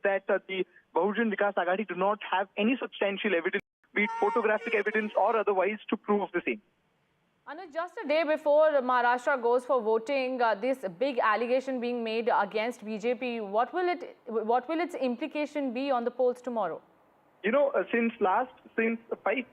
that the Bahujan Vikas Aghadi do not have any substantial evidence, be it photographic evidence or otherwise, to prove the same. Anuj, just a day before Maharashtra goes for voting, this big allegation being made against BJP, what will its implication be on the polls tomorrow? You know, since 5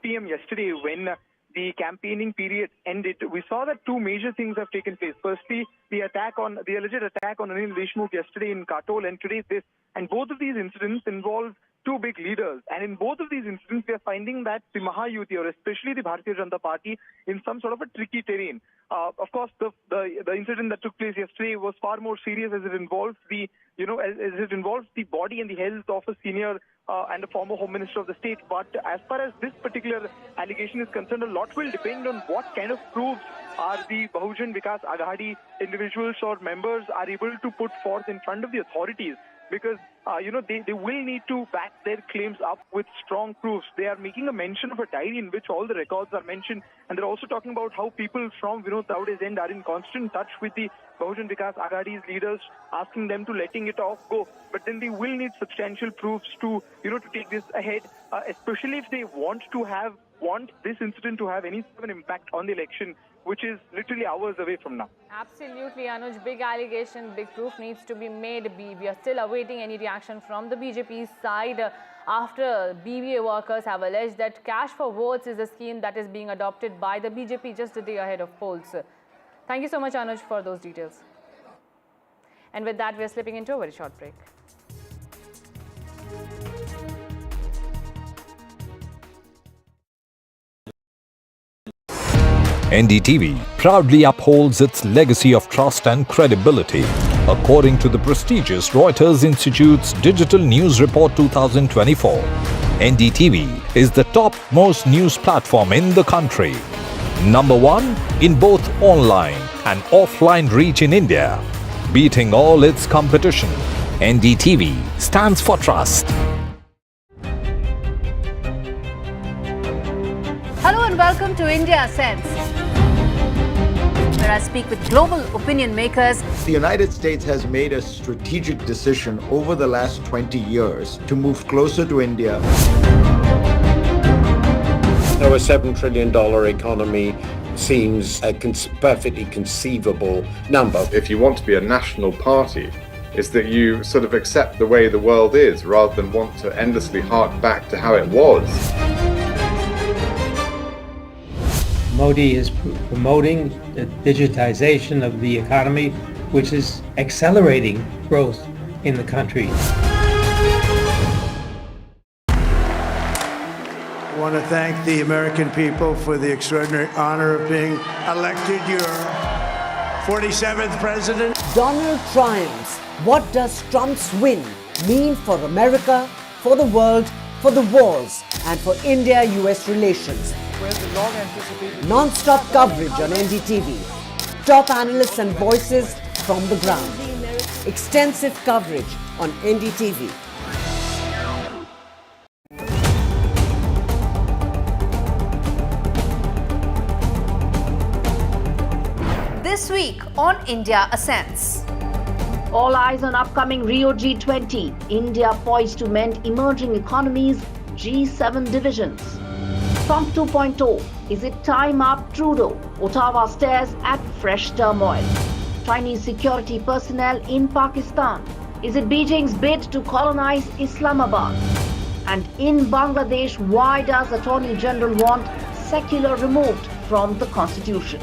p.m. yesterday, when the campaigning period ended, we saw that two major things have taken place. Firstly, the alleged attack on Anil Deshmukh yesterday in Katol, and today this. And both of these incidents involve two big leaders. And in both of these incidents, we are finding that the Mahayuti, or especially the Bharatiya Janata Party, in some sort of a tricky terrain. Of course, the incident that took place yesterday was far more serious, as it involves the body and the health of a senior and a former Home Minister of the state. But as far as this particular allegation is concerned, a lot will depend on what kind of proofs are the Bahujan Vikas Aghadi individuals or members are able to put forth in front of the authorities. Because, they will need to back their claims up with strong proofs. They are making a mention of a diary in which all the records are mentioned. And they're also talking about how people from Vinod Tawde's end are in constant touch with the Bahujan Vikas Aghadi's leaders, asking them to letting it off go. But then they will need substantial proofs to take this ahead, especially if they want this incident to have any sort of an impact on the election, which is literally hours away from now. Absolutely, Anuj. Big allegation, big proof needs to be made. We are still awaiting any reaction from the BJP side after BVA workers have alleged that cash for votes is a scheme that is being adopted by the BJP just a day ahead of polls. Thank you so much, Anuj, for those details. And with that, we are slipping into a very short break. NDTV proudly upholds its legacy of trust and credibility. According to the prestigious Reuters Institute's Digital News Report 2024, NDTV is the top-most news platform in the country. Number one in both online and offline reach in India. Beating all its competition, NDTV stands for trust. Hello and welcome to India Sense, where I speak with global opinion makers. The United States has made a strategic decision over the last 20 years to move closer to India. So a $7 trillion economy seems a perfectly conceivable number. If you want to be a national party, it's that you sort of accept the way the world is rather than want to endlessly hark back to how it was. Modi is promoting the digitization of the economy, which is accelerating growth in the country. I want to thank the American people for the extraordinary honor of being elected your 47th president. Donald triumphs. What does Trump's win mean for America, for the world, for the wars, and for India-US relations? Non-stop coverage on NDTV. Top analysts and voices from the ground. Extensive coverage on NDTV. This week on India Ascends. All eyes on upcoming Rio G20. India poised to mend emerging economies, G7 divisions. Trump 2.0. Is it time up Trudeau? Ottawa stares at fresh turmoil. Chinese security personnel in Pakistan. Is it Beijing's bid to colonize Islamabad? And in Bangladesh, why does Attorney General want secular removed from the constitution?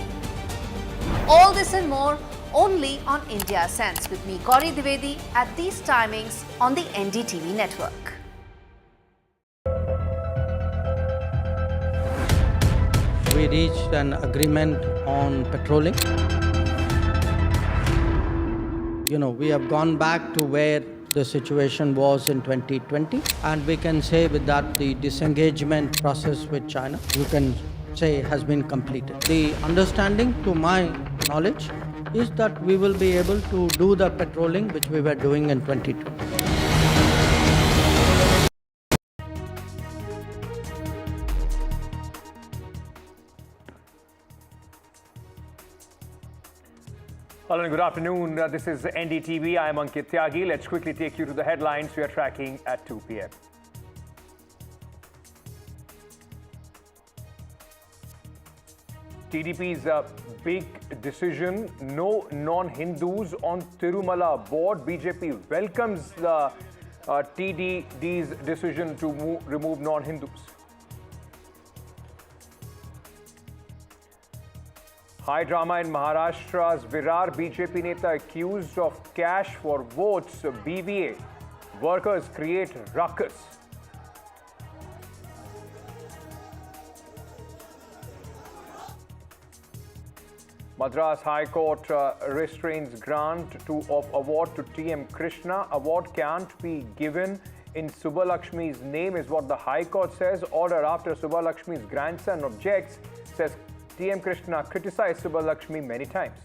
All this and more only on India Sense with me, Gauri Dwivedi, at these timings on the NDTV network. We reached an agreement on patrolling. We have gone back to where the situation was in 2020, and we can say with that the disengagement process with China, you can say, has been completed. The understanding, to my knowledge, is that we will be able to do the patrolling which we were doing in 2020. Hello and good afternoon. This is NDTV. I am Ankit Tyagi. Let's quickly take you to the headlines we are tracking at 2 p.m. TDP's big decision, no non-Hindus on Tirumala board. BJP welcomes the TDD's decision to remove non-Hindus. High drama in Maharashtra's Virar. BJP neta accused of cash for votes. BVA. Workers create ruckus. Madras High Court restrains grant of award to TM Krishna. Award can't be given in Subbalakshmi's name is what the High Court says. Order after Subbalakshmi's grandson objects, says TM Krishna criticized Subbalakshmi many times.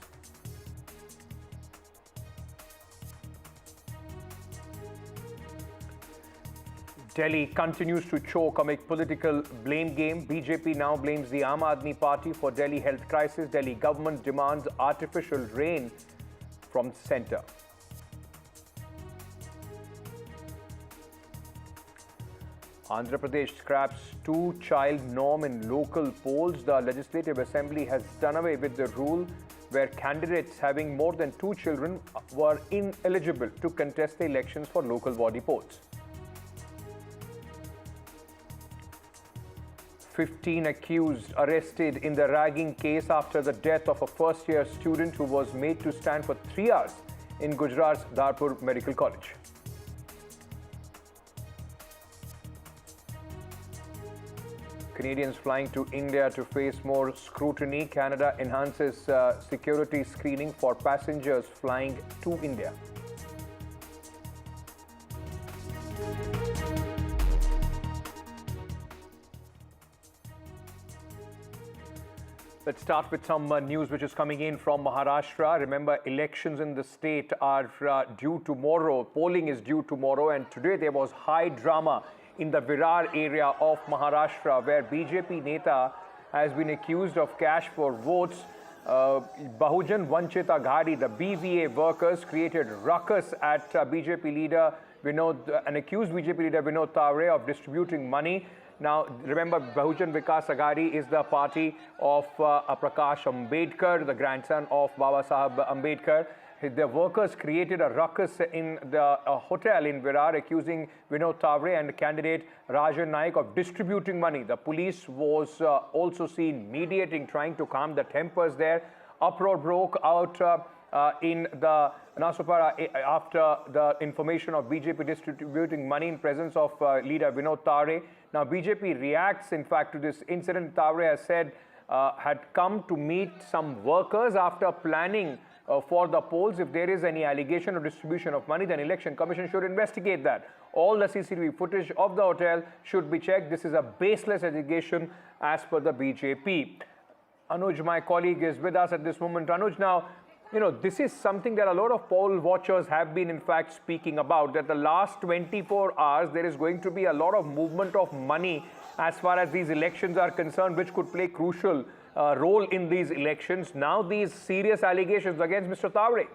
Delhi continues to choke amid political blame game. BJP now blames the Aam Aadmi Party for Delhi health crisis. Delhi government demands artificial rain from centre. Andhra Pradesh scraps two-child norm in local polls. The Legislative Assembly has done away with the rule where candidates having more than 2 children were ineligible to contest the elections for local body polls. 15 accused arrested in the ragging case after the death of a first-year student who was made to stand for 3 hours in Gujarat's Darpur Medical College. Canadians flying to India to face more scrutiny. Canada enhances security screening for passengers flying to India. Let's start with some news which is coming in from Maharashtra. Remember, elections in the state are due tomorrow. Polling is due tomorrow, and today there was high drama in the Virar area of Maharashtra, where BJP neta has been accused of cash for votes. Bahujan Vanchit Aghadi, the BVA workers, created ruckus at BJP leader Vinod, and accused BJP leader Vinod Tawde of distributing money. Now, remember, Bahujan Vikas Aghadi is the party of Prakash Ambedkar, the grandson of Baba Saheb Ambedkar. The workers created a ruckus in the hotel in Virar, accusing Vinod Tawde and candidate Rajan Naik of distributing money. The police was also seen mediating, trying to calm the tempers there. Uproar broke out in the Nasupara after the information of BJP distributing money in presence of leader Vinod Tawde. Now, BJP reacts, in fact, to this incident. Tawde has said had come to meet some workers after planning for the polls. If there is any allegation of distribution of money, then Election Commission should investigate that. All the CCTV footage of the hotel should be checked. This is a baseless allegation as per the BJP. Anuj, my colleague, is with us at this moment. Anuj, now, you know, this is something that a lot of poll watchers have been, in fact, speaking about, that the last 24 hours, there is going to be a lot of movement of money as far as these elections are concerned, which could play crucial role in these elections. Now, these serious allegations against Mr. Tawde.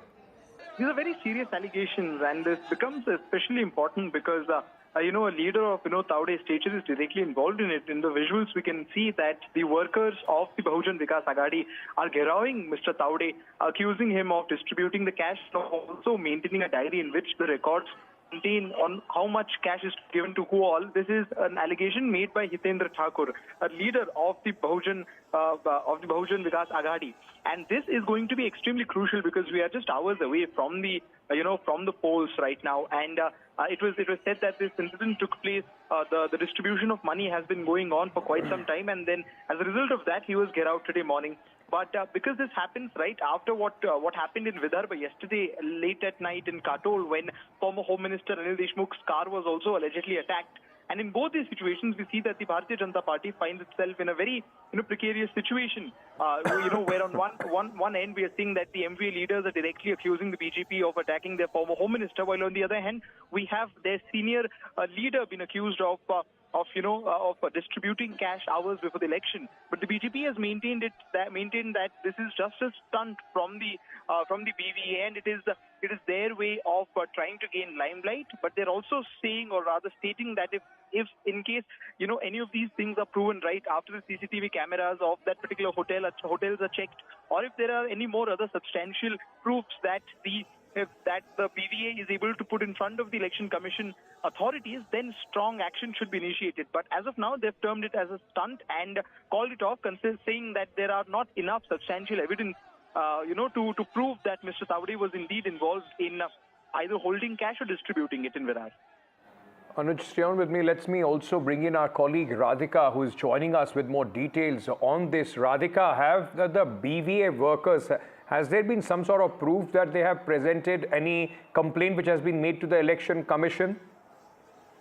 These are very serious allegations, and this becomes especially important because a leader of Tawde's stature is directly involved in it. In the visuals, we can see that the workers of the Bahujan Vikas Aghadi are gherowing Mr. Tawde, accusing him of distributing the cash, also maintaining a diary in which the records contain on how much cash is given to who all. This is an allegation made by Hitendra Thakur, a leader of the Bahujan Vikas Aghadi, and this is going to be extremely crucial because we are just hours away from the from the polls right now, and it was said that this incident took place. The distribution of money has been going on for quite some time, and then as a result of that, he was gherowed today morning. But because this happens right after what happened in Vidarbha yesterday late at night in Katol, when former Home Minister Anil Deshmukh's car was also allegedly attacked. And in both these situations, we see that the Bharatiya Janata Party finds itself in a very precarious situation. Where on one end we are seeing that the MVA leaders are directly accusing the BJP of attacking their former Home Minister, while on the other hand we have their senior leader being accused of distributing cash hours before the election. But the BJP has maintained that this is just a stunt from the BVA, and it is their way of trying to gain limelight. But they're also saying, or rather stating, that if in case any of these things are proven right after the CCTV cameras of that particular hotels are checked, or if there are any more other substantial proofs that the BVA is able to put in front of the Election Commission authorities, then strong action should be initiated. But as of now, they've termed it as a stunt and called it off, saying that there are not enough substantial evidence, to prove that Mr. Tawde was indeed involved in either holding cash or distributing it in Virar. Anuj, stay on with me. Let me also bring in our colleague Radhika, who is joining us with more details on this. Radhika, have the BVA workers, has there been some sort of proof that they have presented any complaint which has been made to the Election Commission?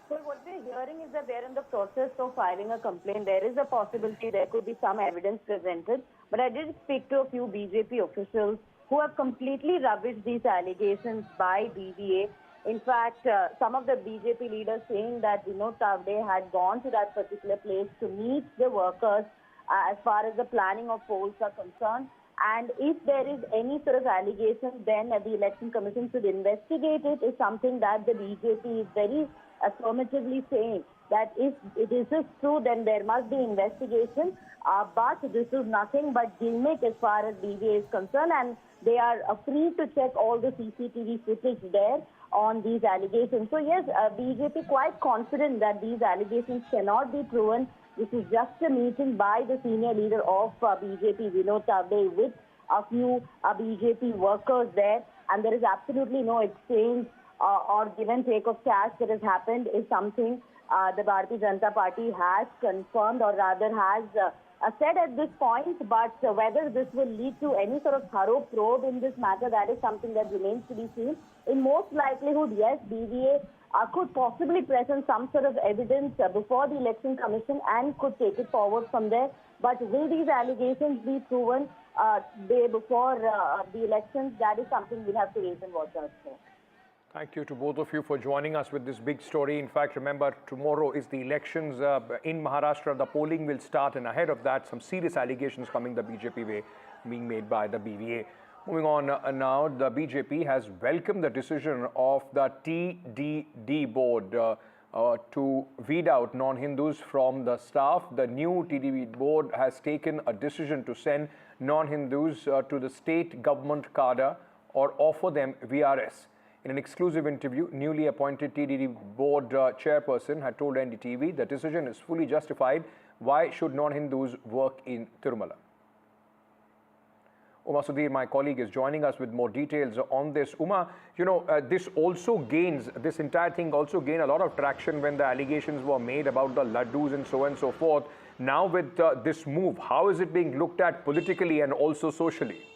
Well, what we're hearing is that they're in the process of filing a complaint. There is a possibility there could be some evidence presented. But I did speak to a few BJP officials who have completely rubbished these allegations by BVA. In fact, some of the BJP leaders saying that Vinod Tawde had gone to that particular place to meet the workers as far as the planning of polls are concerned. And if there is any sort of allegation, then the Election Commission should investigate it, is something that the BJP is very affirmatively saying. That if this is true, then there must be investigation. But this is nothing but gimmick as far as BVA is concerned. And they are free to check all the CCTV footage there on these allegations. So yes, BJP quite confident that these allegations cannot be proven. This is just a meeting by the senior leader of BJP, Vinod Tawde, with a few BJP workers there, and there is absolutely no exchange or give and take of cash that has happened, is something the Bharatiya Janata Party has confirmed, or rather has said at this point. But whether this will lead to any sort of thorough probe in this matter, that is something that remains to be seen. In most likelihood, yes, BVA could possibly present some sort of evidence before the Election Commission and could take it forward from there. But will these allegations be proven day before the elections? That is something we'll have to wait and watch out for. Thank you to both of you for joining us with this big story. In fact, remember, tomorrow is the elections in Maharashtra. The polling will start, and ahead of that, some serious allegations coming the BJP way being made by the BVA. Moving on now, the BJP has welcomed the decision of the TDD board to weed out non-Hindus from the staff. The new TDD board has taken a decision to send non-Hindus to the state government cadre or offer them VRS. In an exclusive interview, newly appointed TDD board chairperson had told NDTV the decision is fully justified. Why should non-Hindus work in Tirumala? Uma Sudhir, my colleague, is joining us with more details on this. Uma, this entire thing also gained a lot of traction when the allegations were made about the laddus and so on and so forth. Now with this move, how is it being looked at politically and also socially?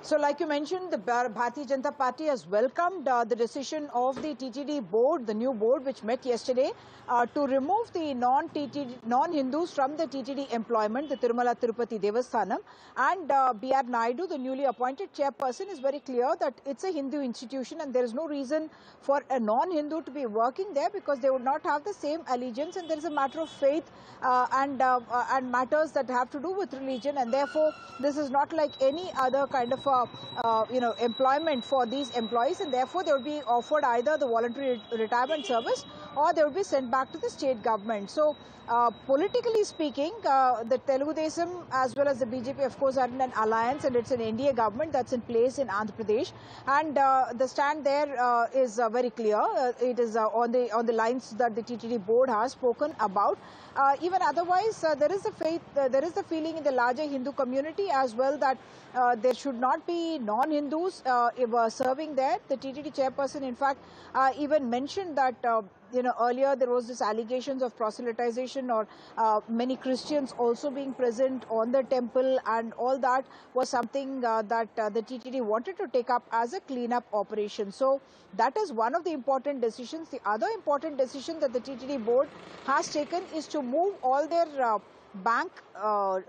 So like you mentioned, the Bharatiya Janata Party has welcomed the decision of the TTD board, the new board which met yesterday, to remove the non-Hindus from the TTD employment, the Tirumala Tirupati Devasthanam. And B.R. Naidu, the newly appointed chairperson, is very clear that it's a Hindu institution and there is no reason for a non-Hindu to be working there because they would not have the same allegiance, and there is a matter of faith and matters that have to do with religion, and therefore this is not like any other kind of employment for these employees, and therefore they would be offered either the voluntary retirement service or they would be sent back to the state government. So politically speaking, the Telugu Desam as well as the BJP of course are in an alliance, and it's an NDA government that's in place in Andhra Pradesh, and the stand there is very clear. It is on the lines that the TTD board has spoken about. Even otherwise, there is the feeling in the larger Hindu community as well that there should not be non-Hindus serving there. The TTD chairperson, in fact, even mentioned that earlier there was this allegations of proselytization or many Christians also being present on the temple, and all that was something that the TTD wanted to take up as a cleanup operation. So that is one of the important decisions. The other important decision that the TTD board has taken is to move all their bank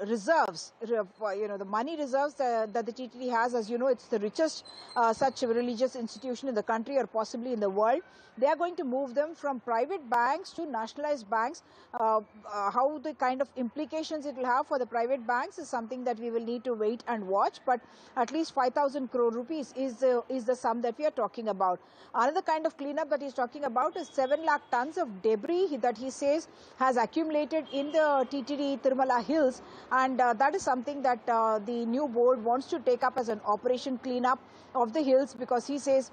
reserves, the money reserves that the TTD has. As you know, it's the richest such religious institution in the country or possibly in the world. They are going to move them from private banks to nationalized banks. How the kind of implications it will have for the private banks is something that we will need to wait and watch. But at least 5,000 crore rupees is the sum that we are talking about. Another kind of cleanup that he's talking about is 7 lakh tons of debris that he says has accumulated in the TTD Tirumala Hills, and that is something that the new board wants to take up as an operation cleanup of the hills, because he says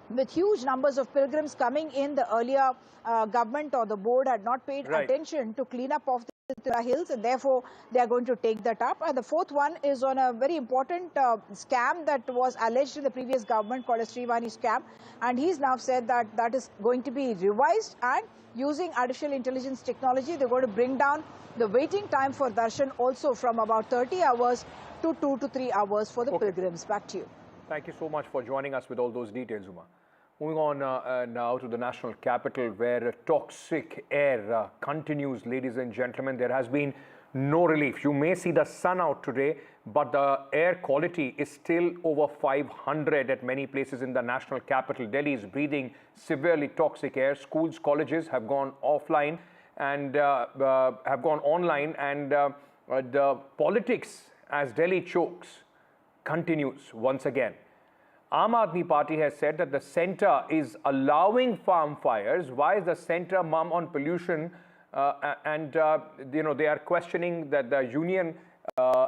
with huge numbers of pilgrims coming in, the earlier government or the board had not paid attention to clean up of the Tirumala Hills, and therefore they are going to take that up. And the fourth one is on a very important scam that was alleged in the previous government called a Srivani scam, and he's now said that that is going to be revised, and using artificial intelligence technology, they're going to bring down the waiting time for darshan also from about 30 hours to 2 to 3 hours for the pilgrims. Back to you. Thank you so much for joining us with all those details, Uma. Moving on now to the national capital, where toxic air continues, ladies and gentlemen. There has been no relief. You may see the sun out today, but the air quality is still over 500 at many places in the national capital. Delhi is breathing severely toxic air. Schools, colleges have gone offline and have gone online, and the politics as Delhi chokes continues once again. Aam Aadmi Party has said that the centre is allowing farm fires. Why is the centre mum on pollution? They are questioning that the union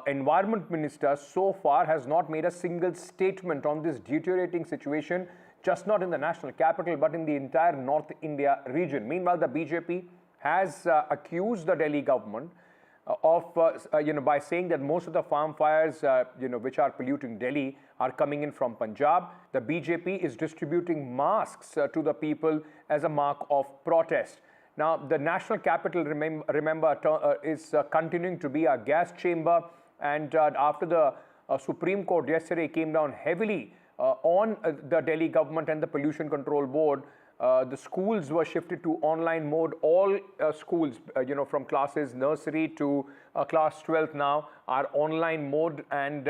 environment minister so far has not made a single statement on this deteriorating situation, just not in the national capital, but in the entire North India region. Meanwhile, the BJP has accused the Delhi government of, by saying that most of the farm fires, which are polluting Delhi, are coming in from Punjab. The BJP is distributing masks to the people as a mark of protest. Now, the national capital, remember, is continuing to be a gas chamber, and after the Supreme Court yesterday came down heavily on the Delhi government and the Pollution Control Board, the schools were shifted to online mode. All schools, from classes nursery to class 12 now are online mode, and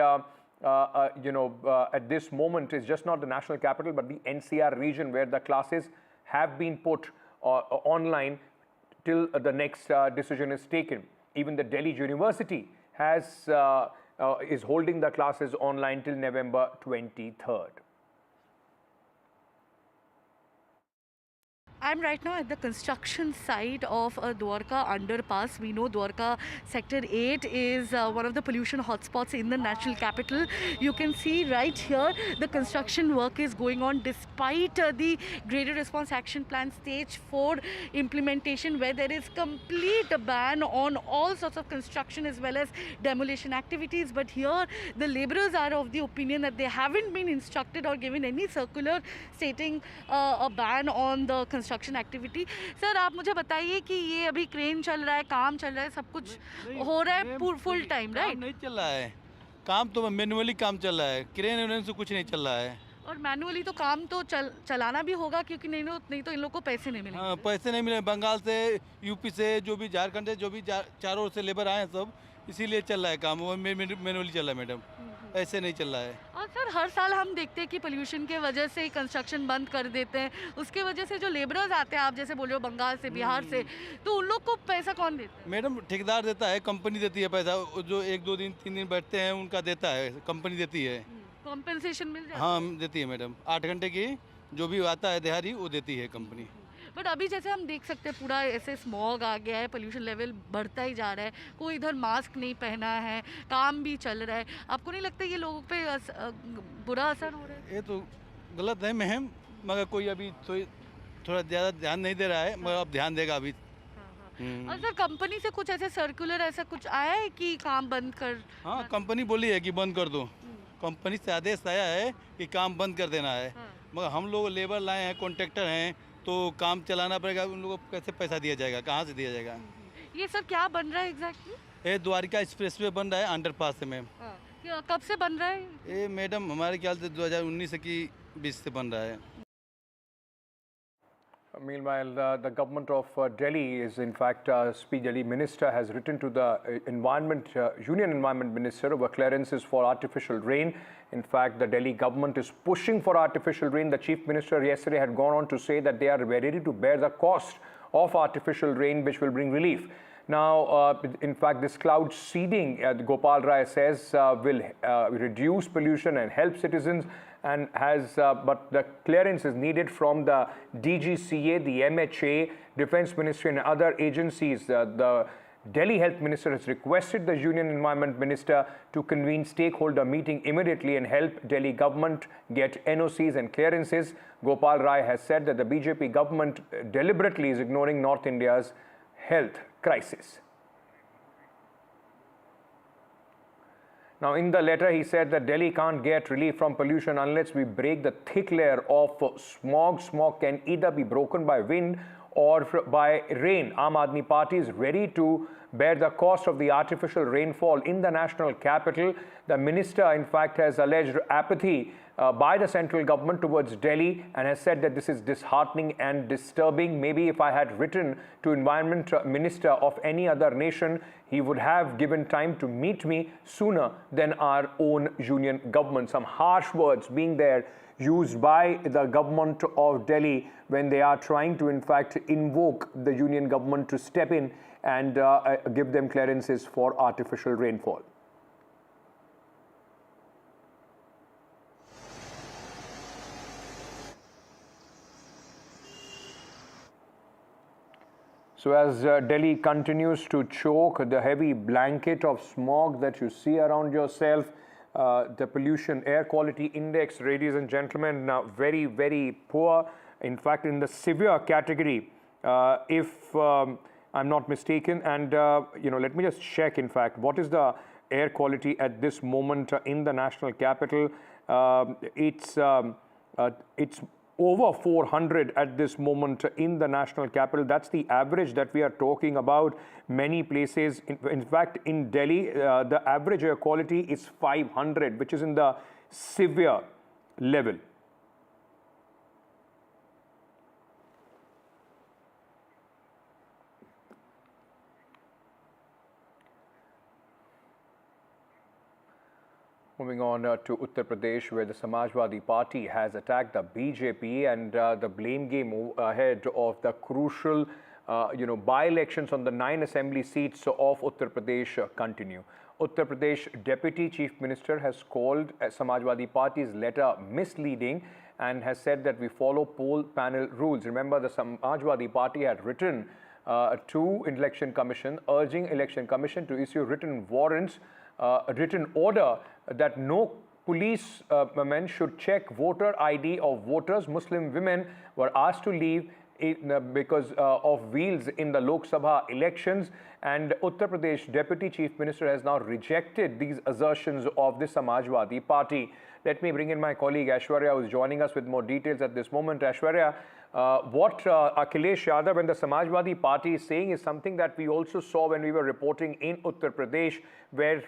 at this moment it's just not the national capital but the NCR region where the classes have been put online till the next decision is taken. Even the Delhi University has is holding the classes online till November 23rd. I'm right now at the construction site of a Dwarka underpass. We know Dwarka Sector 8 is one of the pollution hotspots in the national capital. You can see right here the construction work is going on despite the Graded Response Action Plan Stage 4 implementation, where there is complete ban on all sorts of construction as well as demolition activities. But here the labourers are of the opinion that they haven't been instructed or given any circular stating a ban on the construction activity. Sir, आप मुझे बताइए कि ये अभी crane चल रहा है, काम चल रहा है, सब कुछ हो रहा है फुल टाइम, राइट? नहीं चल रहा है काम, तो मैनुअली काम चल रहा है, क्रेन वेन से कुछ नहीं चल रहा है. और मैनुअली तो काम तो चलाना भी होगा, क्योंकि नहीं तो इन लोगों को पैसे नहीं मिलेंगे. हाँ, पैसे नहीं मिले. बंगाल से, यूपी से, जो भी झारखंड से, जो भी चारों ओर से लेबर आए हैं सब, इसीलिए चल रहा है काम. वो मैनुअली चल रहा है मैडम, ऐसे नहीं चल रहा है. और सर, हर साल हम देखते हैं कि पोल्यूशन के वजह से कंस्ट्रक्शन बंद कर देते हैं. उसके वजह से जो लेबरर्स आते हैं, आप जैसे बोल रहे हो बंगाल से, बिहार से, तो उन लोग को पैसा कौन देता है? मैडम, ठेकेदार देता है, कंपनी देती है पैसा. जो 1-2 दिन 3 दिन बैठते हैं उनका देता है, कंपनी देती है. कॉम्पेंसेशन मिल जाता है? हाँ, देती है मैडम. 8 घंटे की जो भी आता है दिहाड़ी वो देती है कंपनी. बट अभी जैसे हम देख सकते हैं पूरा ऐसे स्मॉग आ गया है, पोल्यूशन लेवल बढ़ता ही जा रहा है, कोई इधर मास्क नहीं पहना है, काम भी चल रहा है. आपको नहीं लगता ये लोगों पे बुरा असर हो रहा है? ये तो गलत है मैम, मगर कोई अभी थोड़ा ज़्यादा ध्यान नहीं दे रहा है, मगर अब ध्यान देगा अभी. और सर, कंपनी से कुछ ऐसे सर्कुलर ऐसा कुछ आया है कि काम बंद कर? हाँ, कंपनी बोली है कि बंद कर दो. कंपनी से आदेश आया है कि काम बंद कर देना है. मगर हम लोग लेबर लाए हैं, कॉन्ट्रैक्टर हैं, तो काम चलाना पड़ेगा. उन लोगों को कैसे पैसा दिया जाएगा, कहाँ से दिया जाएगा? ये सर क्या बन रहा है एग्जैक्टली? ये द्वारिका एक्सप्रेसवे बन रहा है अंडरपास से मैम. कब से बन रहा है ये? मैडम हमारे ख्याल से 2019 की 20 से बन रहा है. Meanwhile, the government of Delhi is, in fact, Delhi minister has written to the Union Environment Minister over clearances for artificial rain. In fact, the Delhi government is pushing for artificial rain. The chief minister yesterday had gone on to say that they are ready to bear the cost of artificial rain, which will bring relief. Now, in fact, this cloud seeding, Gopal Rai says, will reduce pollution and help citizens, and but the clearance is needed from the DGCA, the MHA, Defense Ministry and other agencies. The Delhi Health Minister has requested the Union Environment Minister to convene stakeholder meeting immediately and help Delhi government get NOCs and clearances. Gopal Rai has said that the BJP government deliberately is ignoring North India's health crisis. Now, in the letter, he said that Delhi can't get relief from pollution unless we break the thick layer of smog. Smog can either be broken by wind or by rain. Aam Aadmi Party is ready to bear the cost of the artificial rainfall in the national capital. The minister, in fact, has alleged apathy by the central government towards Delhi and has said that this is disheartening and disturbing. Maybe if I had written to Environment Minister of any other nation, he would have given time to meet me sooner than our own union government. Some harsh words being there used by the government of Delhi when they are trying to, in fact, invoke the union government to step in and give them clearances for artificial rainfall. So as Delhi continues to choke the heavy blanket of smog that you see around yourself, the pollution air quality index, ladies and gentlemen, now very, very poor. In fact, in the severe category, if I'm not mistaken, and let me just check, in fact, what is the air quality at this moment in the national capital. It's over 400 at this moment in the national capital. That's the average that we are talking about. Many places, in fact, in Delhi, the average air quality is 500, which is in the severe level. Moving on to Uttar Pradesh, where the Samajwadi Party has attacked the BJP, and the blame game ahead of the crucial, by-elections on the 9 assembly seats of Uttar Pradesh continue. Uttar Pradesh Deputy Chief Minister has called Samajwadi Party's letter misleading and has said that we follow poll panel rules. Remember, the Samajwadi Party had written to Election Commission, urging Election Commission to issue written warrants, written order that no police men should check voter ID of voters. Muslim women were asked to leave because of wheels in the Lok Sabha elections, and Uttar Pradesh Deputy Chief Minister has now rejected these assertions of the Samajwadi Party. Let me bring in my colleague Aishwarya, who is joining us with more details at this moment. Aishwarya, what Akhilesh Yadav and the Samajwadi Party is saying is something that we also saw when we were reporting in Uttar Pradesh, where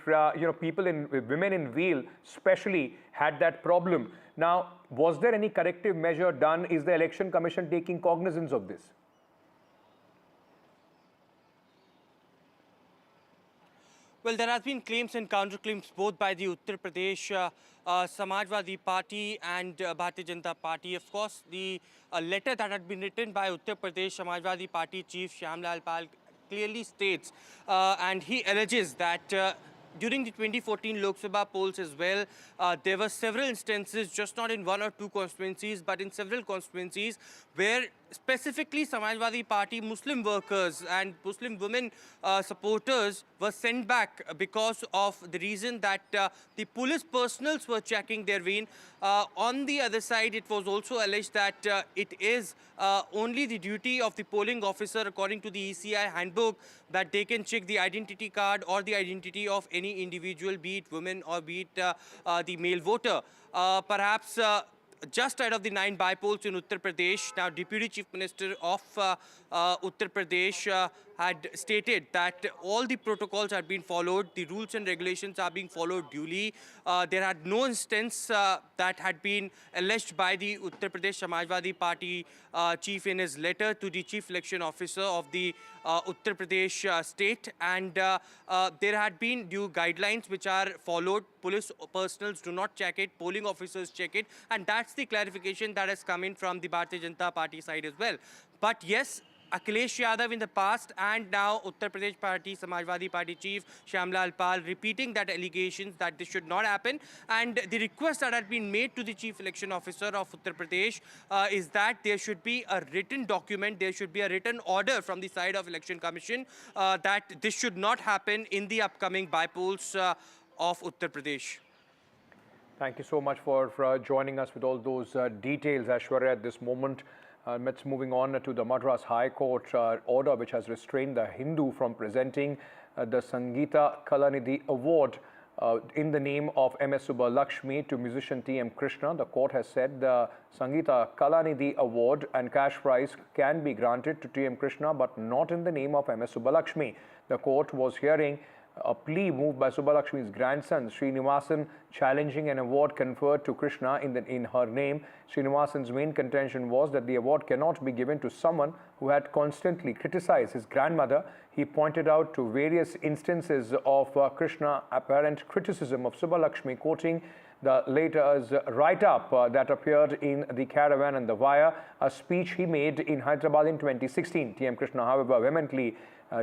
women in wheel especially had that problem. Now, was there any corrective measure done? Is the Election Commission taking cognizance of this? Well, there has been claims and counterclaims both by the Uttar Pradesh Samajwadi Party and Bharatiya Janata Party. Of course, the letter that had been written by Uttar Pradesh Samajwadi Party Chief Shyamlal Pal clearly states, and he alleges that during the 2014 Lok Sabha polls as well, there were several instances, just not in one or two constituencies, but in several constituencies, where specifically Samajwadi Party Muslim workers and Muslim women supporters were sent back because of the reason that the police personals were checking their vein. On the other side, it was also alleged that it is only the duty of the polling officer, according to the ECI handbook, that they can check the identity card or the identity of any individual, be it women or be it the male voter. Perhaps just out of the 9 bypolls in Uttar Pradesh, now Deputy Chief Minister of Uttar Pradesh had stated that all the protocols are being followed, the rules and regulations are being followed duly. There had no instance that had been alleged by the Uttar Pradesh Samajwadi Party chief in his letter to the chief election officer of the Uttar Pradesh state, and there had been due guidelines which are followed. Police personnel do not check it, polling officers check it, and that's the clarification that has come in from the Bharatiya Janata Party side as well. But yes, Akhilesh Yadav in the past and now Uttar Pradesh Party, Samajwadi Party chief Shyamlal Pal repeating that allegations that this should not happen, and the request that had been made to the chief election officer of Uttar Pradesh is that there should be a written document, there should be a written order from the side of Election Commission that this should not happen in the upcoming bypolls of Uttar Pradesh. Thank you so much for joining us with all those details, Aishwarya, at this moment. Let's moving on to the Madras High Court order which has restrained the Hindu from presenting the Sangeeta Kalanidhi Award in the name of MS Subbalakshmi to musician TM Krishna. The court has said the Sangeeta Kalanidhi Award and cash prize can be granted to TM Krishna but not in the name of MS Subbalakshmi. The court was hearing a plea moved by Subbalakshmi's grandson Srinivasan challenging an award conferred to Krishna in her name. Srinivasan's main contention was that the award cannot be given to someone who had constantly criticized his grandmother. He pointed out to various instances of Krishna apparent criticism of Subbalakshmi, quoting the latter's write-up that appeared in the Caravan and the Wire, a speech he made in Hyderabad in 2016. TM Krishna, however, vehemently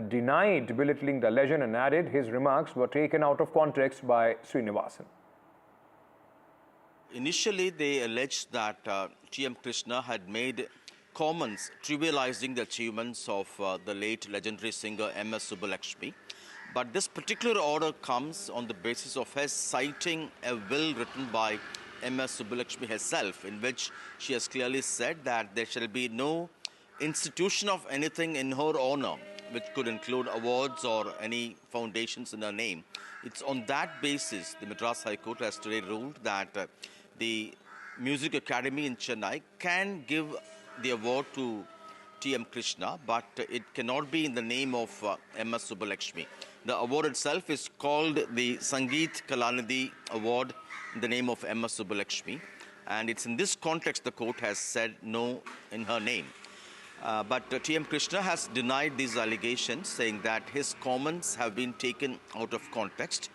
denied belittling the legend and added his remarks were taken out of context by Srinivasan. Initially, they alleged that TM Krishna had made comments trivializing the achievements of the late legendary singer MS Subbalakshmi. But this particular order comes on the basis of her citing a will written by MS Subbalakshmi herself, in which she has clearly said that there shall be no institution of anything in her honor, which could include awards or any foundations in her name. It's on that basis the Madras High Court has today ruled that the Music Academy in Chennai can give the award to TM Krishna, but it cannot be in the name of MS Subbalakshmi. The award itself is called the Sangeet Kalanidhi Award in the name of MS Subbalakshmi, and it's in this context the court has said no in her name. But TM Krishna has denied these allegations, saying that his comments have been taken out of context.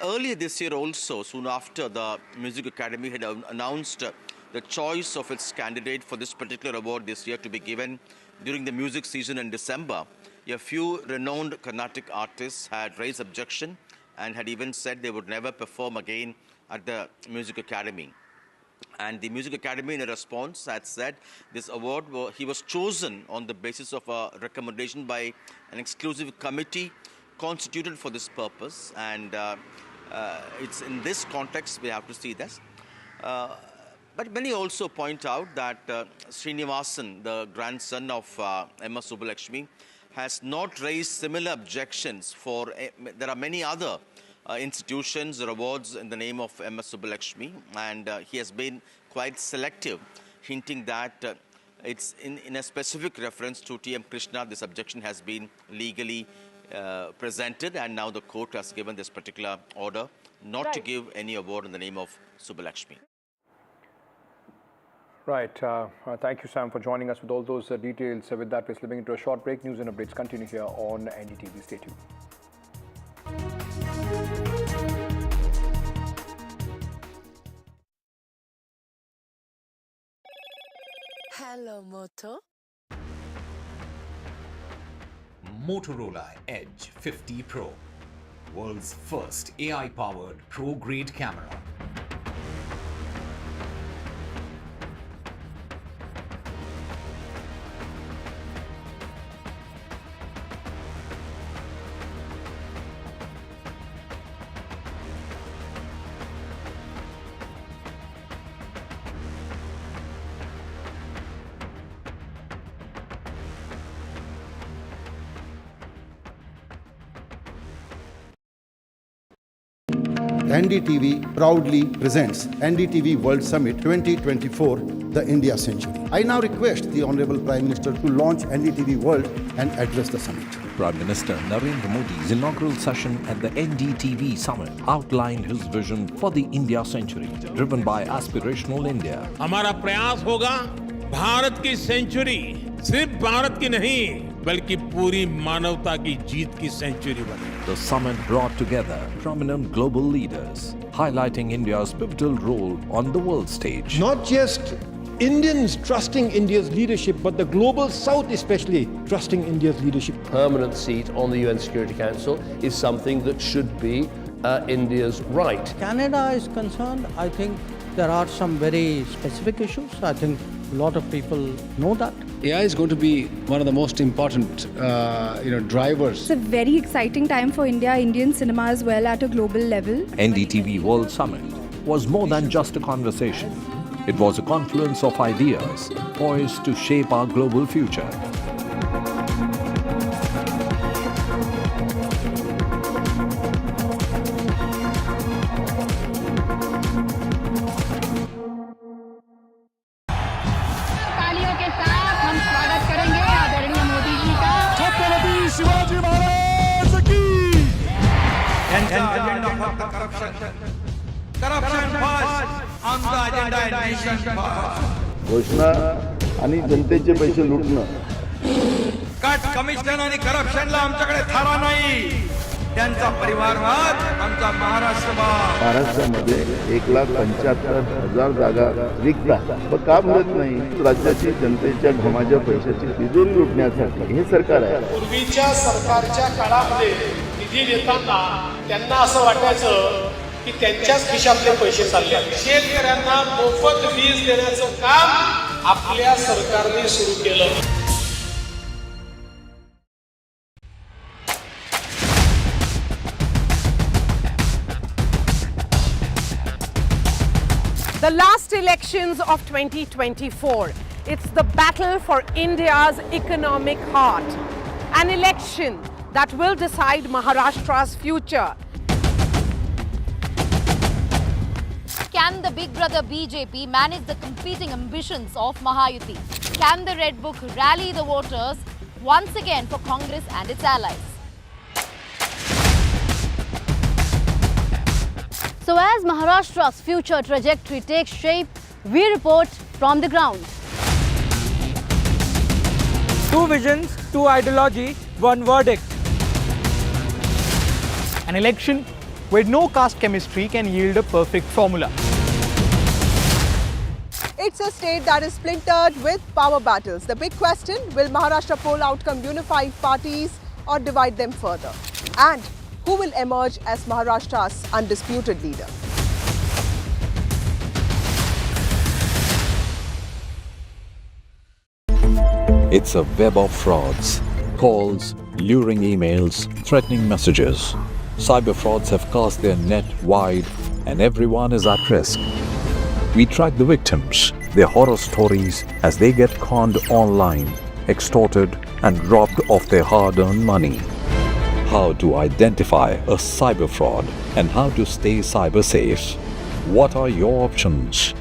Earlier this year also, soon after the Music Academy had announced the choice of its candidate for this particular award this year to be given during the music season in December, a few renowned Karnataka artists had raised objection and had even said they would never perform again at the Music Academy. And the Music Academy, in a response, had said this award, he was chosen on the basis of a recommendation by an exclusive committee constituted for this purpose. And it's in this context we have to see this. But many also point out that Srinivasan, the grandson of MS Subbalakshmi, has not raised similar objections for, there are many other institutions or awards in the name of MS Subbalakshmi, and he has been quite selective, hinting that it's in a specific reference to TM Krishna, this objection has been legally presented, and now the court has given this particular order not to give any award in the name of Subbalakshmi. Right. Thank you, Sam, for joining us with all those details. With that, we're slipping into a short break. News and updates continue here on NDTV. Stay tuned. Hello, Moto. Motorola Edge 50 Pro, world's first AI-powered pro-grade camera. NDTV proudly presents NDTV World Summit 2024, the India Century. I now request the Honorable Prime Minister to launch NDTV World and address the summit. Prime Minister Narendra Modi's inaugural session at the NDTV Summit outlined his vision for the India century, driven by aspirational India. हमारा प्रयास होगा भारत की century सिर्फ भारत की नहीं बल्कि पूरी मानवता की जीत की सेंचुरी बने. The summit brought together prominent global leaders, highlighting India's pivotal role on the world stage. Not just Indians trusting India's leadership, but the global South especially trusting India's leadership. Permanent seat on the UN Security Council is something that should be India's right. Canada is concerned, I think there are some very specific issues. I think a lot of people know that. AI is going to be one of the most important, drivers. It's a very exciting time for India, Indian cinema as well at a global level. NDTV World Summit was more than just a conversation. It was a confluence of ideas poised to shape our global future. तालियों के साथ हम स्वागत करेंगे आदरणीय मोदी जी का. छत्रपति शिवाजी महाराज की. घोषणा आणि जनतेचे पैसे लुटणं. कट कमिशन आणि करप्शनला आमच्याकडे थारा नाही. त्यांचा परिवारवाद आमचा महाराष्ट्रवाद. महाराष्ट्रामध्ये 1,75,000 जागा रिक्त पण का भरत नाही? राज्याची जनतेच्या घमाच्या पैशाची तिजोरी लुटण्यासाठी हे सरकार आहे. पूर्वीच्या सरकारच्या काळामध्ये निधी देताना त्यांना असं वाटायचं की त्यांच्याच खिशातले पैसे चालले. शेतकऱ्यांना मोफत वीज देण्याचं काम आपल्या सरकारने सुरू केलं. The last elections of 2024. It's the battle for India's economic heart. An election that will decide Maharashtra's future. Can the big brother BJP manage the competing ambitions of Mahayuti? Can the Red Book rally the voters once again for Congress and its allies? So as Maharashtra's future trajectory takes shape, we report from the ground. Two visions, two ideology, one verdict. An election where no caste chemistry can yield a perfect formula. It's a state that is splintered with power battles. The big question, will Maharashtra poll outcome unify parties or divide them further? And who will emerge as Maharashtra's undisputed leader? It's a web of frauds, calls, luring emails, threatening messages. Cyber frauds have cast their net wide and everyone is at risk. We track the victims, their horror stories as they get conned online, extorted and robbed of their hard-earned money. How to identify a cyber fraud and how to stay cyber safe. What are your options?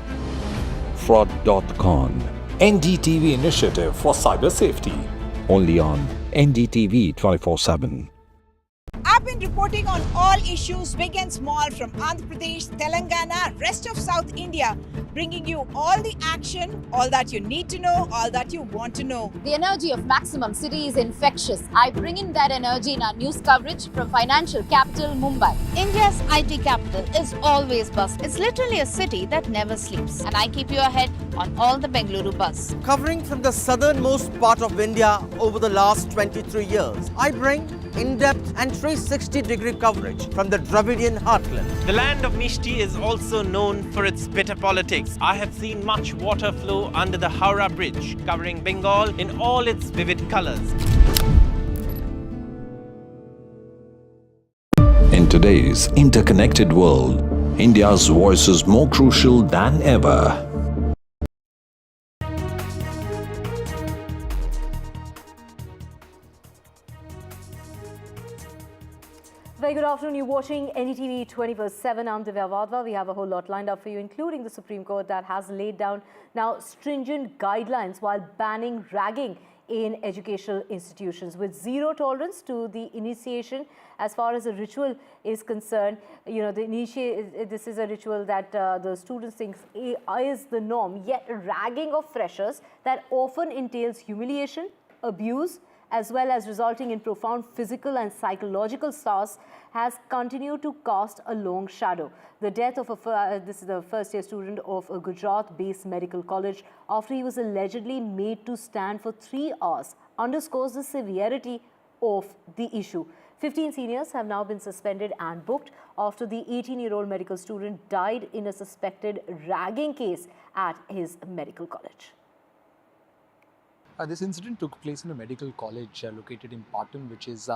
Fraud.con, NDTV initiative for cyber safety. Only on NDTV 24/7. I've been reporting on all issues, big and small, from Andhra Pradesh, Telangana, rest of South India, bringing you all the action, all that you need to know, all that you want to know. The energy of Maximum City is infectious. I bring in that energy in our news coverage from financial capital Mumbai. India's IT capital is always buzz. It's literally a city that never sleeps. And I keep you ahead on all the Bengaluru buzz. Covering from the southernmost part of India over the last 23 years, I bring in-depth and 360-degree coverage from the Dravidian heartland. The land of Mishti is also known for its bitter politics. I have seen much water flow under the Howrah Bridge, covering Bengal in all its vivid colors. In today's interconnected world, India's voice is more crucial than ever. Very good afternoon. You're watching NDTV 24/7. I'm Divya Vadva. We have a whole lot lined up for you, including the Supreme Court that has laid down now stringent guidelines while banning ragging in educational institutions, with zero tolerance to the initiation as far as a ritual is concerned. You know, this is a ritual that the students think is the norm, yet ragging of freshers that often entails humiliation, abuse, as well as resulting in profound physical and psychological scars, has continued to cast a long shadow. The death of this is the first-year student of a Gujarat-based medical college after he was allegedly made to stand for 3 hours underscores the severity of the issue. 15 seniors have now been suspended and booked after the 18-year-old medical student died in a suspected ragging case at his medical college. This incident took place in a medical college located in Patan, which is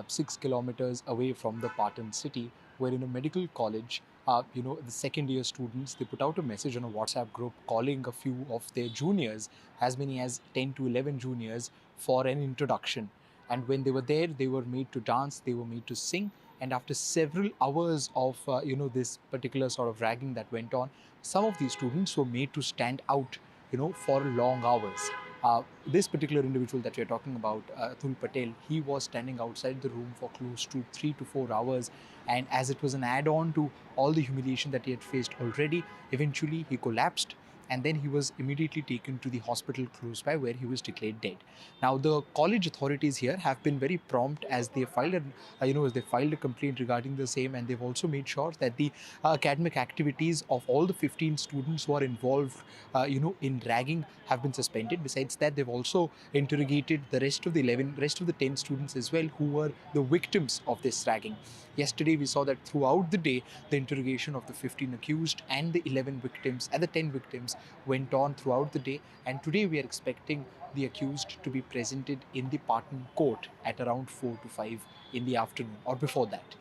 6 kilometers away from the Patan city, where in a medical college, the second-year students, they put out a message on a WhatsApp group calling a few of their juniors, as many as 10 to 11 juniors, for an introduction. And when they were there, they were made to dance, they were made to sing. And after several hours of, this particular sort of ragging that went on, some of these students were made to stand out, for long hours. This particular individual that we are talking about, Atul Patel, he was standing outside the room for close to 3 to 4 hours, and as it was an add-on to all the humiliation that he had faced already, eventually he collapsed, and then he was immediately taken to the hospital close by, where he was declared dead. Now, the college authorities here have been very prompt as they filed a complaint regarding the same, and they've also made sure that the academic activities of all the 15 students who are involved, in ragging have been suspended. Besides that, they've also interrogated the rest of the 10 students as well, who were the victims of this ragging. Yesterday, we saw that throughout the day, the interrogation of the 15 accused and the 11 victims and the 10 victims went on throughout the day. And today, we are expecting the accused to be presented in the Patan court at around 4 to 5 in the afternoon or before that.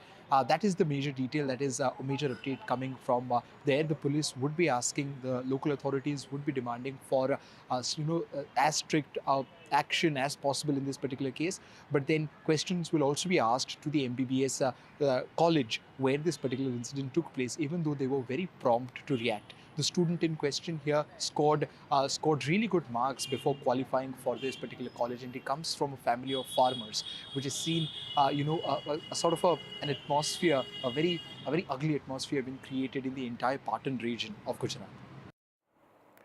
That is the major detail, that is a major update coming from there. The police would be asking, the local authorities would be demanding for as strict action as possible in this particular case. But then questions will also be asked to the MBBS college where this particular incident took place, even though they were very prompt to react. The student in question here scored really good marks before qualifying for this particular college, and he comes from a family of farmers, which has seen a sort of an atmosphere, a very ugly atmosphere being created in the entire Patan region of Gujarat.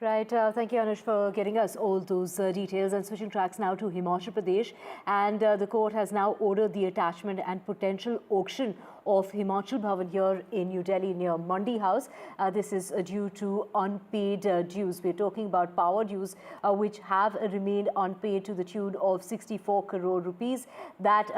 Right, thank you, Anush, for getting us all those details. And switching tracks now to Himachal Pradesh, and the court has now ordered the attachment and potential auction of Himachal Bhavan here in New Delhi near Mandi House. This is due to unpaid dues. We're talking about power dues which have remained unpaid to the tune of 64 crore rupees. That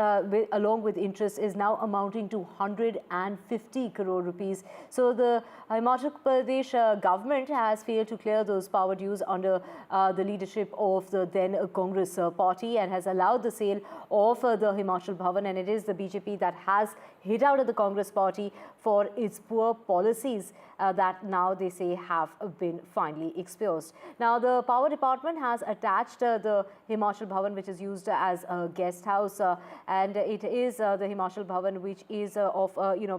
along with interest is now amounting to 150 crore rupees. So the Himachal Pradesh government has failed to clear those power dues under the leadership of the then Congress party, and has allowed the sale of the Himachal Bhavan, and it is the BJP that has hit out at the Congress party for its poor policies that now they say have been finally exposed. Now the power department has attached the Himachal Bhavan, which is used as a guest house, and it is the Himachal Bhavan which is of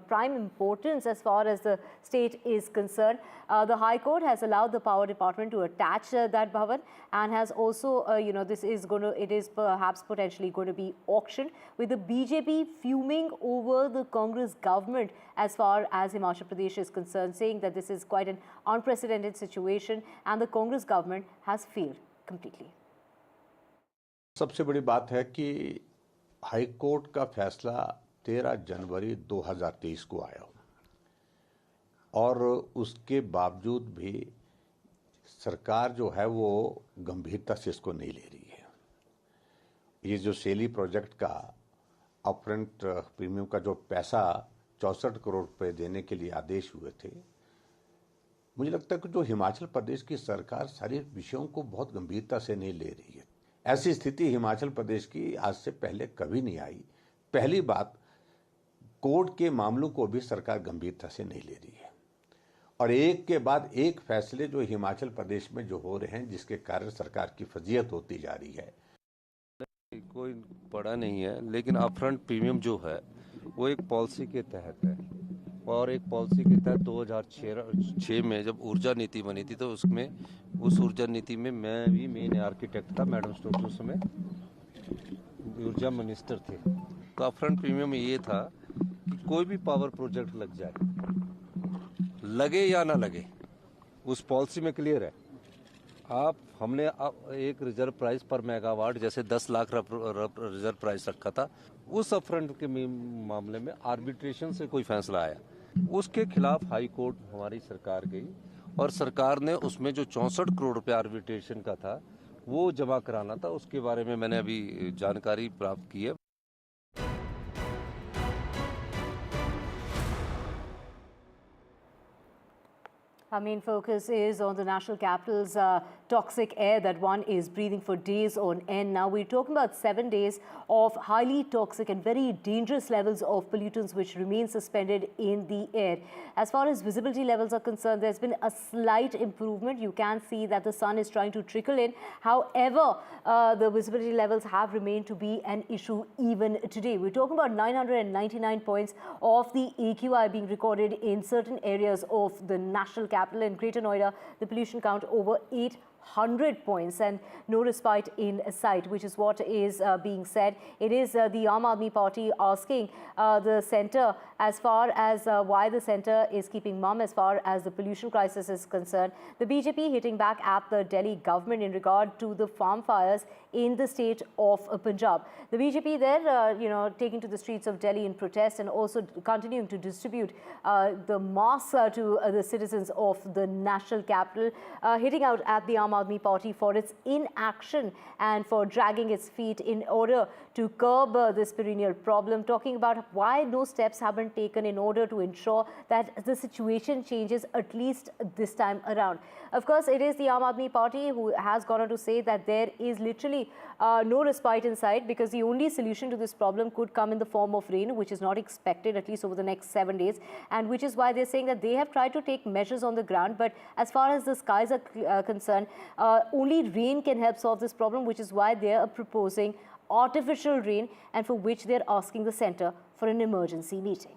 prime importance as far as the state is concerned. The High Court has allowed the power department to attach that Bhavan, and has also it is perhaps potentially going to be auctioned, with the BJP fuming over the Congress government as far as Himachal Pradesh is concerned, saying that this is quite an unprecedented situation and the Congress government has failed completely. सबसे बड़ी बात है कि high court का फैसला 13 जनवरी 2023 को आया और उसके बावजूद भी सरकार जो है वो गंभीरता से इसको नहीं ले रही है। ये जो सेली प्रोजेक्ट का अपफ्रंट प्रीमियम का जो पैसा 64 करोड़ रुपए देने के लिए आदेश हुए थे, मुझे लगता है कि जो हिमाचल प्रदेश की सरकार सारे विषयों को बहुत गंभीरता से नहीं ले रही है। ऐसी स्थिति हिमाचल प्रदेश की आज से पहले कभी नहीं आई। पहली बात, कोर्ट के मामलों को भी सरकार गंभीरता से नहीं ले रही है और एक के बाद एक फैसले जो हिमाचल प्रदेश में जो हो रहे हैं, जिसके कारण सरकार की फजीहत होती जा रही है। कोई बड़ा नहीं है, लेकिन अपफ्रंट प्रीमियम जो है वो एक पॉलिसी के तहत है और एक पॉलिसी के तहत 2006 में जब ऊर्जा नीति बनी थी, तो उसमें उस ऊर्जा नीति में मैं भी मेन आर्किटेक्ट था। मैडम स्टोक्स उस समय ऊर्जा मिनिस्टर थे। तो अपफ्रंट प्रीमियम ये था कि कोई भी पावर प्रोजेक्ट लग जाए, लगे या ना लगे, उस पॉलिसी में क्लियर है। हमने एक रिजर्व प्राइस पर मेगावाट जैसे 10 लाख रिजर्व प्राइस रखा था। उस अपफ्रंट के मामले में आर्बिट्रेशन से कोई फैसला आया, उसके खिलाफ हाई कोर्ट हमारी सरकार गई और सरकार ने उसमें जो 64 करोड़ रुपए आर्बिट्रेशन का था वो जमा कराना था। उसके बारे में मैंने अभी जानकारी प्राप्त की है। Our main focus is on the national capital's toxic air that one is breathing for days on end. Now we're talking about 7 days of highly toxic and very dangerous levels of pollutants which remain suspended in the air. As far as visibility levels are concerned, there's been a slight improvement. You can see that the sun is trying to trickle in. However, the visibility levels have remained to be an issue even today. We're talking about 999 points of the AQI being recorded in certain areas of the national capital. In Greater Noida, the pollution count over 800 points and no respite in sight, which is what is being said. It is the Aam Aadmi Party asking the centre as far as why the centre is keeping mum as far as the pollution crisis is concerned. The BJP hitting back at the Delhi government in regard to the farm fires in the state of Punjab. The BJP there, taking to the streets of Delhi in protest and also continuing to distribute the masks to the citizens of the national capital, hitting out at the Aam Aadmi Party for its inaction and for dragging its feet in order to curb this perennial problem, talking about why no steps have been taken in order to ensure that the situation changes at least this time around. Of course, it is the Aam Aadmi Party who has gone on to say that there is literally no respite in sight because the only solution to this problem could come in the form of rain, which is not expected at least over the next 7 days, and which is why they're saying that they have tried to take measures on the ground, but as far as the skies are concerned, only rain can help solve this problem, which is why they are proposing artificial rain and for which they're asking the centre for an emergency meeting.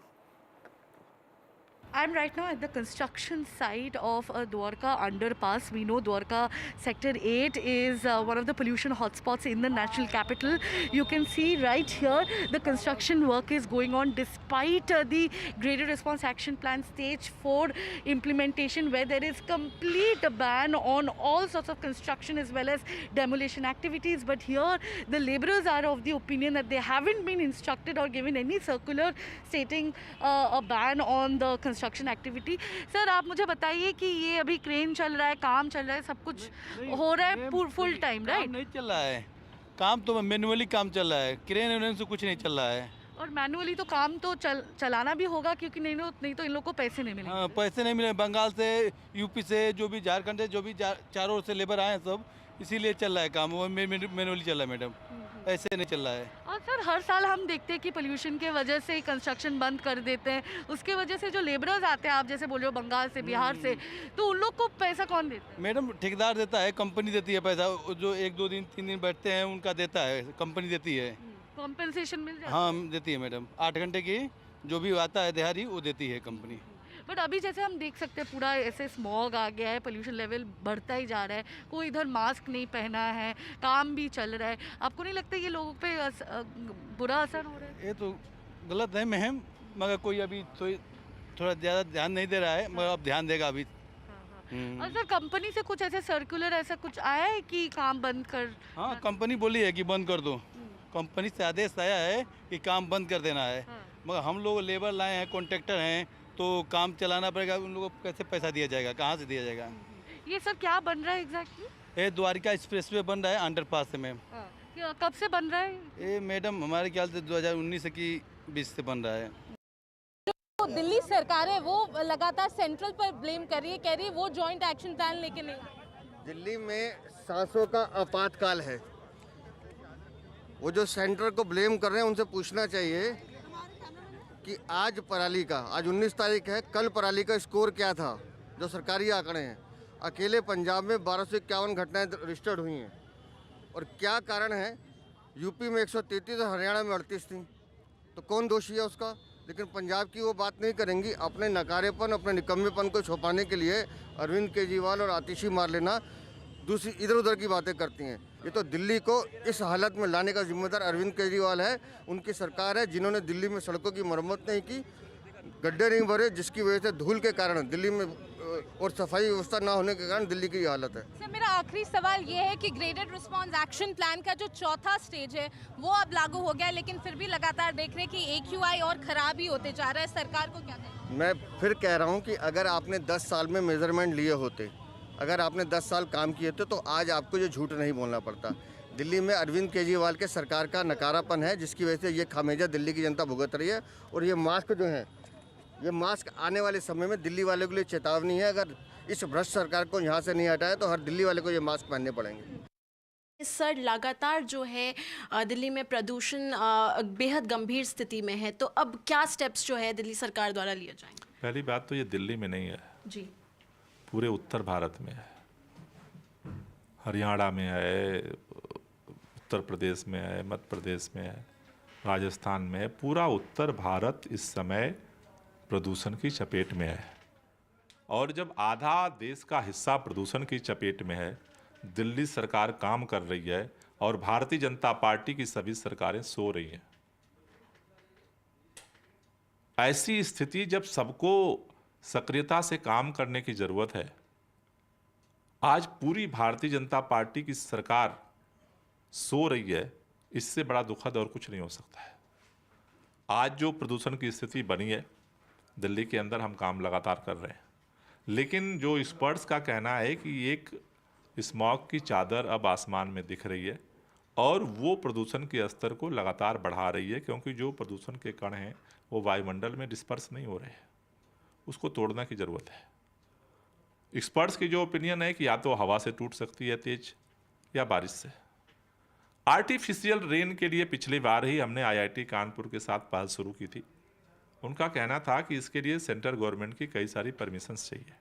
I'm right now at the construction site of a Dwarka underpass. We know Dwarka Sector 8 is one of the pollution hotspots in the national capital. You can see right here the construction work is going on despite the Graded Response Action Plan Stage 4 implementation, where there is complete ban on all sorts of construction as well as demolition activities. But here the labourers are of the opinion that they haven't been instructed or given any circular stating a ban on the construction activity. Sir आप मुझे बताइए कि ये अभी crane चल रहा है, काम चल रहा है, सब कुछ हो रहा है फुल टाइम, राइट? नहीं चल रहा है काम, तो मैनुअली काम चल रहा है, क्रेन से कुछ नहीं चल रहा है. और मैनुअली तो काम तो चलाना भी होगा क्योंकि नहीं तो इन लोगों को पैसे नहीं मिलेंगे. हाँ, पैसे नहीं मिले. बंगाल से, यूपी से, जो भी झारखंड से, जो भी चारों ओर से लेबर आए हैं सब, इसीलिए चल रहा है काम. वो मैनुअली चल रहा है मैडम, ऐसे नहीं चल रहा है. और सर हर साल हम देखते हैं कि पोल्यूशन के वजह से कंस्ट्रक्शन बंद कर देते हैं. उसके वजह से जो लेबरर्स आते हैं, आप जैसे बोल रहे हो बंगाल से, बिहार से, तो उन लोग को पैसा कौन देता है? मैडम ठेकेदार देता है, कंपनी देती है पैसा. जो 1-2 दिन 3 दिन बैठते हैं उनका देता है, कंपनी देती है. कॉम्पेंसेशन मिल जाता है? हाँ देती है मैडम. 8 घंटे की जो भी आता है दिहाड़ी वो देती है कंपनी. बट अभी जैसे हम देख सकते हैं पूरा ऐसे स्मॉग आ गया है, पोल्यूशन लेवल बढ़ता ही जा रहा है, कोई इधर मास्क नहीं पहना है, काम भी चल रहा है. आपको नहीं लगता ये लोगों पे बुरा असर हो रहा है? ये तो गलत है मैम, मगर कोई अभी तो थोड़ा ज़्यादा ध्यान नहीं दे रहा है, मगर अब ध्यान देगा अभी. और सर कंपनी से कुछ ऐसे सर्कुलर ऐसा कुछ आया है कि काम बंद कर? हाँ कंपनी बोली है कि बंद कर दो. कंपनी से आदेश आया है कि काम बंद कर देना है. मगर हम लोग लेबर लाए हैं, कॉन्ट्रैक्टर हैं, तो काम चलाना पड़ेगा. उन लोगों को कैसे पैसा दिया जाएगा, कहाँ से दिया जाएगा? ये सब क्या बन रहा है एग्जैक्टली? ये द्वारिका एक्सप्रेसवे बन रहा है अंडरपास से मैम. कब से बन रहा है ये? मैडम हमारे ख्याल से 2019 की 20 से बन रहा है. तो दिल्ली सरकार है वो लगातार सेंट्रल पर ब्लेम कर रही है, कह रही है वो जॉइंट एक्शन प्लान लेके नहीं. दिल्ली में सांसों का आपातकाल है. वो जो सेंटर को ब्लेम कर रहे हैं उनसे पूछना चाहिए कि आज पराली का, आज 19 तारीख है, कल पराली का स्कोर क्या था. जो सरकारी आंकड़े हैं, अकेले पंजाब में 1251 घटनाएं रजिस्टर्ड हुई हैं. और क्या कारण है? यूपी में 133 और हरियाणा में 38 थी. तो कौन दोषी है उसका? लेकिन पंजाब की वो बात नहीं करेंगी। अपने नकारेपन, अपने निकम्मेपन को छुपाने के लिए अरविंद केजरीवाल और आतिशी मार लेना, दूसरी इधर उधर की बातें करती हैं। ये तो दिल्ली को इस हालत में लाने का जिम्मेदार अरविंद केजरीवाल है, उनकी सरकार है, जिन्होंने दिल्ली में सड़कों की मरम्मत नहीं की, गड्ढे नहीं भरे, जिसकी वजह से धूल के कारण दिल्ली में और सफाई व्यवस्था ना होने के कारण दिल्ली की हालत है। सर, मेरा आखिरी सवाल ये है कि ग्रेडेड रिस्पांस एक्शन प्लान का जो चौथा स्टेज है वो अब लागू हो गया है, लेकिन फिर भी लगातार देख रहे हैं कि AQI और खराब ही होते जा रहा है। सरकार को क्या कहना? मैं फिर कह रहा हूँ कि अगर आपने 10 साल में मेजरमेंट लिए होते, अगर आपने 10 साल काम किए थे, तो आज आपको ये झूठ नहीं बोलना पड़ता। दिल्ली में अरविंद केजरीवाल के सरकार का नकारापन है, जिसकी वजह से ये खामियाजा दिल्ली की जनता भुगत रही है। और ये मास्क जो है, ये मास्क आने वाले समय में दिल्ली वालों के लिए चेतावनी है। अगर इस भ्रष्ट सरकार को यहाँ से नहीं हटाया तो हर दिल्ली वाले को ये मास्क पहनने पड़ेंगे। सर, लगातार जो है दिल्ली में प्रदूषण बेहद गंभीर स्थिति में है, तो अब क्या स्टेप्स जो है दिल्ली सरकार द्वारा लिए जाएंगे? पहली बात तो ये दिल्ली में नहीं है जी, पूरे उत्तर भारत में है। हरियाणा में है, उत्तर प्रदेश में है, मध्य प्रदेश में है, राजस्थान में है। पूरा उत्तर भारत इस समय प्रदूषण की चपेट में है। और जब आधा देश का हिस्सा प्रदूषण की चपेट में है, दिल्ली सरकार काम कर रही है और भारतीय जनता पार्टी की सभी सरकारें सो रही हैं। ऐसी स्थिति जब सबको सक्रियता से काम करने की जरूरत है, आज पूरी भारतीय जनता पार्टी की सरकार सो रही है, इससे बड़ा दुखद और कुछ नहीं हो सकता है। आज जो प्रदूषण की स्थिति बनी है दिल्ली के अंदर, हम काम लगातार कर रहे हैं, लेकिन जो एक्सपर्ट्स का कहना है कि एक स्मॉग की चादर अब आसमान में दिख रही है और वो प्रदूषण के स्तर को लगातार बढ़ा रही है, क्योंकि जो प्रदूषण के कण हैं वो वायुमंडल में डिस्पर्स नहीं हो रहे हैं, उसको तोड़ने की ज़रूरत है। एक्सपर्ट्स की जो ओपिनियन है कि या तो हवा से टूट सकती है तेज, या बारिश से। आर्टिफिशियल रेन के लिए पिछली बार ही हमने IIT कानपुर के साथ पहल शुरू की थी। उनका कहना था कि इसके लिए सेंट्रल गवर्नमेंट की कई सारी परमिशंस चाहिए,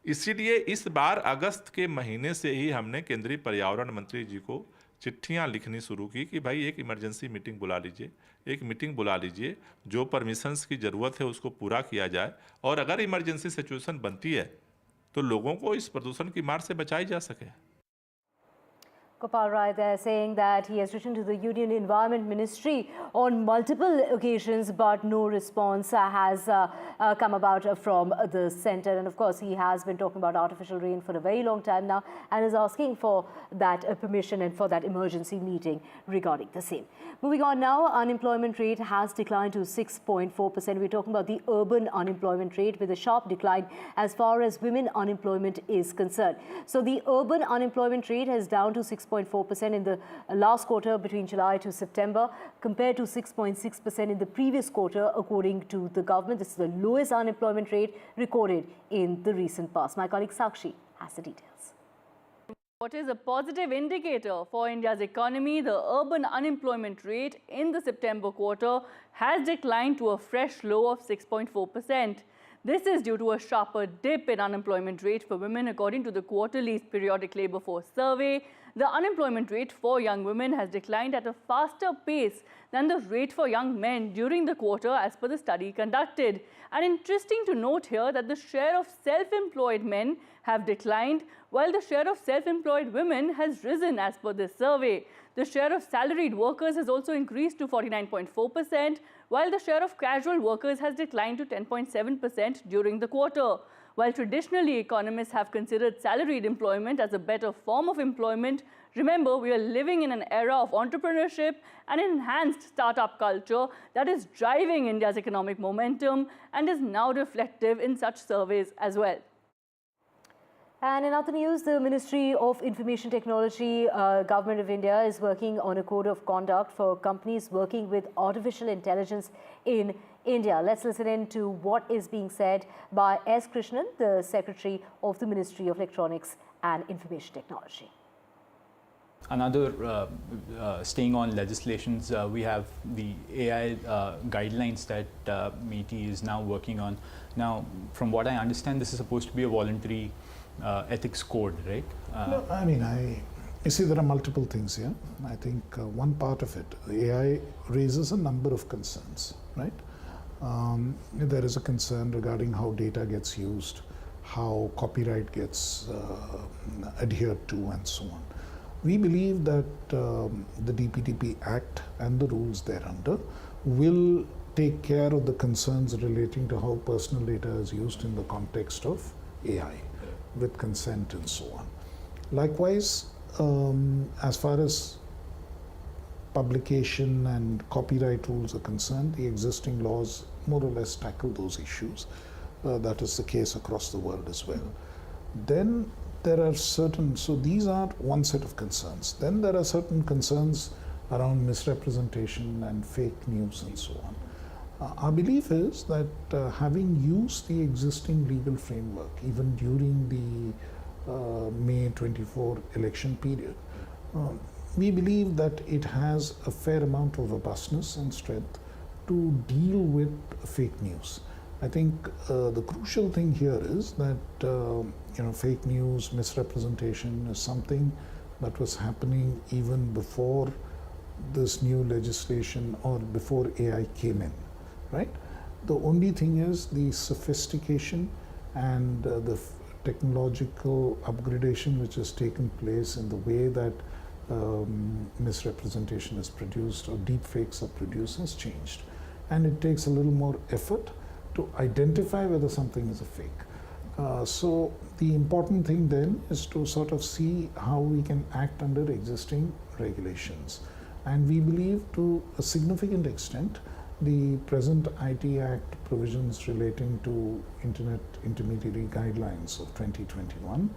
इसीलिए इस बार अगस्त के महीने से ही हमने केंद्रीय पर्यावरण मंत्री जी को चिट्ठियां लिखनी शुरू की कि भाई एक इमरजेंसी मीटिंग बुला लीजिए, एक मीटिंग बुला लीजिए, जो परमिशंस की ज़रूरत है उसको पूरा किया जाए, और अगर इमरजेंसी सिचुएशन बनती है तो लोगों को इस प्रदूषण की मार से बचाई जा सके। Gopal Rai there saying that he has written to the Union Environment Ministry on multiple occasions, but no response has come about from the centre. And of course, he has been talking about artificial rain for a very long time now and is asking for that permission and for that emergency meeting regarding the same. Moving on now, unemployment rate has declined to 6.4%. We're talking about the urban unemployment rate with a sharp decline as far as women unemployment is concerned. So the urban unemployment rate is down to 6.4% in the last quarter between July to September compared to 6.6% in the previous quarter according to the government. This is the lowest unemployment rate recorded in the recent past. My colleague Sakshi has the details. What is a positive indicator for India's economy, the urban unemployment rate in the September quarter has declined to a fresh low of 6.4%. This is due to a sharper dip in unemployment rate for women according to the quarterly periodic labour force survey. The unemployment rate for young women has declined at a faster pace than the rate for young men during the quarter as per the study conducted. And interesting to note here that the share of self-employed men have declined while the share of self-employed women has risen as per this survey. The share of salaried workers has also increased to 49.4%, while the share of casual workers has declined to 10.7% during the quarter. While traditionally economists have considered salaried employment as a better form of employment, remember we are living in an era of entrepreneurship and enhanced startup culture that is driving India's economic momentum and is now reflective in such surveys as well. And in other news, the Ministry of Information Technology, Government of India is working on a code of conduct for companies working with artificial intelligence in India. Let's listen in to what is being said by S. Krishnan, the Secretary of the Ministry of Electronics and Information Technology. Another, staying on legislations, we have the AI guidelines that MeitY is now working on. Now, from what I understand, this is supposed to be a voluntary ethics code, right? No, I mean, you see, there are multiple things here. I think one part of it, AI raises a number of concerns, right? There is a concern regarding how data gets used, how copyright gets adhered to, and so on. We believe that the DPDP Act and the rules thereunder will take care of the concerns relating to how personal data is used in the context of AI, with consent and so on. Likewise, as far as publication and copyright rules are concerned, the existing laws more or less tackle those issues. That is the case across the world as well. Then there are certain, so these are one set of concerns. Then there are certain concerns around misrepresentation and fake news and so on. Our belief is that having used the existing legal framework, even during the May 24 election period, we believe that it has a fair amount of robustness and strength to deal with fake news. I think the crucial thing here is that fake news, misrepresentation is something that was happening even before this new legislation or before AI came in, right? The only thing is the sophistication and the technological upgradation which has taken place in the way that misrepresentation is produced or deep fakes are produced has changed. And it takes a little more effort to identify whether something is a fake. So the important thing then is to sort of see how we can act under existing regulations. And we believe to a significant extent the present IT Act provisions relating to Internet Intermediary Guidelines of 2021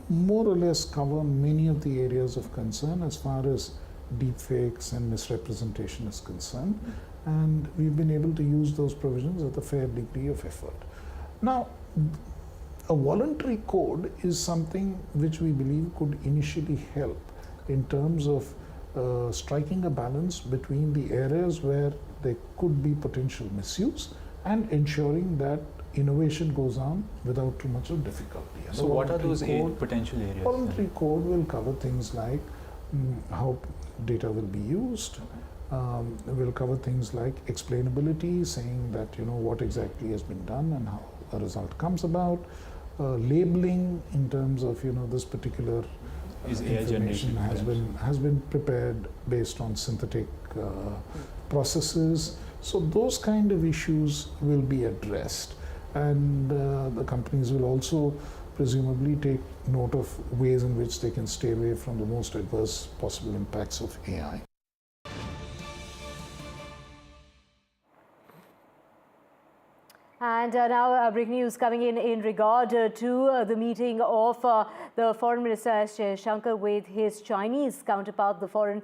more or less cover many of the areas of concern as far as deepfakes and misrepresentation is concerned, and we've been able to use those provisions with a fair degree of effort. Now, a voluntary code is something which we believe could initially help in terms of striking a balance between the areas where there could be potential misuse and ensuring that innovation goes on without too much of difficulty. So what are those potential areas? Voluntary code will cover things like how data will be used. Will cover things like explainability, saying that what exactly has been done and how a result comes about. Labeling in terms of this particular information has been prepared based on synthetic processes. So those kind of issues will be addressed. And the companies will also presumably take note of ways in which they can stay away from the most adverse possible impacts of AI. And now breaking news coming in regard to the meeting of the Foreign Minister S. Jaishankar with his Chinese counterpart, the Foreign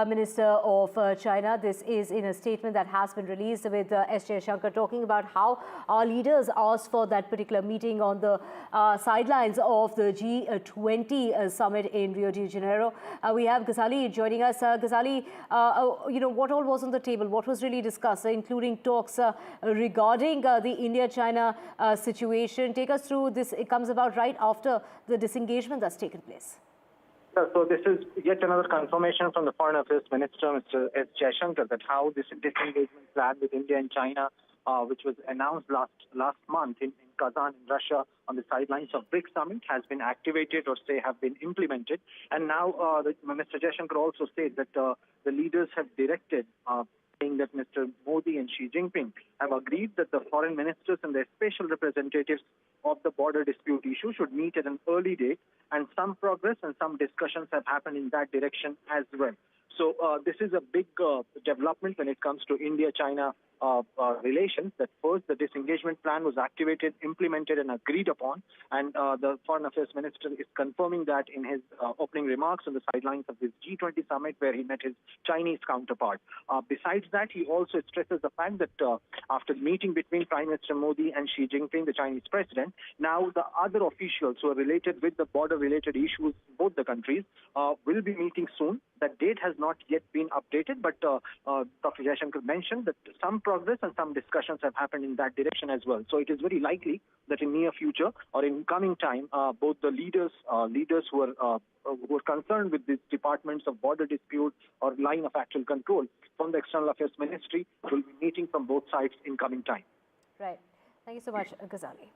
Minister of China. This is in a statement that has been released with S. Jaishankar talking about how our leaders asked for that particular meeting on the sidelines of the G20 summit in Rio de Janeiro. We have Ghazali joining us. Ghazali, what all was on the table? What was really discussed, including talks regarding the India-China situation? Take us through this. It comes about right after the disengagement that's taken place. So this is yet another confirmation from the Foreign Affairs Minister, Mr. S. Jaishankar, that how this disengagement plan with India and China, which was announced last month in Kazan in Russia on the sidelines of BRICS summit, has been activated or have been implemented. And now Mr. Jaishankar also said that the leaders have directed saying that Mr. Modi and Xi Jinping have agreed that the foreign ministers and their special representatives of the border dispute issue should meet at an early date, and some progress and some discussions have happened in that direction as well. So this is a big development when it comes to India-China relations, that first the disengagement plan was activated, implemented and agreed upon, and the Foreign Affairs Minister is confirming that in his opening remarks on the sidelines of this G20 summit where he met his Chinese counterpart. Besides that, he also stresses the fact that after the meeting between Prime Minister Modi and Xi Jinping, the Chinese president, now the other officials who are related with the border-related issues, both the countries, will be meeting soon. That date has not yet been updated, but Dr. Jaishankar mentioned that some progress and some discussions have happened in that direction as well. So it is very likely that in near future or in coming time, both the leaders who are concerned with these departments of border dispute or line of actual control from the External Affairs Ministry will be meeting from both sides in coming time. Right. Thank you so much, Ghazali.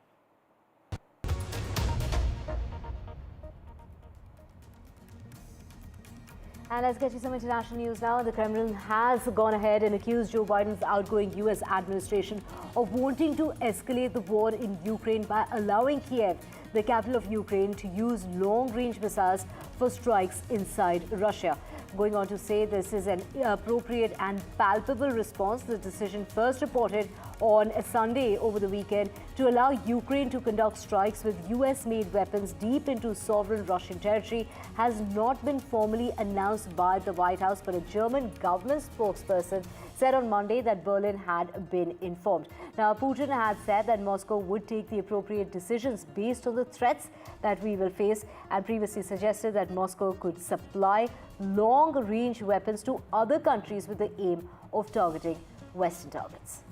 And let's get you some international news now. The Kremlin has gone ahead and accused Joe Biden's outgoing U.S. administration of wanting to escalate the war in Ukraine by allowing Kiev, the capital of Ukraine, to use long-range missiles for strikes inside Russia. Going on to say this is an appropriate and palpable response. The decision, first reported on a Sunday over the weekend, to allow Ukraine to conduct strikes with US-made weapons deep into sovereign Russian territory, has not been formally announced by the White House, but a German government spokesperson said on Monday that Berlin had been informed. Now, Putin had said that Moscow would take the appropriate decisions based on the threats that we will face, and previously suggested that Moscow could supply long-range weapons to other countries with the aim of targeting Western targets.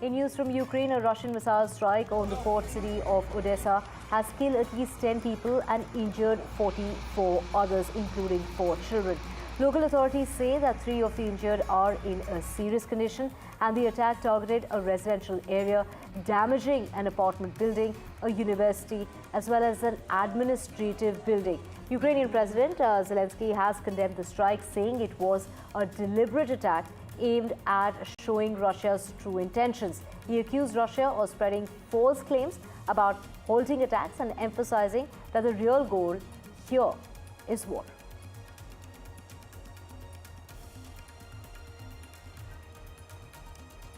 In news from Ukraine, a Russian missile strike on the port city of Odessa has killed at least 10 people and injured 44 others, including 4 children. Local authorities say that 3 of the injured are in a serious condition, and the attack targeted a residential area, damaging an apartment building, a university, as well as an administrative building. Ukrainian President Zelensky has condemned the strike, saying it was a deliberate attack aimed at showing Russia's true intentions. He accused Russia of spreading false claims about halting attacks and emphasizing that the real goal here is war.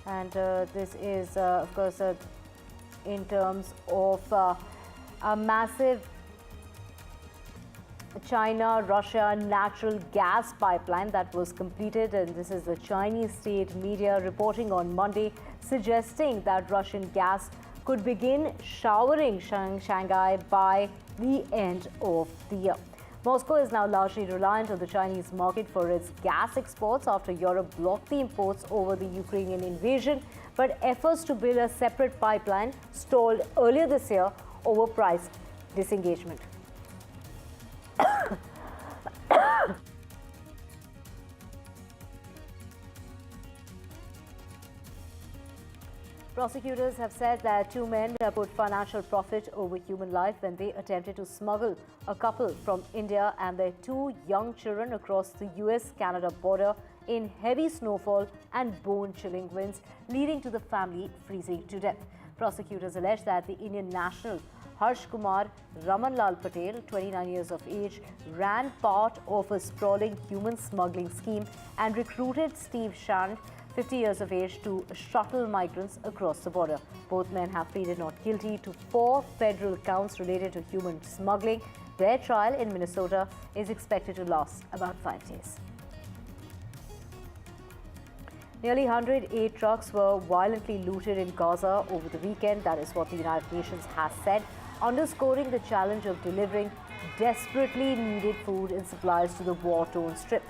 And this is, of course, in terms of a massive China-Russia natural gas pipeline that was completed, and this is the Chinese state media reporting on Monday, suggesting that Russian gas could begin showering Shanghai by the end of the year. Moscow is now largely reliant on the Chinese market for its gas exports after Europe blocked the imports over the Ukrainian invasion, but efforts to build a separate pipeline stalled earlier this year over price disengagement. Prosecutors have said that 2 men put financial profit over human life when they attempted to smuggle a couple from India and their 2 young children across the US-Canada border in heavy snowfall and bone-chilling winds, leading to the family freezing to death. Prosecutors allege that the Indian national Harsh Kumar Ramanlal Patel, 29 years of age, ran part of a sprawling human smuggling scheme and recruited Steve Shand, 50 years of age, to shuttle migrants across the border. Both men have pleaded not guilty to 4 federal counts related to human smuggling. Their trial in Minnesota is expected to last about 5 days. Nearly 108 trucks were violently looted in Gaza over the weekend. That is what the United Nations has said, underscoring the challenge of delivering desperately needed food and supplies to the war-torn strip.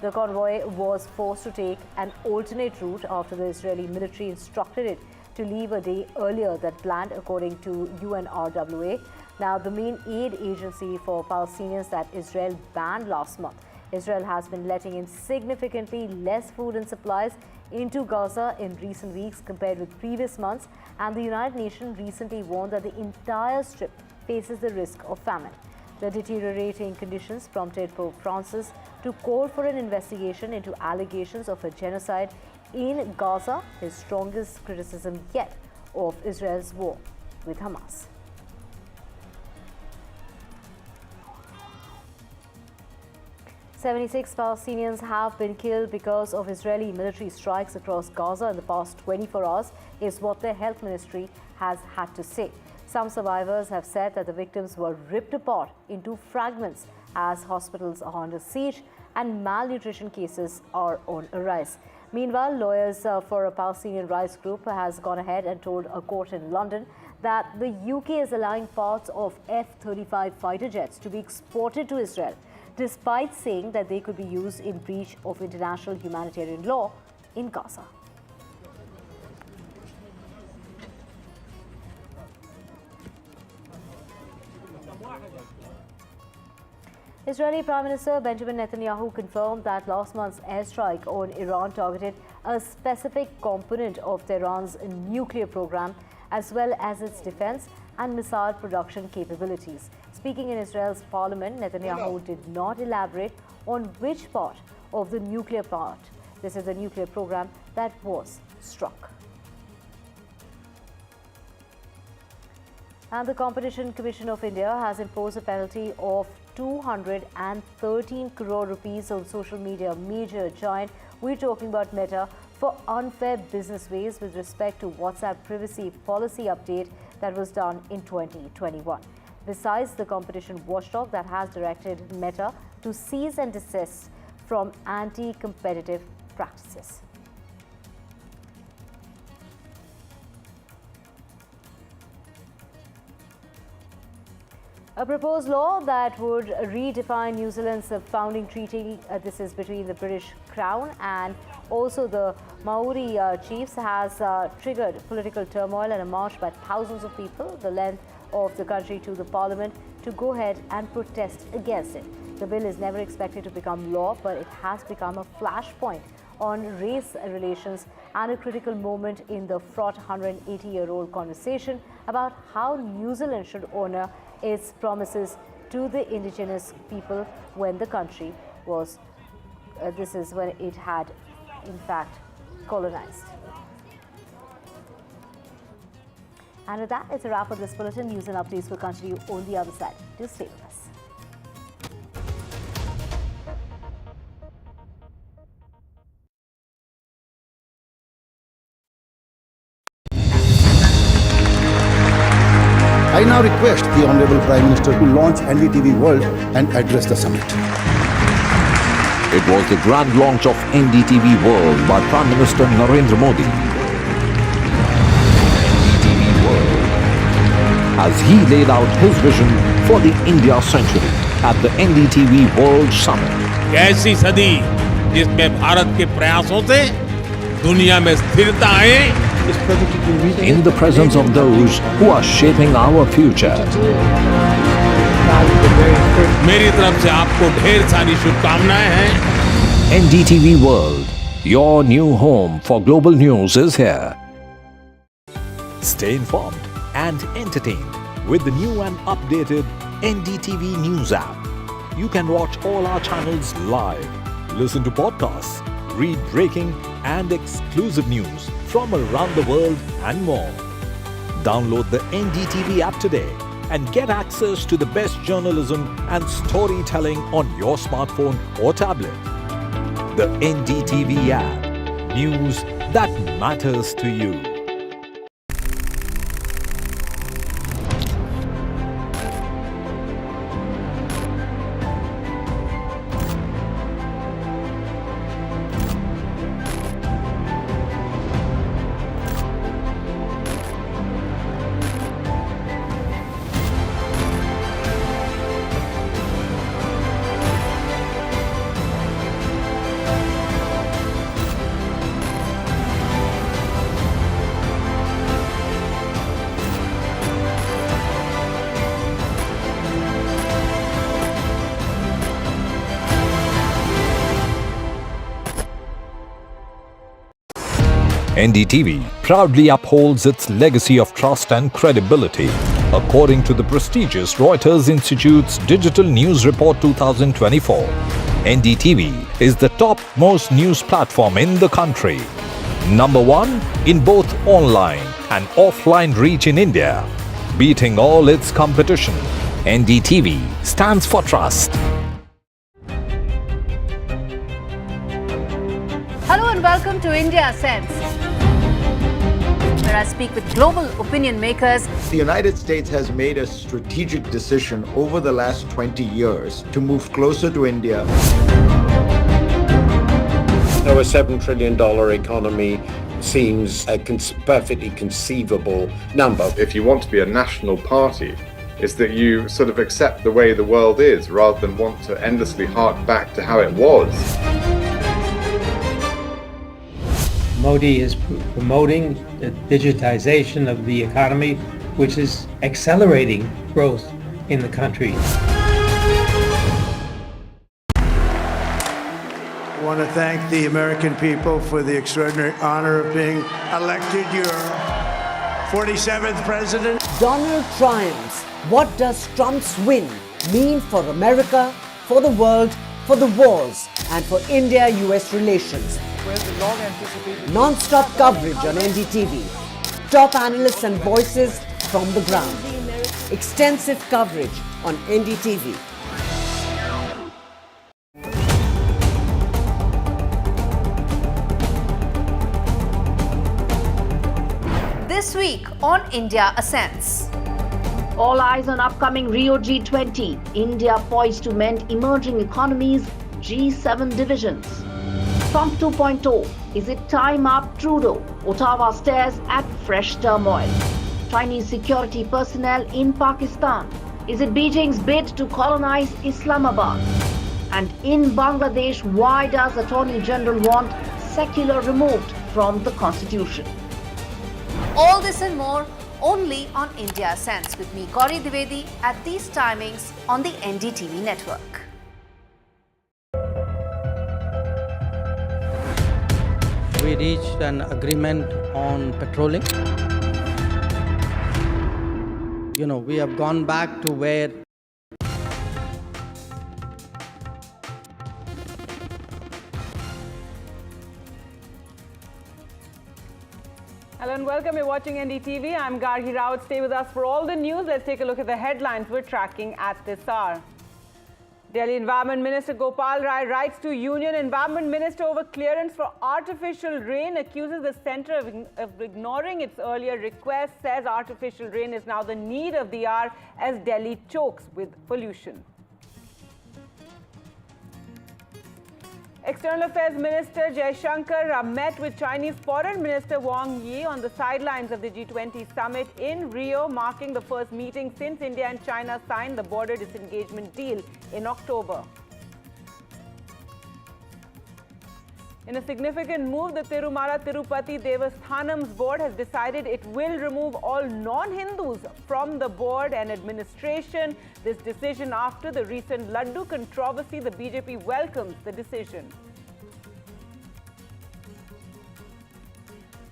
The convoy was forced to take an alternate route after the Israeli military instructed it to leave a day earlier than planned, according to UNRWA. Now, the main aid agency for Palestinians that Israel banned last month. Israel has been letting in significantly less food and supplies into Gaza in recent weeks compared with previous months, and the United Nations recently warned that the entire strip faces the risk of famine. The deteriorating conditions prompted Pope Francis to call for an investigation into allegations of a genocide in Gaza, his strongest criticism yet of Israel's war with Hamas. "76 Palestinians have been killed because of Israeli military strikes across Gaza in the past 24 hours, is what the health ministry has had to say. Some survivors have said that the victims were ripped apart into fragments as hospitals are under siege and malnutrition cases are on a rise. Meanwhile, lawyers for a Palestinian rights group has gone ahead and told a court in London that the UK is allowing parts of F-35 fighter jets to be exported to Israel. despite saying that they could be used in breach of international humanitarian law in Gaza. Israeli Prime Minister Benjamin Netanyahu confirmed that last month's airstrike on Iran targeted a specific component of Tehran's nuclear program, as well as its defense and missile production capabilities. Speaking in Israel's parliament, Netanyahu did not elaborate on which part of the nuclear part. This is the nuclear program that was struck. And the Competition Commission of India has imposed a penalty of 213 crore rupees on social media major giant, we're talking about Meta, for unfair business ways with respect to WhatsApp privacy policy update that was done in 2021. Besides, the competition watchdog that has directed Meta to cease and desist from anti-competitive practices. A proposed law that would redefine New Zealand's founding treaty, this is between the British Crown and also the Maori chiefs, has triggered political turmoil and a march by thousands of people the length of the country to the parliament to go ahead and protest against it. The bill is never expected to become law, but it has become a flashpoint on race relations and a critical moment in the fraught 180-year-old conversation about how New Zealand should honour its promises to the indigenous people when the country was, this is when it had in fact colonized. And with that, it's a wrap of this bulletin. News and updates will continue on the other side. Do stay with us. I now request the Honorable Prime Minister to launch NDTV World and address the summit. It was the grand launch of NDTV World by Prime Minister Narendra Modi. NDTV World, as he laid out his vision for the India century at the NDTV World Summit. ऐसी सदी जिसमें भारत के प्रयासों से दुनिया में स्थिरता आए, in the presence of those who are shaping our future. मेरी तरफ से आपको ढेर सारी शुभकामनाएं हैं। NDTV World, your new home for global news is here. Stay informed and entertained with the new and updated NDTV News app. You can watch all our channels live, listen to podcasts, read breaking and exclusive news from around the world and more. Download the NDTV app today and get access to the best journalism and storytelling on your smartphone or tablet. The NDTV app. News that matters to you. NDTV proudly upholds its legacy of trust and credibility. According to the prestigious Reuters Institute's Digital News Report 2024, NDTV is the top-most news platform in the country. Number one in both online and offline reach in India. Beating all its competition, NDTV stands for trust. Hello and welcome to India Sense, where I speak with global opinion makers. The United States has made a strategic decision over the last 20 years to move closer to India. So a $7 trillion economy seems a perfectly conceivable number. If you want to be a national party, is that you sort of accept the way the world is rather than want to endlessly hark back to how it was. Modi is promoting the digitization of the economy, which is accelerating growth in the country. I want to thank the American people for the extraordinary honor of being elected your 47th president. Donald triumphs. What does Trump's win mean for America, for the world, for the wars, and for India-US relations? Non-stop coverage on NDTV. Top analysts and voices from the ground. Extensive coverage on NDTV. This week on India Ascents. All eyes on upcoming Rio G20. India poised to mend emerging economies, G7 divisions. Trump 2.0. Is it time up Trudeau? Ottawa stares at fresh turmoil. Chinese security personnel in Pakistan. Is it Beijing's bid to colonize Islamabad? And in Bangladesh, why does Attorney General want secular removed from the constitution? All this and more only on India Ascents with me, Gauri Dwivedi, at these timings on the NDTV network. We reached an agreement on patrolling. You know, we have gone back to where Hello and welcome. You're watching NDTV. I'm Gargi Rawat. Stay with us for all the news. Let's take a look at the headlines we're tracking at this hour. Delhi Environment Minister Gopal Rai writes to Union Environment Minister over clearance for artificial rain, accuses the centre of ignoring its earlier request, says artificial rain is now the need of the hour as Delhi chokes with pollution. External Affairs Minister Jaishankar met with Chinese Foreign Minister Wang Yi on the sidelines of the G20 summit in Rio, marking the first meeting since India and China signed the border disengagement deal in October. In a significant move, the Tirupati Devasthanam's board has decided it will remove all non-Hindus from the board and administration. This decision after the recent Laddu controversy, the BJP welcomes the decision.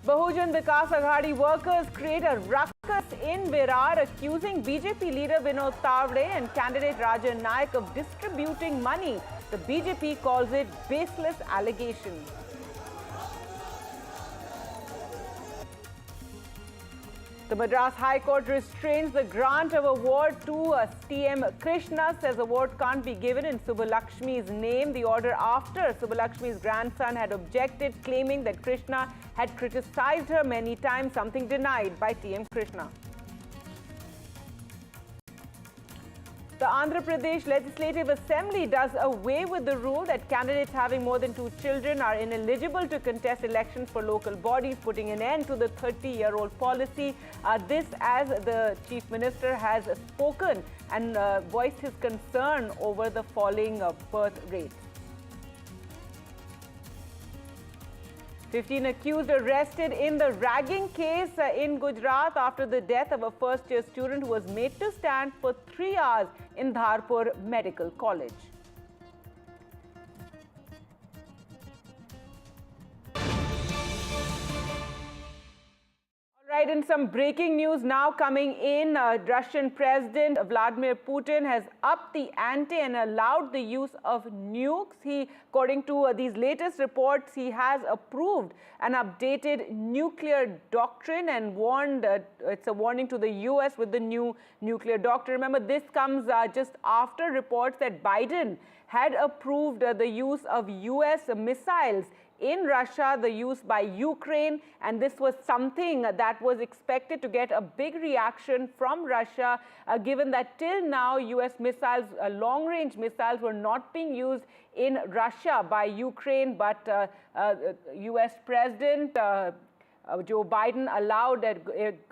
Bahujan Vikas Aghadi workers create a ruckus in Virar, accusing BJP leader Vinod Tawde and candidate Rajan Naik of distributing money. The BJP calls it baseless allegation. The Madras High Court restrains the grant of award to TM Krishna, says award can't be given in Subbalakshmi's name. The order after Subbalakshmi's grandson had objected, claiming that Krishna had criticized her many times, something denied by TM Krishna. The Andhra Pradesh Legislative Assembly does away with the rule that candidates having more than 2 children are ineligible to contest elections for local bodies, putting an end to the 30-year-old policy. This as the Chief Minister has spoken and voiced his concern over the falling birth rate. 15 accused arrested in the ragging case in Gujarat after the death of a first-year student who was made to stand for 3 hours in Dharpur Medical College. Right, and some breaking news now coming in. Russian President Vladimir Putin has upped the ante and allowed the use of nukes. According to these latest reports, he has approved an updated nuclear doctrine and warned, it's a warning to the US with the new nuclear doctrine. Remember, this comes just after reports that Biden had approved the use of US missiles in Russia, the use by Ukraine, and this was something that was expected to get a big reaction from Russia, given that till now US missiles, long-range missiles, were not being used in Russia by Ukraine, but US President Joe Biden allowed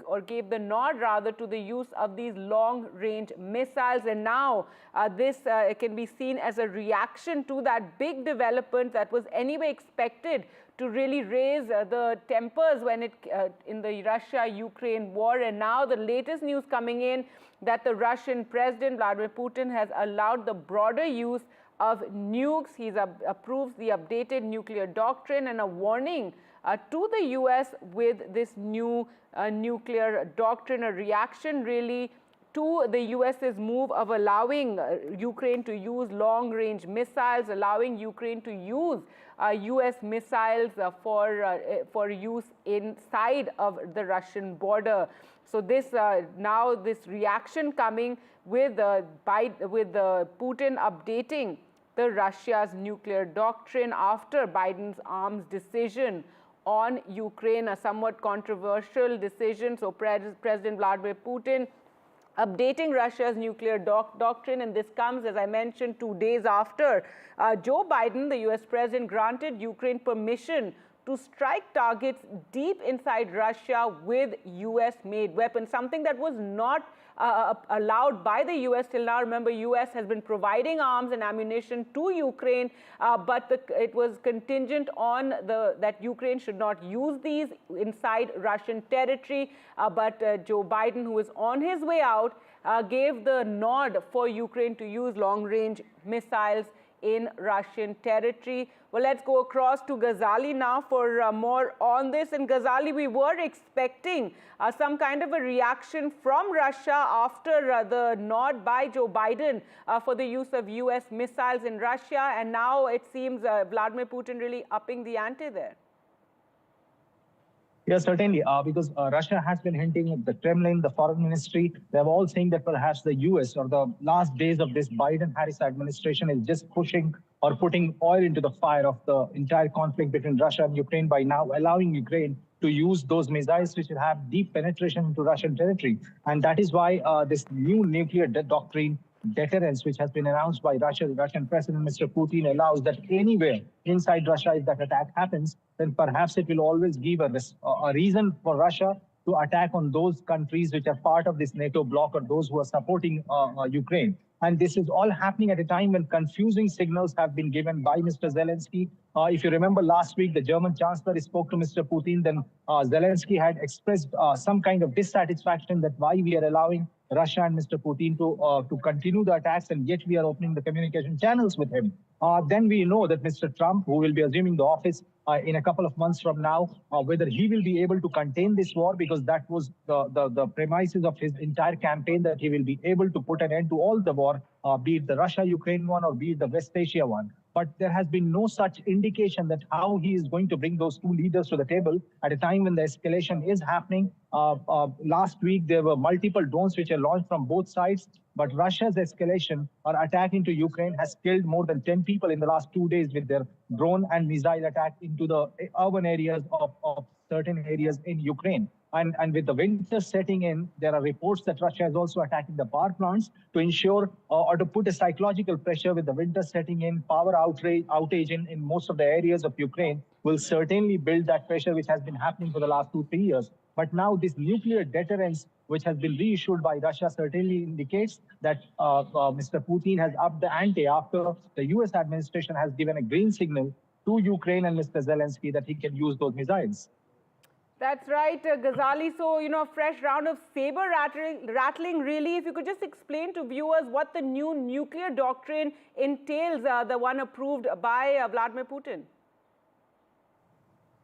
or gave the nod rather to the use of these long-range missiles, and now this can be seen as a reaction to that big development that was anyway expected to really raise the tempers when in the Russia-Ukraine war. And now the latest news coming in that the Russian President Vladimir Putin has allowed the broader use of nukes. He's approves the updated nuclear doctrine and a warning to the US with this new nuclear doctrine, a reaction really to the US's move of allowing Ukraine to use long-range missiles, allowing Ukraine to use US missiles for use inside of the Russian border. So this now this reaction coming with Putin updating the Russia's nuclear doctrine after Biden's arms decision on Ukraine, a somewhat controversial decision. So President Vladimir Putin updating Russia's nuclear doctrine, and this comes, as I mentioned, 2 days after Joe Biden, the US president, granted Ukraine permission to strike targets deep inside Russia with US-made weapons, something that was not allowed by the US till now. Remember, US has been providing arms and ammunition to Ukraine, but it was contingent on that Ukraine should not use these inside Russian territory. But Joe Biden, who is on his way out, gave the nod for Ukraine to use long-range missiles in Russian territory. Well, let's go across to Ghazali now for more on this. And Ghazali, we were expecting some kind of a reaction from Russia after the nod by Joe Biden for the use of US missiles in Russia. And now it seems Vladimir Putin really upping the ante there. Yes, certainly, because Russia has been hinting, the Kremlin, the foreign ministry, they're all saying that perhaps the US or the last days of this Biden-Harris administration is just pushing or putting oil into the fire of the entire conflict between Russia and Ukraine by now allowing Ukraine to use those missiles which will have deep penetration into Russian territory. And that is why this new nuclear doctrine, deterrence, which has been announced by Russia, the Russian President, Mr. Putin, allows that anywhere inside Russia, if that attack happens, then perhaps it will always give a reason for Russia to attack on those countries which are part of this NATO bloc or those who are supporting Ukraine. And this is all happening at a time when confusing signals have been given by Mr. Zelensky. If you remember last week, the German Chancellor spoke to Mr. Putin, then Zelensky had expressed some kind of dissatisfaction that why we are allowing Russia and Mr. Putin to continue the attacks, and yet we are opening the communication channels with him. Then we know that Mr. Trump, who will be assuming the office in a couple of months from now, whether he will be able to contain this war, because that was the premises of his entire campaign, that he will be able to put an end to all the war, be it the Russia-Ukraine one or be it the West Asia one. But there has been no such indication that how he is going to bring those two leaders to the table at a time when the escalation is happening. Last week, there were multiple drones which are launched from both sides, but Russia's escalation or attack into Ukraine has killed more than 10 people in the last 2 days with their drone and missile attack into the urban areas of certain areas in Ukraine. And with the winter setting in, there are reports that Russia is also attacking the power plants to ensure or to put a psychological pressure. With the winter setting in, power outage in most of the areas of Ukraine will certainly build that pressure which has been happening for the last 2-3 years. But now this nuclear deterrence, which has been reissued by Russia, certainly indicates that Mr. Putin has upped the ante after the US administration has given a green signal to Ukraine and Mr. Zelensky that he can use those missiles. That's right, Ghazali. So, a fresh round of saber rattling, really. If you could just explain to viewers what the new nuclear doctrine entails, the one approved by Vladimir Putin.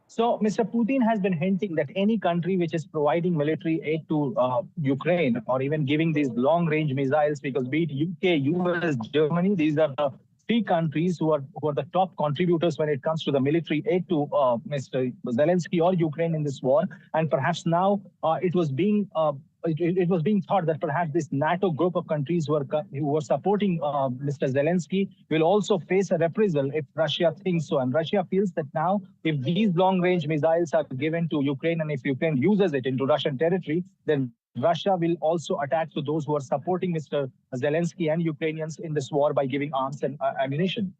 So, Mr. Putin has been hinting that any country which is providing military aid to Ukraine or even giving these long-range missiles, because be it UK, US, Germany, these are the 3 countries who are the top contributors when it comes to the military aid to Mr. Zelensky or Ukraine in this war. And perhaps now it was being thought that perhaps this NATO group of countries who were supporting Mr. Zelensky will also face a reprisal if Russia thinks so. And Russia feels that now, if these long-range missiles are given to Ukraine and if Ukraine uses it into Russian territory, then Russia will also attack to those who are supporting Mr. Zelensky and Ukrainians in this war by giving arms and ammunition.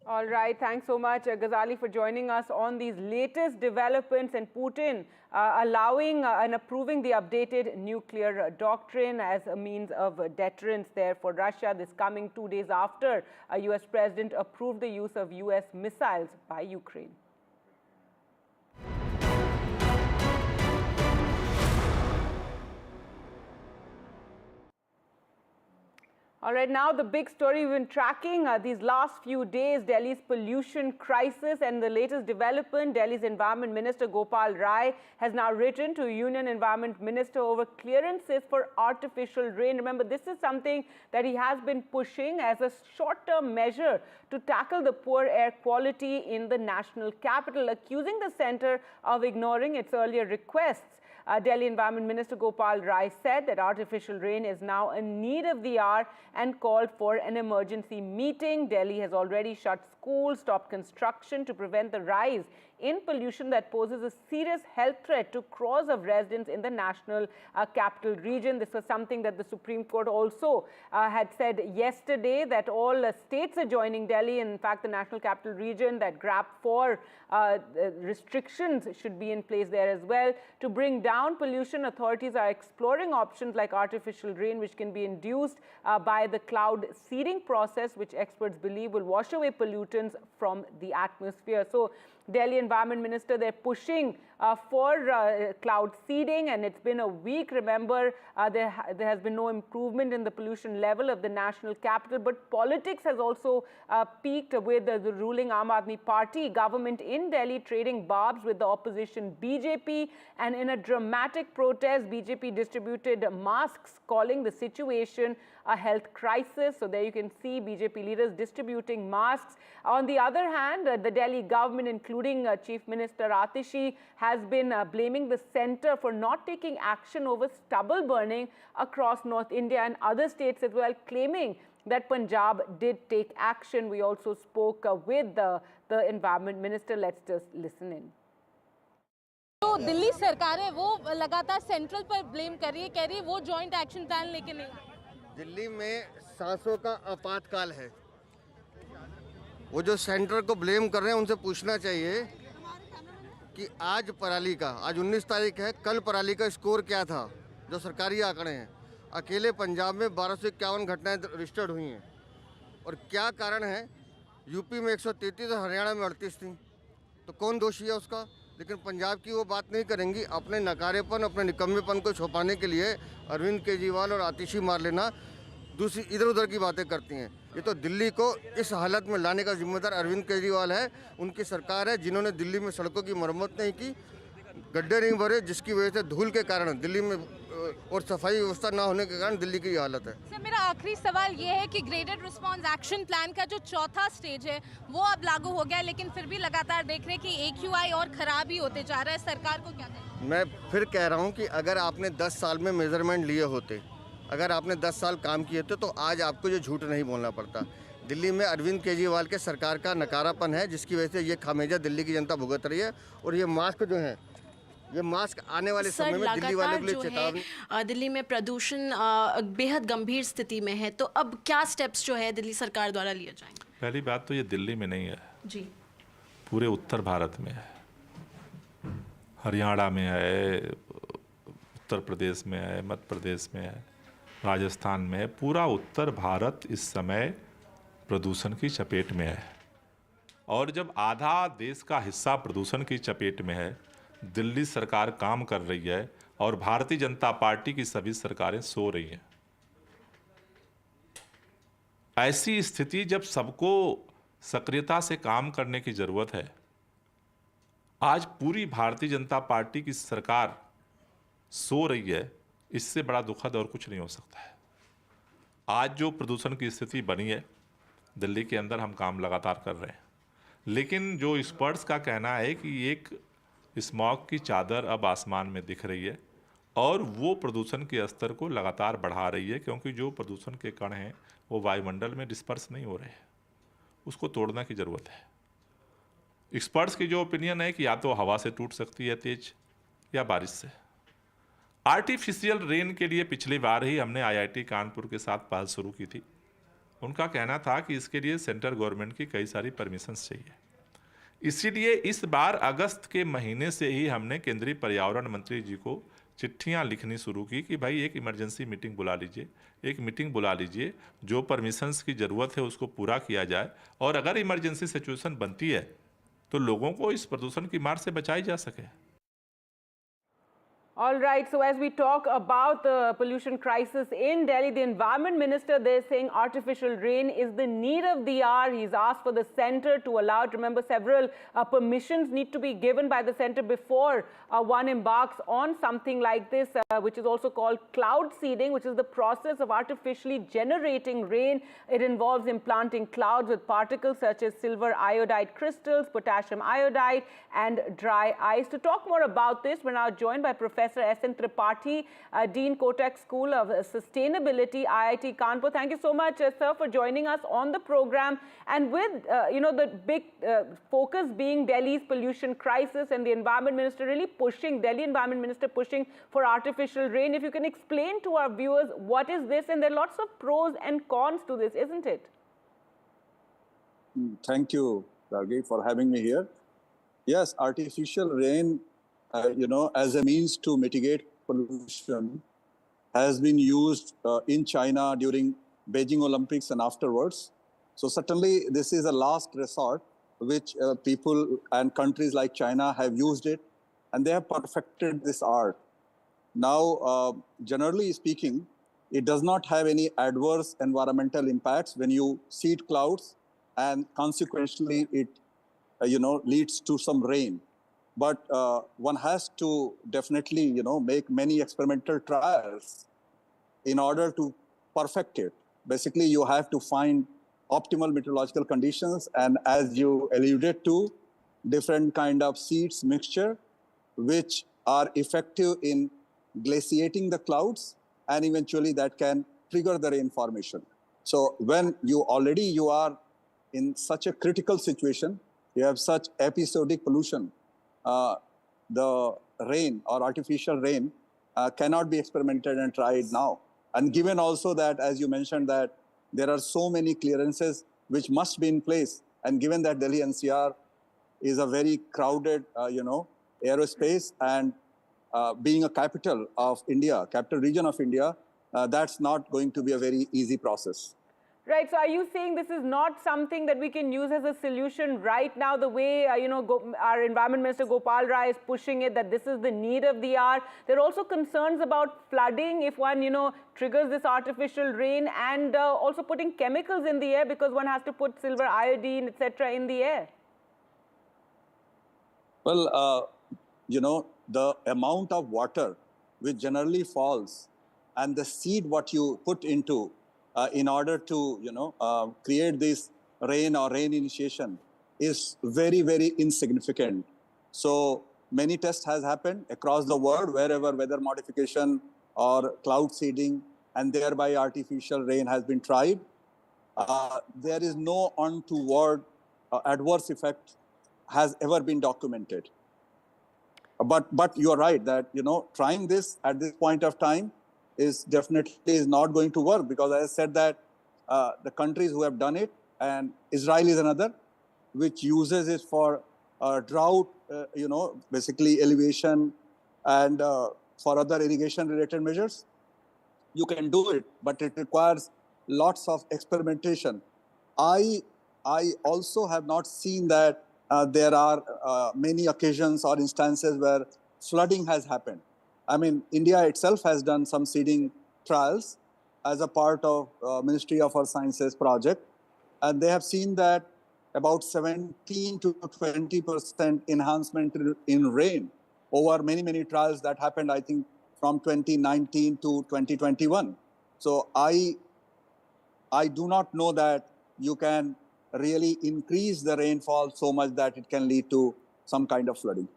All right, thanks so much, Ghazali, for joining us on these latest developments and Putin allowing and approving the updated nuclear doctrine as a means of deterrence there for Russia. This coming 2 days after a US president approved the use of US missiles by Ukraine. All right, now the big story we've been tracking these last few days, Delhi's pollution crisis, and the latest development, Delhi's Environment Minister Gopal Rai has now written to Union Environment Minister over clearances for artificial rain. Remember, this is something that he has been pushing as a short-term measure to tackle the poor air quality in the national capital, accusing the centre of ignoring its earlier requests. Delhi Environment Minister Gopal Rai said that artificial rain is now a need of the hour and called for an emergency meeting. Delhi has already shut schools, stopped construction to prevent the rise in pollution that poses a serious health threat to crores of residents in the national capital region. This was something that the Supreme Court also had said yesterday, that all states adjoining Delhi, and in fact the national capital region, that GRAP 4 restrictions should be in place there as well. To bring down pollution, authorities are exploring options like artificial rain, which can be induced by the cloud seeding process, which experts believe will wash away pollutants from the atmosphere. So Delhi Environment Minister, they're pushing for cloud seeding, and it's been a week. Remember, there has been no improvement in the pollution level of the national capital, but politics has also peaked with the ruling Aam Aadmi Party government in Delhi trading barbs with the opposition BJP, and in a dramatic protest, BJP distributed masks, calling the situation a health crisis. So there you can see BJP leaders distributing masks. On the other hand, the Delhi government, including Chief Minister Atishi, has been blaming the centre for not taking action over stubble burning across North India and other states as well, claiming that Punjab did take action. We also spoke with the Environment Minister. Let's just listen in. तो दिल्ली सरकार है वो लगातार central पर blame कर रही है, कह रही है वो जॉइंट एक्शन प्लान लेके नहीं। दिल्ली में सांसों का आपातकाल है, वो जो सेंटर को ब्लेम कर रहे हैं उनसे पूछना चाहिए कि आज पराली का, आज 19 तारीख है, कल पराली का स्कोर क्या था, जो सरकारी आंकड़े हैं। अकेले पंजाब में 1251 घटनाएं रजिस्टर्ड हुई हैं, और क्या कारण है, यूपी में 133 और हरियाणा में 38 थी, तो कौन दोषी है उसका। लेकिन पंजाब की वो बात नहीं करेंगी। अपने नकारेपन, अपने निकम्मेपन को छुपाने के लिए अरविंद केजरीवाल और आतिशी मार लेना, दूसरी इधर उधर की बातें करती हैं। ये तो दिल्ली को इस हालत में लाने का जिम्मेदार अरविंद केजरीवाल है, उनकी सरकार है, जिन्होंने दिल्ली में सड़कों की मरम्मत नहीं की, गड्ढे नहीं भरे, जिसकी वजह से धूल के कारण दिल्ली में और सफाई व्यवस्था ना होने के कारण दिल्ली की हालत है। सर, मेरा आखिरी सवाल ये है कि ग्रेडेड रिस्पांस एक्शन प्लान का जो चौथा स्टेज है वो अब लागू हो गया, लेकिन फिर भी लगातार देख रहे हैं कि AQI और खराब ही होते जा रहा है। सरकार को क्या करना? मैं फिर कह रहा हूँ कि अगर आपने 10 साल में मेजरमेंट लिए होते, अगर आपने 10 साल काम किए थे, तो आज आपको ये झूठ नहीं बोलना पड़ता। दिल्ली में अरविंद केजरीवाल के सरकार का नकारापन है, जिसकी वजह से ये खामियाजा दिल्ली की जनता भुगत रही है। और ये मास्क जो है, ये मास्क आने वाले समय में दिल्ली वाले के लिए चेतावनी। दिल्ली में प्रदूषण बेहद गंभीर स्थिति में है, तो अब क्या स्टेप्स जो है दिल्ली सरकार द्वारा लिए जाएंगे? पहली बात तो ये दिल्ली में नहीं है जी, पूरे उत्तर भारत में है, हरियाणा में है, उत्तर प्रदेश में है, मध्य प्रदेश में है, राजस्थान में है। पूरा उत्तर भारत इस समय प्रदूषण की चपेट में है, और जब आधा देश का हिस्सा प्रदूषण की चपेट में है, दिल्ली सरकार काम कर रही है और भारतीय जनता पार्टी की सभी सरकारें सो रही हैं। ऐसी स्थिति जब सबको सक्रियता से काम करने की जरूरत है, आज पूरी भारतीय जनता पार्टी की सरकार सो रही है, इससे बड़ा दुखद और कुछ नहीं हो सकता है। आज जो प्रदूषण की स्थिति बनी है दिल्ली के अंदर, हम काम लगातार कर रहे हैं, लेकिन जो एक्सपर्ट्स का कहना है कि एक स्मॉग की चादर अब आसमान में दिख रही है और वो प्रदूषण के स्तर को लगातार बढ़ा रही है, क्योंकि जो प्रदूषण के कण हैं वो वायुमंडल में डिस्पर्स नहीं हो रहे हैं, उसको तोड़ने की ज़रूरत है। एक्सपर्ट्स की जो ओपिनियन है कि या तो हवा से टूट सकती है तेज, या बारिश से। आर्टिफिशियल रेन के लिए पिछली बार ही हमने IIT कानपुर के साथ पहल शुरू की थी, उनका कहना था कि इसके लिए सेंट्रल गवर्नमेंट की कई सारी परमिशंस चाहिए। इसीलिए इस बार अगस्त के महीने से ही हमने केंद्रीय पर्यावरण मंत्री जी को चिट्ठियां लिखनी शुरू की कि भाई एक इमरजेंसी मीटिंग बुला लीजिए, एक मीटिंग बुला लीजिए, जो परमिशंस की ज़रूरत है उसको पूरा किया जाए, और अगर इमरजेंसी सिचुएशन बनती है तो लोगों को इस प्रदूषण की मार से बचाई जा सके। All right, so as we talk about the pollution crisis in Delhi, the environment minister there saying artificial rain is the need of the hour. He's asked for the centre to allow it. Remember, several permissions need to be given by the centre before one embarks on something like this, which is also called cloud seeding, which is the process of artificially generating rain. It involves implanting clouds with particles such as silver iodide crystals, potassium iodide, and dry ice. To talk more about this, we're now joined by Professor S.N. Tirupati, Dean Kotak School of Sustainability, IIT Kanpur. Thank you so much, sir, for joining us on the program. And with, the big focus being Delhi's pollution crisis and the Environment Minister really pushing, Delhi Environment Minister pushing for artificial rain, if you can explain to our viewers what is this, and there are lots of pros and cons to this, isn't it? Thank you, Gargi, for having me here. Yes, artificial rain, as a means to mitigate pollution has been used in China during Beijing Olympics and afterwards. So certainly this is a last resort which people and countries like China have used it, and they have perfected this art. Now, generally speaking, it does not have any adverse environmental impacts when you seed clouds, and consequently it leads to some rain. But one has to definitely, make many experimental trials in order to perfect it. Basically, you have to find optimal meteorological conditions, and as you alluded to, different kind of seeds mixture, which are effective in glaciating the clouds, and eventually that can trigger the rain formation. So when you are in such a critical situation, you have such episodic pollution, the rain or artificial rain cannot be experimented and tried now. And given also that, as you mentioned, that there are so many clearances which must be in place, and given that Delhi NCR is a very crowded, aerospace, and being a capital of India, capital region of India, that's not going to be a very easy process. Right. So are you saying this is not something that we can use as a solution right now, the way, our Environment Minister Gopal Rai is pushing it, that this is the need of the hour? There are also concerns about flooding if one, triggers this artificial rain, and also putting chemicals in the air because one has to put silver iodine, etc. in the air. Well, the amount of water which generally falls and the seed what you put into in order to, create this rain or rain initiation is very, very insignificant. So many tests has happened across the world, wherever weather modification or cloud seeding and thereby artificial rain has been tried. There is no untoward adverse effect has ever been documented. But you are right that, trying this at this point of time is definitely not going to work, because as I said that the countries who have done it, and Israel is another, which uses it for drought, basically elevation, and for other irrigation related measures. You can do it, but it requires lots of experimentation. I also have not seen that there are many occasions or instances where flooding has happened. I mean, India itself has done some seeding trials as a part of Ministry of Earth Sciences project, and they have seen that about 17 to 20% enhancement in rain over many, many trials that happened, I think, from 2019 to 2021. So I do not know that you can really increase the rainfall so much that it can lead to some kind of flooding.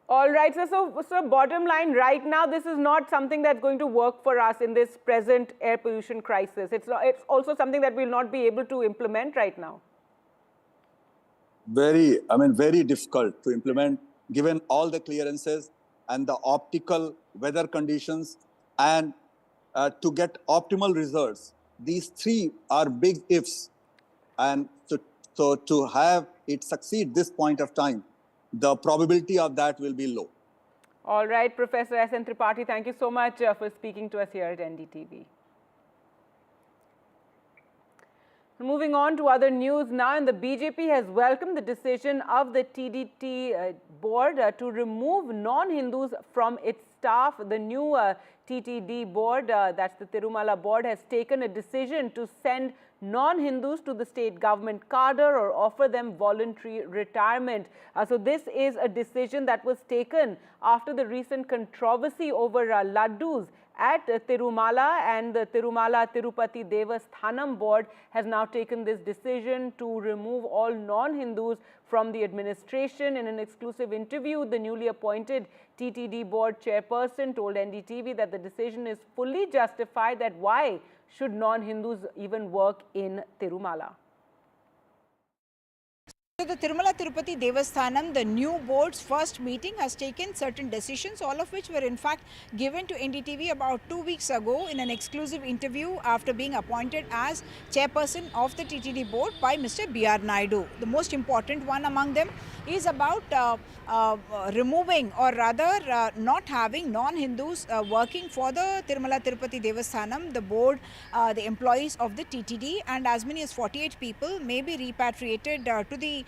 All right, so bottom line, right now, this is not something that's going to work for us in this present air pollution crisis. It's also something that we'll not be able to implement right now. Very difficult to implement, given all the clearances and the optical weather conditions, and to get optimal results, these three are big ifs. And so to have it succeed this point of time, the probability of that will be low. All right, Professor S.N. Tripathi, thank you so much for speaking to us here at NDTV. Moving on to other news now, and the BJP has welcomed the decision of the TDT board to remove non-Hindus from its staff. The new TTD board, that's the Tirumala board, has taken a decision to send non-Hindus to the state government cadre or offer them voluntary retirement. So this is a decision that was taken after the recent controversy over laddus at Tirumala, and the Tirumala Tirupati Devasthanam board has now taken this decision to remove all non-Hindus from the administration. In an exclusive interview, the newly appointed TTD board chairperson told NDTV that the decision is fully justified, that why should non-Hindus even work in Tirumala. So the Tirumala Tirupati Devasthanam, the new board's first meeting, has taken certain decisions, all of which were in fact given to NDTV about 2 weeks ago in an exclusive interview after being appointed as chairperson of the TTD board by Mr. B.R. Naidu. The most important one among them is about removing, or rather not having non-Hindus working for the Tirumala Tirupati Devasthanam, the board, the employees of the TTD, and as many as 48 people may be repatriated to the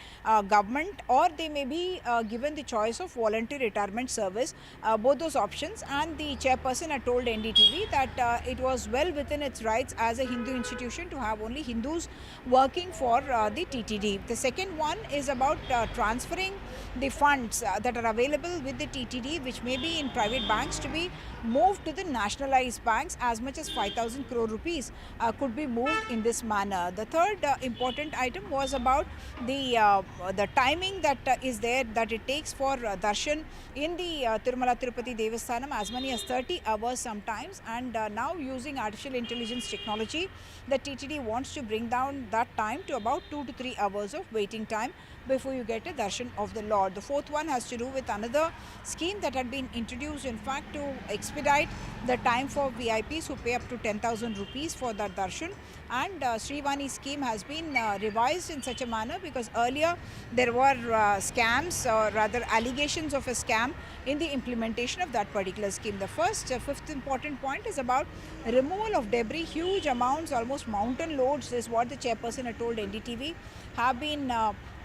government, or they may be given the choice of voluntary retirement service, both those options. And the chairperson had told NDTV that it was well within its rights as a Hindu institution to have only Hindus working for the TTD. The second one is about transferring the funds that are available with the TTD, which may be in private banks, to be moved to the nationalized banks. As much as 5,000 crore rupees could be moved in this manner. The third important item was about the timing that is there, that it takes for darshan in the Tirumala Tirupati Devasthanam, as many as 30 hours sometimes, and now using artificial intelligence technology, the TTD wants to bring down that time to about 2 to 3 hours of waiting time before you get a darshan of the Lord. The fourth one has to do with another scheme that had been introduced, in fact, to expedite the time for VIPs who pay up to 10,000 rupees for that darshan. And Srivani scheme has been revised in such a manner because earlier there were scams, or rather allegations of a scam in the implementation of that particular scheme. The fifth important point is about removal of debris. Huge amounts, almost mountain loads, is what the chairperson had told NDTV, have been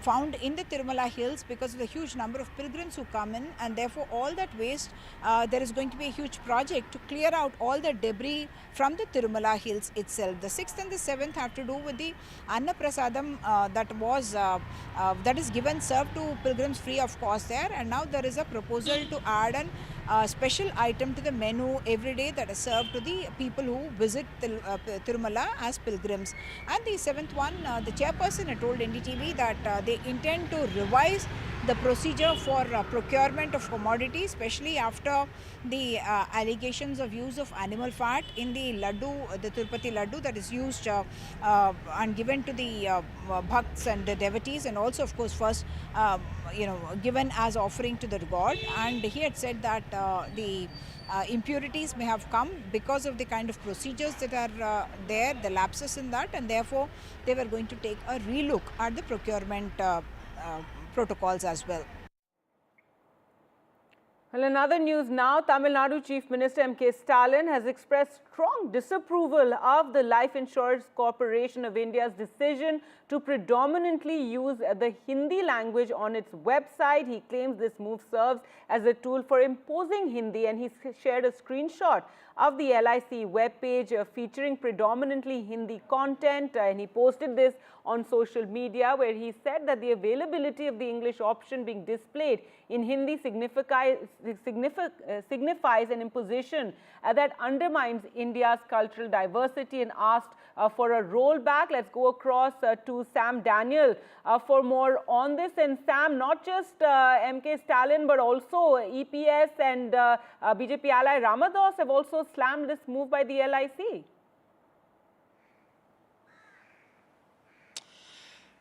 found in the Tirumala hills because of the huge number of pilgrims who come in, and therefore all that waste, there is going to be a huge project to clear out all the debris from the Tirumala hills itself. The sixth and the seventh have to do with the Anna Prasadam that is given, served to pilgrims free of cost there, and now there is a proposal to add an special item to the menu every day that is served to the people who visit Tirumala as pilgrims. And the seventh one, the chairperson had told NDTV that they intend to revise the procedure for procurement of commodities, especially after the allegations of use of animal fat in the laddu, the Tirupati laddu that is used and given to the bhakts and the devotees, and also of course first given as offering to the god. And he had said that the impurities may have come because of the kind of procedures that are there, the lapses in that, and therefore they were going to take a relook at the procurement protocols as well. Well, in other news now, Tamil Nadu Chief Minister M.K. Stalin has expressed strong disapproval of the Life Insurance Corporation of India's decision to predominantly use the Hindi language on its website. He claims this move serves as a tool for imposing Hindi, and he shared a screenshot of the LIC webpage featuring predominantly Hindi content, and he posted this on social media, where he said that the availability of the English option being displayed in Hindi signifies an imposition that undermines India's cultural diversity, and asked for a rollback. Let's go across to Sam Daniel for more on this. And Sam, not just M.K. Stalin but also EPS and BJP ally Ramadas have also slammed this move by the LIC.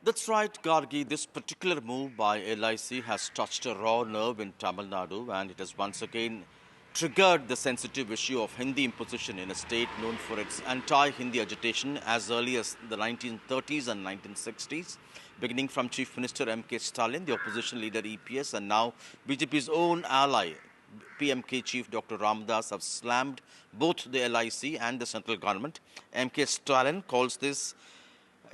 That's right, Gargi. This particular move by LIC has touched a raw nerve in Tamil Nadu, and it has once again triggered the sensitive issue of Hindi imposition in a state known for its anti-Hindi agitation as early as the 1930s and 1960s, beginning from Chief Minister M.K. Stalin, the opposition leader EPS, and now BJP's own ally, PMK Chief Dr. Ramdas, have slammed both the LIC and the central government. M.K. Stalin calls this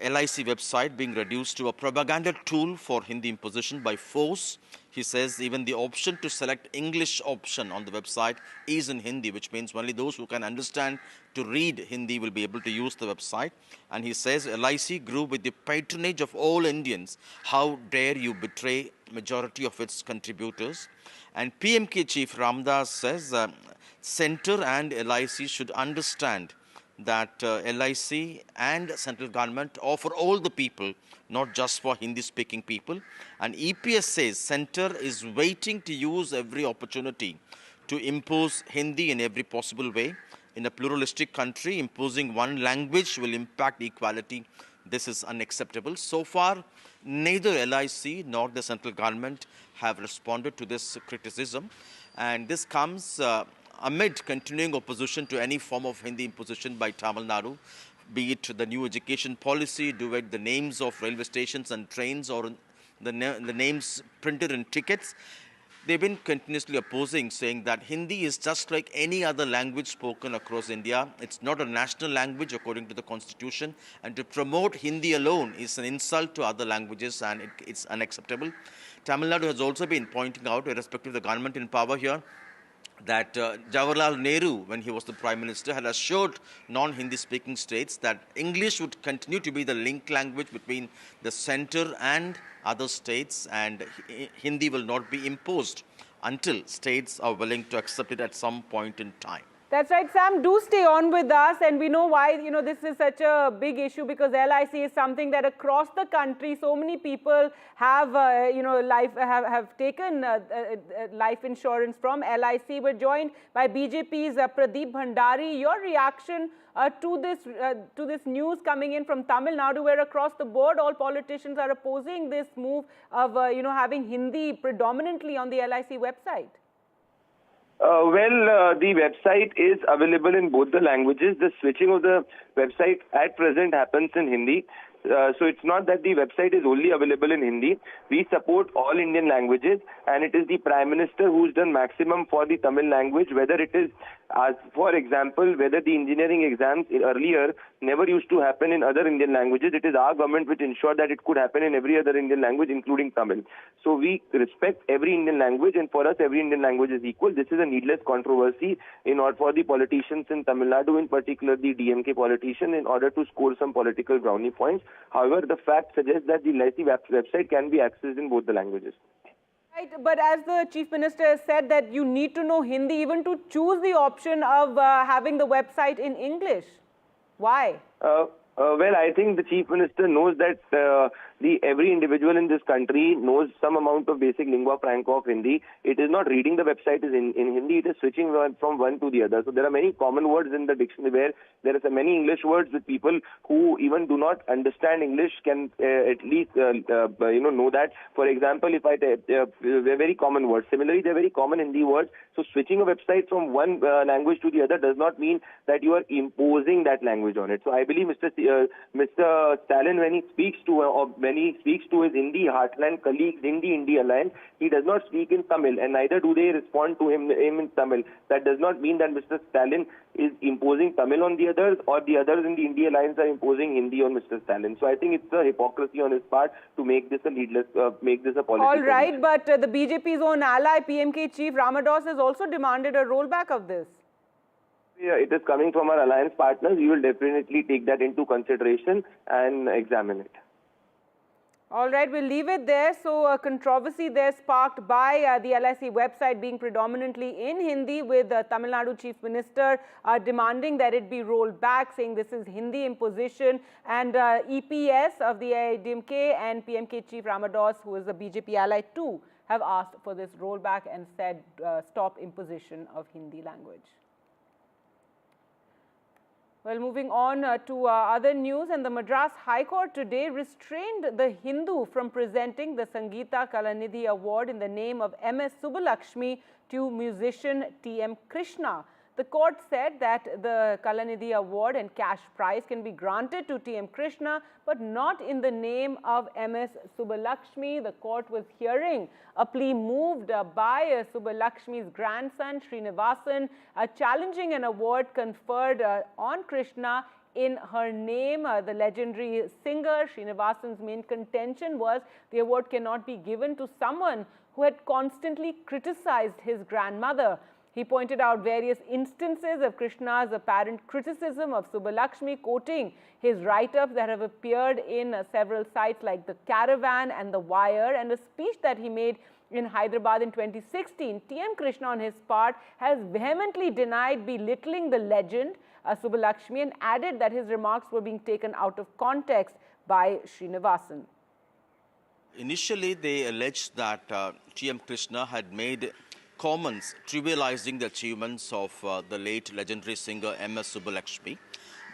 LIC website being reduced to a propaganda tool for Hindi imposition by force. He says even the option to select English option on the website is in Hindi, which means only those who can understand to read Hindi will be able to use the website. And he says LIC grew with the patronage of all Indians. How dare you betray majority of its contributors? And PMK Chief Ramdas says Centre and LIC should understand that LIC and central government offer all the people, not just for Hindi-speaking people. And EPS says Centre is waiting to use every opportunity to impose Hindi in every possible way. In a pluralistic country, imposing one language will impact equality. This is unacceptable. So far, neither LIC nor the central government have responded to this criticism. And this comes amid continuing opposition to any form of Hindi imposition by Tamil Nadu, be it the new education policy, do it the names of railway stations and trains, or the names printed in tickets. They've been continuously opposing, saying that Hindi is just like any other language spoken across India. It's not a national language according to the constitution, and to promote Hindi alone is an insult to other languages, and it's unacceptable. Tamil Nadu has also been pointing out, irrespective of the government in power here, that Jawaharlal Nehru, when he was the Prime Minister, had assured non-Hindi speaking states that English would continue to be the link language between the centre and other states, and Hindi will not be imposed until states are willing to accept it at some point in time. That's right, Sam. Do stay on with us, and we know why this is such a big issue, because LIC is something that across the country so many people have have taken life insurance from LIC. We're joined by BJP's Pradeep Bhandari. Your reaction to this news coming in from Tamil Nadu, where across the board all politicians are opposing this move of having Hindi predominantly on the LIC website. The website is available in both the languages. The switching of the website at present happens in Hindi. So it's not that the website is only available in Hindi. We support all Indian languages, and it is the Prime Minister who's done maximum for the Tamil language, whether it is, for example, whether the engineering exams earlier never used to happen in other Indian languages. It is our government which ensured that it could happen in every other Indian language, including Tamil. So we respect every Indian language, and for us, every Indian language is equal. This is a needless controversy in order for the politicians in Tamil Nadu, in particular the DMK politician, in order to score some political brownie points. However, the fact suggests that the LIC website can be accessed in both the languages. Right, but as the Chief Minister has said that you need to know Hindi even to choose the option of having the website in English. Why? I think the Chief Minister knows that every individual in this country knows some amount of basic lingua franca of Hindi. It is not reading the website in Hindi, it is switching from one to the other. So there are many common words in the dictionary where there are many English words with people who even do not understand English can at least know that. For example, if they're very common words. Similarly, they're very common Hindi words. So switching a website from one language to the other does not mean that you are imposing that language on it. So I believe Mr. Stalin, when he speaks to his Hindi heartland colleagues in the India Alliance, he does not speak in Tamil, and neither do they respond to him in Tamil. That does not mean that Mr. Stalin is imposing Tamil on the others, or the others in the India Alliance are imposing Hindi on Mr. Stalin. So I think it's a hypocrisy on his part to make this a needless, make this a political. All right, but the BJP's own ally, PMK Chief Ramadas, has also demanded a rollback of this. Yeah, it is coming from our alliance partners. We will definitely take that into consideration and examine it. All right, we'll leave it there. So a controversy there sparked by the LIC website being predominantly in Hindi, with Tamil Nadu Chief Minister demanding that it be rolled back, saying this is Hindi imposition. And EPS of the AIDMK and PMK Chief Ramadas, who is a BJP ally too, have asked for this rollback and said stop imposition of Hindi language. Well, moving on to other news, and the Madras High Court today restrained the Hindu from presenting the Sangeeta Kalanidhi Award in the name of MS Subbulakshmi to musician TM Krishna. The court said that the Kalanidhi Award and cash prize can be granted to TM Krishna, but not in the name of MS Subbulakshmi. The court was hearing a plea moved by Subbulakshmi's grandson, Srinivasan, challenging an award conferred on Krishna in her name. The legendary singer, Srinivasan's main contention was the award cannot be given to someone who had constantly criticized his grandmother. He pointed out various instances of Krishna's apparent criticism of Subbulakshmi, quoting his write-ups that have appeared in several sites like The Caravan and The Wire, and a speech that he made in Hyderabad in 2016. TM Krishna, on his part, has vehemently denied belittling the legend Subbulakshmi and added that his remarks were being taken out of context by Srinivasan. Initially, they alleged that TM Krishna had made comments trivializing the achievements of the late legendary singer MS Subbulakshmi.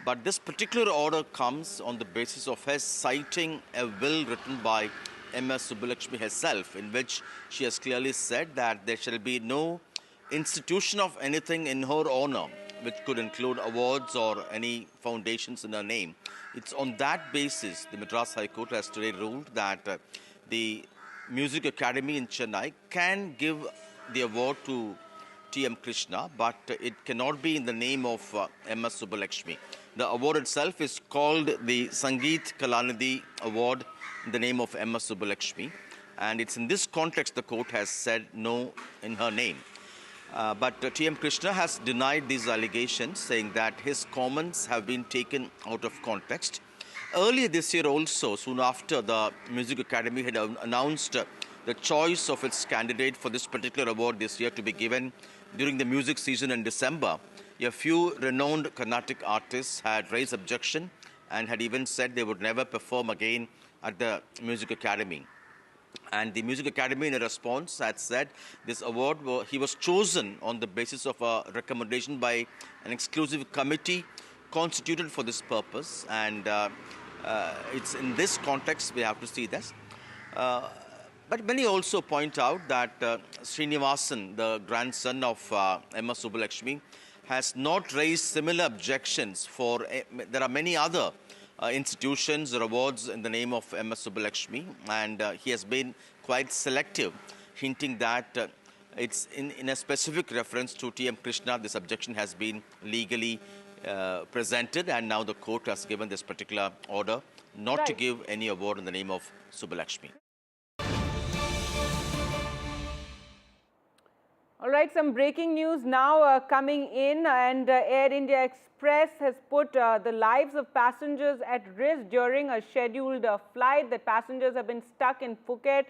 But this particular order comes on the basis of her citing a will written by MS Subbulakshmi herself, in which she has clearly said that there shall be no institution of anything in her honor, which could include awards or any foundations in her name. It's on that basis the Madras High Court has today ruled that the Music Academy in Chennai can give the award to TM Krishna, but it cannot be in the name of MS Subbulakshmi. The award itself is called the Sangeet Kalanidhi Award in the name of MS Subbulakshmi, and it's in this context the court has said no in her name. But TM Krishna has denied these allegations, saying that his comments have been taken out of context. Earlier this year also, soon after the Music Academy had announced the choice of its candidate for this particular award this year to be given during the music season in December, a few renowned Carnatic artists had raised objection and had even said they would never perform again at the Music Academy. And the Music Academy, in a response, had said this award, he was chosen on the basis of a recommendation by an exclusive committee constituted for this purpose. And it's in this context we have to see this. But many also point out that Srinivasan, the grandson of MS Subbulakshmi, has not raised similar objections for, there are many other institutions or awards in the name of MS Subbulakshmi, and he has been quite selective, hinting that it's in a specific reference to TM Krishna, this objection has been legally presented, and now the court has given this particular order not to give any award in the name of Subbulakshmi. All right, some breaking news now coming in, and Air India Express has put the lives of passengers at risk during a scheduled flight. The passengers have been stuck in Phuket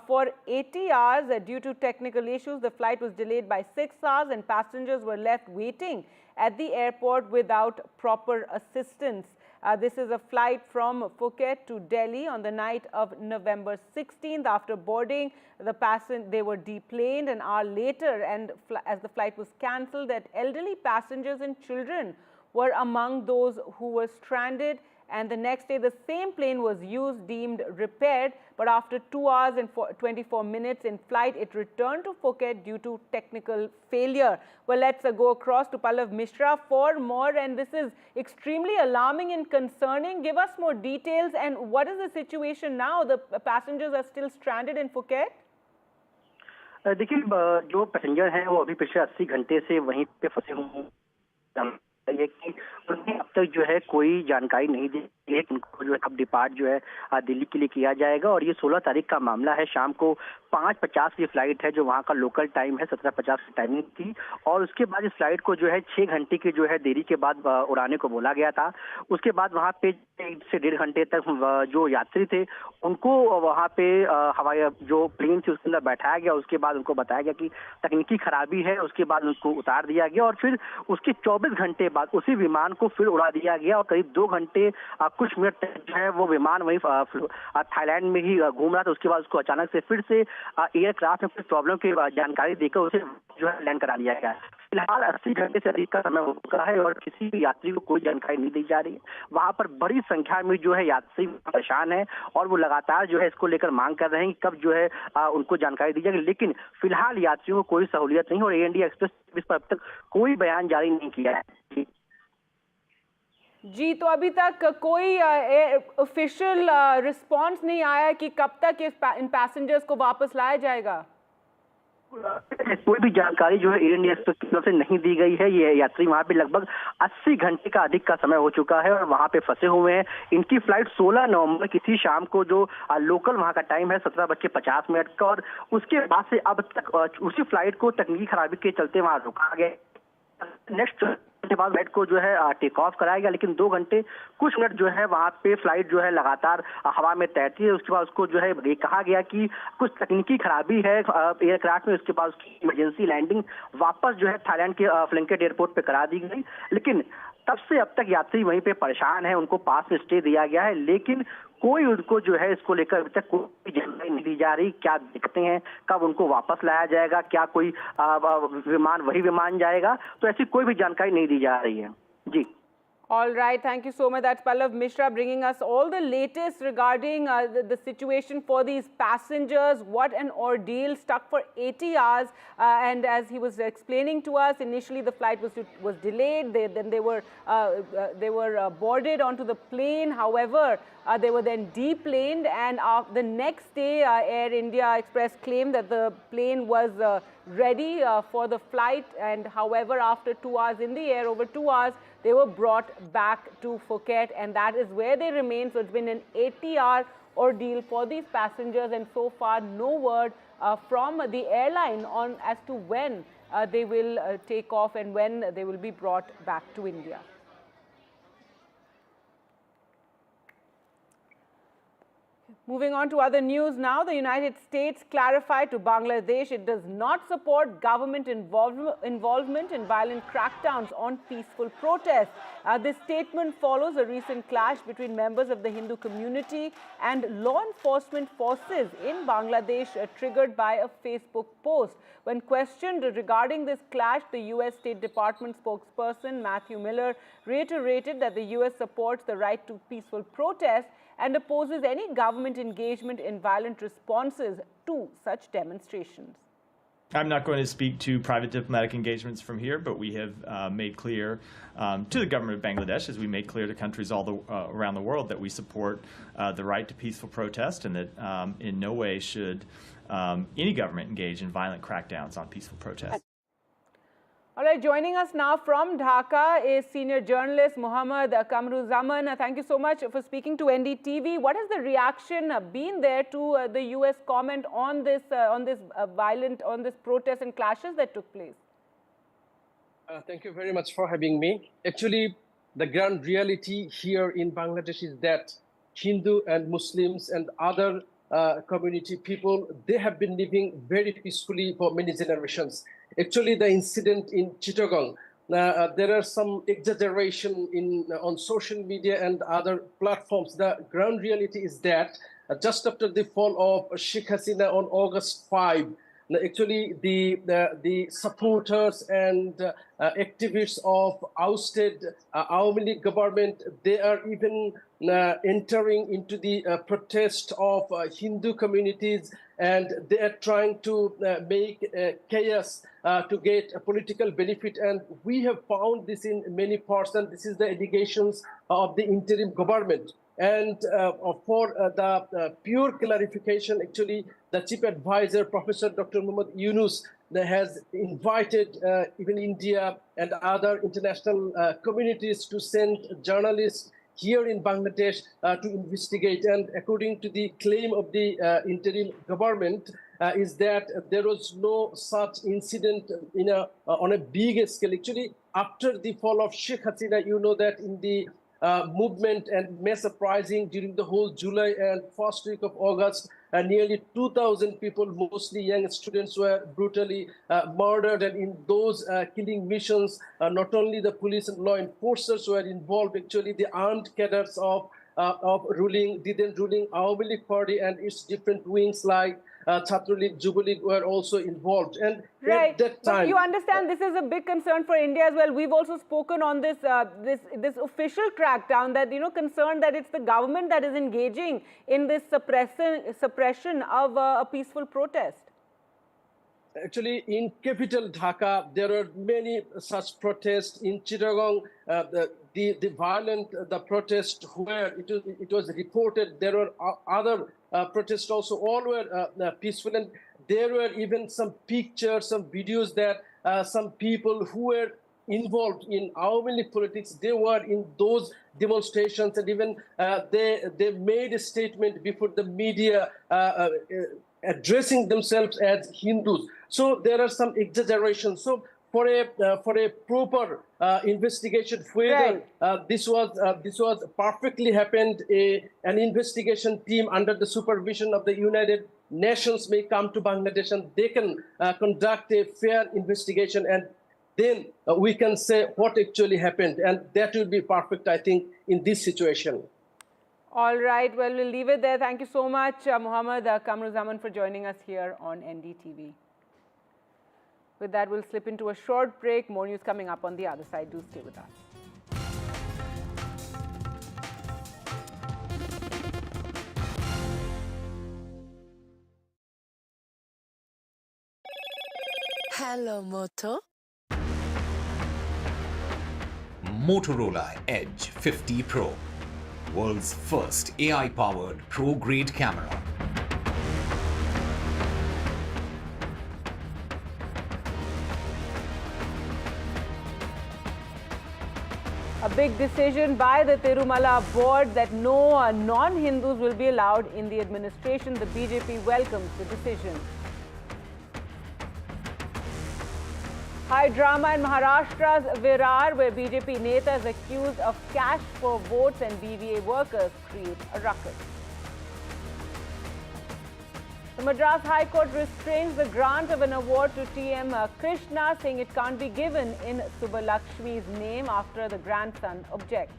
for 80 hours due to technical issues. The flight was delayed by 6 hours and passengers were left waiting at the airport without proper assistance. This is a flight from Phuket to Delhi on the night of November 16th. After boarding, they were deplaned an hour later, and as the flight was cancelled, that elderly passengers and children were among those who were stranded. And the next day, the same plane was used, deemed repaired, but after 2 hours and 24 minutes in flight, it returned to Phuket due to technical failure. Well, let's go across to Pallav Mishra for more, and this is extremely alarming and concerning. Give us more details, and what is the situation now? The passengers are still stranded in Phuket? देखिए, जो passenger हैं वो अभी पिछले 80 घंटे से वहीं पे फंसे हुए हैं। ये कि उन्हें अब तक जो है कोई जानकारी नहीं दी है कि उनको जो है अब डिपार्ट जो है दिल्ली के लिए किया जाएगा, और ये 16 तारीख का मामला है। शाम को 5:50 की फ्लाइट है जो वहाँ का लोकल टाइम है, 17:50 की टाइमिंग थी, और उसके बाद इस फ्लाइट को जो है 6 घंटे की जो है देरी के बाद उड़ाने को बोला गया था। उसके बाद वहाँ पे 1 से 1.5 घंटे तक जो यात्री थे उनको वहाँ पे हवाई जो प्लेन थी उसके अंदर बैठाया गया। उसके बाद उनको बताया गया कि तकनीकी खराबी है, उसके बाद उनको उतार दिया गया, और फिर उसके 24 घंटे बाद उसी विमान को फिर उड़ा दिया गया, और करीब 2 घंटे कुछ मिनट तक जो है वो विमान वहीं थाईलैंड में ही घूम रहा था। उसके बाद उसको अचानक से फिर से एयरक्राफ्ट में कुछ प्रॉब्लम की जानकारी देकर उसे जो है लैंड करा लिया गया। फिलहाल 80 घंटे से अधिक का समय हो चुका है और किसी भी यात्री को कोई जानकारी नहीं दी जा रही है। वहां पर बड़ी संख्या में जो है यात्री परेशान है और वो लगातार जो है इसको लेकर मांग कर रहे हैं कि कब जो है उनको जानकारी दी जाएगी, लेकिन फिलहाल यात्रियों को कोई सहूलियत नहीं और एयर इंडिया एक्सप्रेस इस पर अब तक कोई बयान जारी नहीं किया है। जी, तो अभी तक कोई ऑफिशियल रिस्पांस नहीं आया कि कब तक इन पैसेंजर्स को वापस लाया जाएगा। कोई भी जानकारी जो है एयर इंडिया एक्सप्रेस की तरफ से नहीं दी गई है। ये यात्री वहां पे लगभग 80 घंटे का अधिक का समय हो चुका है और वहां पे फंसे हुए हैं। इनकी फ्लाइट 16 नवंबर की थी शाम को, जो लोकल वहां का टाइम है 17:50 का, और उसके बाद से अब तक उसी फ्लाइट को तकनीकी खराबी के चलते वहां रुका गया। नेक्स्ट के बाद फ्लाइट को जो है टेक ऑफ कराया गया, लेकिन 2 घंटे कुछ मिनट जो है वहां पे फ्लाइट जो है लगातार हवा में तैरती है। उसके बाद उसको जो है ये कहा गया कि कुछ तकनीकी खराबी है एयरक्राफ्ट में। उसके बाद उसकी इमरजेंसी लैंडिंग वापस जो है थाईलैंड के फ्लैंकेट एयरपोर्ट पे करा दी गई, लेकिन तब से अब तक यात्री वहीं पे परेशान है। उनको पास में स्टे दिया गया है, लेकिन कोई उनको जो है इसको लेकर अभी तक कोई जानकारी नहीं दी जा रही। क्या दिक्कतें हैं, कब उनको वापस लाया जाएगा, क्या कोई विमान वही विमान जाएगा, तो ऐसी कोई भी जानकारी नहीं दी जा रही है। जी, All right, thank you so much. That's Pallav Mishra bringing us all the latest regarding the situation for these passengers. What an ordeal, stuck for 80 hours. And as he was explaining to us, initially the flight was delayed. Then they were boarded onto the plane. However, they were then deplaned, and the next day, Air India Express claimed that the plane was ready for the flight. And however, after 2 hours in the air, over 2 hours, they were brought back to Phuket, and that is where they remain. So it's been an 80-hour ordeal for these passengers, and so far no word from the airline on as to when they will take off and when they will be brought back to India. Moving on to other news now, the United States clarified to Bangladesh it does not support government involvement in violent crackdowns on peaceful protests. This statement follows a recent clash between members of the Hindu community and law enforcement forces in Bangladesh, triggered by a Facebook post. When questioned regarding this clash, the U.S. State Department spokesperson Matthew Miller reiterated that the U.S. supports the right to peaceful protest and opposes any government engagement in violent responses to such demonstrations. I'm not going to speak to private diplomatic engagements from here, but we have made clear to the government of Bangladesh, as we make clear to countries around the world, that we support the right to peaceful protest, and that in no way should any government engage in violent crackdowns on peaceful protests. All right, joining us now from Dhaka is senior journalist Muhammad Kamruzaman. Thank you so much for speaking to NDTV. What has the reaction been there to the U.S. comment on this protest and clashes that took place? Thank you very much for having me. Actually, the ground reality here in Bangladesh is that Hindu and Muslims and other community people, they have been living very peacefully for many generations. Actually, the incident in Chittagong, there are some exaggeration on social media and other platforms. The ground reality is that just after the fall of Sheikh Hasina on August 5, actually the supporters and activists of ousted Awami League government, they are even entering into the protest of Hindu communities, and they are trying to make chaos to get a political benefit. And we have found this in many parts, and this is the allegations of the interim government. And for the pure clarification, actually, the chief advisor, Professor Dr. Muhammad Yunus, has invited even India and other international communities to send journalists here in Bangladesh to investigate. And according to the claim of the interim government, is that there was no such incident on a big scale. Actually, after the fall of Sheikh Hasina, you know that in the movement and mass uprising during the whole July and first week of August, nearly 2,000 people, mostly young students, were brutally murdered. And in those killing missions, not only the police and law enforcers were involved, actually the armed cadres of of ruling, the then ruling Awami League party and its different wings like Chhatra League, Jubo League were also involved. And at that time, but you understand this is a big concern for India as well. We've also spoken on this this official crackdown that, concerned that it's the government that is engaging in this suppression of a peaceful protest. Actually, in capital Dhaka, there are many such protests. In Chittagong, the violent protest where it was reported, there were other protests also. All were peaceful, and there were even some pictures, some videos that some people who were involved in Awami League politics, they were in those demonstrations, and even they made a statement before the media addressing themselves as Hindus. So there are some exaggerations. So for a proper investigation, whether this was perfectly happened, an investigation team under the supervision of the United Nations may come to Bangladesh and they can conduct a fair investigation, and then we can say what actually happened, and that will be perfect, I think, in this situation. All right, well, we'll leave it there. Thank you so much, Muhammad Kamruzaman, for joining us here on NDTV. With that, we'll slip into a short break. More news coming up on the other side. Do stay with us. Hello, Moto. Motorola Edge 50 Pro. World's first AI-powered pro-grade camera. A big decision by the Tirumala board that no non-Hindus will be allowed in the administration. The BJP welcomes the decision. High drama in Maharashtra's Virar, where BJP Neta is accused of cash for votes and BVA workers create a ruckus. The Madras High Court restrains the grant of an award to TM Krishna, saying it can't be given in Subbalakshmi's name after the grandson objects.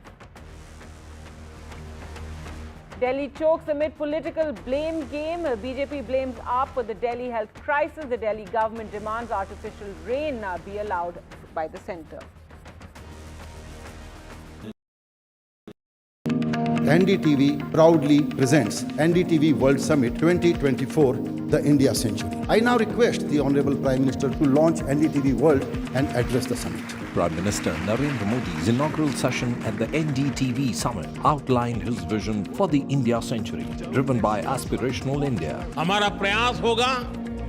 Delhi chokes amid political blame game. BJP blames AAP for the Delhi health crisis. The Delhi government demands artificial rain be allowed by the centre. NDTV proudly presents NDTV World Summit 2024, the India Century. I now request the Honorable Prime Minister to launch NDTV World and address the summit. Prime Minister Narendra Modi's inaugural session at the NDTV Summit outlined his vision for the India Century, driven by aspirational India. हमारा प्रयास होगा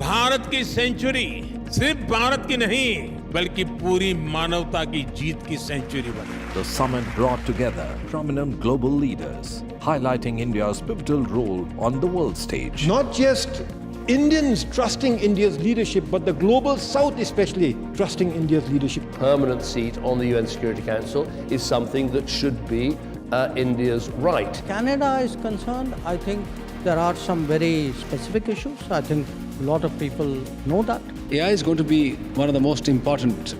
भारत की century सिर्फ भारत की नहीं बल्कि पूरी मानवता की जीत की सेंचुरी बने. The summit brought together prominent global leaders, highlighting India's pivotal role on the world stage. Not just Indians trusting India's leadership, but the global South especially trusting India's leadership. Permanent seat on the UN Security Council is something that should be India's right. Canada is concerned, I think there are some very specific issues. I think a lot of people know that. AI is going to be one of the most important,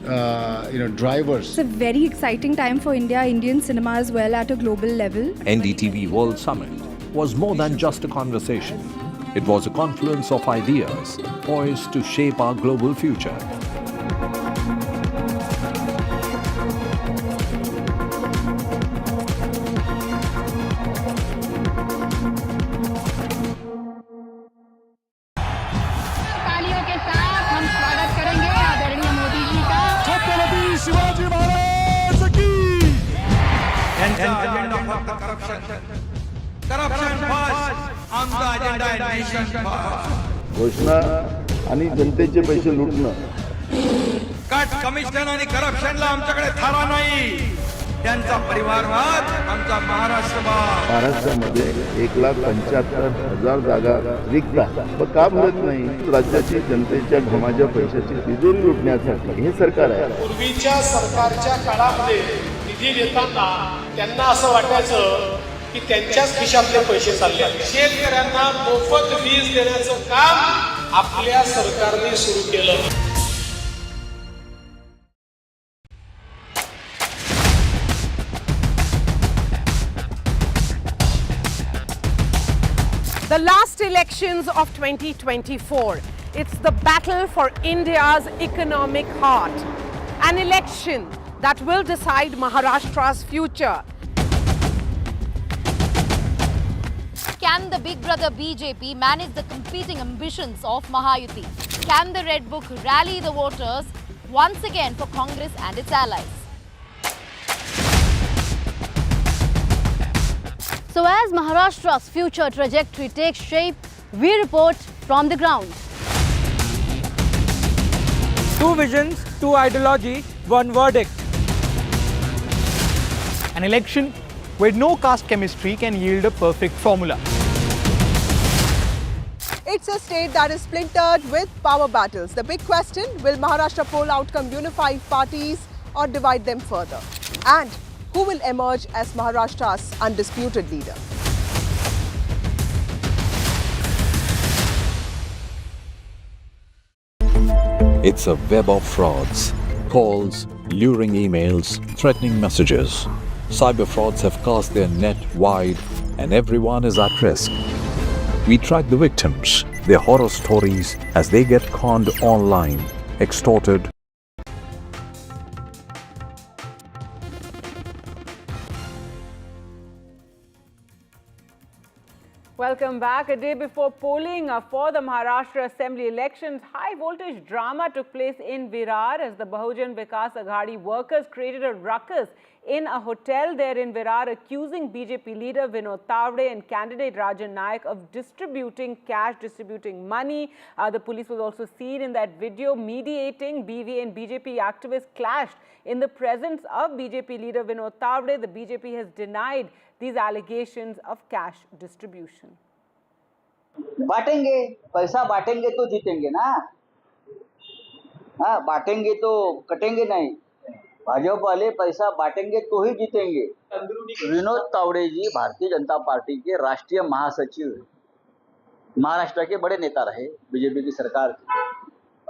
drivers. It's a very exciting time for India, Indian cinema as well at a global level. NDTV World Summit was more than just a conversation. It was a confluence of ideas poised to shape our global future. घोषणा आणि जनतेचे पैसे लुटणं. Cut commission आणि करप्शनला आमच्याकडे थारा नाही. त्यांचा परिवारवाद आमचा महाराष्ट्रवाद. महाराष्ट्रामध्ये 1,75,000 जागा रिक्त पण का भरत नाही? राज्याची जनतेच्या घमाच्या पैशाची तिजोरी लुटण्यासाठी हे सरकार आहे. पूर्वीच्या सरकारच्या काळामध्ये निधी देताना त्यांना असं वाटायचं की त्यांच्याच खिशातले पैसे चालले. शेतकऱ्यांना मोफत वीज देण्याचं काम आपल्या सरकारने सुरू केलं. The last elections of 2024. It's the battle for India's economic heart. An election that will decide Maharashtra's future. Can the big brother BJP manage the competing ambitions of Mahayuti? Can the Red Book rally the voters once again for Congress and its allies? So as Maharashtra's future trajectory takes shape, we report from the ground. Two visions, two ideology, one verdict. An election where no caste chemistry can yield a perfect formula. It's a state that is splintered with power battles. The big question, will Maharashtra poll outcome unify parties or divide them further? And who will emerge as Maharashtra's undisputed leader? It's a web of frauds, calls, luring emails, threatening messages. Cyber frauds have cast their net wide and everyone is at risk. We track the victims, their horror stories as they get conned online, extorted. Welcome back. A day before polling for the Maharashtra Assembly elections, high voltage drama took place in Virar as the Bahujan Vikas Aghadi workers created a ruckus in a hotel there in Virar, accusing BJP leader Vinod Tawde and candidate Rajan Naik of distributing cash, distributing money. The police was also seen in that video mediating. BVA and BJP activists clashed in the presence of BJP leader Vinod Tawde. The BJP has denied these allegations of cash distribution. बांटेंगे, पैसा बांटेंगे तो जीतेंगे ना, हाँ बांटेंगे तो कटेंगे नहीं, भाजपा वाले पैसा बांटेंगे तो ही जीतेंगे। विनोद तावड़े जी भारतीय जनता पार्टी के राष्ट्रीय महासचिव, महाराष्ट्र के बड़े नेता रहे बीजेपी की सरकार के,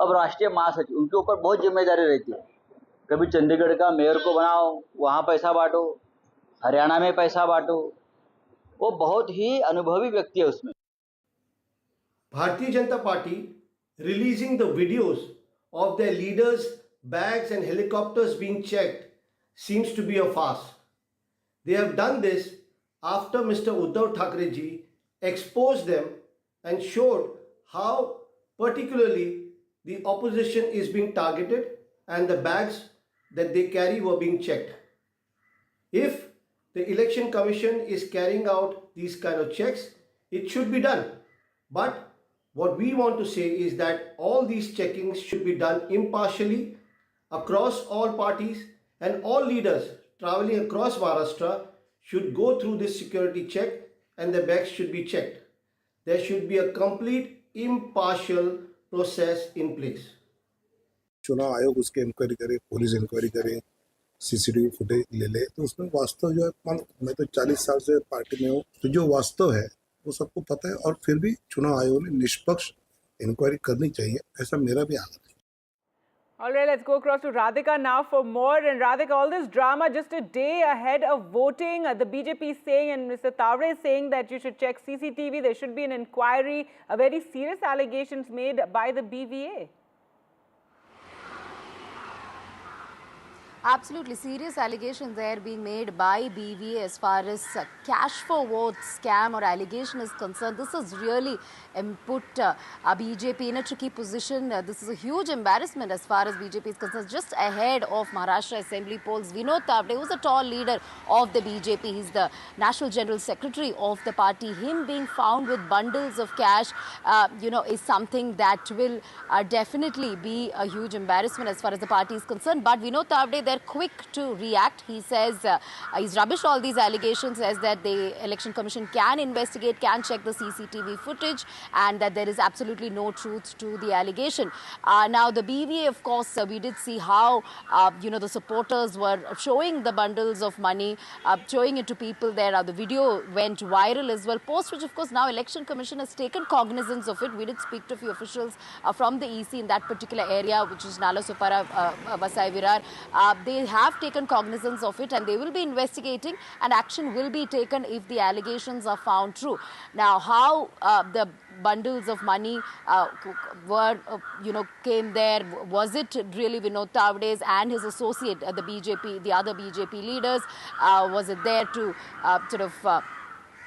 अब राष्ट्रीय महासचिव, उनके ऊपर बहुत जिम्मेदारी रहती है। कभी चंडीगढ़ का मेयर को बनाओ, वहाँ पैसा बांटो, हरियाणा में पैसा बांटो, वो बहुत ही अनुभवी व्यक्ति है उसमें। Bharatiya Janata Party releasing the videos of their leaders' bags and helicopters being checked seems to be a farce. They have done this after Mr. Uddhav Thackeray ji exposed them and showed how particularly the opposition is being targeted and the bags that they carry were being checked. If the Election Commission is carrying out these kind of checks, it should be done. But what we want to say is that all these checkings should be done impartially across all parties, and all leaders traveling across Maharashtra should go through this security check and the bags should be checked. There should be a complete impartial process in place. चुनाव आयोग उसके inquiry करे, police inquiry करे, CCTV footage ले ले, तो उसमें वास्तव जो है, मैं तो 40 साल से पार्टी में हूँ, तो जो वास्तव है वो सबको पता है, और फिर भी चुनाव आयोग ने निष्पक्ष इंक्वायरी करनी चाहिए, ऐसा मेरा भी आग्रह है। All right, let's go across to Radhika now for more. And Radhika, all this drama just a day ahead of voting. The BJP is saying, and Mr. Tawde is saying, that you should check CCTV. There should be an inquiry. Very serious allegations made by the BVA. Absolutely serious allegations there being made by BVA as far as cash for votes scam or allegation is concerned. This has really put BJP in a tricky position. This is a huge embarrassment as far as BJP is concerned. Just ahead of Maharashtra Assembly polls, Vinod Tawde, who's a tall leader of the BJP, he's the National General Secretary of the party. Him being found with bundles of cash, is something that will definitely be a huge embarrassment as far as the party is concerned. But Vinod Tawde, they're quick to react. He says he's rubbished all these allegations, says that the Election Commission can investigate, can check the CCTV footage, and that there is absolutely no truth to the allegation. Now, the BVA, of course, we did see how, the supporters were showing the bundles of money, showing it to people there. The video went viral as well, post which, of course, now Election Commission has taken cognizance of it. We did speak to a few officials from the EC in that particular area, which is Nalasopara, Vasai Virar. they have taken cognizance of it and they will be investigating, and action will be taken if the allegations are found true. Now, how the bundles of money were, came there? Was it really Vinod Tawde's and his associate, the other BJP leaders? Was it there to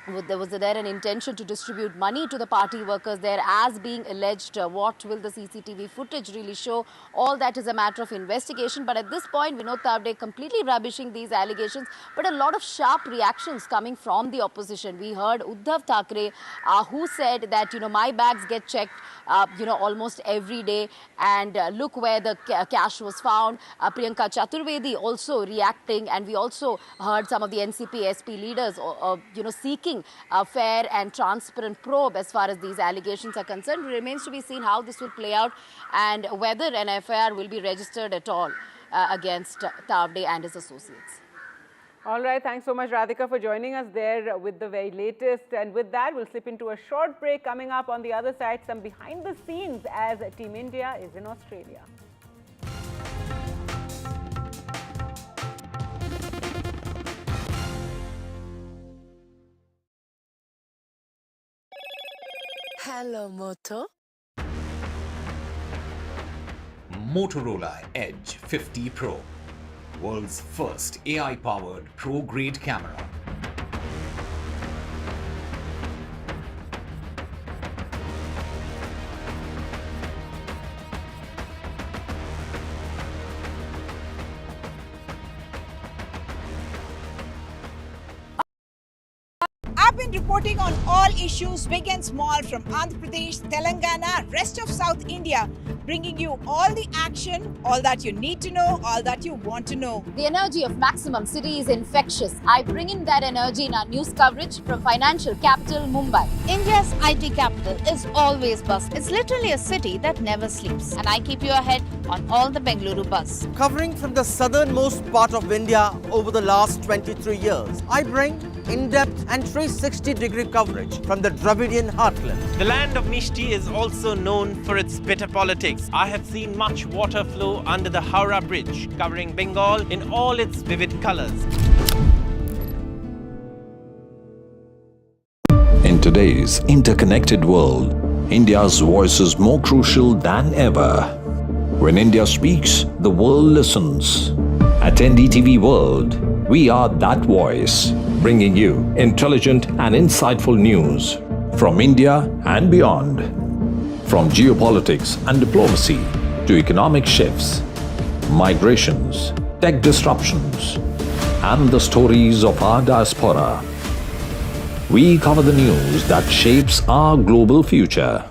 was there an intention to distribute money to the party workers there as being alleged? What will the CCTV footage really show? All that is a matter of investigation. But at this point, Vinod Tawde completely rubbishing these allegations, but a lot of sharp reactions coming from the opposition. We heard Uddhav Thackeray, who said that, my bags get checked, almost every day, and look where the cash was found. Priyanka Chaturvedi also reacting, and we also heard some of the NCP SP leaders, seeking a fair and transparent probe as far as these allegations are concerned. It remains to be seen how this will play out and whether an FIR will be registered at all against Tawde and his associates. All right, thanks so much, Radhika, for joining us there with the very latest. And with that, we'll slip into a short break. Coming up on the other side, some behind the scenes as Team India is in Australia. Hello, Moto. Motorola Edge 50 Pro, world's first AI-powered pro-grade camera. I've been reporting on all issues big and small from Andhra Pradesh, Telangana, rest of South India, bringing you all the action, all that you need to know, all that you want to know. The energy of Maximum City is infectious. I bring in that energy in our news coverage from financial capital Mumbai. India's IT capital is always bustling. It's literally a city that never sleeps. And I keep you ahead on all the Bengaluru buzz. Covering from the southernmost part of India over the last 23 years, I bring in-depth and 360-degree coverage from the Dravidian heartland. The land of Mishti is also known for its bitter politics. I have seen much water flow under the Howrah Bridge, covering Bengal in all its vivid colors. In today's interconnected world, India's voice is more crucial than ever. When India speaks, the world listens. At NDTV World, we are that voice, bringing you intelligent and insightful news from India and beyond. From geopolitics and diplomacy to economic shifts, migrations, tech disruptions, and the stories of our diaspora, we cover the news that shapes our global future.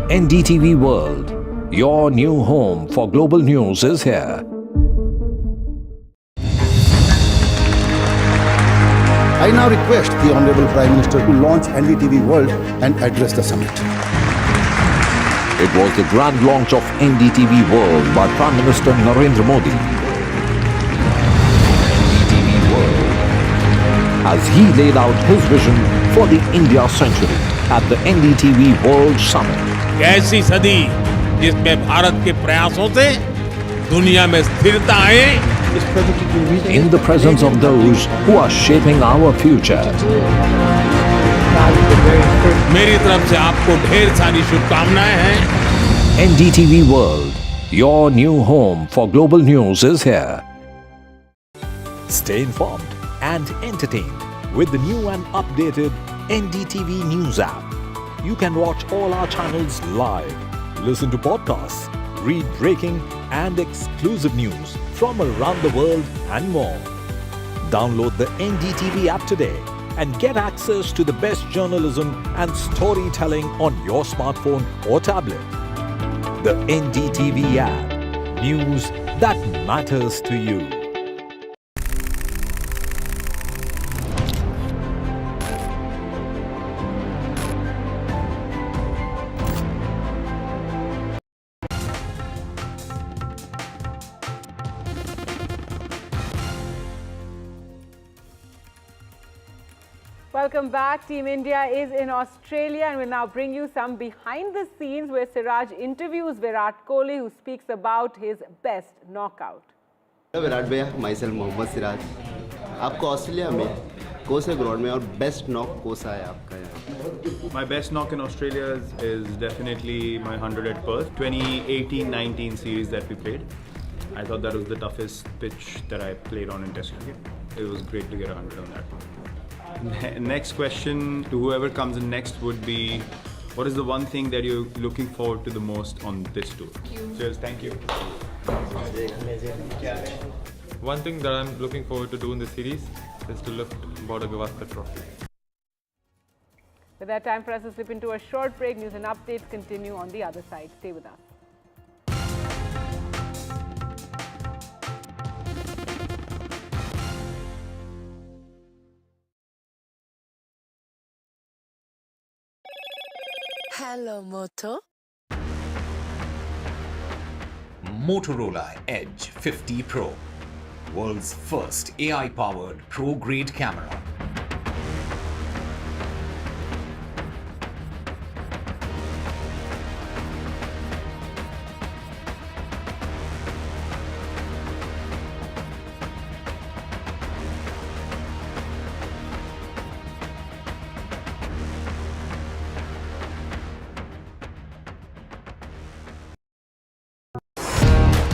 NDTV World, your new home for global news, is here. I now request the Honorable Prime Minister to launch NDTV World and address the summit. It was the grand launch of NDTV World by Prime Minister Narendra Modi. NDTV World, as he laid out his vision for the India century at the NDTV World Summit. ऐसी सदी जिसमें भारत के प्रयासों से दुनिया में स्थिरता आए, in the presence of those who are shaping our future. मेरी तरफ से आपको ढेर सारी शुभकामनाएं हैं। NDTV World, your new home for global news, is here. Stay informed and entertained with the new and updated NDTV News app. You can watch all our channels live, listen to podcasts, read breaking and exclusive news from around the world and more. Download the NDTV app today and get access to the best journalism and storytelling on your smartphone or tablet. The NDTV app, news that matters to you. Welcome back. Team India is in Australia and will now bring you some behind the scenes where Siraj interviews Virat Kohli, who speaks about his best knockout. Virat भैया, myself Mohammad Siraj. आपको Australia में कौन से ground में और best knock कौन सा है आपका यहाँ? My best knock in Australia is definitely my 100 at Perth, 2018-19 series that we played. I thought that was the toughest pitch that I played on in Test cricket. It was great to get 100 on that. Next question to whoever comes in next would be, what is the one thing that you're looking forward to the most on this tour? Cheers, thank you. One thing that I'm looking forward to do in this series is to lift Border Gavaskar Trophy. With that, time for us to slip into a short break. News and updates continue on the other side. Stay with us. Hello, Moto. Motorola Edge 50 Pro, world's first AI-powered pro-grade camera.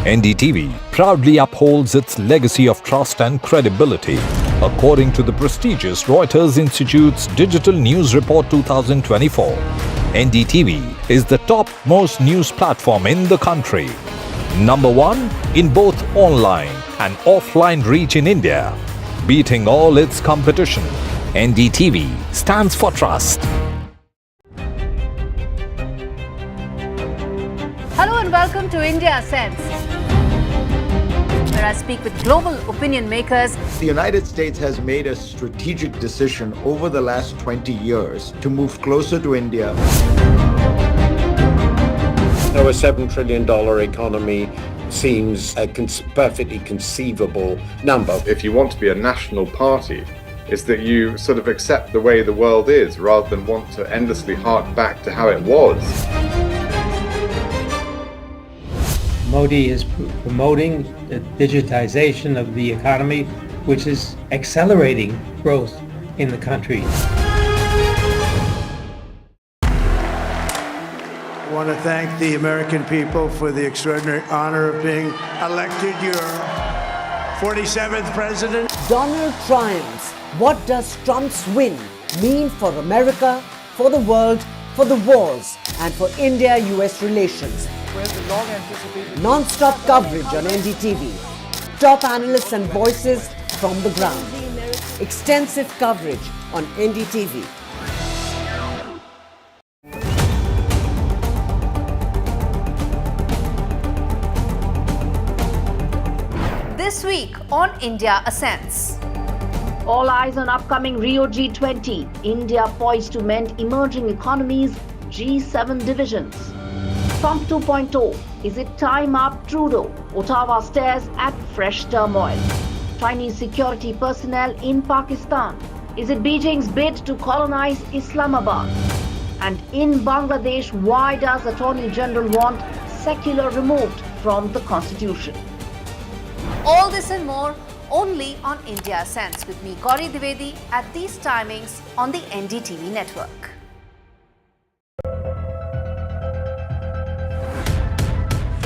NDTV proudly upholds its legacy of trust and credibility. According to the prestigious Reuters Institute's Digital News Report 2024, NDTV is the top-most news platform in the country. Number 1 in both online and offline reach in India. Beating all its competition, NDTV stands for trust. Hello and welcome to India Sense, where I speak with global opinion makers. The United States has made a strategic decision over the last 20 years to move closer to India. So a $7 trillion economy seems a perfectly conceivable number. If you want to be a national party, it's that you sort of accept the way the world is rather than want to endlessly hark back to how it was. Modi is promoting the digitization of the economy, which is accelerating growth in the country. I want to thank the American people for the extraordinary honor of being elected your 47th president. Donald triumphs. What does Trump's win mean for America, for the world, for the wars, and for India-US relations? Non-stop coverage on NDTV. Top analysts and voices from the ground. Extensive coverage on NDTV. This week on India Ascends. All eyes on upcoming Rio G20. India poised to mend emerging economies, G7 divisions. Trump 2.0. Is it time up, Trudeau? Ottawa stares at fresh turmoil. Chinese security personnel in Pakistan. Is it Beijing's bid to colonize Islamabad? And in Bangladesh, why does Attorney General want secular removed from the constitution? All this and more only on India Ascends with me, Gauri Dwivedi, at these timings on the NDTV network.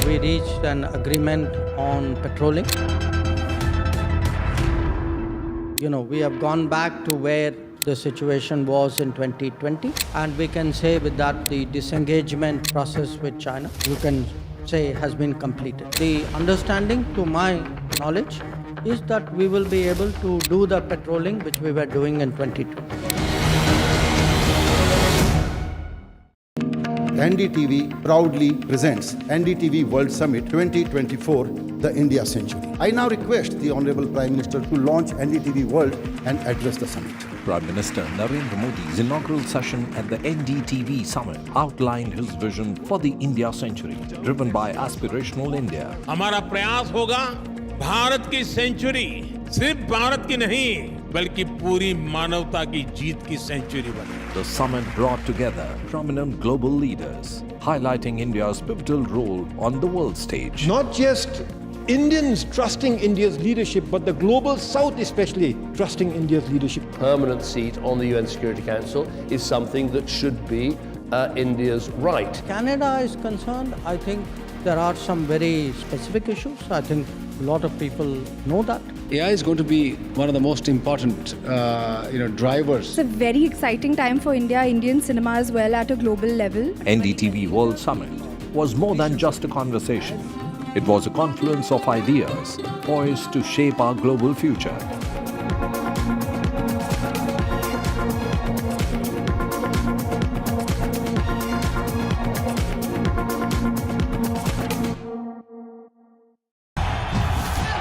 We reached an agreement on patrolling. We have gone back to where the situation was in 2020, and we can say with that the disengagement process with China, you can say, has been completed. The understanding, to my knowledge, is that we will be able to do the patrolling which we were doing in 2020. NDTV proudly presents NDTV World Summit 2024, the India Century. I now request the Honorable Prime Minister to launch NDTV World and address the summit. Prime Minister Narendra Modi's inaugural session at the NDTV Summit outlined his vision for the India Century, driven by aspirational India. हमारा प्रयास होगा भारत की century सिर्फ भारत की नहीं बल्कि पूरी मानवता की जीत की सेंचुरी बने. The summit brought together prominent global leaders, highlighting India's pivotal role on the world stage. Not just Indians trusting India's leadership, but the global south especially trusting India's leadership. Permanent seat on the UN Security Council is something that should be India's right. Canada is concerned, I think there are some very specific issues. I think a lot of people know that. AI is going to be one of the most important, drivers. It's a very exciting time for India, Indian cinema as well at a global level. NDTV World Summit was more than just a conversation. It was a confluence of ideas poised to shape our global future.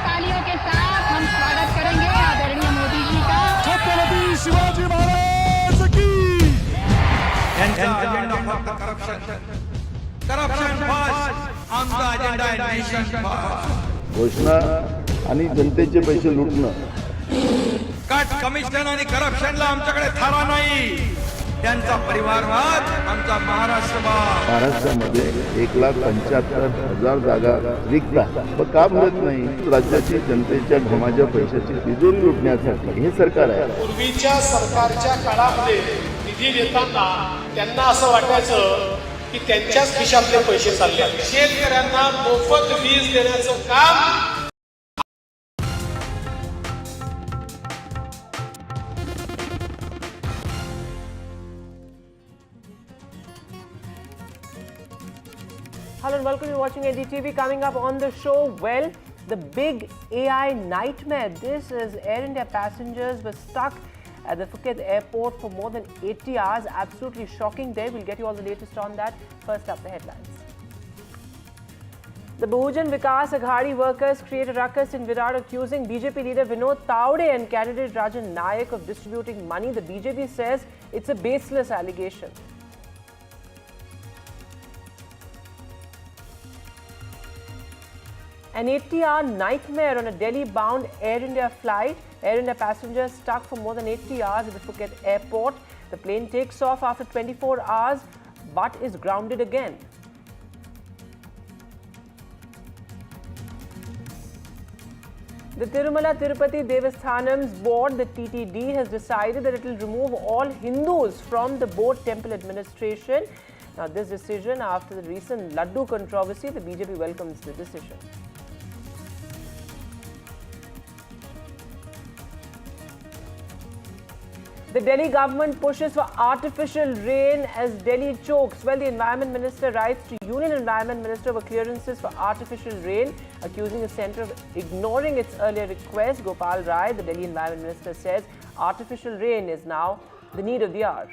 तालियों के साथ हम स्वागत करेंगे आदरणीय मोदी जी का। छत्रपति शिवाजी महाराज की। घोषणा आणि जनतेचे पैसे लुटणं. कट कमिशन आणि करप्शनला आमच्याकडे थारा नाही. त्यांचा परिवारवाद आमचा महाराष्ट्रवाद. महाराष्ट्रामध्ये 1,75,000 जागा रिक्त आहेत. पण का भरत नाही? राज्याची जनतेच्या घमाच्या पैशाची तिजोरी लुटण्यासाठी हे सरकार आहे. पूर्वीच्या सरकारच्या काळामध्ये निधी देताना त्यांना असं वाटायचं की त्यांच्याच खिशातले पैसे चालले. शेतकऱ्यांना मोफत वीज देण्याचं काम Hello and welcome to watching NDTV. Coming up on the show, well, the big AI nightmare. This is Air India passengers were stuck at the Phuket airport for more than 80 hours. Absolutely shocking day. We'll get you all the latest on that. First up, the headlines. The Bahujan Vikas Aghadi workers create a ruckus in Virar accusing BJP leader Vinod Tawde and candidate Rajan Nayak of distributing money. The BJP says it's a baseless allegation. An 80-hour nightmare on a Delhi-bound Air India flight. Air India passengers stuck for more than 80 hours at the Phuket airport. The plane takes off after 24 hours but is grounded again. The Tirupati Devasthanam's board, the TTD, has decided that it will remove all Hindus from the board temple administration. Now, this decision after the recent Laddu controversy, the BJP welcomes the decision. The Delhi government pushes for artificial rain as Delhi chokes. Well, the Environment Minister writes to Union Environment Minister for clearances for artificial rain, accusing the centre of ignoring its earlier request. Gopal Rai, the Delhi Environment Minister, says artificial rain is now the need of the hour.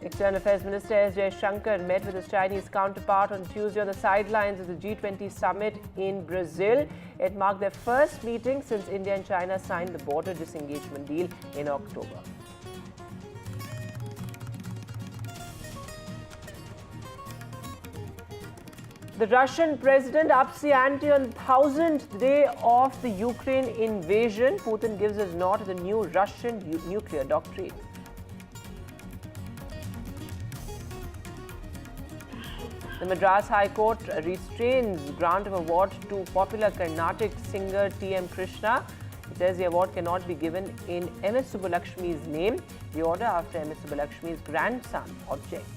External Affairs Minister S. Jaishankar met with his Chinese counterpart on Tuesday on the sidelines of the G20 summit in Brazil. It marked their first meeting since India and China signed the border disengagement deal in October. The Russian president ups the ante on the 1,000th day of the Ukraine invasion. Putin gives his nod to the new Russian nuclear doctrine. The Madras High Court restrains grant of award to popular Karnataka singer TM Krishna. It says the award cannot be given in MS Subbulakshmi's name. The order after MS Subbulakshmi's grandson objects.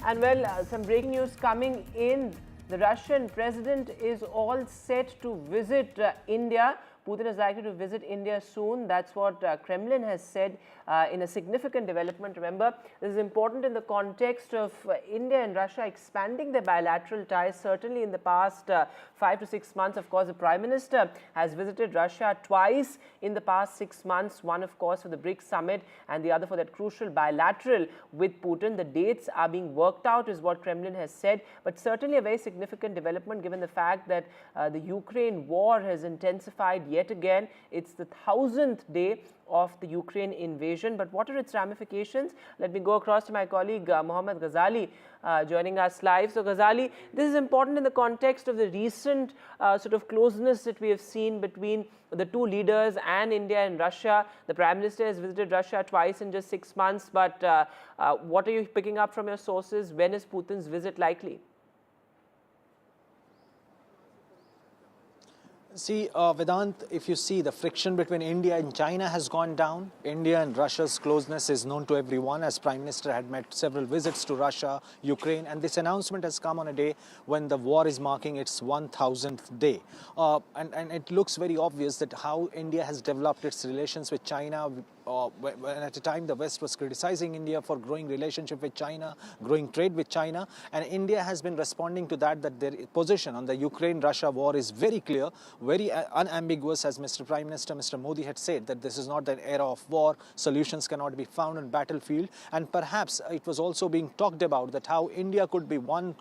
And well, some breaking news coming in. The Russian president is all set to visit India. Putin is likely to visit India soon. That's what Kremlin has said in a significant development. Remember, this is important in the context of India and Russia expanding their bilateral ties. Certainly in the past 5 to 6 months, of course, the Prime Minister has visited Russia twice in the past 6 months. One, of course, for the BRICS summit and the other for that crucial bilateral with Putin. The dates are being worked out is what Kremlin has said. But certainly a very significant development given the fact that the Ukraine war has intensified yet again. It's the 1000th day of the Ukraine invasion. But what are its ramifications? Let me go across to my colleague Mohammad Ghazali joining us live. So Ghazali, this is important in the context of the recent sort of closeness that we have seen between the two leaders and India and Russia. The Prime Minister has visited Russia twice in just 6 months. But what are you picking up from your sources? When is Putin's visit likely? See, Vedant, if you see, the friction between India and China has gone down. India and Russia's closeness is known to everyone, as Prime Minister had made several visits to Russia, Ukraine, and this announcement has come on a day when the war is marking its 1000th day. And it looks very obvious that how India has developed its relations with China. When at a time the West was criticizing India for growing relationship with China, growing trade with China, and India has been responding to that their position on the Ukraine-Russia war is very clear, very unambiguous, as Mr. Prime Minister, Mr. Modi had said, that this is not an era of war, solutions cannot be found on battlefield, and perhaps it was also being talked about that how India could be one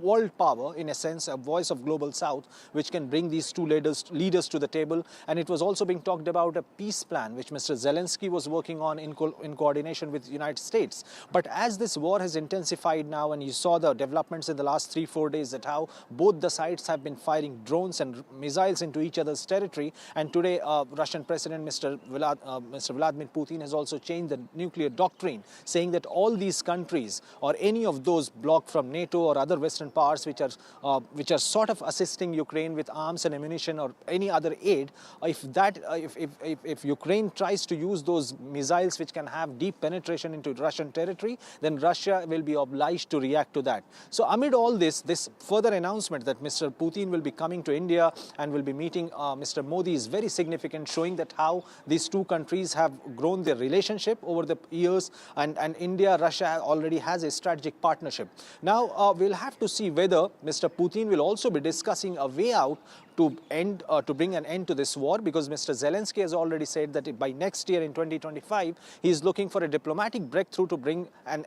world power, in a sense, a voice of global south, which can bring these two leaders to the table. And it was also being talked about a peace plan, which Mr. Zelensky was working on in coordination with the United States. But as this war has intensified now, and you saw the developments in the last 3-4 days, that how both the sides have been firing drones and missiles into each other's territory. And today, Russian President Mr. Vladimir Putin has also changed the nuclear doctrine, saying that all these countries or any of those blocked from NATO or other Western powers which are sort of assisting Ukraine with arms and ammunition or any other aid, if Ukraine tries to use those missiles which can have deep penetration into Russian territory, then Russia will be obliged to react to that. So amid all this further announcement that Mr. Putin will be coming to India and will be meeting Mr. Modi is very significant, showing that how these two countries have grown their relationship over the years, and India, Russia already has a strategic partnership. Now we'll have to see whether Mr. Putin will also be discussing a way out to bring an end to this war, because Mr. Zelensky has already said that by next year in 2025 he is looking for a diplomatic breakthrough to bring an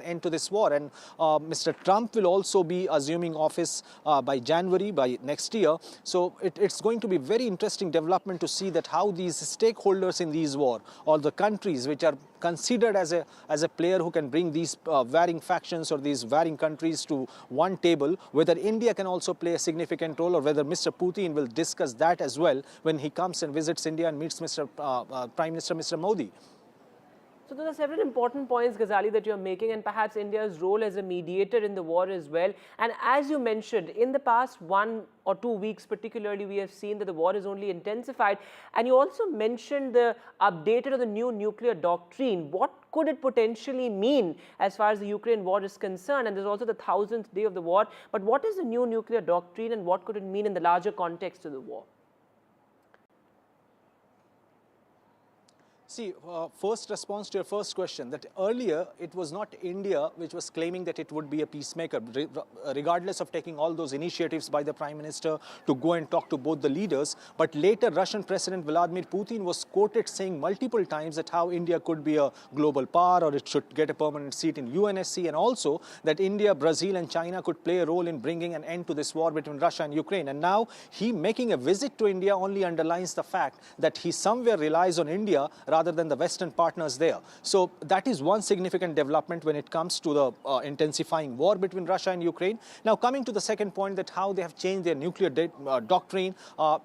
end to this war. And Mr. Trump will also be assuming office by January, by next year. So it's going to be very interesting development to see that how these stakeholders in these war, or the countries which are considered as a player who can bring these varying factions or these varying countries to one table, whether India can also play a significant role, or whether Mr. Putin will discuss that as well when he comes and visits India and meets Prime Minister Mr. Modi. So there are several important points, Ghazali, that you're making, and perhaps India's role as a mediator in the war as well. And as you mentioned, in the past 1 or 2 weeks particularly, we have seen that the war is only intensified. And you also mentioned the updated or the new nuclear doctrine. What could it potentially mean as far as the Ukraine war is concerned? And there's also the 1000th day of the war. But what is the new nuclear doctrine, and what could it mean in the larger context of the war? See, first response to your first question, that earlier it was not India which was claiming that it would be a peacemaker, regardless of taking all those initiatives by the Prime Minister to go and talk to both the leaders. But later, Russian President Vladimir Putin was quoted saying multiple times that how India could be a global power, or it should get a permanent seat in UNSC, and also that India, Brazil and China could play a role in bringing an end to this war between Russia and Ukraine. And now he making a visit to India only underlines the fact that he somewhere relies on India rather than the Western partners there. So that is one significant development when it comes to the intensifying war between Russia and Ukraine. Now coming to the second point, that how they have changed their nuclear doctrine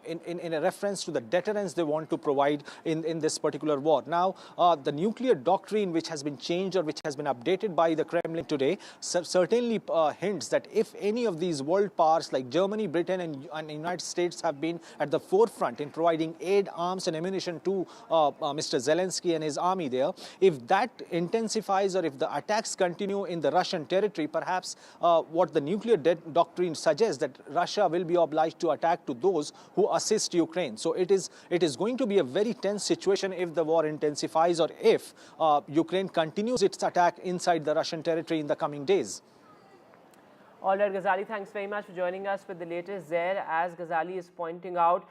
in a reference to the deterrence they want to provide in this particular war. Now the nuclear doctrine which has been changed or which has been updated by the Kremlin today certainly hints that if any of these world powers like Germany, Britain and the United States have been at the forefront in providing aid, arms and ammunition to Mr. Zelensky and his army there, if that intensifies or if the attacks continue in the Russian territory, perhaps what the nuclear doctrine suggests, that Russia will be obliged to attack to those who assist Ukraine. So it is going to be a very tense situation if the war intensifies, or if Ukraine continues its attack inside the Russian territory in the coming days. All right, Ghazali, thanks very much for joining us with the latest there. As Ghazali is pointing out,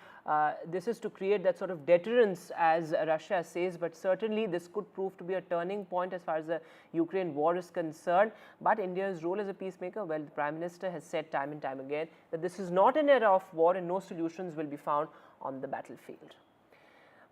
this is to create that sort of deterrence, as Russia says, but certainly this could prove to be a turning point as far as the Ukraine war is concerned. But India's role as a peacemaker, well, the Prime Minister has said time and time again that this is not an era of war and no solutions will be found on the battlefield.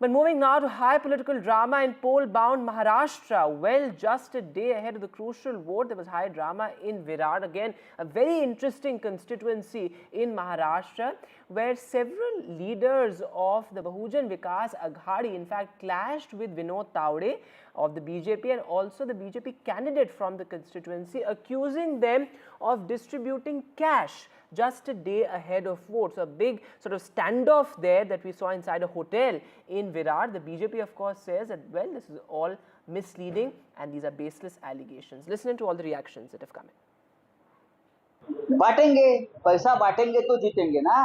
But moving now to high political drama in poll-bound Maharashtra. Well, just a day ahead of the crucial vote, there was high drama in Virar. Again, a very interesting constituency in Maharashtra, where several leaders of the Bahujan Vikas Aghadi, in fact, clashed with Vinod Tawde of the BJP and also the BJP candidate from the constituency, accusing them of distributing cash just a day ahead of vote. So a big sort of standoff there that we saw inside a hotel in Virar. The BJP, of course, says that, well, this is all misleading and these are baseless allegations. Listen to all the reactions that have come in. बांटेंगे, पैसा बांटेंगे तो जीतेंगे ना,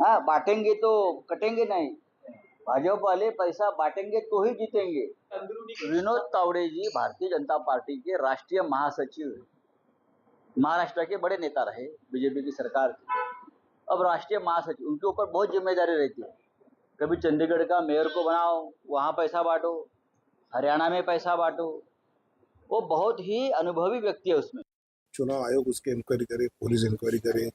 हाँ बांटेंगे तो कटेंगे नहीं, भाजपा वाले पैसा बांटेंगे तो ही जीतेंगे। विनोद तावड़े जी भारतीय जनता पार्टी के राष्ट्रीय महासचिव हैं, महाराष्ट्र के बड़े नेता रहे बीजेपी की सरकार के, अब राष्ट्रीय महासचिव, उनके ऊपर बहुत जिम्मेदारी रहती है। कभी चंडीगढ़ का मेयर को बनाओ, वहाँ पैसा बांटो, हरियाणा में पैसा बांटो, वो बहुत ही अनुभवी व्यक्ति है उसमें। चुनाव आयोग उसके इंक्वायरी करे, पुलिस इंक्वायरी करे,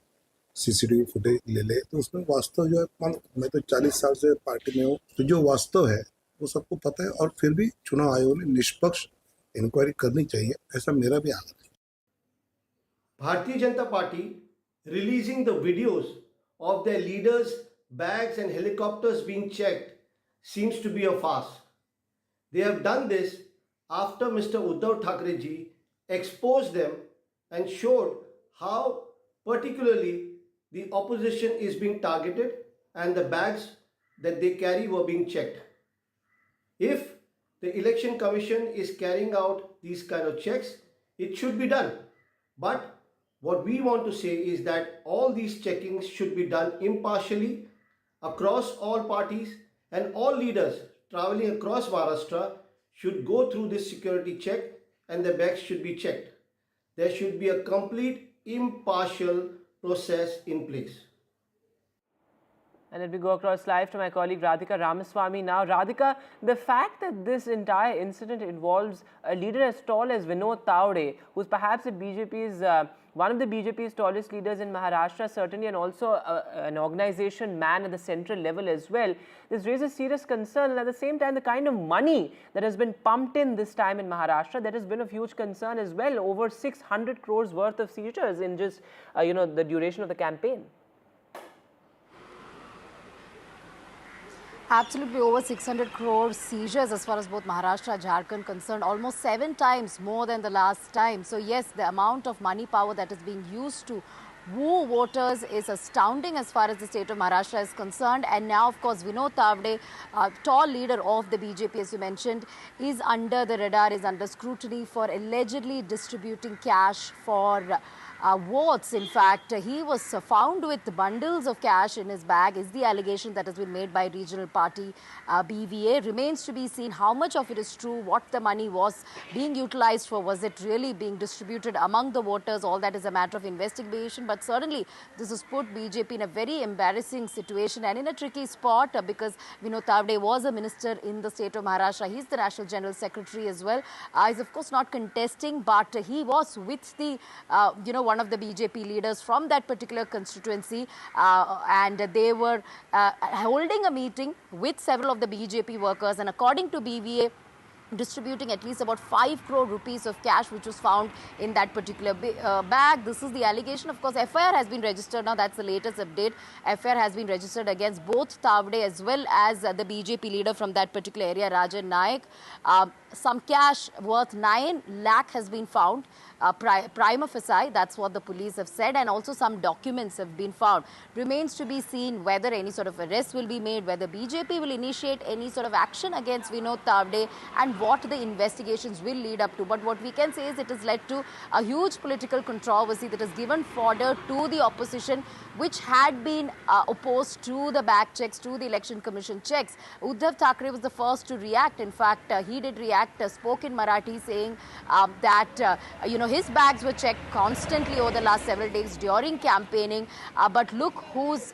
सीसीटीवी फुटेज ले ले, तो उसमें वास्तव जो है, मैं तो 40 साल से पार्टी में हूँ, तो जो वास्तव है वो सबको पता है, और फिर भी चुनाव आयोग ने निष्पक्ष इंक्वायरी करनी चाहिए, ऐसा मेरा भी आग्रह है। Bharatiya Janata Party releasing the videos of their leaders' bags and helicopters being checked seems to be a farce. They have done this after Mr. Uddhav Thackeray ji exposed them and showed how particularly the opposition is being targeted and the bags that they carry were being checked. If the Election Commission is carrying out these kind of checks, it should be done. But what we want to say is that all these checkings should be done impartially across all parties, and all leaders traveling across Maharashtra should go through this security check and the bags should be checked. There should be a complete impartial process in place. And let me go across live to my colleague Radhika Ramaswamy now. Radhika, the fact that this entire incident involves a leader as tall as Vinod Tawde, who's perhaps the BJP's one of the BJP's tallest leaders in Maharashtra, certainly, and also an organization man at the central level as well, this raises serious concern. And at the same time, the kind of money that has been pumped in this time in Maharashtra, that has been of huge concern as well. Over 600 crores worth of seizures in just the duration of the campaign. Absolutely, over 600 crore seizures as far as both Maharashtra and Jharkhand concerned, almost 7 times more than the last time. So yes, the amount of money power that is being used to woo voters is astounding as far as the state of Maharashtra is concerned. And now, of course, Vinod Tawde, tall leader of the BJP, as you mentioned, is under the radar, is under scrutiny for allegedly distributing cash for votes. In fact, he was found with bundles of cash in his bag, is the allegation that has been made by regional party BVA. Remains to be seen how much of it is true, what the money was being utilized for, was it really being distributed among the voters. All that is a matter of investigation, but certainly this has put BJP in a very embarrassing situation and in a tricky spot because Vinod Tawde was a minister in the state of Maharashtra. He's the National General Secretary as well. He's of course not contesting, but he was with the one of the BJP leaders from that particular constituency, and they were holding a meeting with several of the BJP workers, and according to BVA, distributing at least about 5 crore rupees of cash which was found in that particular bag. This is the allegation. Of course, FIR has been registered now. That's the latest update. FIR has been registered against both Tawde as well as the BJP leader from that particular area, Rajan Naik. Some cash worth 9 lakh has been found. Prima facie, that's what the police have said, and also some documents have been found. Remains to be seen whether any sort of arrest will be made, whether BJP will initiate any sort of action against Vinod Tawde, and what the investigations will lead up to. But what we can say is it has led to a huge political controversy that has given fodder to the opposition, which had been opposed to the back checks, to the Election Commission checks. Uddhav Thackeray was the first to react. In fact, he did react, spoke in Marathi saying that, his bags were checked constantly over the last several days during campaigning. But look whose,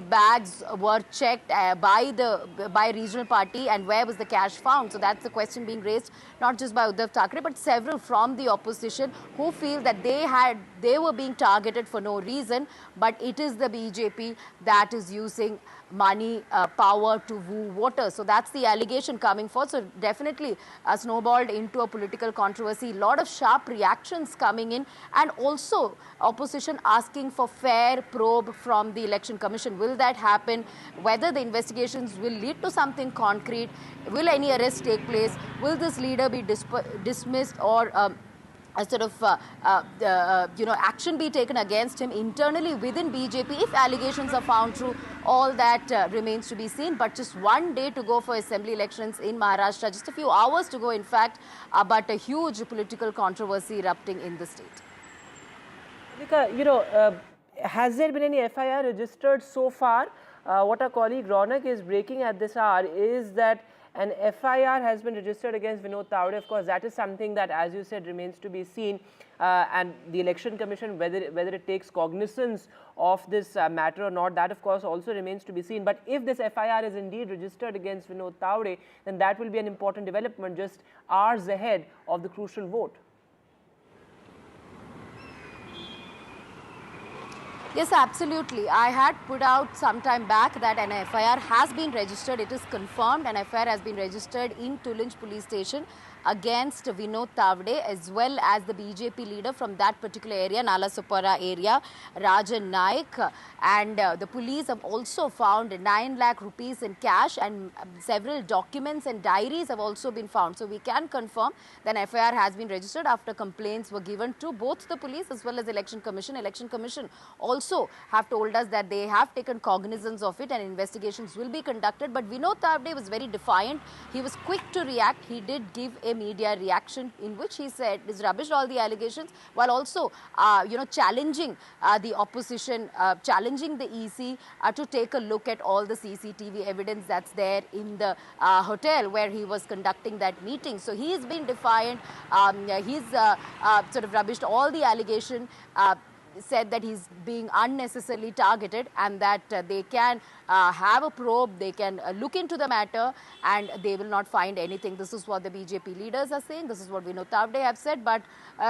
bags were checked by regional party and where was the cash found. So that's the question being raised, not just by Uddhav Thackeray, but several from the opposition who feel that they were being targeted for no reason, but it is the BJP that is using money, power to woo voters. So that's the allegation coming forth. So definitely snowballed into a political controversy. A lot of sharp reactions coming in, and also opposition asking for fair probe from the Election Commission. Will that happen? Whether the investigations will lead to something concrete? Will any arrest take place? Will this leader be dismissed, or a sort of action be taken against him internally within BJP if allegations are found true? All that remains to be seen. But just one day to go for assembly elections in Maharashtra, just a few hours to go in fact, but a huge political controversy erupting in the state. Has there been any FIR registered so far? What our colleague Ronak is breaking at this hour is that an FIR has been registered against Vinod Tawde. Of course, that is something that, as you said, remains to be seen. And the Election Commission, whether it takes cognizance of this matter or not, that of course also remains to be seen. But if this FIR is indeed registered against Vinod Tawde, then that will be an important development just hours ahead of the crucial vote. Yes, absolutely. I had put out some time back that an FIR has been registered. It is confirmed. An FIR has been registered in Tulunj police station against Vinod Tawde, as well as the BJP leader from that particular area, Nalasopara area, Rajan Naik. And the police have also found 9 lakh rupees in cash, and several documents and diaries have also been found. So we can confirm that an FIR has been registered after complaints were given to both the police as well as Election Commission. Election Commission also have told us that they have taken cognizance of it and investigations will be conducted. But Vinod Tawde was very defiant. He was quick to react. He did give a media reaction in which he said he's rubbished all the allegations, while also challenging the opposition, challenging the EC to take a look at all the CCTV evidence that's there in the hotel where he was conducting that meeting. So he's been defiant. He's sort of rubbished all the allegation, said that he's being unnecessarily targeted, and that they can have a probe, they can look into the matter, and they will not find anything. This is what the BJP leaders are saying. This is what Vinod Tawde have said. But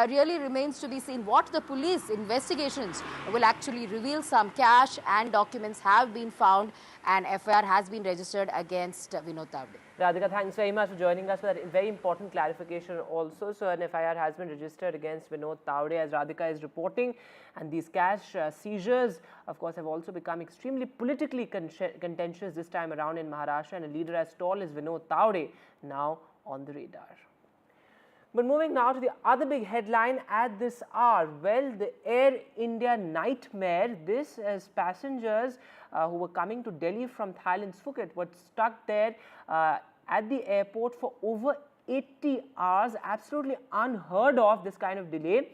really remains to be seen what the police investigations will actually reveal. Some cash and documents have been found, and FIR has been registered against Vinod Tawde. Radhika, thanks very much for joining us for that very important clarification also. So an FIR has been registered against Vinod Tawde, as Radhika is reporting. And these cash seizures, of course, have also become extremely politically contentious this time around in Maharashtra. And a leader as tall as Vinod Tawde now on the radar. But moving now to the other big headline at this hour. Well, the Air India nightmare. This as passengers who were coming to Delhi from Thailand's Phuket were stuck there at the airport for over 80 hours. Absolutely unheard of, this kind of delay.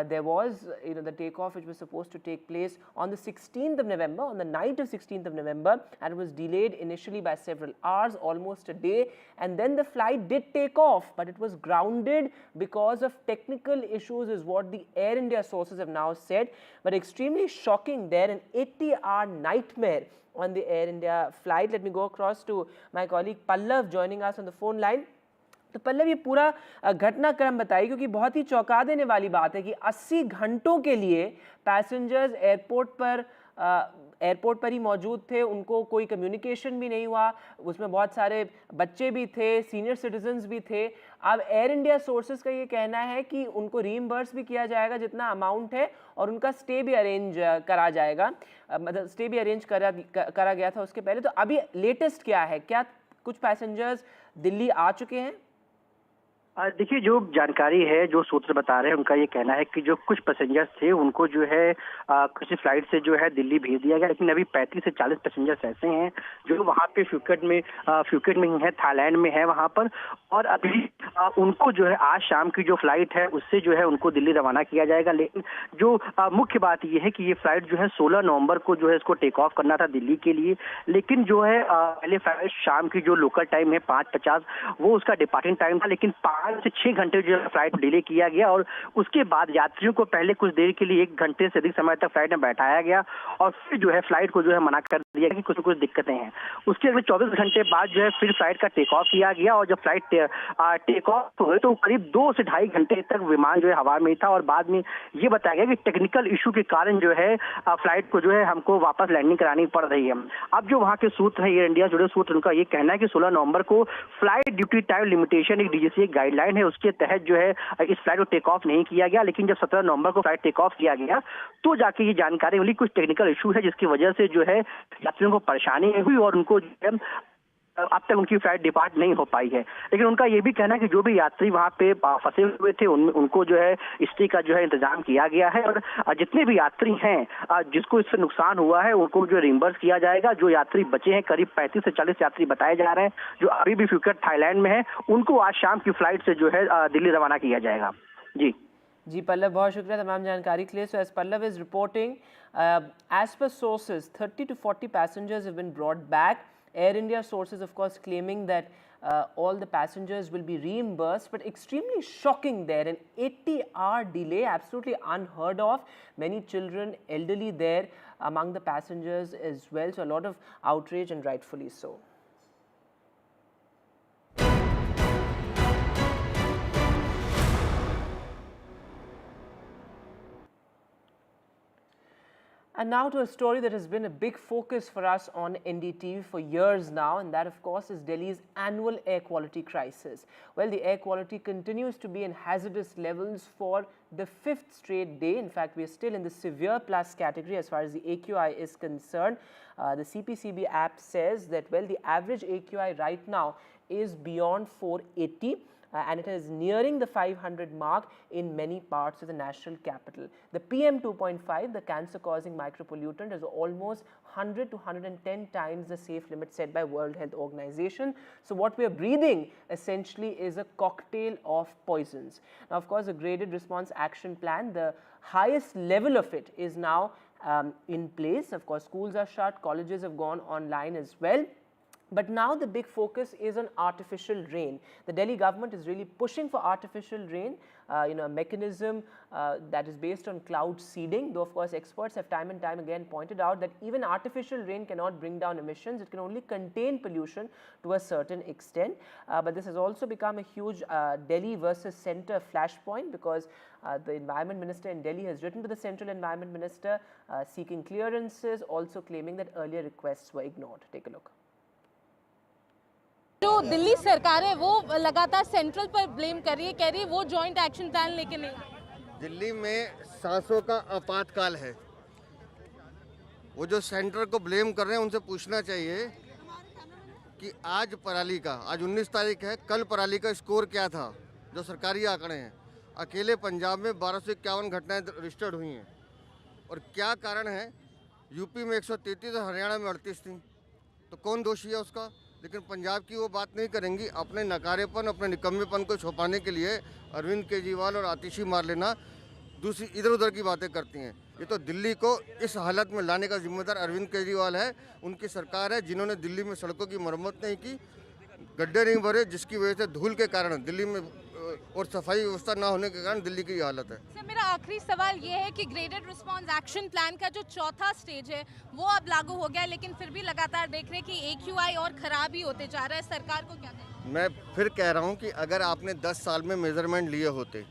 There was, the takeoff which was supposed to take place on the 16th of November, on the night of 16th of November, and it was delayed initially by several hours, almost a day, and then the flight did take off, but it was grounded because of technical issues is what the Air India sources have now said. But extremely shocking there, an 80-hour nightmare on the Air India flight. Let me go across to my colleague Pallav joining us on the phone line. तो पल्लव ये पूरा घटनाक्रम बताइए, क्योंकि बहुत ही चौंका देने वाली बात है कि 80 घंटों के लिए पैसेंजर्स एयरपोर्ट पर ही मौजूद थे, उनको कोई कम्युनिकेशन भी नहीं हुआ, उसमें बहुत सारे बच्चे भी थे, सीनियर सिटीजन्स भी थे. अब एयर इंडिया सोर्सेज का ये कहना है कि उनको रीइंबर्स भी किया जाएगा जितना अमाउंट है, और उनका स्टे भी अरेंज करा जाएगा, मतलब स्टे भी अरेंज करा गया था उसके पहले. तो अभी लेटेस्ट क्या है, क्या कुछ पैसेंजर्स दिल्ली आ चुके हैं? देखिए, जो जानकारी है, जो सूत्र बता रहे हैं, उनका ये कहना है कि जो कुछ पैसेंजर्स थे उनको जो है कुछ फ्लाइट से जो है दिल्ली भेज दिया गया, लेकिन अभी 35 से 40 पैसेंजर्स ऐसे हैं जो वहाँ पे फ्यूकेट में ही है, थाईलैंड में है वहाँ पर, और अभी उनको जो है आज शाम की जो फ्लाइट है उससे जो है उनको दिल्ली रवाना किया जाएगा. लेकिन जो मुख्य बात ये है कि ये फ्लाइट जो है 16 नवंबर को जो है इसको टेक ऑफ करना था दिल्ली के लिए, लेकिन जो है पहले फ्लाइट शाम की जो लोकल टाइम है 5:50 वो उसका डिपार्टिंग टाइम था, लेकिन 5 से 6 घंटे जो है फ्लाइट डिले किया गया, और उसके बाद यात्रियों को पहले कुछ देर के लिए 1 घंटे से अधिक समय तक फ्लाइट में बैठाया गया, और फिर जो है फ्लाइट को जो है मना कर दिया कि कुछ दिक्कतें हैं। उसके अगले 24 घंटे बाद जो है फिर फ्लाइट का टेक ऑफ किया गया और जब फ्लाइट टेक ऑफ हुए तो करीब 2 से ढाई घंटे तक विमान जो है हवा में था और बाद में ये बताया गया कि टेक्निकल इशू के कारण जो है फ्लाइट को जो है हमको वापस लैंडिंग करानी पड़ रही है। अब जो वहाँ के सूत्र है, एयर इंडिया जुड़े सूत्र, उनका ये कहना है कि 16 नवंबर को फ्लाइट ड्यूटी टाइम लिमिटेशन एक डीजीसी गाइडलाइन है, उसके तहत जो है इस फ्लाइट को टेक ऑफ नहीं किया गया। लेकिन जब 17 नवंबर को फ्लाइट टेक ऑफ किया गया तो जाके ये जानकारी मिली कुछ टेक्निकल इशू है जिसकी वजह से जो है यात्रियों को परेशानी हुई और उनको अब तक उनकी फ्लाइट डिपार्ट नहीं हो पाई है। लेकिन उनका ये भी कहना है कि जो भी यात्री वहां पे फंसे हुए थे उनको जो है स्टे का जो है इंतजाम किया गया है और जितने भी यात्री हैं जिसको इससे नुकसान हुआ है उनको जो रिम्बर्स किया जाएगा। जो यात्री बचे हैं करीब 35 से 40 यात्री बताए जा रहे हैं जो अभी भी फ्यूकेट थाईलैंड में है, उनको आज शाम की फ्लाइट से जो है दिल्ली रवाना किया जाएगा। जी पल्लव, बहुत शुक्रिया तमाम जानकारी के लिए। So as Pallav is reporting, as per sources, 30 to 40 passengers have been brought back. Air India sources, of course, claiming that all the passengers will be reimbursed, but extremely shocking there. An 80-hour delay, absolutely unheard of. Many children, elderly there among the passengers as well. So a lot of outrage and rightfully so. And now to a story that has been a big focus for us on NDTV for years now, and that of course is Delhi's annual air quality crisis. Well, the air quality continues to be in hazardous levels for the 5th straight day. In fact, we are still in the severe plus category as far as the AQI is concerned. The CPCB app says that, well, the average AQI right now is beyond 480. And it is nearing the 500 mark in many parts of the national capital. The PM 2.5, the cancer-causing micropollutant, is almost 100 to 110 times the safe limit set by World Health Organization. So what we are breathing essentially is a cocktail of poisons. Now, of course, the graded response action plan, the highest level of it is now in place. Of course, schools are shut, colleges have gone online as well. But now the big focus is on artificial rain. The Delhi government is really pushing for artificial rain, a mechanism that is based on cloud seeding. Though, of course, experts have time and time again pointed out that even artificial rain cannot bring down emissions. It can only contain pollution to a certain extent. But this has also become a huge Delhi versus centre flashpoint because the Environment Minister in Delhi has written to the Central Environment Minister seeking clearances, also claiming that earlier requests were ignored. Take a look. जो दिल्ली सरकार है वो लगातार central पर blame कर रही है, कह रही है वो जॉइंट एक्शन प्लान लेके नहीं। दिल्ली में सांसों का आपातकाल है। वो जो सेंटर को ब्लेम कर रहे हैं उनसे पूछना चाहिए कि आज पराली का, आज 19 तारीख है, कल पराली का स्कोर क्या था। जो सरकारी आंकड़े हैं, अकेले पंजाब में 1251 घटनाएं रजिस्टर्ड हुई हैं। और क्या कारण है? यूपी में 133 और हरियाणा में 38 थी। तो कौन दोषी है उसका? लेकिन पंजाब की वो बात नहीं करेंगी। अपने नकारेपन, अपने निकम्मेपन को छुपाने के लिए अरविंद केजरीवाल और आतिशी मार लेना, दूसरी इधर उधर की बातें करती हैं। ये तो दिल्ली को इस हालत में लाने का जिम्मेदार अरविंद केजरीवाल है, उनकी सरकार है, जिन्होंने दिल्ली में सड़कों की मरम्मत नहीं की, गड्ढे नहीं भरे, जिसकी वजह से धूल के कारण दिल्ली में और सफाई व्यवस्था ना होने के कारण दिल्ली की हालत है। सर, मेरा आखिरी सवाल ये है कि ग्रेडेड रिस्पांस एक्शन प्लान का जो चौथा स्टेज है वो अब लागू हो गया, लेकिन फिर भी लगातार देख रहे हैं कि AQI और खराब ही होते जा रहा है। सरकार को क्या कहें? मैं फिर कह रहा हूँ कि अगर आपने 10 साल में मेजरमेंट लिए होते,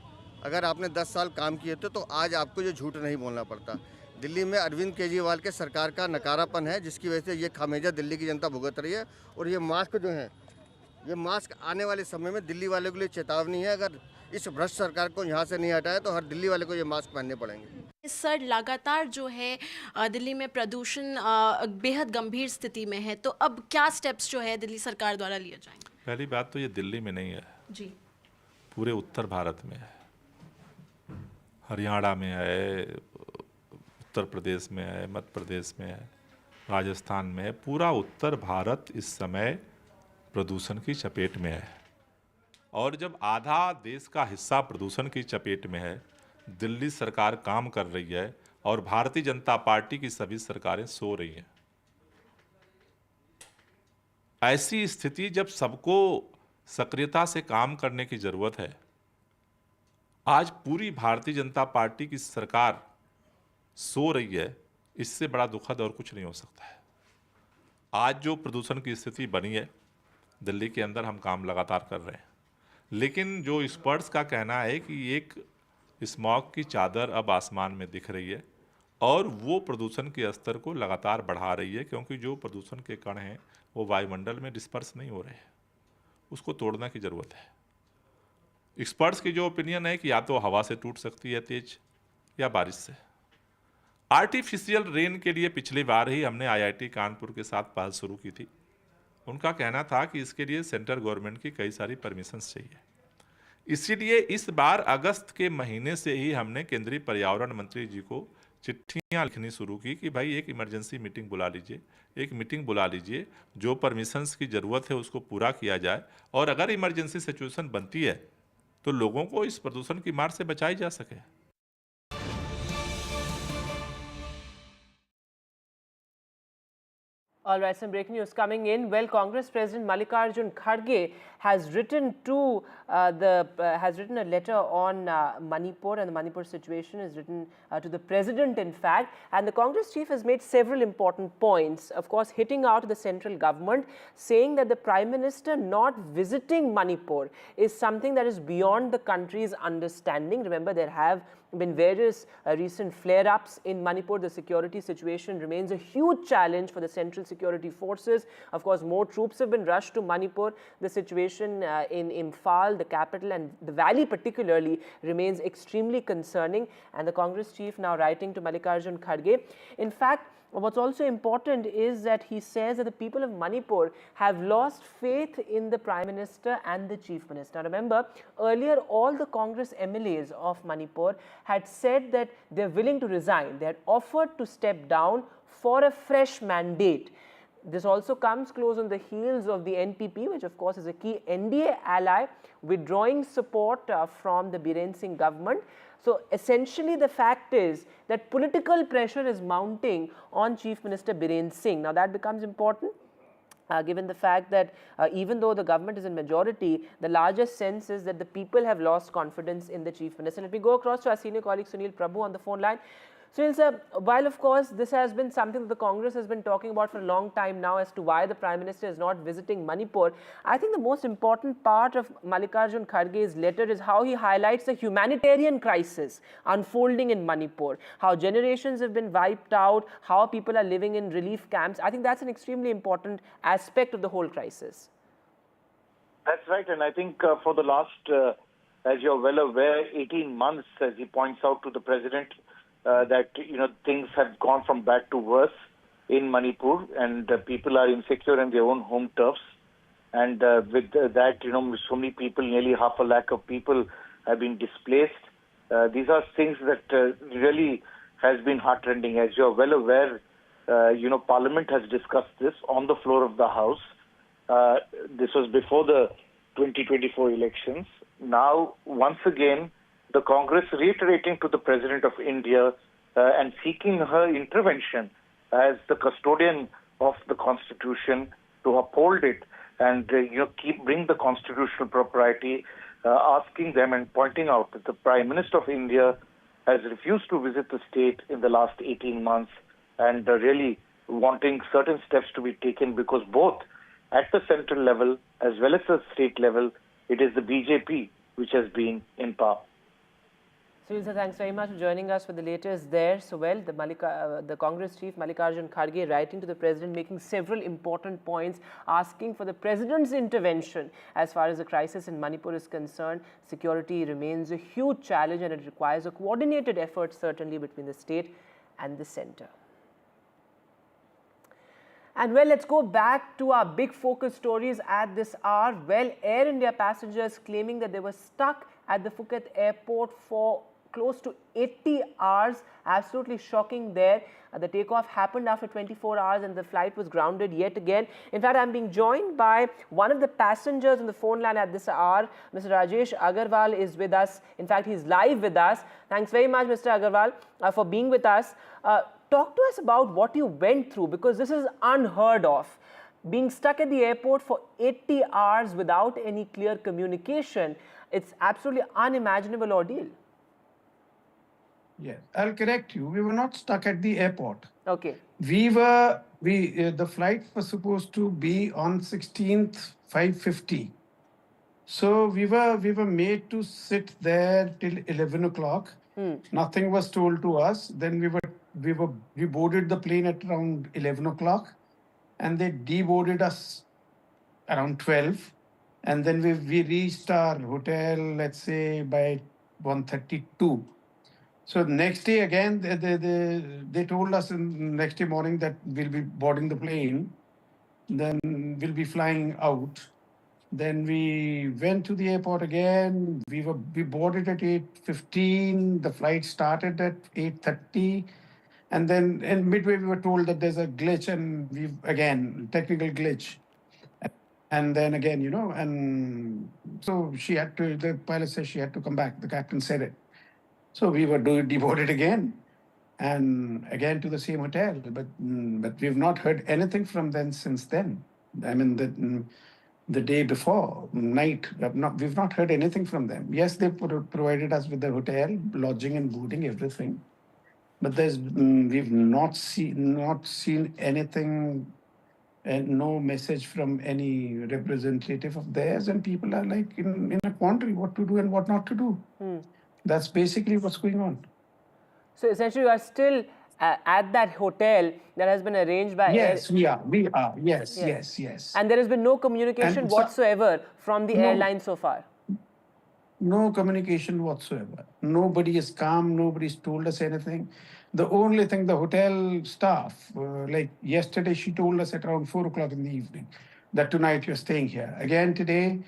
अगर आपने 10 साल काम किए थे, तो आज आपको ये झूठ नहीं बोलना पड़ता। दिल्ली में अरविंद केजरीवाल के सरकार का नकारापन है, जिसकी वजह से ये खामियाजा दिल्ली की जनता भुगत रही है। और ये मास्क जो है, ये मास्क आने वाले समय में दिल्ली वाले के लिए चेतावनी है। अगर इस भ्रष्ट सरकार को यहाँ से नहीं हटाया तो हर दिल्ली वाले को ये मास्क पहनने पड़ेंगे। सर, लगातार जो है दिल्ली में प्रदूषण बेहद गंभीर स्थिति में है, तो अब क्या स्टेप्स जो है दिल्ली सरकार द्वारा लिए जाएंगे? पहली बात तो ये दिल्ली में नहीं है जी, पूरे उत्तर भारत में है। हरियाणा में है, उत्तर प्रदेश में है, मध्य प्रदेश में है, राजस्थान में है। पूरा उत्तर भारत इस समय प्रदूषण की चपेट में है। और जब आधा देश का हिस्सा प्रदूषण की चपेट में है, दिल्ली सरकार काम कर रही है और भारतीय जनता पार्टी की सभी सरकारें सो रही हैं। ऐसी स्थिति जब सबको सक्रियता से काम करने की जरूरत है, आज पूरी भारतीय जनता पार्टी की सरकार सो रही है, इससे बड़ा दुखद और कुछ नहीं हो सकता है। आज जो प्रदूषण की स्थिति बनी है दिल्ली के अंदर, हम काम लगातार कर रहे हैं, लेकिन जो एक्सपर्ट्स का कहना है कि एक स्मॉग की चादर अब आसमान में दिख रही है और वो प्रदूषण के स्तर को लगातार बढ़ा रही है, क्योंकि जो प्रदूषण के कण हैं वो वायुमंडल में डिस्पर्स नहीं हो रहे हैं, उसको तोड़ने की ज़रूरत है। एक्सपर्ट्स की जो ओपिनियन है कि या तो हवा से टूट सकती है तेज या बारिश से। आर्टिफिशियल रेन के लिए पिछली बार ही हमने IIT कानपुर के साथ पहल शुरू की थी। उनका कहना था कि इसके लिए सेंट्रल गवर्नमेंट की कई सारी परमिशंस चाहिए, इसीलिए इस बार अगस्त के महीने से ही हमने केंद्रीय पर्यावरण मंत्री जी को चिट्ठियां लिखनी शुरू की कि भाई एक इमरजेंसी मीटिंग बुला लीजिए, एक मीटिंग बुला लीजिए, जो परमिशंस की ज़रूरत है उसको पूरा किया जाए, और अगर इमरजेंसी सिचुएशन बनती है तो लोगों को इस प्रदूषण की मार से बचाई जा सके। All right, some breaking news coming in. Well, Congress President Mallikarjun Kharge has written has written a letter on Manipur, and the Manipur situation is written to the president, in fact. And the Congress chief has made several important points, of course, hitting out the central government, saying that the Prime Minister not visiting Manipur is something that is beyond the country's understanding. Remember, there have been various recent flare-ups in Manipur. The security situation remains a huge challenge for the central security forces. Of course, more troops have been rushed to Manipur. The situation in Imphal, the capital, and the valley particularly remains extremely concerning. And the Congress chief now writing to Mallikarjun Kharge. In fact, what's also important is that he says that the people of Manipur have lost faith in the Prime Minister and the Chief Minister. Now remember, earlier all the Congress MLAs of Manipur had said that they're willing to resign. They had offered to step down for a fresh mandate. This also comes close on the heels of the NPP, which of course is a key NDA ally, withdrawing support from the Biren Singh government. So essentially the fact is that political pressure is mounting on Chief Minister Biren Singh. Now that becomes important given the fact that even though the government is in majority, the largest sense is that the people have lost confidence in the Chief Minister. Let me go across to our senior colleague Sunil Prabhu on the phone line. Sunil sir, while of course this has been something that the Congress has been talking about for a long time now as to why the Prime Minister is not visiting Manipur, I think the most important part of Mallikarjun Kharge's letter is how he highlights the humanitarian crisis unfolding in Manipur, how generations have been wiped out, how people are living in relief camps. I think that's an extremely important aspect of the whole crisis. That's right, and I think for the last, as you're well aware, 18 months, as he points out to the President, that things have gone from bad to worse in Manipur, and people are insecure in their own home turfs. And with that, so many people, nearly 500,000 people have been displaced. These are things that really has been heartrending. As you're well aware, Parliament has discussed this on the floor of the House. This was before the 2024 elections. Now, once again, the Congress reiterating to the President of India and seeking her intervention as the custodian of the Constitution to uphold it and bring the constitutional propriety, asking them and pointing out that the Prime Minister of India has refused to visit the state in the last 18 months and really wanting certain steps to be taken, because both at the central level as well as the state level, it is the BJP which has been in power. Sunil sir, thanks very much for joining us for the latest there. So well, the Congress chief Mallikarjun Kharge writing to the President, making several important points, asking for the President's intervention as far as the crisis in Manipur is concerned. Security remains a huge challenge and it requires a coordinated effort certainly between the state and the centre. And well, let's go back to our big focus stories at this hour. Well, Air India passengers claiming that they were stuck at the Phuket airport for close to 80 hours. Absolutely shocking there. The takeoff happened after 24 hours and the flight was grounded yet again. In fact, I'm being joined by one of the passengers on the phone line at this hour. Mr. Rajesh Agarwal is with us. In fact, he's live with us. Thanks very much, Mr. Agarwal, for being with us. Talk to us about what you went through, because this is unheard of. Being stuck at the airport for 80 hours without any clear communication, it's absolutely unimaginable ordeal. Yes, I'll correct you. We were not stuck at the airport. Okay. We were The flight was supposed to be on 16th, 5:50. So we were made to sit there till 11 o'clock. Nothing was told to us. Then we boarded the plane at around 11 o'clock, and they deboarded us around 12. And then we reached our hotel, let's say by 1:32. So next day again, they told us next day morning that we'll be boarding the plane, then we'll be flying out. Then we went to the airport again. We boarded at 8:15. The flight started at 8:30. And then in midway, we were told that there's a glitch, and technical glitch. And then again, and so the pilot said she had to come back. The captain said it. So we were deboarded again, and again to the same hotel. But we've not heard anything from them since then. I mean, the day before night, we've not heard anything from them. Yes, they provided us with the hotel, lodging and boarding, everything. But we've not seen anything, and no message from any representative of theirs, and people are like in a quandary what to do and what not to do. That's basically what's going on. So essentially, you are still at that hotel that has been arranged by Yes, we are. Yes. And there has been no communication whatsoever from the airline so far. No communication whatsoever. Nobody is calm. Nobody's told us anything. The only thing, the hotel staff, like yesterday, she told us at around 4 o'clock in the evening that tonight you're staying here. Again today,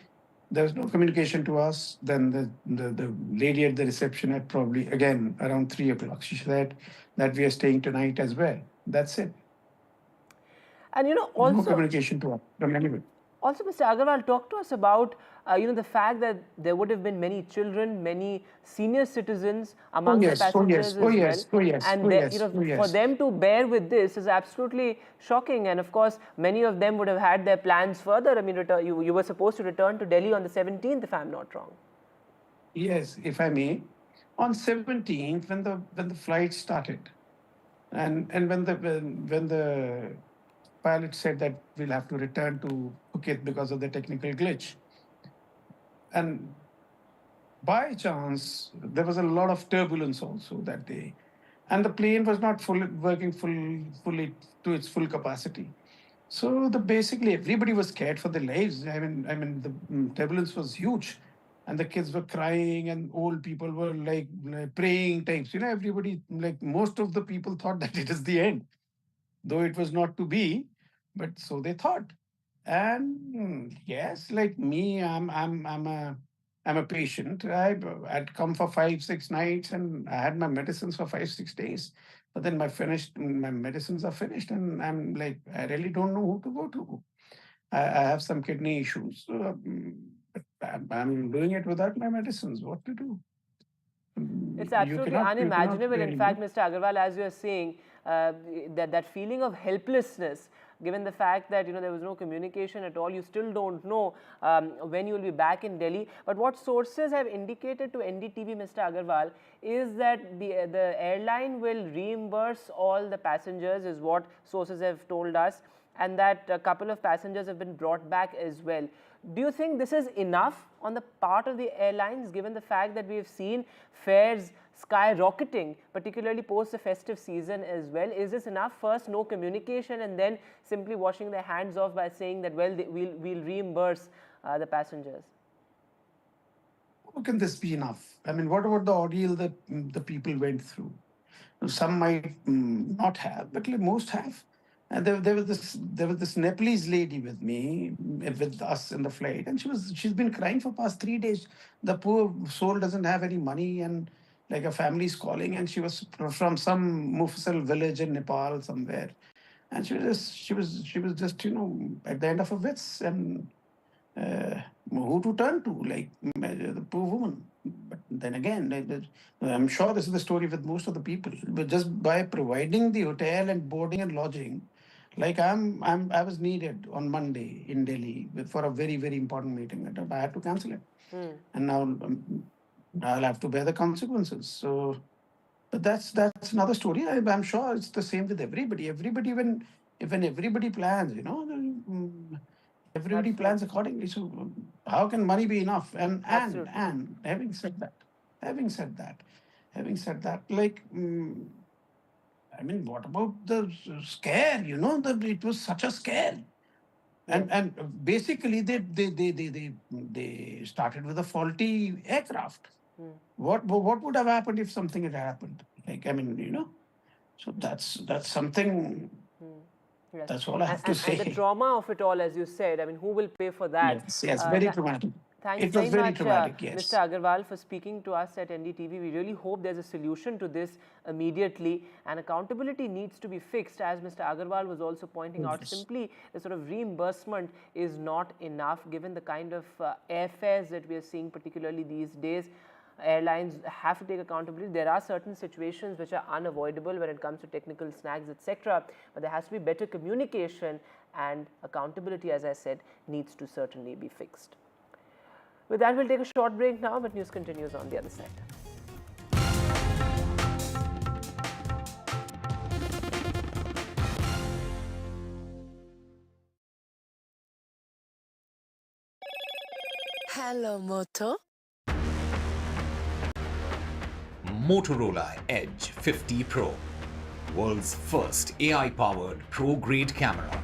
there's no communication to us. Then the lady at the reception at probably again around 3 o'clock, she said that we are staying tonight as well. That's it. And also no communication to us from anyone. Also, Mr. Agarwal, talk to us about the fact that there would have been many children, many senior citizens among the passengers as well. And for them to bear with this is absolutely shocking. And of course, many of them would have had their plans further. I mean, you were supposed to return to Delhi on the 17th, if I'm not wrong. Yes, if I may. On 17th, when the flight started, and when the pilot said that we'll have to return to Phuket because of the technical glitch. And by chance, there was a lot of turbulence also that day. And the plane was not working fully to its full capacity. So basically everybody was scared for their lives. I mean the turbulence was huge. And the kids were crying, and old people were like praying types. Everybody, like most of the people thought that it is the end. Though it was not to be, but so they thought. And yes, like me, I'm a patient. I'd come for 5-6 nights, and I had my medicines for 5-6 days. But then my medicines are finished, and I'm like, I really don't know who to go to. I have some kidney issues. I'm doing it without my medicines. What to do? It's absolutely unimaginable. In fact, Mr. Agarwal, as you're saying, that feeling of helplessness, given the fact that there was no communication at all, you still don't know when you will be back in Delhi. But what sources have indicated to NDTV, Mr. Agarwal, is that the airline will reimburse all the passengers, is what sources have told us, and that a couple of passengers have been brought back as well. Do you think this is enough on the part of the airlines, given the fact that we have seen fares skyrocketing, particularly post the festive season as well? Is this enough? First, no communication, and then simply washing their hands off by saying that, well, we'll reimburse the passengers? How can this be enough? I mean, what about the ordeal that the people went through? Some might not have, but most have. And there was this Nepalese lady with me, with us in the flight, and she's been crying for past 3 days. The poor soul doesn't have any money, and like a family's calling, and she was from some Mufasal village in Nepal somewhere, and she was just at the end of her wits, and who to turn to, like the poor woman. But then again, I'm sure this is the story with most of the people. But just by providing the hotel and boarding and lodging, like I was needed on Monday in Delhi for a very, very important meeting. I had to cancel it, and now I'll have to bear the consequences. So, but that's another story. I'm sure it's the same with everybody. Everybody, when when everybody plans, everybody plans accordingly. So how can money be enough? And having said that, like, I mean, what about the scare? It was such a scare. And basically they started with a faulty aircraft. What would have happened if something had happened? Like, I mean, so that's something. Yes. That's all I have to say. And the trauma of it all, as you said, I mean, who will pay for that? Yes, very traumatic. Thanks very much, Mr. Agarwal, for speaking to us at NDTV. We really hope there's a solution to this immediately, and accountability needs to be fixed. As Mr. Agarwal was also pointing out, simply the sort of reimbursement is not enough, given the kind of airfares that we are seeing, particularly these days. Airlines have to take accountability. There are certain situations which are unavoidable when it comes to technical snags, etc. But there has to be better communication, and accountability, as I said, needs to certainly be fixed. With that, we'll take a short break now, but news continues on the other side. Hello, Moto. Motorola Edge 50 Pro, world's first AI-powered pro-grade camera.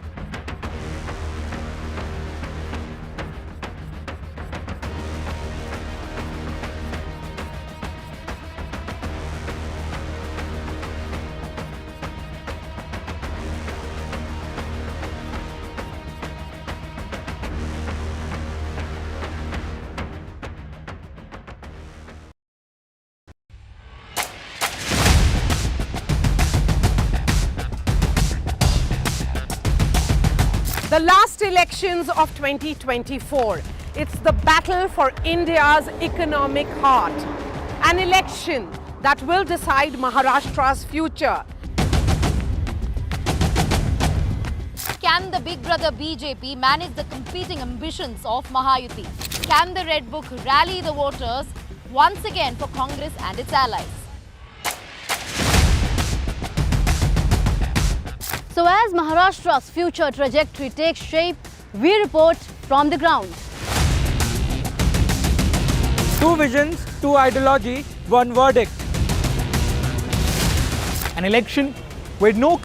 The last elections of 2024. It's the battle for India's economic heart. An election that will decide Maharashtra's future. Can the big brother BJP manage the competing ambitions of Mahayuti? Can the Red Book rally the voters once again for Congress and its allies? So as Maharashtra's future trajectory takes shape, we report from the ground. Two visions, two ideology, one verdict. An election with no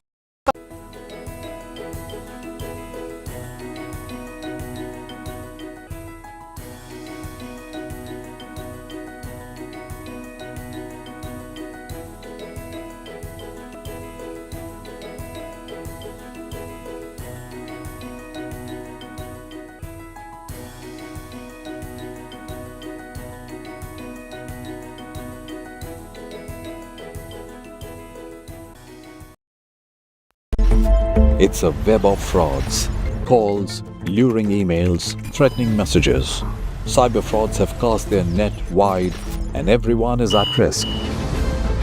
It's a web of frauds, calls, luring emails, threatening messages. Cyber frauds have cast their net wide and everyone is at risk.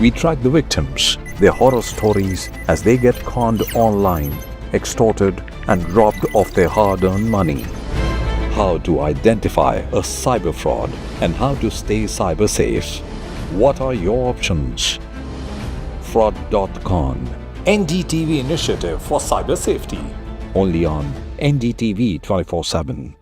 We track the victims, their horror stories as they get conned online, extorted and robbed of their hard-earned money. How to identify a cyber fraud and how to stay cyber safe. What are your options? Fraud.con, NDTV initiative for cyber safety. Only on NDTV 24/7.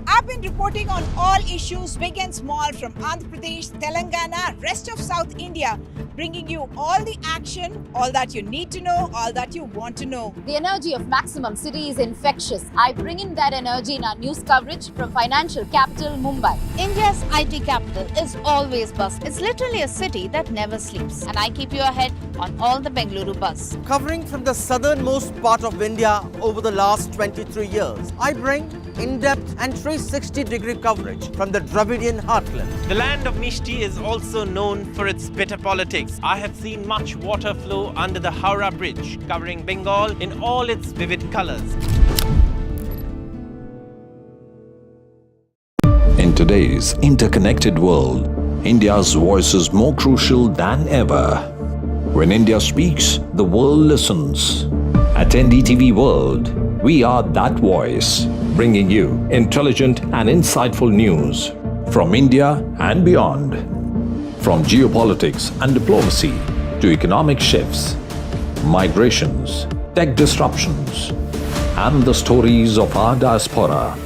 I've been reporting on all issues, big and small, from Andhra Pradesh, Telangana, rest of South India, bringing you all the action, all that you need to know, all that you want to know. The energy of Maximum City is infectious. I bring in that energy in our news coverage from financial capital Mumbai. India's IT capital is always buzz. It's literally a city that never sleeps. And I keep you ahead on all the Bengaluru buzz. Covering from the southernmost part of India over the last 23 years, I bring in-depth and 360-degree coverage from the Dravidian heartland. The land of Mishti is also known for its bitter politics. I have seen much water flow under the Howrah Bridge, covering Bengal in all its vivid colors. In today's interconnected world, India's voice is more crucial than ever. When India speaks, the world listens. At NDTV World, we are that voice, bringing you intelligent and insightful news from India and beyond. From geopolitics and diplomacy to economic shifts, migrations, tech disruptions, and the stories of our diaspora.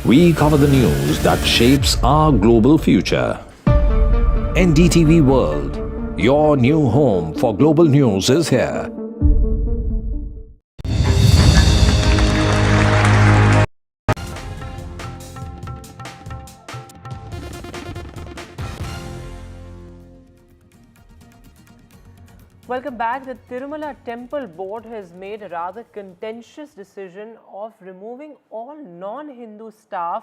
We cover the news that shapes our global future. NDTV World, your new home for global news, is here. Welcome back. The Tirumala Temple Board has made a rather contentious decision of removing all non-Hindu staff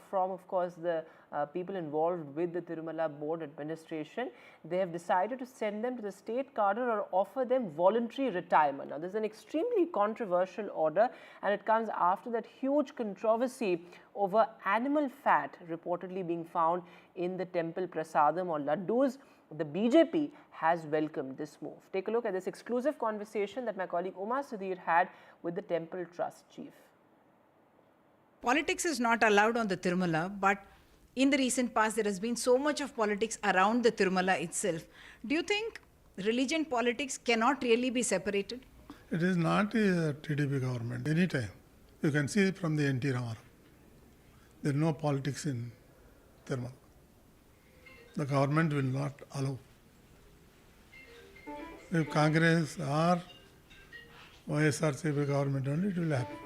from, of course, the people involved with the Tirumala Board administration. They have decided to send them to the state cadre or offer them voluntary retirement. Now, this is an extremely controversial order, and it comes after that huge controversy over animal fat reportedly being found in the temple prasadam or laddus. The BJP has welcomed this move. Take a look at this exclusive conversation that my colleague Uma Sudhir had with the temple trust chief. Politics is not allowed on the Tirumala, but in the recent past there has been so much of politics around the Tirumala itself. Do you think religion politics cannot really be separated? It is not a TDP government anytime. You can see it from the NT Ramarao. There is no politics in Tirumala. The government will not allow. If Congress or YSRCP government only, it will happen.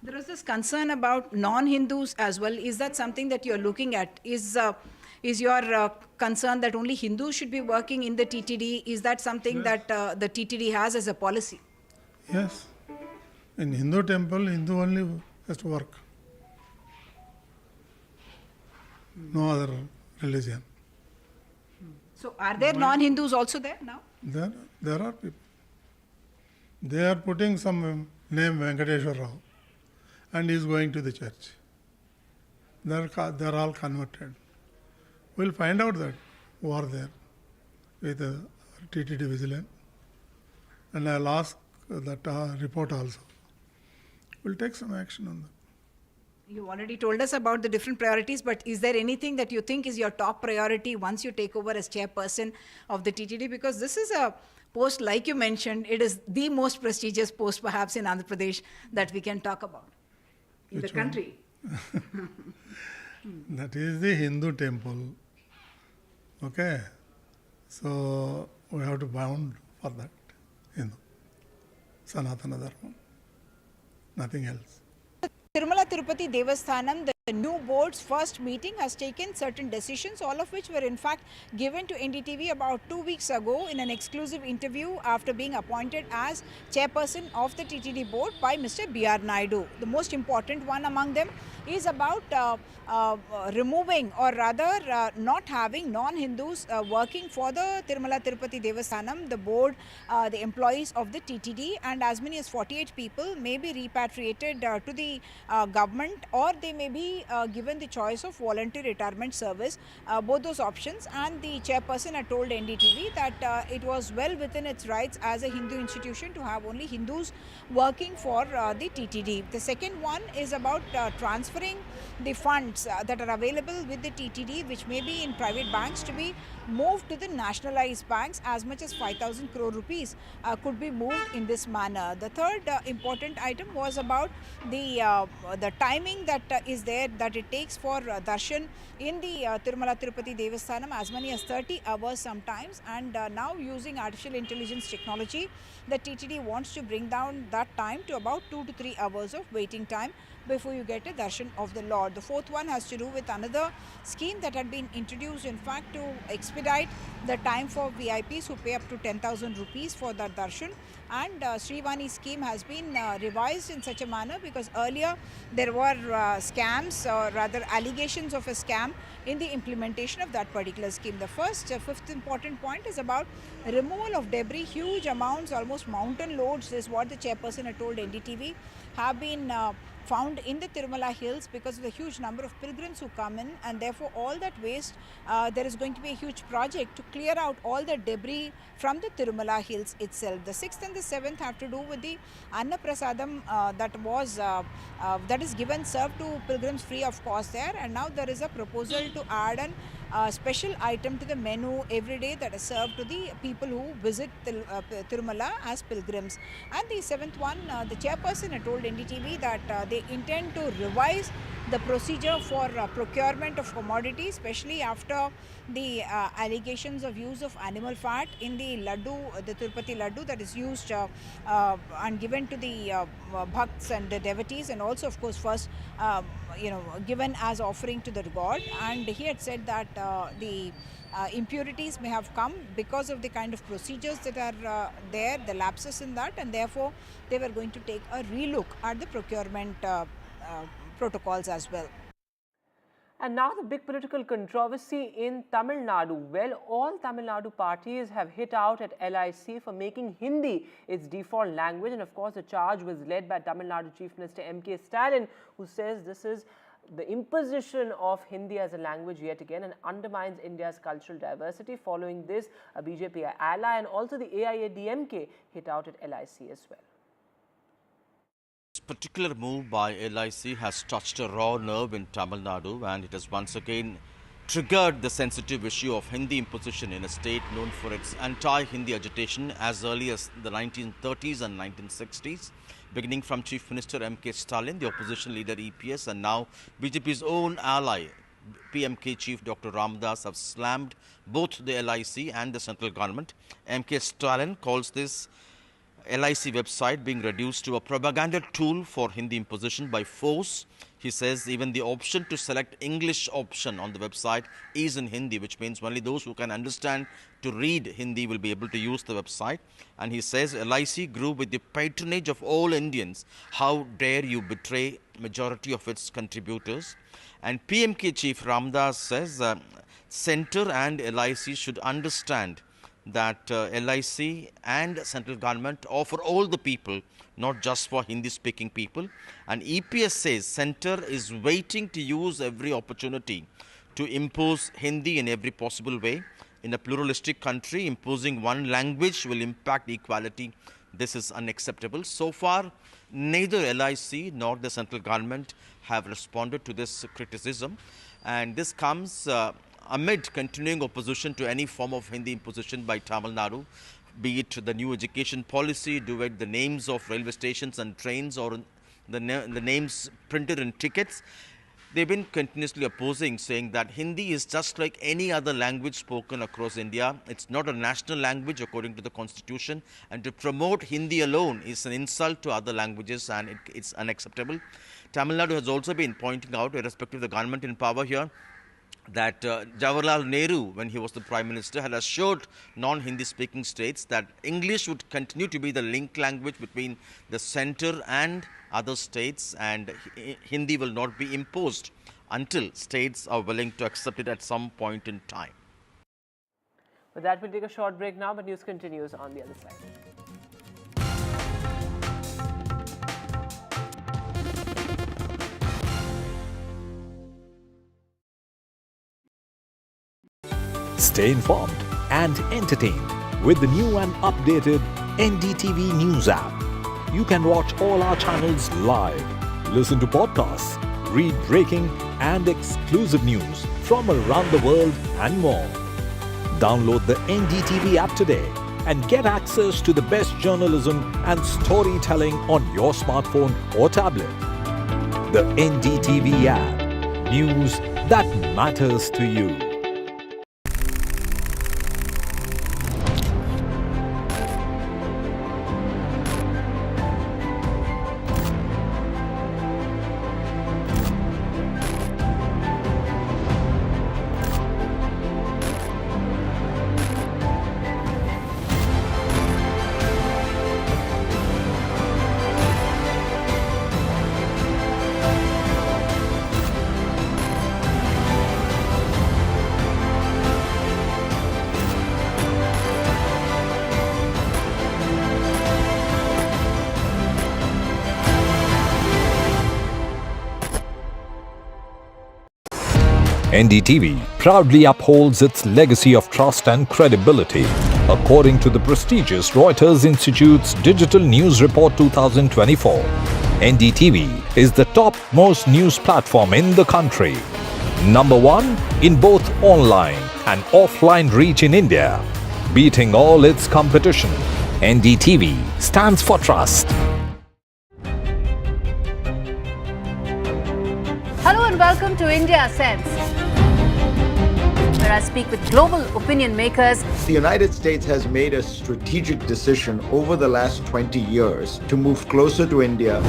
There is this concern about non-Hindus as well. Is that something that you're looking at? Is your concern that only Hindus should be working in the TTD? Is that something that the TTD has as a policy? Yes. In Hindu temple, Hindu only has to work. No other religion. So are there non-Hindus also there now? There are people. They are putting some name Venkateshwar Rao and he is going to the church. They are all converted. We'll find out that who are there with the TTD vigilant, and I'll ask that report also. We'll take some action on that. You already told us about the different priorities, but is there anything that you think is your top priority once you take over as chairperson of the TTD? Because this is a post, like you mentioned, it is the most prestigious post perhaps in Andhra Pradesh that we can talk about in the country. That is the Hindu temple. Okay. So we have to bound for that. Hindu. Sanatana Dharma. Nothing else. Tirumala Tirupati Devasthanam, the new board's first meeting has taken certain decisions, all of which were in fact given to NDTV about 2 weeks ago in an exclusive interview after being appointed as chairperson of the TTD board by Mr. B.R. Naidu. The most important one among them is about removing, or rather not having non-Hindus working for the Tirumala Tirupati Devasthanam, the board, the employees of the TTD, and as many as 48 people may be repatriated to the government, or they may be given the choice of voluntary retirement service, both those options. And the chairperson had told NDTV that it was well within its rights as a Hindu institution to have only Hindus working for the TTD. The second one is about transferring the funds that are available with the TTD, which may be in private banks, to be moved to the nationalized banks. As much as 5,000 crore rupees could be moved in this manner. The third important item was about the timing that is there, that it takes for darshan in the Tirumala Tirupati Devasthanam, as many as 30 hours sometimes, and now using artificial intelligence technology, the TTD wants to bring down that time to about 2 to 3 hours of waiting time before you get a darshan of the Lord. The fourth one has to do with another scheme that had been introduced, in fact, to expedite the time for VIPs who pay up to 10,000 rupees for that darshan. And Srivani scheme has been revised in such a manner because earlier there were scams, or rather allegations of a scam in the implementation of that particular scheme. The fifth important point is about removal of debris. Huge amounts, almost mountain loads, is what the chairperson had told NDTV, have been found in the Tirumala hills because of the huge number of pilgrims who come in, and therefore all that waste, there is going to be a huge project to clear out all the debris from the Tirumala hills itself. The sixth and the seventh have to do with the Anna Prasadam that is served to pilgrims free of cost there, and now there is a proposal to add an special item to the menu every day that is served to the people who visit Tirumala as pilgrims. And the seventh one, the chairperson had told NDTV that they intend to revise the procedure for procurement of commodities, especially after the allegations of use of animal fat in the laddu, the Tirupati laddu that is used and given to the bhakts and the devotees, and also of course first given as offering to the god. And he had said that the impurities may have come because of the kind of procedures that are there, the lapses in that, and therefore they were going to take a relook at the procurement protocols as well. And now the big political controversy in Tamil Nadu. Well, all Tamil Nadu parties have hit out at LIC for making Hindi its default language. And of course, the charge was led by Tamil Nadu Chief Minister M.K. Stalin, who says this is the imposition of Hindi as a language yet again and undermines India's cultural diversity. Following this, a BJP ally and also the AIADMK hit out at LIC as well. This particular move by LIC has touched a raw nerve in Tamil Nadu, and it has once again triggered the sensitive issue of Hindi imposition in a state known for its anti-Hindi agitation as early as the 1930s and 1960s. Beginning from Chief Minister M.K. Stalin, the opposition leader EPS, and now BJP's own ally, PMK Chief Dr. Ramdas, have slammed both the LIC and the central government. M.K. Stalin calls this LIC website being reduced to a propaganda tool for Hindi imposition by force. He says even the option to select English option on the website is in Hindi, which means only those who can understand to read Hindi will be able to use the website. And he says LIC grew with the patronage of all Indians. How dare you betray majority of its contributors? And PMK Chief Ramdas says Centre and LIC should understand that LIC and central government offer all the people, not just for Hindi-speaking people. And EPS says Centre is waiting to use every opportunity to impose Hindi in every possible way. In a pluralistic country, imposing one language will impact equality. This is unacceptable. So far, neither LIC nor the central government have responded to this criticism. And this comes amid continuing opposition to any form of Hindi imposition by Tamil Nadu, be it the new education policy, do it the names of railway stations and trains, or the names printed in tickets. They've been continuously opposing, saying that Hindi is just like any other language spoken across India. It's not a national language according to the constitution, and to promote Hindi alone is an insult to other languages, and it's unacceptable. Tamil Nadu has also been pointing out, irrespective of the government in power here, that Jawaharlal Nehru, when he was the Prime Minister, had assured non-Hindi speaking states that English would continue to be the link language between the centre and other states, and Hindi will not be imposed until states are willing to accept it at some point in time. With that, we'll take a short break now, but news continues on the other side. Stay informed and entertained with the new and updated NDTV News app. You can watch all our channels live, listen to podcasts, read breaking and exclusive news from around the world and more. Download the NDTV app today and get access to the best journalism and storytelling on your smartphone or tablet. The NDTV app. News that matters to you. NDTV proudly upholds its legacy of trust and credibility. According to the prestigious Reuters Institute's Digital News Report 2024, NDTV is the top-most news platform in the country. Number 1 in both online and offline reach in India, beating all its competition. NDTV stands for trust. Hello and welcome to India Sense, where I speak with global opinion makers. The United States has made a strategic decision over the last 20 years to move closer to India.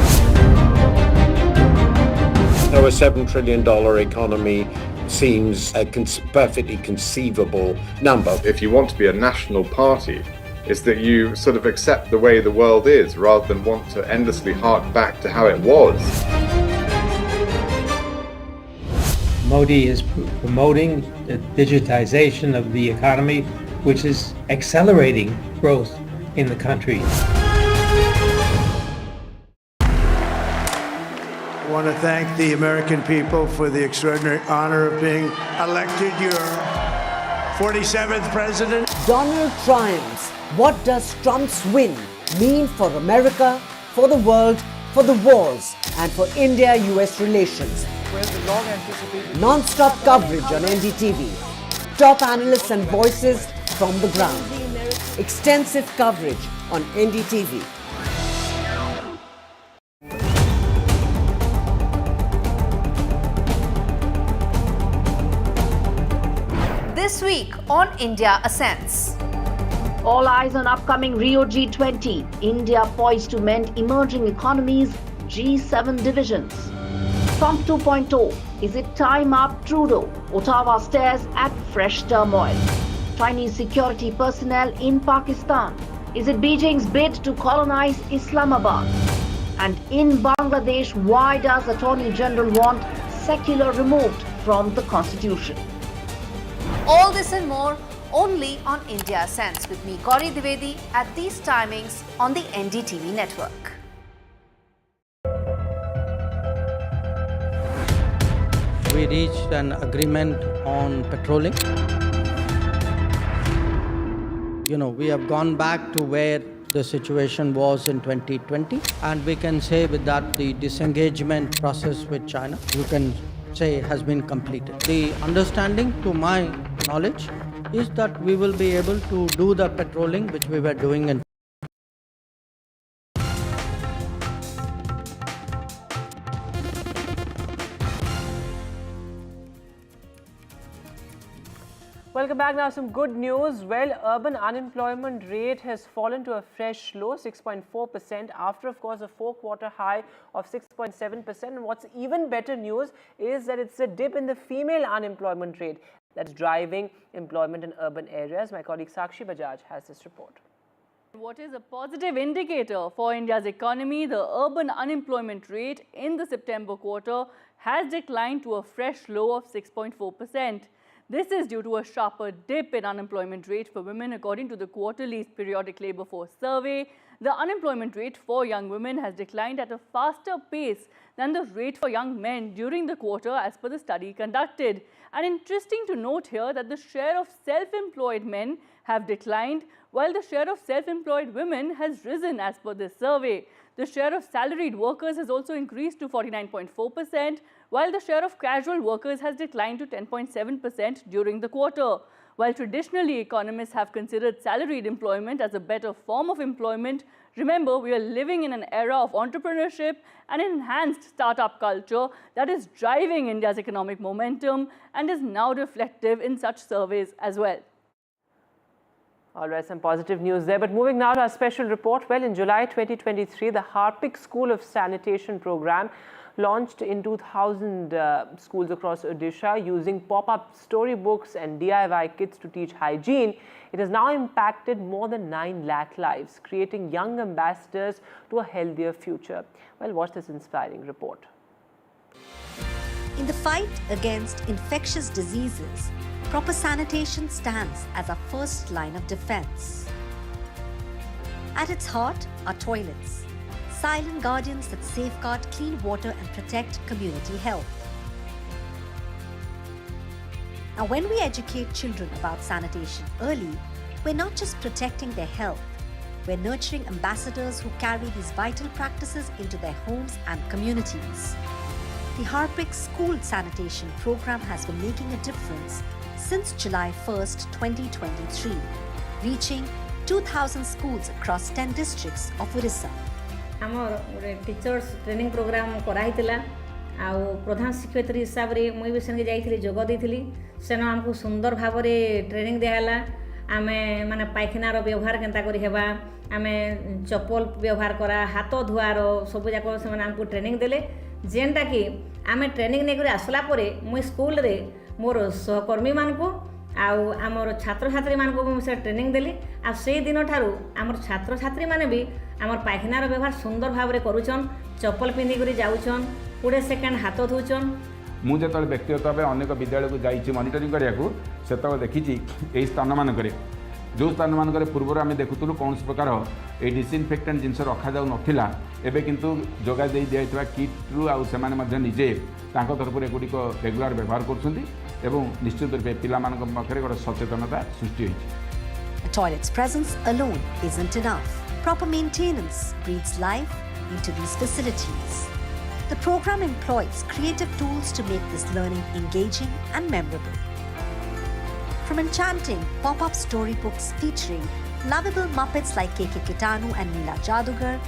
So a $7 trillion economy seems a perfectly conceivable number. If you want to be a national party, it's that you sort of accept the way the world is rather than want to endlessly hark back to how it was. Modi is promoting the digitization of the economy, which is accelerating growth in the country. I want to thank the American people for the extraordinary honor of being elected your 47th president. Donald triumphs. What does Trump's win mean for America, for the world, for the wars, and for India-US relations? Non-stop coverage on NDTV. Top analysts and voices from the ground. Extensive coverage on NDTV. This week on India Ascends. All eyes on upcoming Rio G20. India poised to mend emerging economies, G7 divisions. Trump 2.0. Is it time up, Trudeau? Ottawa stares at fresh turmoil. Chinese security personnel in Pakistan. Is it Beijing's bid to colonize Islamabad? And in Bangladesh, why does Attorney General want secular removed from the constitution? All this and more only on India Ascends with me, Gauri Dwivedi, at these timings on the NDTV network. We reached an agreement on petroling. We have gone back to where the situation was in 2020, and we can say with that the disengagement process with China, you can say, has been completed. The understanding, to my knowledge, is that we will be able to do the petroling which we were doing in. Welcome back. Now some good news. Well, urban unemployment rate has fallen to a fresh low, 6.4%, after of course a 4-quarter high of 6.7%. And what's even better news is that it's a dip in the female unemployment rate that's driving employment in urban areas. My colleague Sakshi Bajaj has this report. What is a positive indicator for India's economy? The urban unemployment rate in the September quarter has declined to a fresh low of 6.4%. This is due to a sharper dip in unemployment rate for women according to the quarterly periodic labour force survey. The unemployment rate for young women has declined at a faster pace than the rate for young men during the quarter as per the study conducted. And interesting to note here that the share of self-employed men have declined while the share of self-employed women has risen as per this survey. The share of salaried workers has also increased to 49.4%, while the share of casual workers has declined to 10.7% during the quarter. While traditionally economists have considered salaried employment as a better form of employment, remember we are living in an era of entrepreneurship and enhanced startup culture that is driving India's economic momentum and is now reflective in such surveys as well. All right, some positive news there. But moving now to our special report. Well, in July 2023, the Harpic School of Sanitation program launched in 2,000 schools across Odisha using pop-up storybooks and DIY kits to teach hygiene. It has now impacted more than 9 lakh lives, creating young ambassadors to a healthier future. Well, watch this inspiring report. In the fight against infectious diseases, proper sanitation stands as our first line of defense. At its heart are toilets, silent guardians that safeguard clean water and protect community health. Now, when we educate children about sanitation early, we're not just protecting their health, we're nurturing ambassadors who carry these vital practices into their homes and communities. The Harpic school sanitation program has been making a difference since July 1st, 2023, reaching 2,000 schools across 10 districts of Orissa. आमर teachers training programme कराइला आउ प्रधान शिक्षयित्री हिसाब से मुई भी सेन जाइली जोग देइली सेन आमको सुंदर भाव में ट्रेनिंग दिहला आमे माने पायखानार व्यवहार केनता करी हेबा आमे चप्पल व्यवहार करा हाथ धुआर सब जाक से आमको ट्रेनिंग देले जेनटा कि आमे ट्रेनिंग नहीं आसला परे मुई स्कूल रे मोर सहकर्मी मानको आउ आमर छात्र छात्री मानको से ट्रेनिंग देली आ से दिन ठारू आमर छात्र छात्री माने भी आमर पायखानार व्यवहार सुंदर भाव में करूछन चप्पल पिंधि करी जाउछन 20 सेकेंड हाथ धोचन मु जो व्यक्तिगत भाव अनेक विद्यालय को जाइए मॉनिटरिंग करने से देखी यही स्थान मानक जो स्थान मानक पूर्व आम देखुलू कौन प्रकार ये डिसइनफेक्टेंट जिनस रखा जाऊ नाला एवं किंतु जगह दे दिया किट्रु आने निजे तरफ एगुड़िक रेगुलर व्यवहार कर निश्चित रूप से पाखे गोटे सचेतनता सृष्टि होती Toilets presence alone isn't enough. Proper maintenance breathes life into these facilities. The program employs creative tools to make this learning engaging and memorable. From enchanting pop-up storybooks featuring lovable Muppets like KK Kitanu and Neela Jadugar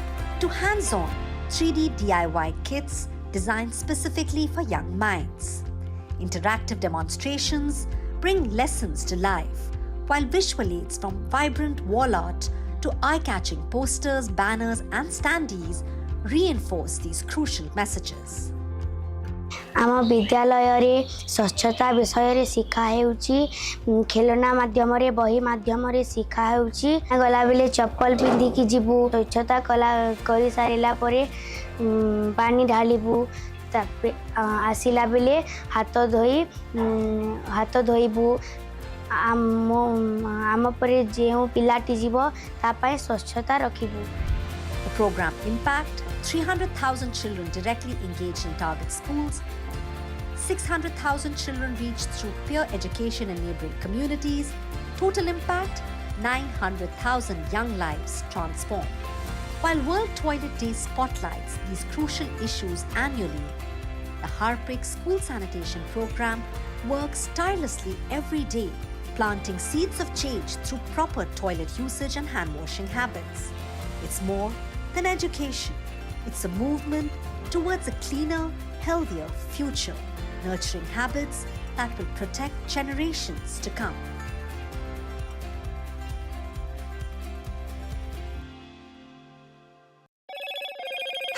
to hands-on 3D DIY kits designed specifically for young minds. Interactive demonstrations bring lessons to life, while visual aids from vibrant wall art to eye-catching posters, banners and standees reinforce these crucial messages. आम विद्यालय रे स्वच्छता विषय रे शिखा हेउची खेलना माध्यम रे बही माध्यम रे शिखा हेउची गला बेले चप्पल पिंधि की जीवु स्वच्छता कला करी सारिला परे पानी ढालिबु आसिला बेले हाथ धोइबु आम परे जेउ पिलाटी जीव तापाय स्वच्छता रखिबु. The program impact 300,000 children directly engaged in target schools, 600,000 children reached through peer education in neighboring communities, total impact 900,000 young lives transformed. While World Toilet Day spotlights these crucial issues annually, the Harpic school sanitation program works tirelessly every day, planting seeds of change through proper toilet usage and hand washing habits. It's more than education. It's a movement towards a cleaner, healthier future, nurturing habits that will protect generations to come.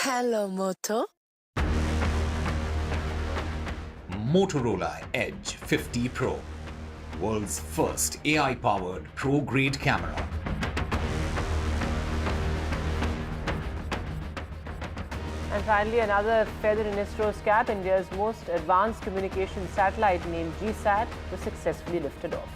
Hello, Moto. Motorola Edge 50 Pro, world's first AI-powered pro-grade camera. And finally, another feather in ISRO's cap, India's most advanced communication satellite named GSAT was successfully lifted off.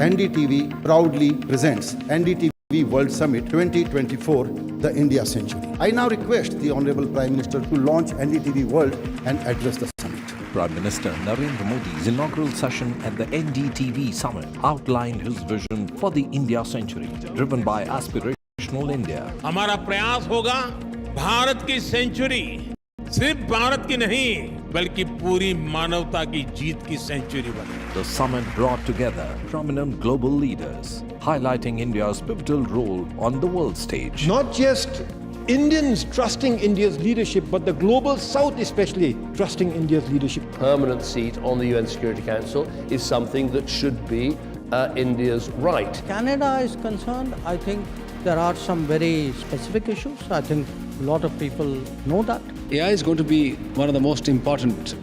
NDTV proudly presents NDTV World Summit 2024, the India Century. I now request the Honorable Prime Minister to launch NDTV World and address the summit. Prime Minister Narendra Modi's inaugural session at the NDTV Summit outlined his vision for the India Century, driven by aspirational India. हमारा प्रयास होगा भारत की century सिर्फ भारत की नहीं बल्कि पूरी मानवता की जीत की सेंचुरी बने. The summit brought together prominent global leaders, highlighting India's pivotal role on the world stage. Not just Indians trusting India's leadership, but the global South especially trusting India's leadership. Permanent seat on the UN Security Council is something that should be India's right. Canada is concerned, I think there are some very specific issues. I think a lot of people know that. AI is going to be one of the most important,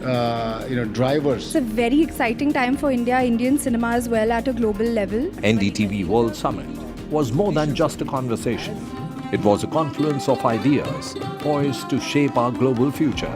drivers. It's a very exciting time for India, Indian cinema as well at a global level. NDTV World Summit was more than just a conversation. It was a confluence of ideas poised to shape our global future.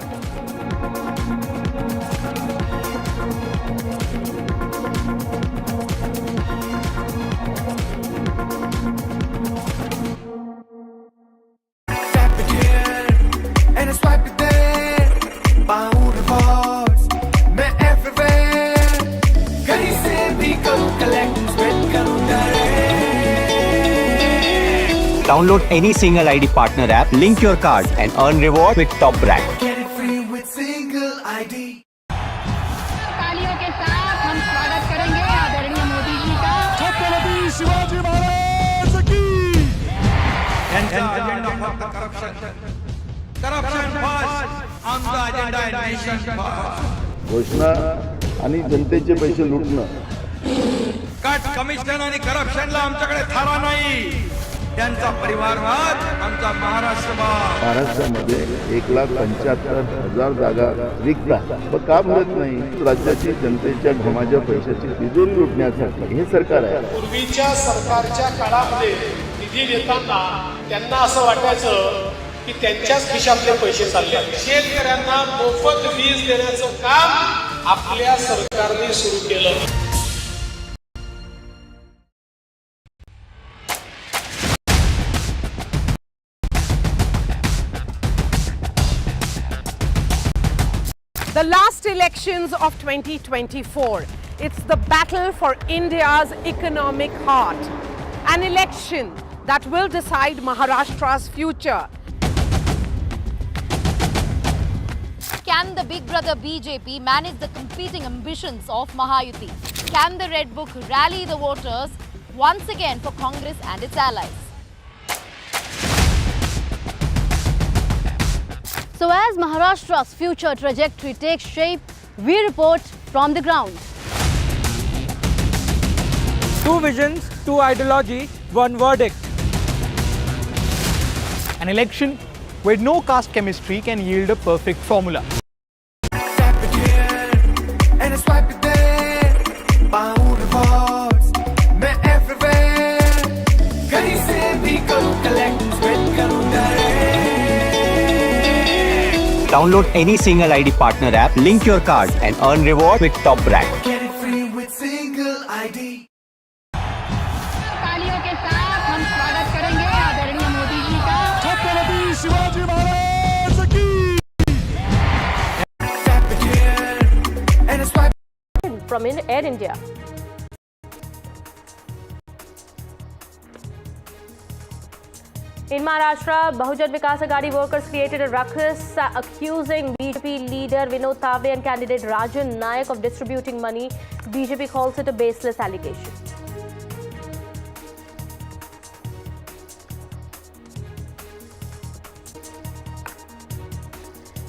collect and spread Download any single ID partner app, link your card and earn reward with top brand. Get it free with single ID. तालियों के साथ हम स्वागत करेंगे आदरणीय मोदी जी का। छत्रपति शिवाजी महाराज की। Corruption first on the agenda and nation first. घोषणा आणि जनतेचे पैसे लुटणं. कट कमिशन आणि करप्शनला आमच्याकडे थारा नाही. त्यांचा परिवारवाद आमचा महाराष्ट्रवाद. महाराष्ट्रामध्ये 1,75,000 जागा रिक्त आहेत. मग का मिळत नाही? राज्याची जनतेच्या घमाच्या पैशाची तिजोरी लुटण्यासाठी हे सरकार आहे. पूर्वीच्या सरकारच्या काळामध्ये निधी देताना त्यांना असं वाटायचं की त्यांच्याच खिशातले पैसे चालले. शेतकऱ्यांना मोफत वीज देण्याचं काम आपल्या सरकारने सुरू केलं. The last elections of 2024. It's the battle for India's economic heart. An election that will decide Maharashtra's future. Can the big brother BJP manage the competing ambitions of Mahayuti? Can the Red Book rally the voters once again for Congress and its allies? So as Maharashtra's future trajectory takes shape, we report from the ground. Two visions, two ideology, one verdict. An election where no caste chemistry can yield a perfect formula. Download any single ID partner app, link your card and earn reward with top brand. Get it free with single ID. तालियों के साथ हम स्वागत करेंगे आदरणीय मोदी जी का। छत्रपति शिवाजी महाराज की। From Air India. In Maharashtra, Bahujan Vikas Aghadi workers created a ruckus accusing BJP leader Vinod Tawde and candidate Rajan Nayak of distributing money. BJP calls it a baseless allegation.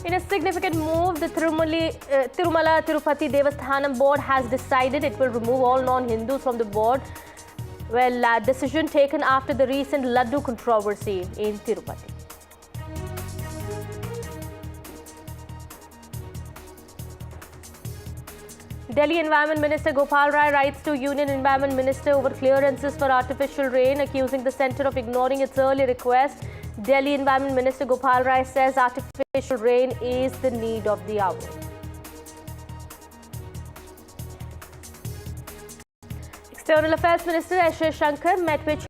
In a significant move, the Tirumala Tirupati Devasthanam board has decided it will remove all non-Hindus from the board. Well, decision taken after the recent Laddu controversy in Tirupati. Delhi Environment Minister Gopal Rai writes to Union Environment Minister over clearances for artificial rain, accusing the centre of ignoring its early request. Delhi Environment Minister Gopal Rai says artificial rain is the need of the hour. External Affairs Minister S. Shankar met with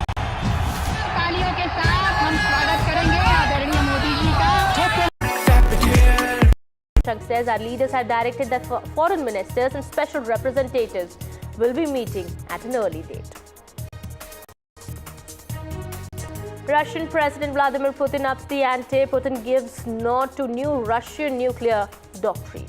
तालियों के साथ हम स्वागत करेंगे आदरणीय मोदी जी का। Shankar says our leaders have directed that foreign ministers and special representatives will be meeting at an early date. Russian President Vladimir Putin ups the ante. Putin gives nod to new Russian nuclear doctrine.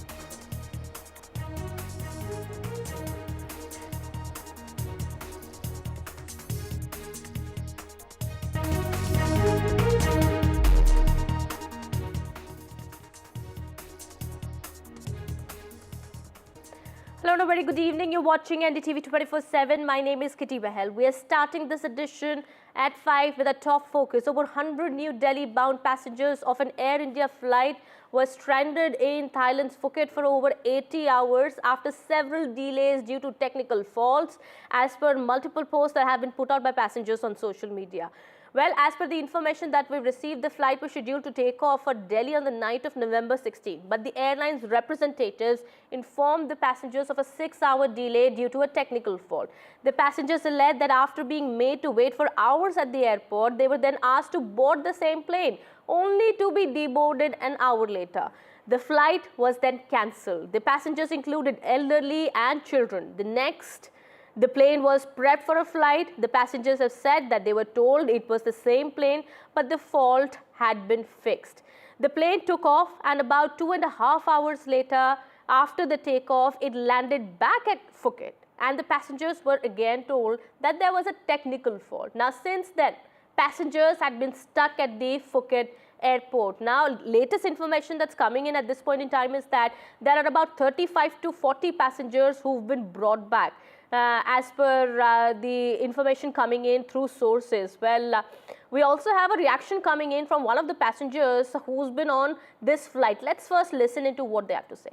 Hello and a very good evening. You're watching NDTV 24/7. My name is Kitty Bahel. We are starting this edition at 5 with a top focus. Over 100 New Delhi-bound passengers of an Air India flight were stranded in Thailand's Phuket for over 80 hours after several delays due to technical faults, as per multiple posts that have been put out by passengers on social media. Well, as per the information that we've received, the flight was scheduled to take off for Delhi on the night of November 16. But the airline's representatives informed the passengers of a 6-hour delay due to a technical fault. The passengers alleged that after being made to wait for hours at the airport, they were then asked to board the same plane, only to be deboarded an hour later. The flight was then cancelled. The passengers included elderly and children. The next The plane was prepped for a flight. The passengers have said that they were told it was the same plane, but the fault had been fixed. The plane took off, and about 2.5 hours later, after the takeoff, it landed back at Phuket, and the passengers were again told that there was a technical fault. Now, since then, passengers had been stuck at the Phuket airport. Now, latest information that's coming in at this point in time is that there are about 35 to 40 passengers who've been brought back. As per the information coming in through sources. Well, we also have a reaction coming in from one of the passengers who's been on this flight. Let's first listen into what they have to say.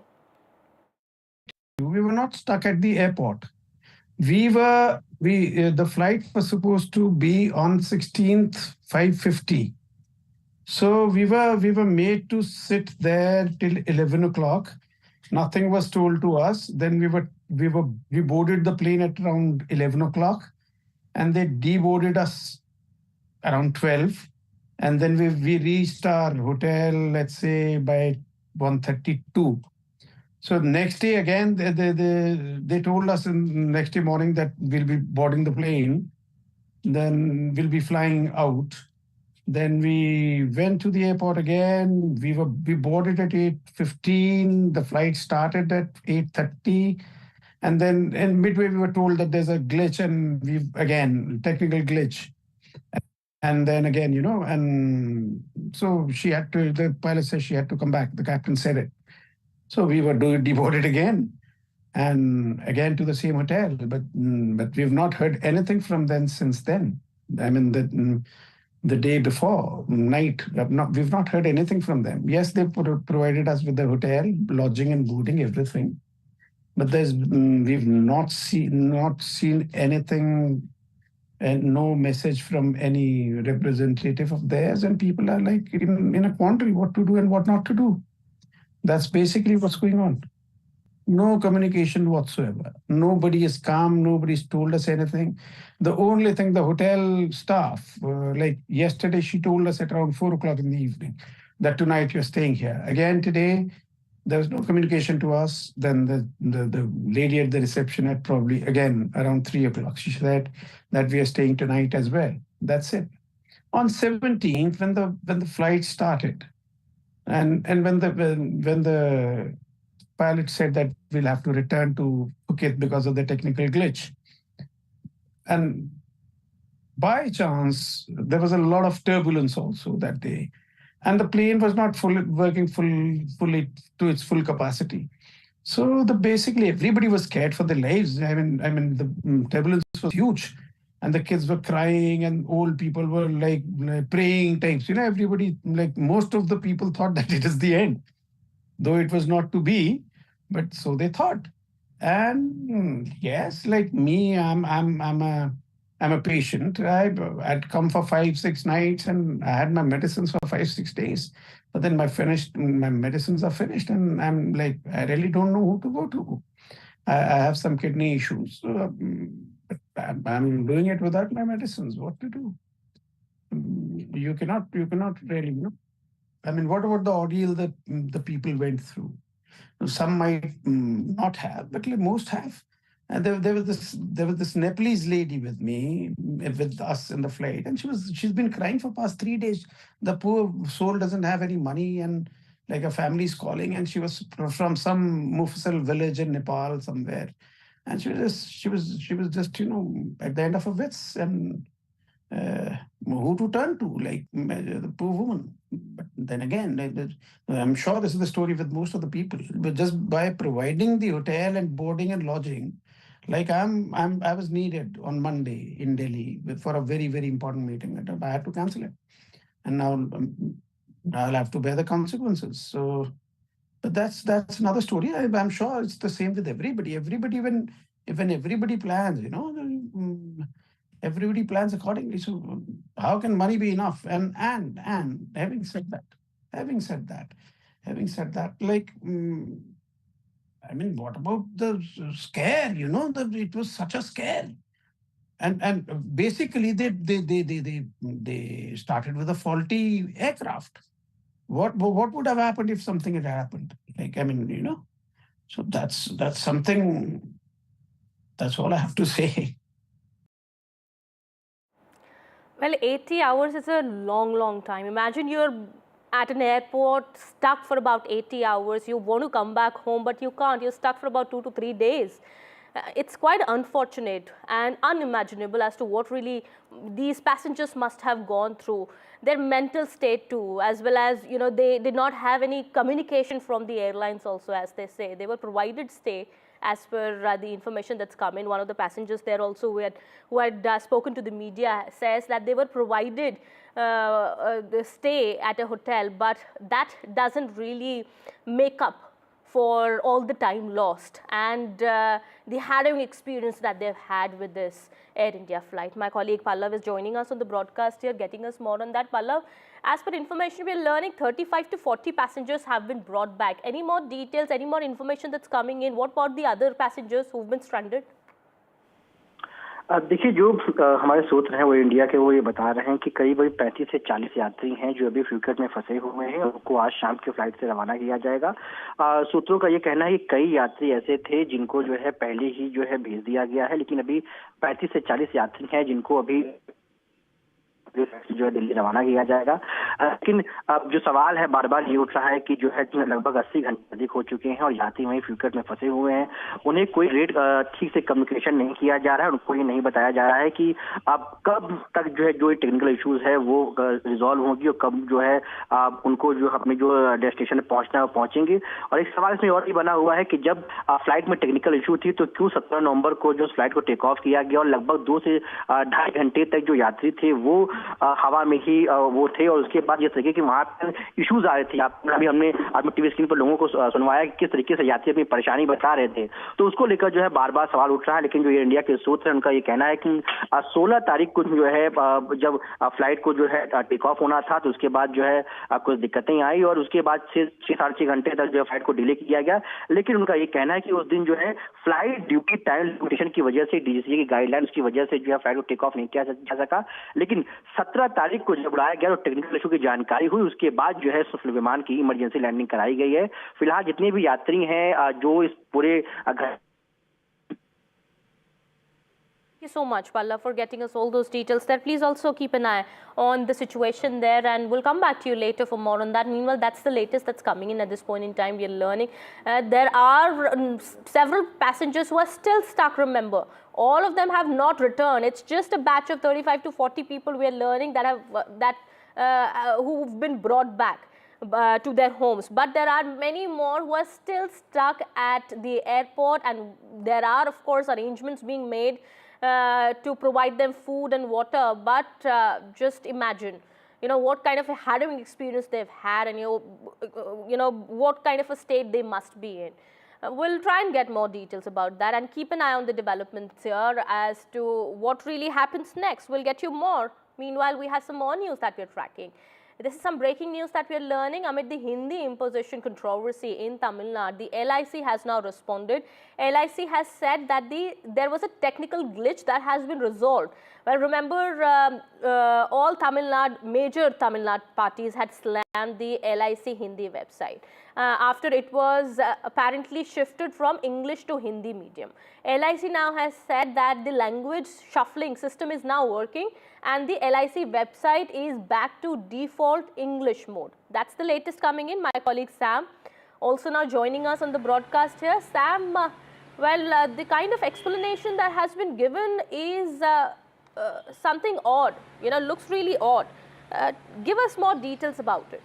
We were not stuck at the airport. The flight was supposed to be on 16th, 5:50. So we were made to sit there till 11 o'clock. Nothing was told to us. Then we boarded the plane at around 11 o'clock, and they deboarded us around 12. And then we reached our hotel, let's say by 1:32. So next day again, they told us next day morning that we'll be boarding the plane. Then we'll be flying out. Then we went to the airport again. We boarded at 8:15. The flight started at 8:30. And then in midway, we were told that there's a glitch, and technical glitch. And then again, and so the pilot said she had to come back. The captain said it. So we were deboarded again, and again to the same hotel. But we've not heard anything from them since then. I mean, the day before night, we've not heard anything from them. Yes, they provided us with the hotel, lodging and boarding, everything. But we've not seen anything, and no message from any representative of theirs, and people are like in a quandary what to do and what not to do. That's basically what's going on. No communication whatsoever. Nobody is calm. Nobody's told us anything. The only thing, the hotel staff, like yesterday, she told us at around 4 o'clock in the evening that tonight you're staying here. Again today, there was no communication to us. Then the lady at the reception at probably again around 3 o'clock, she said that we are staying tonight as well. That's it. On 17th, when the flight started, and when the pilot said that we'll have to return to Phuket because of the technical glitch, and by chance there was a lot of turbulence also that day, and the plane was not working fully to its full capacity. So basically everybody was scared for their lives. I mean the turbulence was huge, and the kids were crying, and old people were like praying types. Everybody, like most of the people thought that it is the end, though it was not to be, but so they thought. And yes, like me, I'm a patient. I'd come for 5-6 nights, and I had my medicines for 5-6 days. But then my medicines are finished, and I'm like, I really don't know who to go to. I have some kidney issues. So, I'm doing it without my medicines. What to do? You cannot really, I mean, what about the ordeal that the people went through? Some might not have, but most have. And there was this Nepalese lady with me, with us in the flight, and she's been crying for past 3 days. The poor soul doesn't have any money, and like a family's calling, and she was from some Mufasal village in Nepal somewhere. And she was just at the end of her wits, and who to turn to, like the poor woman. But then again, I'm sure this is the story with most of the people. But just by providing the hotel and boarding and lodging, like I was needed on Monday in Delhi for a very, very important meeting. I had to cancel it, and now I'll have to bear the consequences. So. But that's another story. I'm sure it's the same with everybody. Everybody, when everybody plans, everybody plans accordingly. So how can money be enough? And having said that, like, I mean, what about the scare? It was such a scare. And basically they started with a faulty aircraft. What would have happened if something had happened? Like, I mean, so that's something That's all I have to say. Well, 80 hours is a long time. Imagine you're at an airport, stuck for about 80 hours. You want to come back home, but you can't. You're stuck for about 2 to 3 days. It's quite unfortunate and unimaginable as to what really these passengers must have gone through. Their mental state too, as well as, you know, they did not have any communication from the airlines also, as they say. They were provided stay as per the information that's come in. One of the passengers there also who had spoken to the media says that they were provided the stay at a hotel, but that doesn't really make up for all the time lost and the harrowing experience that they've had with this Air India flight. My colleague Pallav is joining us on the broadcast here, getting us more on that. Pallav, as per information we're learning, 35 to 40 passengers have been brought back. Any more details, any more information that's coming in? What about the other passengers who've been stranded? देखिए, जो हमारे सूत्र हैं वो India के, वो ये बता रहे हैं कि करीब 35 से 40 यात्री हैं जो अभी फ्यूकेट में फंसे हुए हैं। उनको आज शाम की फ्लाइट से रवाना किया जाएगा। सूत्रों का ये कहना है कि कई यात्री ऐसे थे जिनको जो है पहले ही जो है भेज दिया गया है, लेकिन अभी 35 से 40 यात्री हैं जिनको अभी जो है दिल्ली रवाना किया जाएगा। लेकिन अब जो सवाल है बार बार ये उठ रहा है कि जो है लगभग 80 घंटे अधिक हो चुके हैं और यात्री वहीं फ्यूकेट में फंसे हुए हैं। उन्हें कोई रेट ठीक से कम्युनिकेशन नहीं किया जा रहा है। उनको ये नहीं बताया जा रहा है कि अब कब तक जो है जो टेक्निकल इश्यूज है वो रिजॉल्व होगी और कब जो है उनको जो अपने जो डेस्टिनेशन पहुंचना है वो पहुंचेंगे। और एक सवाल इसमें और भी बना हुआ है कि जब फ्लाइट में टेक्निकल इशू थी तो क्यों 17 नवंबर को जो फ्लाइट को टेक ऑफ किया गया और लगभग 2 से 2.5 घंटे तक जो यात्री थे वो हवा में ही वो थे। और उसके बाद ये तरीके कि वहां पर इश्यूज आ रहे थे। अभी हमने टीवी स्क्रीन पर लोगों को सुनवाया कि किस तरीके से यात्री अपनी परेशानी बता रहे थे, तो उसको लेकर जो है बार बार सवाल उठ रहा है। लेकिन जो ये इंडिया के सूत्र है उनका ये कहना है कि 16 तारीख को जो है जब फ्लाइट को जो है टेक ऑफ होना था तो उसके बाद जो है कुछ दिक्कतें आई और उसके बाद 6-6.5 घंटे तक जो है फ्लाइट को डिले किया गया। लेकिन उनका ये कहना है कि उस दिन जो है फ्लाइट ड्यूटी टाइम लिमिटेशन की वजह से, डीजीसीए की गाइडलाइंस की वजह से जो है फ्लाइट को टेक ऑफ नहीं किया जा सका। लेकिन 17 तारीख को जब उड़ाया गया तो टेक्निकल इशू की जानकारी हुई, उसके बाद जो है विमान की इमरजेंसी लैंडिंग कराई गई है। फिलहाल जितने भी यात्री हैं जो इस पूरे Thank you so much, Palla, for getting us all those details there. Please also keep an eye on the situation there and we'll come back to you later for more on that. Meanwhile, that's the latest that's coming in at this point in time. We're learning there are several passengers who are still stuck, remember. All of them have not returned. It's just a batch of 35 to 40 people we are learning that have who've been brought back to their homes. But there are many more who are still stuck at the airport and there are, of course, arrangements being made to provide them food and water, but just imagine, you know, what kind of a harrowing experience they've had and, you know, what kind of a state they must be in. We'll try and get more details about that and keep an eye on the developments here as to what really happens next. We'll get you more. Meanwhile, we have some more news that we're tracking. This is some breaking news that we are learning amid the Hindi imposition controversy in Tamil Nadu. The LIC has now responded. LIC has said that there was a technical glitch that has been resolved. Well, remember, all major Tamil Nadu parties had slammed the LIC Hindi website after it was apparently shifted from English to Hindi medium. LIC now has said that the language shuffling system is now working and the LIC website is back to default English mode. That's the latest coming in. My colleague Sam also now joining us on the broadcast here. Sam, the kind of explanation that has been given is something odd, you know, looks really odd. Give us more details about it.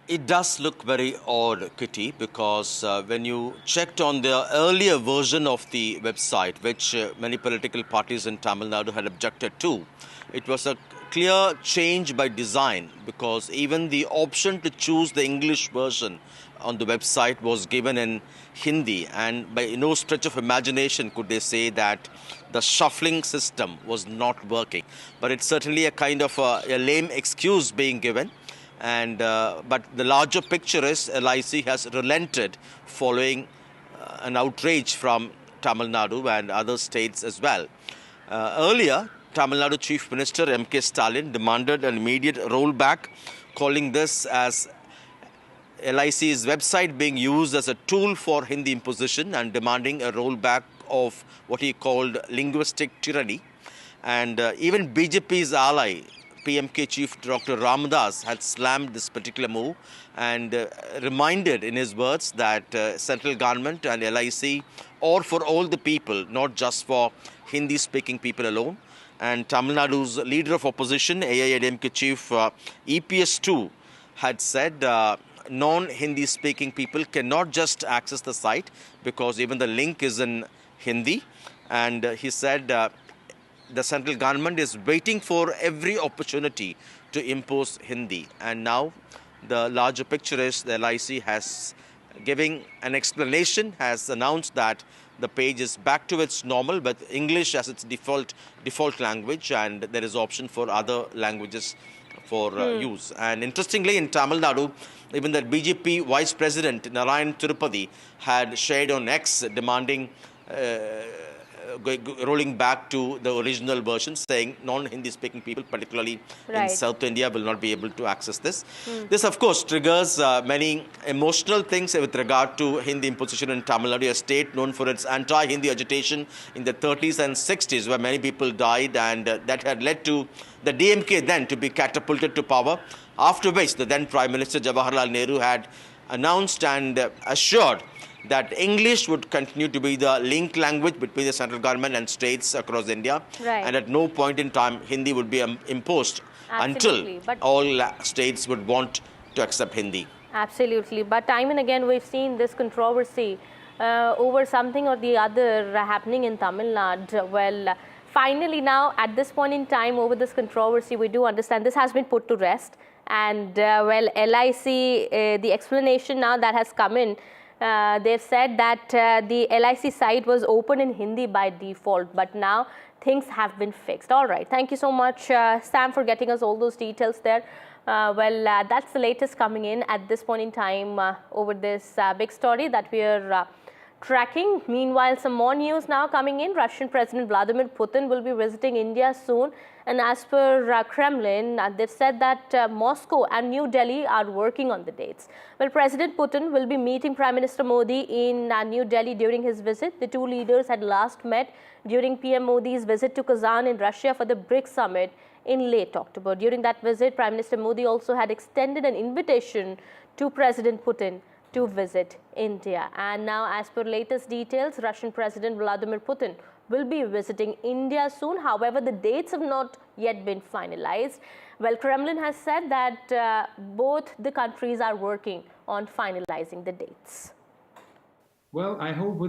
It does look very odd, Kitty, because when you checked on the earlier version of the website, which many political parties in Tamil Nadu had objected to, it was a clear change by design, because even the option to choose the English version on the website was given in Hindi, and by no stretch of imagination could they say that the shuffling system was not working. But it's certainly a kind of a lame excuse being given. And but the larger picture is LIC has relented following an outrage from Tamil Nadu and other states as well. Earlier, Tamil Nadu Chief Minister M.K. Stalin demanded an immediate rollback, calling this as LIC's website being used as a tool for Hindi imposition and demanding a rollback of what he called linguistic tyranny. And even BJP's ally, PMK Chief Dr. Ramdas, had slammed this particular move and reminded in his words that central government and LIC are for all the people, not just for Hindi-speaking people alone. And Tamil Nadu's leader of opposition, AIADMK Chief EPS2, had said non-Hindi speaking people cannot just access the site because even the link is in Hindi. And he said the central government is waiting for every opportunity to impose Hindi. And now the larger picture is the LIC has giving an explanation, has announced that the page is back to its normal, but English as its default language, and there is option for other languages for use. And interestingly, in Tamil Nadu, even the BJP Vice President Narayan Tirupati had shared on X demanding rolling back to the original version, saying non-Hindi speaking people, particularly in South India, will not be able to access this. This, of course, triggers many emotional things with regard to Hindi imposition in Tamil Nadu, a state known for its anti-Hindi agitation in the 30s and 60s, where many people died, and that had led to the DMK then to be catapulted to power, after which the then Prime Minister Jawaharlal Nehru had announced and assured that English would continue to be the link language between the central government and states across India. And at no point in time Hindi would be imposed until all states would want to accept Hindi. Absolutely. But time and again we've seen this controversy over something or the other happening in Tamil Nadu. Well, finally now at this point in time over this controversy, we do understand this has been put to rest. And well, LIC, the explanation now that has come in, they've said that the LIC site was open in Hindi by default, but now things have been fixed. All right. Thank you so much, Sam, for getting us all those details there. Well, that's the latest coming in at this point in time over this big story that we are tracking. Meanwhile, some more news now coming in. Russian President Vladimir Putin will be visiting India soon. And as per Kremlin, they've said that Moscow and New Delhi are working on the dates. Well, President Putin will be meeting Prime Minister Modi in New Delhi during his visit. The two leaders had last met during PM Modi's visit to Kazan in Russia for the BRICS summit in late October. During that visit, Prime Minister Modi also had extended an invitation to President Putin to visit India. And now, as per latest details, Russian President Vladimir Putin will be visiting India soon. However, the dates have not yet been finalized. Well, Kremlin has said that both the countries are working on finalizing the dates. Well, I hope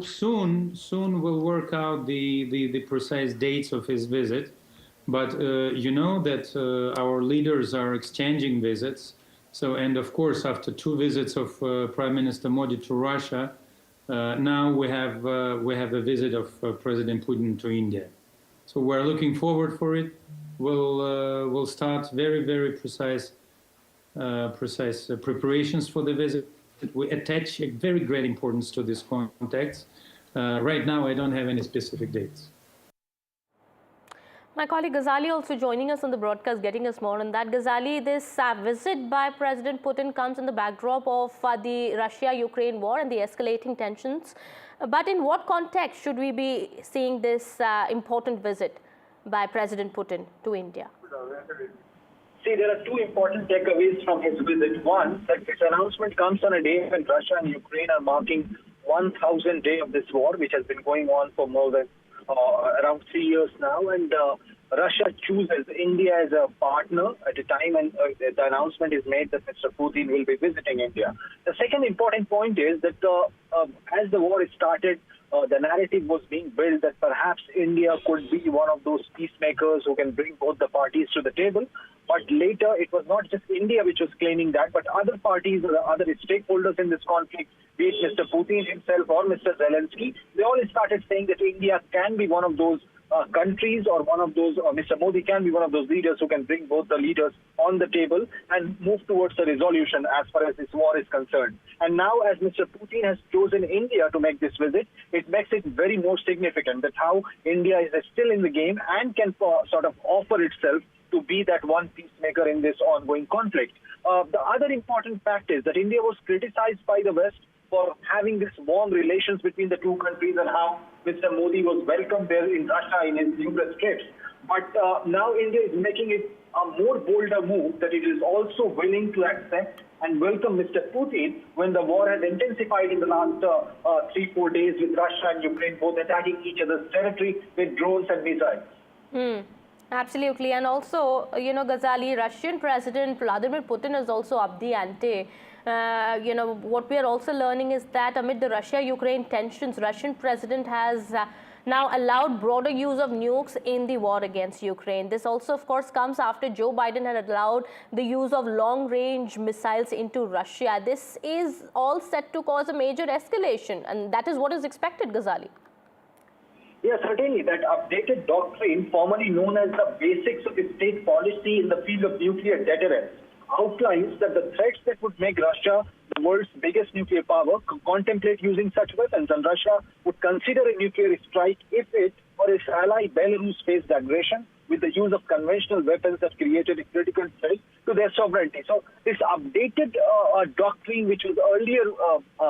soon we'll work out the precise dates of his visit. But you know that our leaders are exchanging visits. So, and of course, after two visits of Prime Minister Modi to Russia, now we have a visit of President Putin to India. So we're looking forward for it. We'll start very precise preparations for the visit. We attach a very great importance to this context. Right now, I don't have any specific dates. My colleague Ghazali also joining us on the broadcast, getting us more on that. Ghazali, this visit by President Putin comes in the backdrop of the Russia-Ukraine war and the escalating tensions. But in what context should we be seeing this important visit by President Putin to India? See, there are two important takeaways from his visit. One, that this announcement comes on a day when Russia and Ukraine are marking 1,000th day of this war, which has been going on for more than around 3 years now, and Russia chooses India as a partner at a time when the announcement is made that Mr. Putin will be visiting India. The second important point is that as the war started, the narrative was being built that perhaps India could be one of those peacemakers who can bring both the parties to the table. But later, it was not just India which was claiming that, but other parties or other stakeholders in this conflict, be it Mr. Putin himself or Mr. Zelensky, they all started saying that India can be one of those countries or one of those, Mr. Modi can be one of those leaders who can bring both the leaders on the table and move towards a resolution as far as this war is concerned. And now, as Mr. Putin has chosen India to make this visit, it makes it very more significant that how India is still in the game and can sort of offer itself to be that one peacemaker in this ongoing conflict. The other important fact is that India was criticized by the West for having this warm relations between the two countries and how Mr. Modi was welcomed there in Russia in his numerous trips. But now India is making it a more bolder move that it is also willing to accept and welcome Mr. Putin when the war has intensified in the last 3-4 days with Russia and Ukraine both attacking each other's territory with drones and missiles. Absolutely. And also, Ghazali, Russian President Vladimir Putin has also upped the ante. What we are also learning is that amid the Russia-Ukraine tensions, Russian president has now allowed broader use of nukes in the war against Ukraine. This also, of course, comes after Joe Biden had allowed the use of long-range missiles into Russia. This is all set to cause a major escalation, and that is what is expected, Ghazali. Yes, certainly. That updated doctrine, formerly known as the basics of state policy in the field of nuclear deterrence, outlines that the threats that would make Russia the world's biggest nuclear power contemplate using such weapons, and Russia would consider a nuclear strike if it or its ally Belarus faced aggression with the use of conventional weapons that created a critical threat to their sovereignty. So this updated doctrine, which was earlier,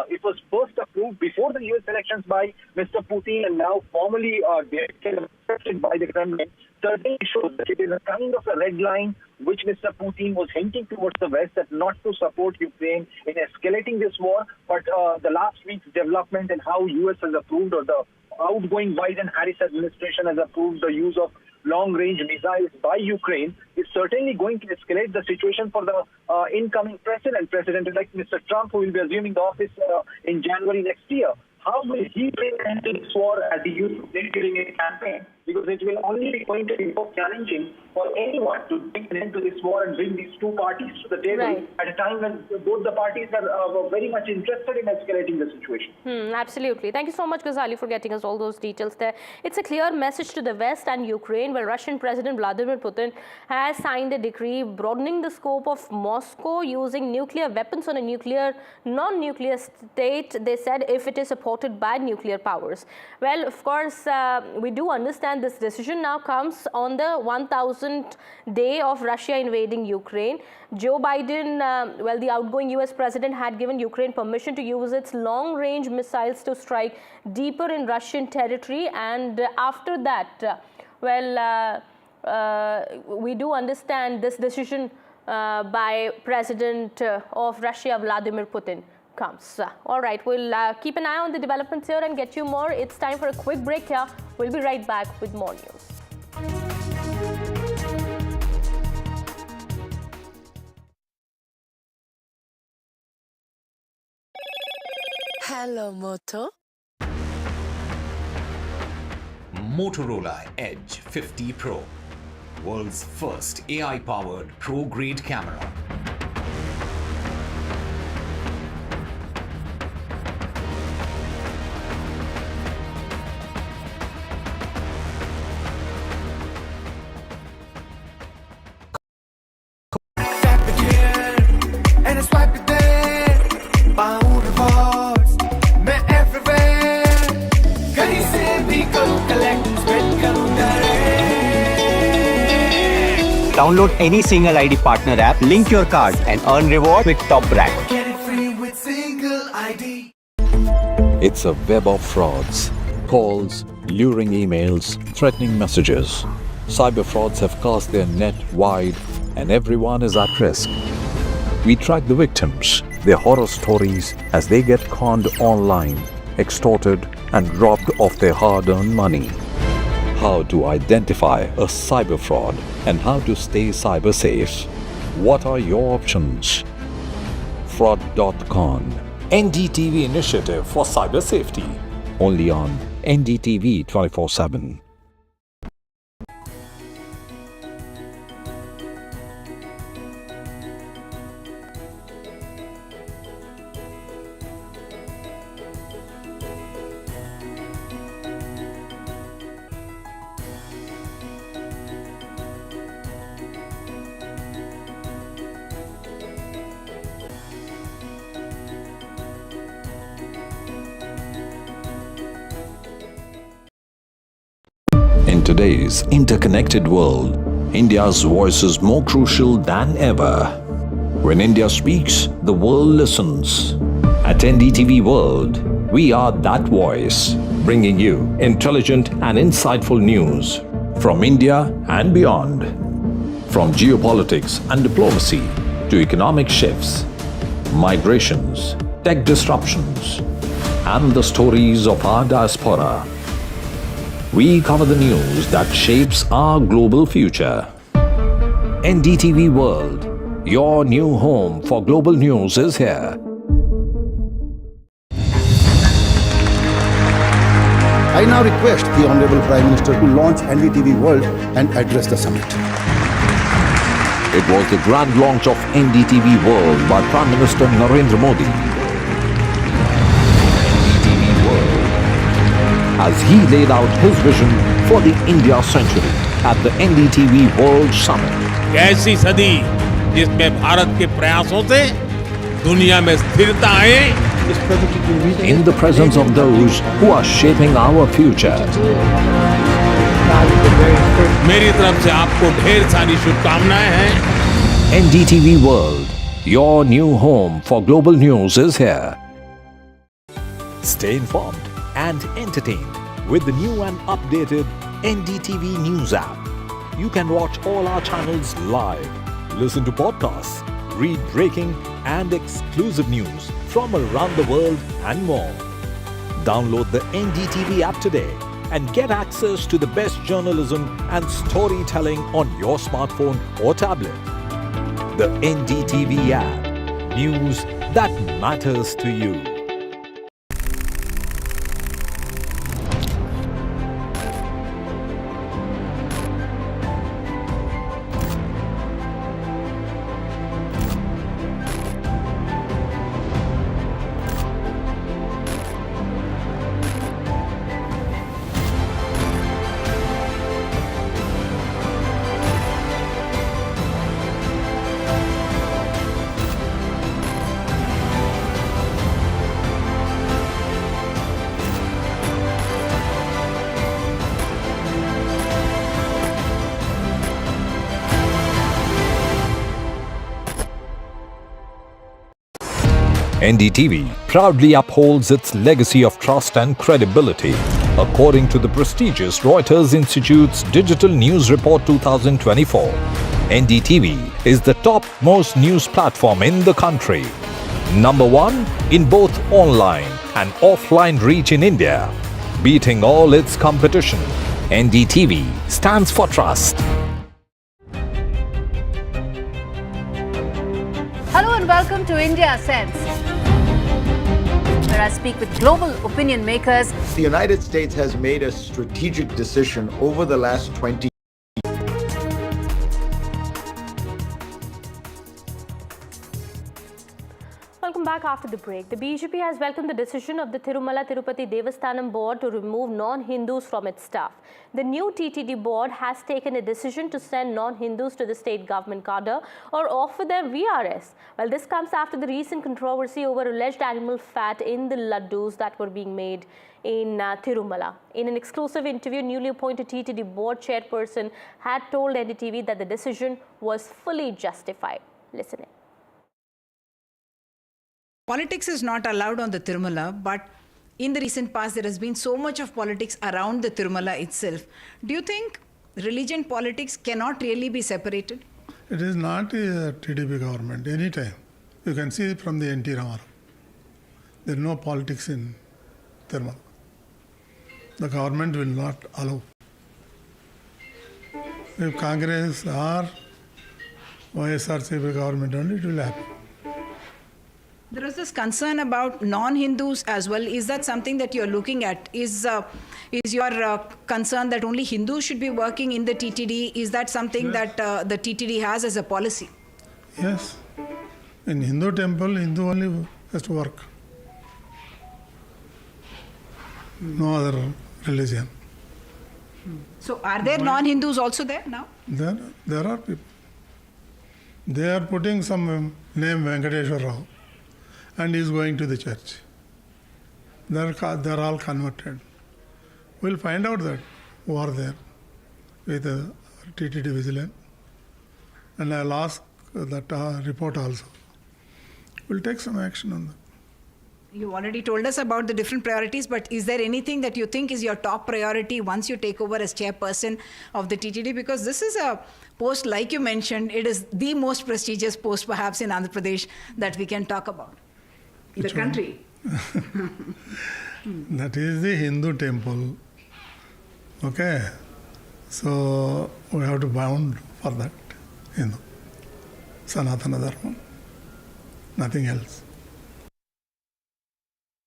it was first approved before the US elections by Mr. Putin and now formally accepted by the Kremlin, certainly shows that it is a kind of a red line which Mr. Putin was hinting towards the West that not to support Ukraine in escalating this war. But the last week's development and how US has approved, or the outgoing Biden-Harris administration has approved the use of long-range missiles by Ukraine, is certainly going to escalate the situation for the incoming President-elect Mr. Trump, who will be assuming the office in January next year. How will he bring an end to this war as he used to play during a campaign? Because it will only be going to be more challenging for anyone to bring an end to this war and bring these two parties to the table at a time when both the parties are very much interested in escalating the situation. Absolutely. Thank you so much, Ghazali, for getting us all those details there. It's a clear message to the West and Ukraine, where Russian President Vladimir Putin has signed a decree broadening the scope of Moscow using nuclear weapons on a non-nuclear state, they said, if it is supported by nuclear powers. Well, of course, we do understand this decision now comes on the 1000th day of Russia invading Ukraine. Joe Biden, the outgoing US president, had given Ukraine permission to use its long-range missiles to strike deeper in Russian territory. And after that, we do understand this decision by President of Russia, Vladimir Putin, comes. All right, we'll keep an eye on the developments here and get you more. It's time for a quick break here. We'll be right back with more news. Hello, Moto. Motorola Edge 50 Pro, world's first AI-powered pro-grade camera. Download any single ID partner app, link your card and earn reward with top brand. Get it free with single ID. It's a web of frauds, calls, luring emails, threatening messages. Cyber frauds have cast their net wide and everyone is at risk. We track the victims, their horror stories as they get conned online, extorted and robbed of their hard-earned money. How to identify a cyber fraud and how to stay cyber safe. What are your options? Fraud.con, NDTV initiative for cyber safety. Only on NDTV 24/7. In today's interconnected world, India's voice is more crucial than ever. When India speaks, the world listens. At NDTV World, we are that voice, bringing you intelligent and insightful news from India and beyond. From geopolitics and diplomacy to economic shifts, migrations, tech disruptions, and the stories of our diaspora, we cover the news that shapes our global future. NDTV World, your new home for global news, is here. I now request the Honorable Prime Minister to launch NDTV World and address the summit. It was the grand launch of NDTV World by Prime Minister Narendra Modi. NDTV World, as he laid out his vision for the India century at the NDTV World Summit. ऐसी सदी जिसमें भारत के प्रयासों से दुनिया में स्थिरता आए, In the presence of those who are shaping our future. मेरी तरफ से आपको ढेर सारी शुभकामनाएं हैं. NDTV World, your new home for global news, is here. Stay informed and entertained with the new and updated NDTV News app. You can watch all our channels live, listen to podcasts, read breaking and exclusive news from around the world and more. Download the NDTV app today and get access to the best journalism and storytelling on your smartphone or tablet. The NDTV app. News that matters to you. NDTV proudly upholds its legacy of trust and credibility. According to the prestigious Reuters Institute's Digital News Report 2024, NDTV is the top-most news platform in the country. Number one in both online and offline reach in India. Beating all its competition, NDTV stands for trust. Hello and welcome to India Sense, where I speak with global opinion makers. The United States has made a strategic decision over the last 20 years. Welcome back after the break. The BJP has welcomed the decision of the Tirumala Tirupati Devasthanam board to remove non-Hindus from its staff. The new TTD board has taken a decision to send non-Hindus to the state government cadre or offer them VRS. Well, this comes after the recent controversy over alleged animal fat in the laddus that were being made in Tirumala. In an exclusive interview, newly appointed TTD board chairperson had told NDTV that the decision was fully justified. Listen in. Politics is not allowed on the Tirumala, but in the recent past, there has been so much of politics around the Tirumala itself. Do you think religion politics cannot really be separated? It is not a TDP government anytime. You can see it from the NT Ramarao. There is no politics in Tirumala. The government will not allow. If Congress or YSRCP government only, it will happen. There is this concern about non-Hindus as well. Is that something that you're looking at? Is your concern that only Hindus should be working in the TTD? Is that something that the TTD has as a policy? Yes. In Hindu temple, Hindu only has to work. No other religion. So are there non-Hindus also there now? There are people. They are putting some name Venkateshwar Rao and he is going to the church. They are all converted. We'll find out that who are there. with TTD Vigilant, and I'll ask that report also. We'll take some action on that. You already told us about the different priorities, but is there anything that you think is your top priority once you take over as chairperson of the TTD? Because this is a post, like you mentioned, it is the most prestigious post perhaps in Andhra Pradesh that we can talk about in the country. That is the Hindu temple. Okay. So we have to bound for that Hindu. Sanatana Dharma. Nothing else.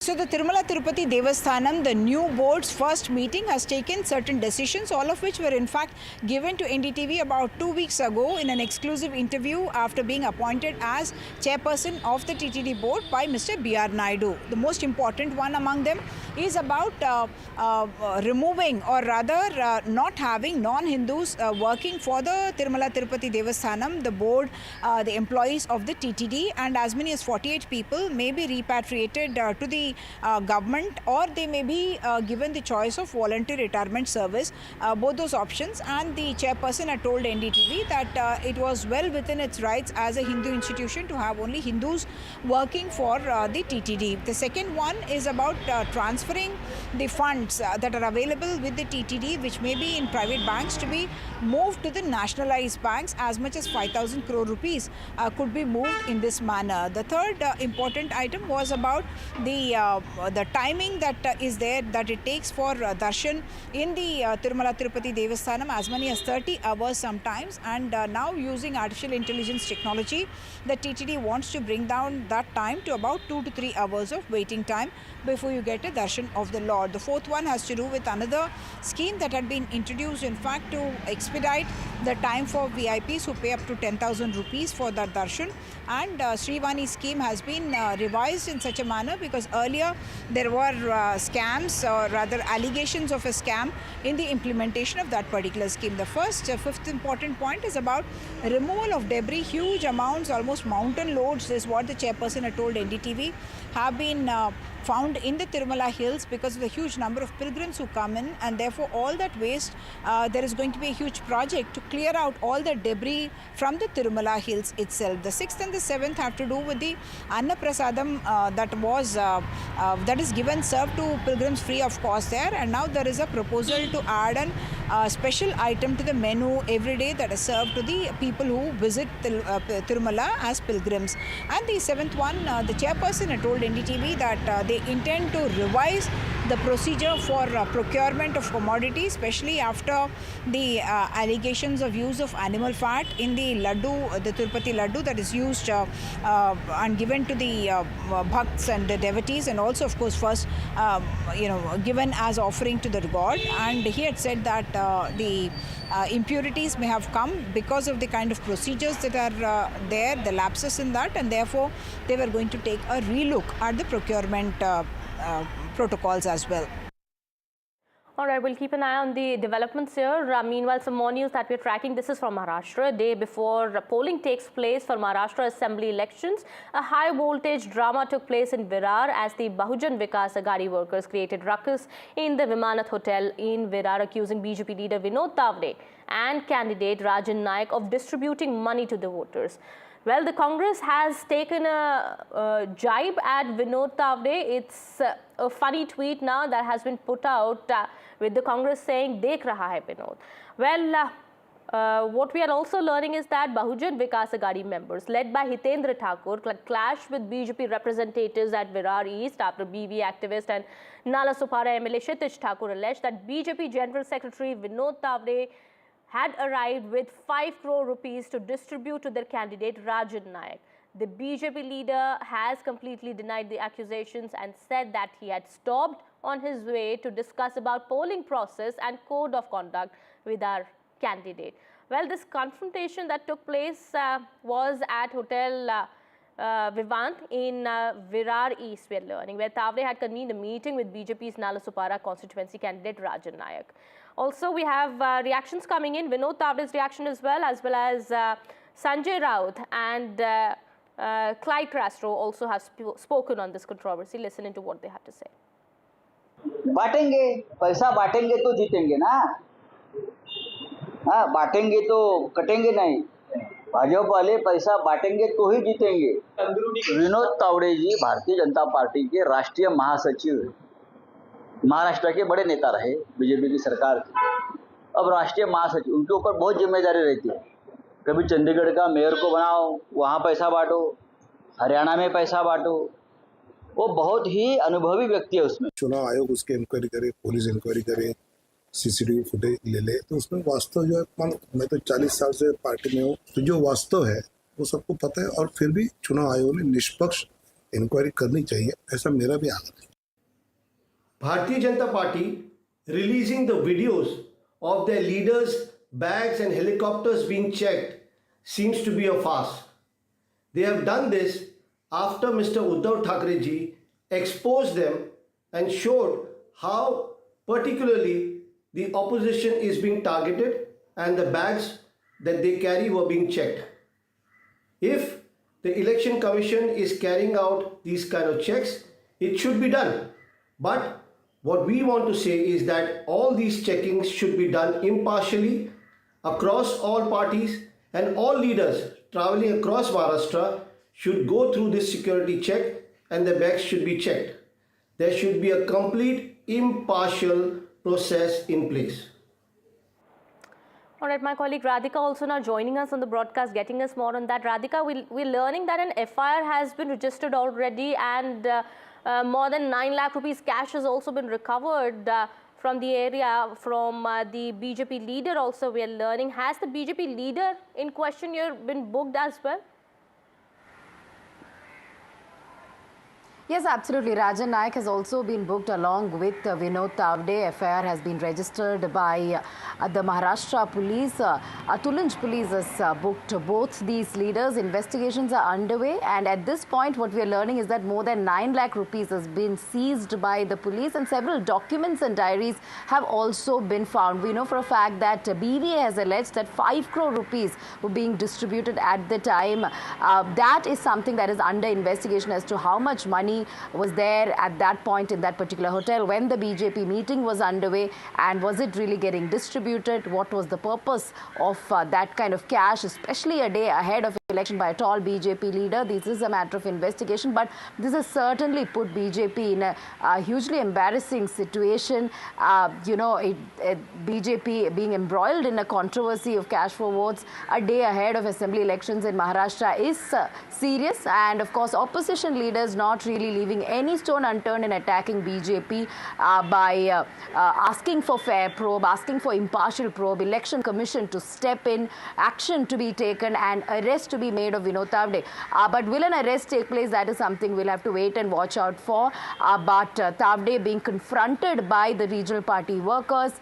So the Tirupati Devasthanam, the new board's first meeting, has taken certain decisions, all of which were in fact given to NDTV about 2 weeks ago in an exclusive interview after being appointed as chairperson of the TTD board by Mr. B.R. Naidu. The most important one among them is about removing, or rather not having non-Hindus working for the Tirupati Devasthanam, the board, the employees of the TTD, and as many as 48 people may be repatriated to the government, or they may be given the choice of voluntary retirement service, both those options. And the chairperson had told NDTV that it was well within its rights as a Hindu institution to have only Hindus working for the TTD. The second one is about transferring the funds that are available with the TTD, which may be in private banks, to be moved to the nationalized banks. As much as 5,000 crore rupees could be moved in this manner. The third important item was about the timing that is there, that it takes for darshan in the Tirupati Devasthanam, as many as 30 hours sometimes, and now using artificial intelligence technology, the TTD wants to bring down that time to about 2 to 3 hours of waiting time before you get a darshan of the Lord. The fourth one has to do with another scheme that had been introduced, in fact, to expedite the time for VIPs who pay up to 10,000 rupees for that darshan. And Srivani scheme has been revised in such a manner because earlier there were scams, or rather allegations of a scam in the implementation of that particular scheme. The fifth important point is about removal of debris. Huge amounts, almost mountain loads, is what the chairperson had told NDTV, have been found in the Tirumala hills because of the huge number of pilgrims who come in, and therefore all that waste, there is going to be a huge project to clear out all the debris from the Tirumala hills itself. The sixth and the seventh have to do with the Anna Prasadam that is given, served to pilgrims free of cost there, and now there is a proposal to add an special item to the menu every day that is served to the people who visit Tirumala as pilgrims. And the seventh one, the chairperson had told NDTV that they intend to revise the procedure for procurement of commodities, especially after the allegations of use of animal fat in the laddu, the Tirupati laddu that is used and given to the bhakts and the devotees, and also of course first given as offering to the god. And he had said that the impurities may have come because of the kind of procedures that are there, the lapses in that, and therefore they were going to take a relook at the procurement protocols as well. All right, we'll keep an eye on the developments here. Meanwhile, some more news that we're tracking. This is from Maharashtra. A day before polling takes place for Maharashtra Assembly elections, a high-voltage drama took place in Virar as the Bahujan Vikas Aghadi workers created ruckus in the Vimanat Hotel in Virar, accusing BJP leader Vinod Tawde and candidate Rajan Naik of distributing money to the voters. Well, the Congress has taken a jibe at Vinod Tawde. It's a funny tweet now that has been put out with the Congress saying, "Dekh raha hai Vinod." Well, what we are also learning is that Bahujan Vikas Aghadi members, led by Hitendra Thakur, clashed with BJP representatives at Virar East after BV activist and Nalasopara MLA Kshitij Thakur alleged that BJP General Secretary Vinod Tawde had arrived with 5 crore rupees to distribute to their candidate Rajan Naik. The BJP leader has completely denied the accusations and said that he had stopped on his way to discuss about polling process and code of conduct with our candidate. Well, this confrontation that took place was at Hotel Vivant in Virar East, we are learning, where Tawde had convened a meeting with BJP's Nalasopara constituency candidate Rajan Naik. Also, we have reactions coming in, Vinod Tawde's reaction as well as Sanjay Raut and Clyde Castro also have spoken on this controversy. Listen into what they have to say. बांटेंगे, पैसा बांटेंगे तो जीतेंगे ना। हाँ, बांटेंगे तो कटेंगे नहीं। भाजपा वाले पैसा बांटेंगे तो ही जीतेंगे। विनोद तावड़े जी भारतीय जनता पार्टी के राष्ट्रीय महासचिव हैं। महाराष्ट्र के बड़े नेता रहे बीजेपी की सरकार के। अब राष्ट्रीय महासचिव, उनके ऊपर बहुत जिम्मेदारी रहती है। कभी चंडीगढ़ का मेयर को बनाओ, वहाँ पैसा बांटो, हरियाणा में पैसा बांटो। वो बहुत ही अनुभवी व्यक्ति है उसमें। चुनाव आयोग उसके इंक्वायरी करे, पुलिस इंक्वायरी करे, सीसीटीवी फुटेज ले ले, तो उसमें वास्तव जो है, मैं तो 40 साल से पार्टी में हूँ, तो जो वास्तव है वो सबको पता है। और फिर भी चुनाव आयोग ने निष्पक्ष इंक्वायरी करनी चाहिए, ऐसा मेरा भी आग्रह है। Bharatiya Janata Party releasing the videos of their leaders' bags and helicopters being checked seems to be a farce. They have done this after Mr. Uddhav Thackeray ji exposed them and showed how particularly the opposition is being targeted and the bags that they carry were being checked. If the Election Commission is carrying out these kind of checks, it should be done. But what we want to say is that all these checkings should be done impartially across all parties, and all leaders traveling across Maharashtra should go through this security check and the bags should be checked. There should be a complete impartial process in place. All right, my colleague Radhika also now joining us on the broadcast, getting us more on that. Radhika, we're learning that an FIR has been registered already, and more than 9 lakh rupees cash has also been recovered from the area from the BJP leader also, we are learning. Has the BJP leader in question here been booked as well? Yes, absolutely. Rajan Naik has also been booked along with Vinod Tawde. FIR has been registered by the Maharashtra police. Tulanj police has booked both these leaders. Investigations are underway, and at this point what we are learning is that more than 9 lakh rupees has been seized by the police, and several documents and diaries have also been found. We know for a fact that BVA has alleged that 5 crore rupees were being distributed at the time. That is something that is under investigation as to how much money was there at that point in that particular hotel when the BJP meeting was underway, and was it really getting distributed? What was the purpose of that kind of cash, especially a day ahead of election by a tall BJP leader? This is a matter of investigation, but this has certainly put BJP in a hugely embarrassing situation. BJP being embroiled in a controversy of cash for votes a day ahead of assembly elections in Maharashtra is serious, and of course opposition leaders not really leaving any stone unturned in attacking BJP by asking for fair probe, asking for impartial probe, election commission to step in, action to be taken, and arrest to be made of Vinod Tawde. But will an arrest take place? That is something we'll have to wait and watch out for. But Tawde being confronted by the regional party workers,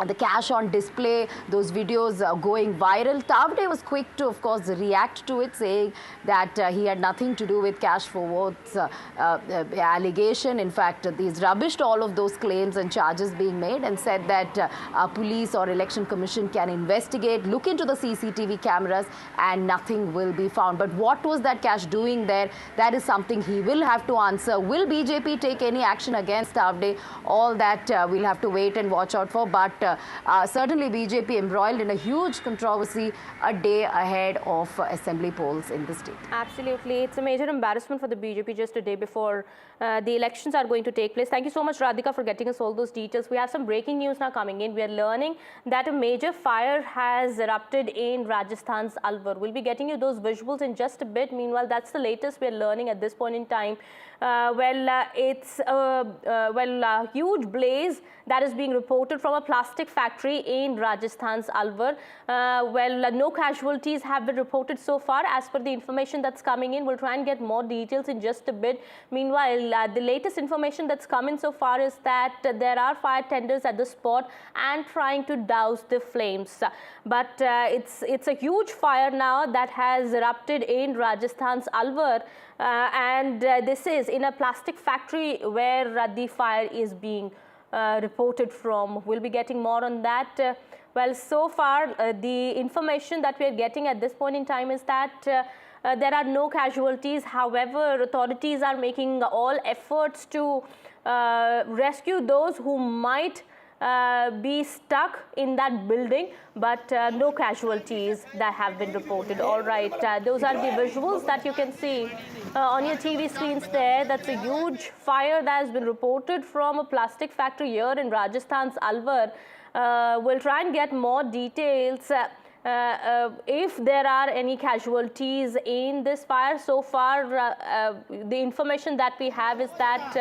the cash on display, those videos going viral. Tawde was quick to, of course, react to it, saying that he had nothing to do with cash for votes allegation. In fact, he's rubbished all of those claims and charges being made, and said that police or election commission can investigate, look into the CCTV cameras, and nothing will be found. But what was that cash doing there? That is something he will have to answer. Will BJP take any action against Tawde? All that we'll have to wait and watch out for. But certainly BJP embroiled in a huge controversy a day ahead of assembly polls in the state. Absolutely. It's a major embarrassment for the BJP just a day before the elections are going to take place. Thank you so much, Radhika, for getting us all those details. We have some breaking news now coming in. We are learning that a major fire has erupted in Rajasthan's Alwar. We'll be getting you those visuals in just a bit. Meanwhile, that's the latest we are learning at this point in time. It's a huge blaze that is being reported from a plastic factory in Rajasthan's Alwar. No casualties have been reported so far as per the information that's coming in. We'll try and get more details in just a bit. Meanwhile, the latest information that's come in so far is that there are fire tenders at the spot and trying to douse the flames. But it's a huge fire now that has erupted in Rajasthan's Alwar. This is in a plastic factory where the fire is being reported from. We'll be getting more on that. So far, the information that we are getting at this point in time is that there are no casualties. However, authorities are making all efforts to rescue those who might be stuck in that building, but no casualties that have been reported. All right, those are the visuals that you can see on your TV screens there. That's a huge fire that has been reported from a plastic factory here in Rajasthan's Alwar. We'll try and get more details if there are any casualties in this fire. So far, the information that we have is that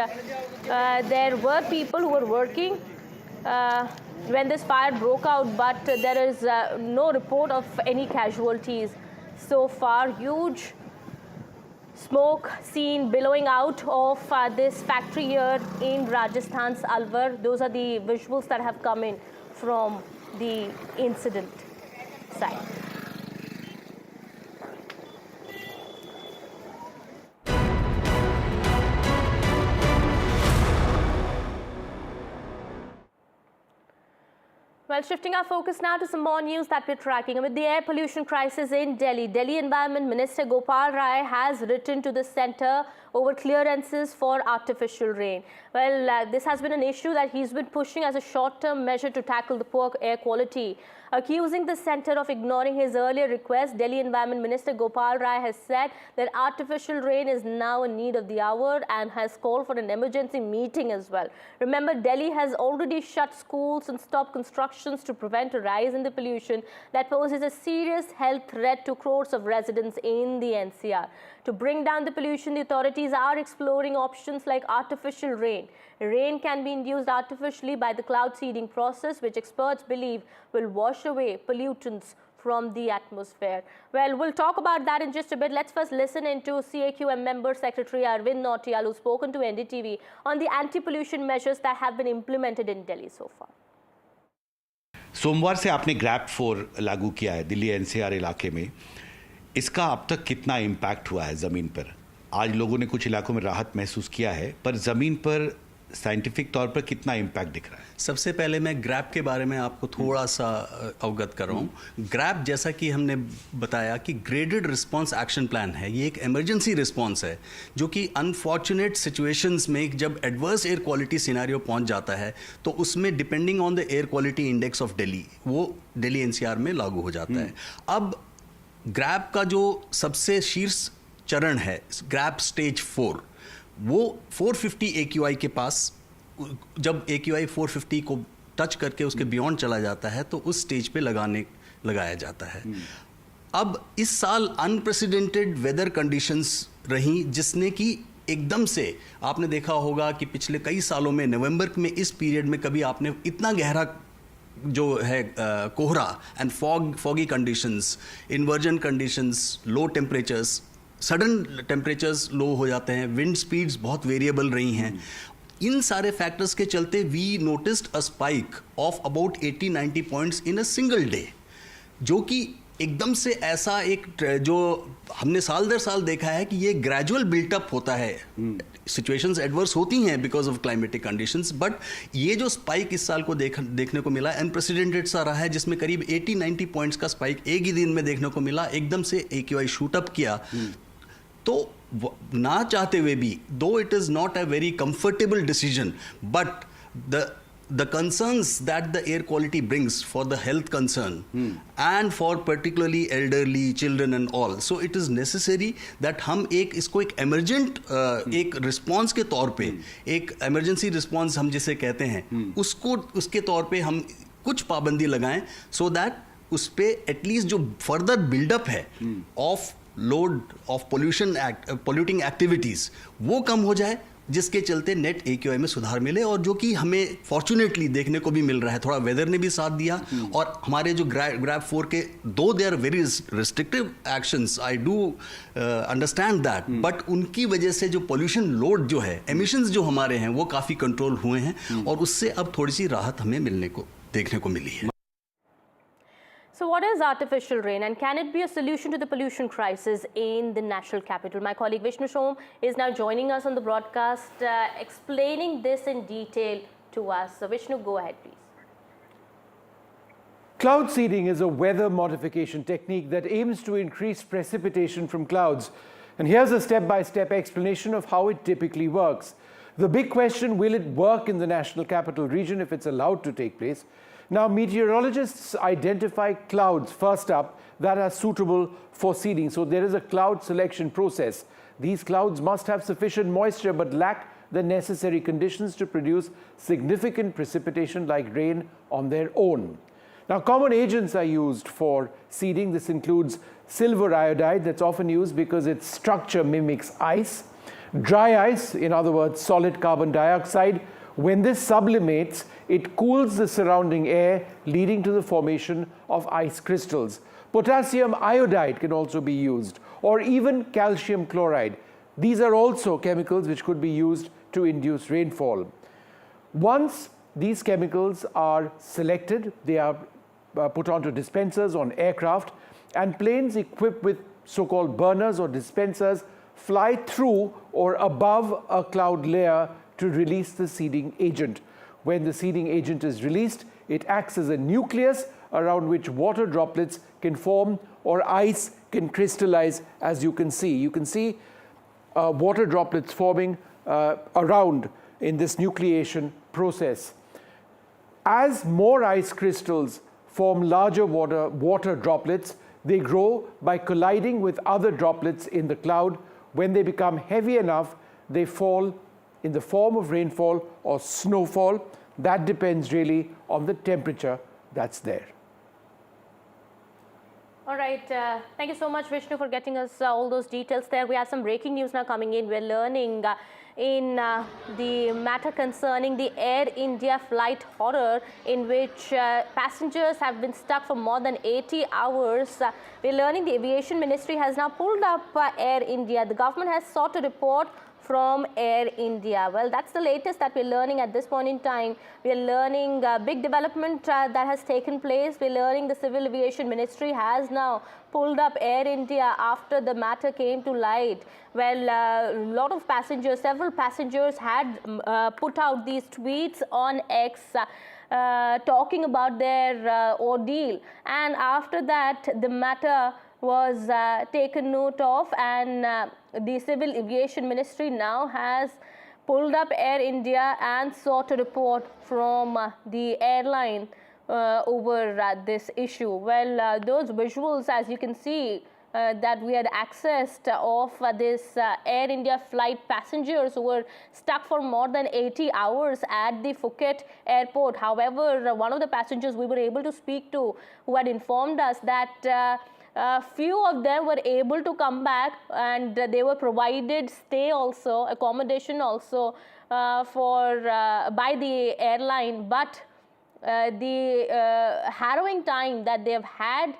there were people who were working when this fire broke out, but there is no report of any casualties so far. Huge smoke seen billowing out of this factory here in Rajasthan's Alwar. Those are the visuals that have come in from the incident site. Well, shifting our focus now to some more news that we're tracking. With the air pollution crisis in Delhi, Delhi Environment Minister Gopal Rai has written to the centre over clearances for artificial rain. Well, this has been an issue that he's been pushing as a short-term measure to tackle the poor air quality. Accusing the centre of ignoring his earlier request, Delhi Environment Minister Gopal Rai has said that artificial rain is now a need of the hour and has called for an emergency meeting as well. Remember, Delhi has already shut schools and stopped constructions to prevent a rise in the pollution that poses a serious health threat to crores of residents in the NCR. To bring down the pollution, the authorities are exploring options like artificial rain. Rain can be induced artificially by the cloud seeding process, which experts believe will wash away pollutants from the atmosphere. Well, we'll talk about that in just a bit. Let's first listen into CAQM member secretary Arvind Nautiyal, who's spoken to NDTV on the anti-pollution measures that have been implemented in Delhi so far. सोमवार से आपने grab 4 लागू किया है Delhi NCR इलाके में. इसका अब तक कितना इम्पैक्ट हुआ है ज़मीन पर? आज लोगों ने कुछ इलाकों में राहत महसूस किया है, पर ज़मीन पर साइंटिफिक तौर पर कितना इम्पैक्ट दिख रहा है? सबसे पहले मैं ग्रैप के बारे में आपको थोड़ा सा अवगत कर रहा हूँ. ग्रैप, जैसा कि हमने बताया कि ग्रेडेड रिस्पांस एक्शन प्लान है, ये एक इमरजेंसी रिस्पांस है जो कि अनफॉर्चुनेट सिचुएशंस में जब एडवर्स एयर क्वालिटी सिनेरियो पहुंच जाता है तो उसमें depending on the air quality index of Delhi, वो दिल्ली एनसीआर में लागू हो जाता है. अब ग्रैप का जो सबसे शीर्ष चरण है, ग्रैप स्टेज 4, वो 450 AQI के पास, जब AQI 450 को टच करके उसके बियॉन्ड चला जाता है तो उस स्टेज पे लगाया जाता है. अब इस साल अनप्रेसिडेंटेड वेदर कंडीशंस रही, जिसने कि एकदम से आपने देखा होगा कि पिछले कई सालों में नवंबर में इस पीरियड में कभी आपने इतना गहरा जो है कोहरा and foggy conditions, inversion conditions, low temperatures, sudden temperatures low हो जाते हैं, विंड स्पीड्स बहुत वेरिएबल रही हैं. इन सारे फैक्टर्स के चलते we noticed a spike of about 80-90 points in a single day, जो कि एकदम से ऐसा एक जो हमने साल दर साल देखा है कि ये ग्रेजुअल बिल्टअप होता है. सिचुएशंस एडवर्स होती हैं because of climatic conditions, but ये जो स्पाइक इस साल को देखने को मिला अनप्रेसिडेंटेड सा रहा है, जिसमें करीब 80-90 पॉइंट्स का स्पाइक एक ही दिन में देखने को मिला. एकदम से AQI शूट अप किया. तो ना चाहते हुए भी, दो it is not a very comfortable decision, but the concerns that the air quality brings for the health concern and for particularly elderly children and all, so it is necessary that हम इसको एक emergent एक response के तौर पे, एक emergency response हम जिसे कहते हैं, उसके तौर पे हम कुछ पाबंदी लगाएं, so that उस पे at least जो further build-up है of load of polluting activities वो कम हो जाए, जिसके चलते नेट AQI में सुधार मिले, और जो कि हमें फॉर्चुनेटली देखने को भी मिल रहा है. थोड़ा वेदर ने भी साथ दिया, और हमारे जो ग्रैप 4 के, दो they are very restrictive actions, I do understand that, but उनकी वजह से जो पोल्यूशन लोड जो है, एमिशंस जो हमारे हैं, वो काफ़ी कंट्रोल हुए हैं, और उससे अब थोड़ी सी राहत हमें देखने को मिली है. So what is artificial rain, and can it be a solution to the pollution crisis in the national capital? My colleague Vishnu Shom is now joining us on the broadcast, explaining this in detail to us. So Vishnu, go ahead please. Cloud seeding is a weather modification technique that aims to increase precipitation from clouds. And here's a step-by-step explanation of how it typically works. The big question, will it work in the national capital region if it's allowed to take place? Now, meteorologists identify clouds first up that are suitable for seeding. So there is a cloud selection process. These clouds must have sufficient moisture but lack the necessary conditions to produce significant precipitation like rain on their own. Now, common agents are used for seeding. This includes silver iodide, that's often used because its structure mimics ice. Dry ice, in other words, solid carbon dioxide. When this sublimates, it cools the surrounding air, leading to the formation of ice crystals. Potassium iodide can also be used, or even calcium chloride. These are also chemicals which could be used to induce rainfall. Once these chemicals are selected, they are put onto dispensers on aircraft, and planes equipped with so-called burners or dispensers fly through or above a cloud layer to release the seeding agent. When the seeding agent is released, it acts as a nucleus around which water droplets can form or ice can crystallize, as you can see. You can see water droplets forming around in this nucleation process. As more ice crystals form larger water droplets, they grow by colliding with other droplets in the cloud. When they become heavy enough, they fall in the form of rainfall or snowfall. That depends really on the temperature that's there. All right. Thank you so much, Vishnu, for getting us all those details there. We have some breaking news now coming in. We're learning in the matter concerning the Air India flight horror, in which passengers have been stuck for more than 80 hours. We're learning the Aviation Ministry has now pulled up Air India. The government has sought a report from Air India. Well, that's the latest that we're learning at this point in time. We're learning big development that has taken place. We're learning the Civil Aviation Ministry has now pulled up Air India after the matter came to light. Well, a lot of passengers, several passengers had put out these tweets on X talking about their ordeal. And after that, the matter was taken note of, and the Civil Aviation Ministry now has pulled up Air India and sought a report from the airline over this issue. Well, those visuals, as you can see, that we had accessed of this Air India flight passengers who were stuck for more than 80 hours at the Phuket airport. However, one of the passengers we were able to speak to, who had informed us that few of them were able to come back, and they were provided stay also, accommodation also by the airline. But the harrowing time that they've had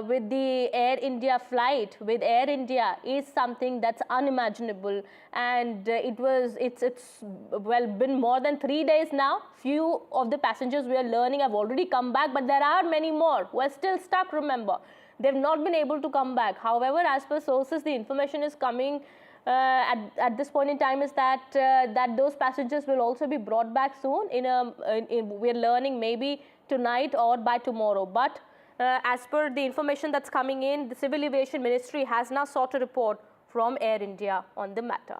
with the Air India flight, with Air India, is something that's unimaginable. And it's well been more than 3 days now. Few of the passengers we are learning have already come back, but there are many more who are still stuck, remember. They've not been able to come back. However, as per sources, the information is coming at this point in time is that that those passengers will also be brought back soon. We're learning maybe tonight or by tomorrow. But as per the information that's coming in, the Civil Aviation Ministry has now sought a report from Air India on the matter.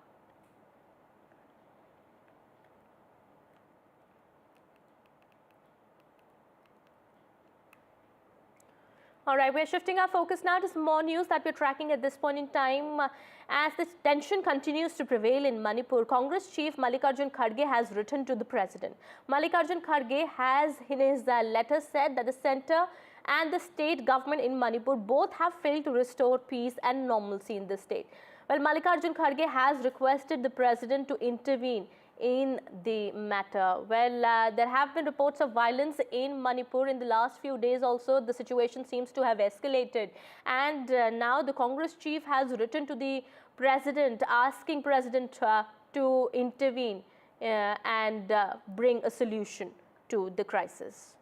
All right, we're shifting our focus now to some more news that we're tracking at this point in time. As this tension continues to prevail in Manipur, Congress Chief Mallikarjun Kharge has written to the President. Mallikarjun Kharge has in his letter said that the centre and the state government in Manipur both have failed to restore peace and normalcy in the state. Well, Mallikarjun Kharge has requested the President to intervene in the matter. Well, there have been reports of violence in Manipur in the last few days also. The situation seems to have escalated, and now the Congress chief has written to the President asking President to intervene and bring a solution to the crisis.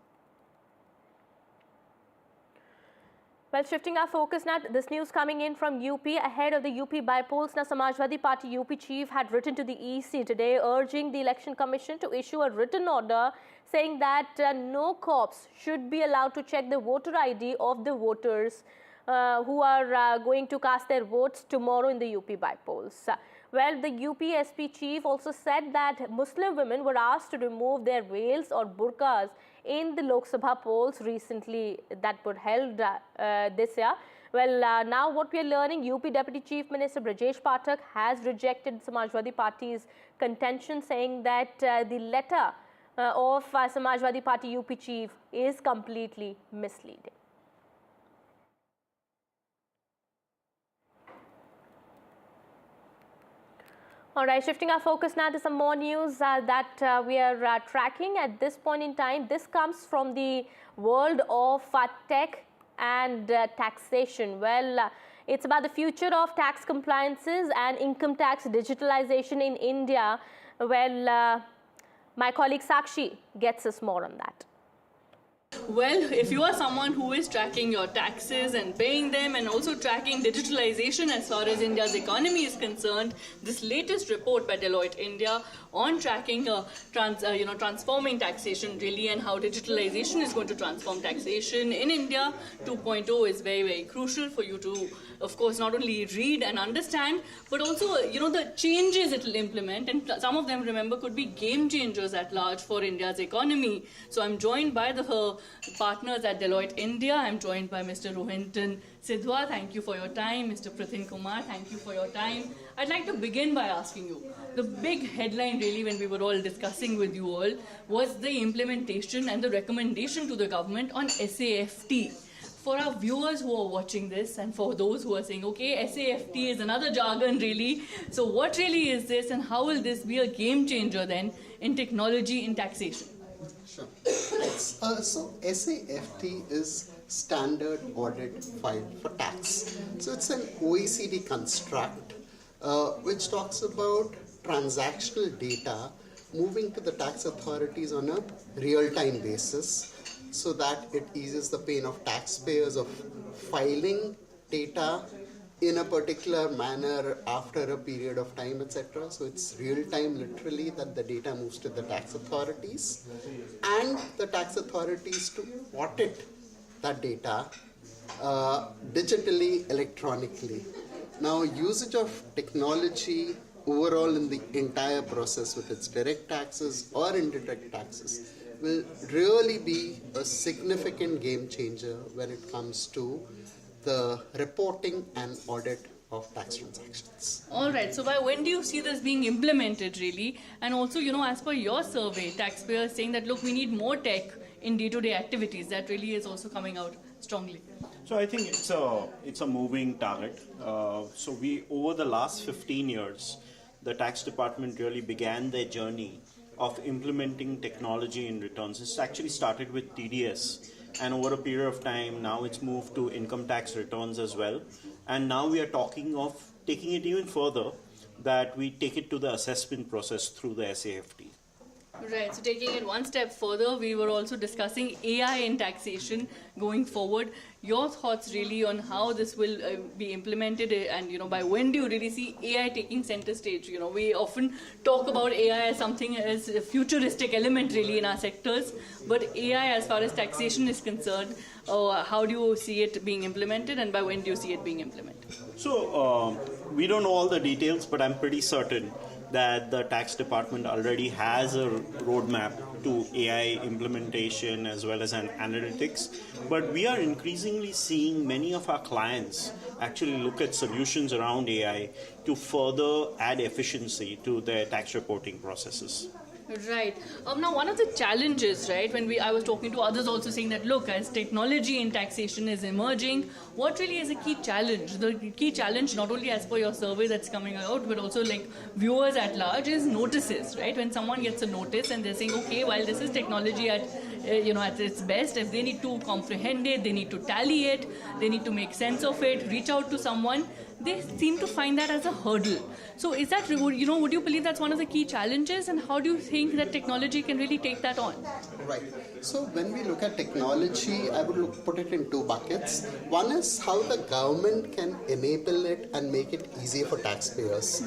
Well, shifting our focus now, this news coming in from UP ahead of the UP bypolls. Now, Samajwadi Party UP chief had written to the EC today urging the Election Commission to issue a written order saying that no cops should be allowed to check the voter ID of the voters who are going to cast their votes tomorrow in the UP bypolls. Well, the UP SP chief also said that Muslim women were asked to remove their veils or burqas in the Lok Sabha polls recently that were held this year. Well, now what we are learning, UP Deputy Chief Minister Brajesh Pathak has rejected Samajwadi Party's contention, saying that the letter of Samajwadi Party UP chief is completely misleading. All right, shifting our focus now to some more news that we are tracking at this point in time. This comes from the world of tech and taxation. Well, it's about the future of tax compliances and income tax digitalization in India. Well, my colleague Sakshi gets us more on that. Well, if you are someone who is tracking your taxes and paying them and also tracking digitalization as far as India's economy is concerned, this latest report by Deloitte India on tracking transforming taxation really and how digitalization is going to transform taxation in India 2.0 is very, very crucial for you to, of course, not only read and understand, but also, the changes it will implement. And some of them, remember, could be game changers at large for India's economy. So I'm joined by the partners at Deloitte India. I'm joined by Mr. Rohinton Sidhwa. Thank you for your time. Mr. Pratin Kumar, thank you for your time. I'd like to begin by asking you, the big headline really when we were all discussing with you all was the implementation and the recommendation to the government on SAFT. For our viewers who are watching this and for those who are saying, okay, SAFT is another jargon really. So what really is this and how will this be a game changer then in technology in taxation? Sure. So SAFT is Standard Audit File for Tax. So it's an OECD construct which talks about transactional data moving to the tax authorities on a real-time basis so that it eases the pain of taxpayers of filing data in a particular manner after a period of time, etc. So it's real-time literally that the data moves to the tax authorities and the tax authorities to audit that data digitally, electronically. Now, usage of technology overall in the entire process with its direct taxes or indirect taxes will really be a significant game changer when it comes to the reporting and audit of tax transactions. All right, so by when do you see this being implemented really? And also, as per your survey, taxpayers saying that, look, we need more tech in day-to-day activities. That really is also coming out strongly. So I think it's a moving target. So over the last 15 years, the tax department really began their journey of implementing technology in returns. It's actually started with TDS, and over a period of time, now it's moved to income tax returns as well. And now we are talking of taking it even further, that we take it to the assessment process through the SAFT. Right, so taking it one step further, we were also discussing AI in taxation going forward. Your thoughts really on how this will be implemented and, by when do you really see AI taking center stage? We often talk about AI as something as a futuristic element really in our sectors, but AI as far as taxation is concerned, how do you see it being implemented and by when do you see it being implemented? So we don't know all the details, but I'm pretty certain that the tax department already has a roadmap to AI implementation as well as an analytics. But we are increasingly seeing many of our clients actually look at solutions around AI to further add efficiency to their tax reporting processes. Right. Now, one of the challenges, right, when I was talking to others also saying that, look, as technology in taxation is emerging, what really is a key challenge? The key challenge, not only as per your survey that's coming out, but also like viewers at large, is notices, right? When someone gets a notice and they're saying, okay, while this is technology at its best, if they need to comprehend it, they need to tally it, they need to make sense of it, reach out to someone, they seem to find that as a hurdle. So is that, would you believe that's one of the key challenges, and how do you think that technology can really take that on? Right. So when we look at technology, I would put it in two buckets. One is how the government can enable it and make it easier for taxpayers.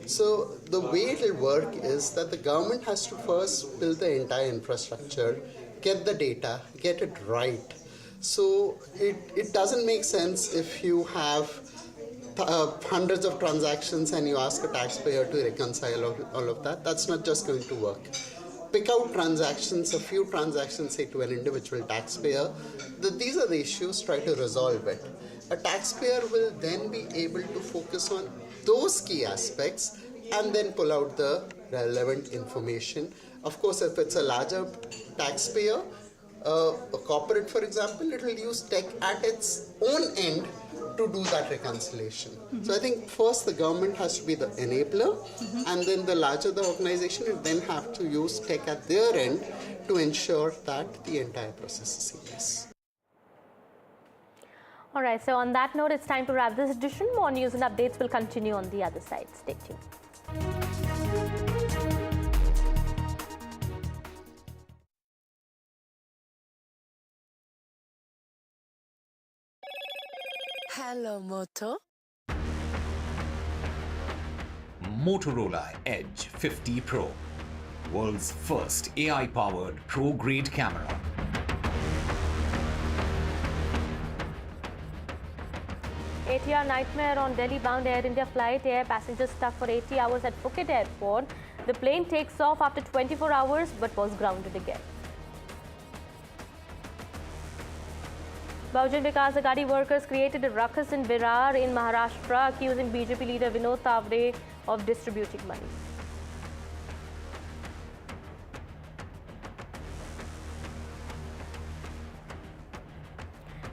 So the way it will work is that the government has to first build the entire infrastructure, get the data, get it right. So it doesn't make sense if you have hundreds of transactions and you ask a taxpayer to reconcile all of that. That's not just going to work. Pick out transactions, a few transactions, say to an individual taxpayer. These are the issues, try to resolve it. A taxpayer will then be able to focus on those key aspects and then pull out the relevant information. Of course, if it's a larger taxpayer, a corporate, for example, it will use tech at its own end to do that reconciliation. So I think first the government has to be the enabler, and then the larger the organization will then have to use tech at their end to ensure that the entire process is seamless. All right, so on that note, it's time to wrap this edition. More news and updates will continue on the other side. Stay tuned. Hello, Moto. Motorola Edge 50 Pro, world's first AI-powered pro-grade camera. ATR nightmare on Delhi-bound Air India flight. Air passengers stuck for 80 hours at Phuket Airport. The plane takes off after 24 hours but was grounded again. Bahujan Vikas Aghadi workers created a ruckus in Virar in Maharashtra, accusing BJP leader Vinod Tawde of distributing money.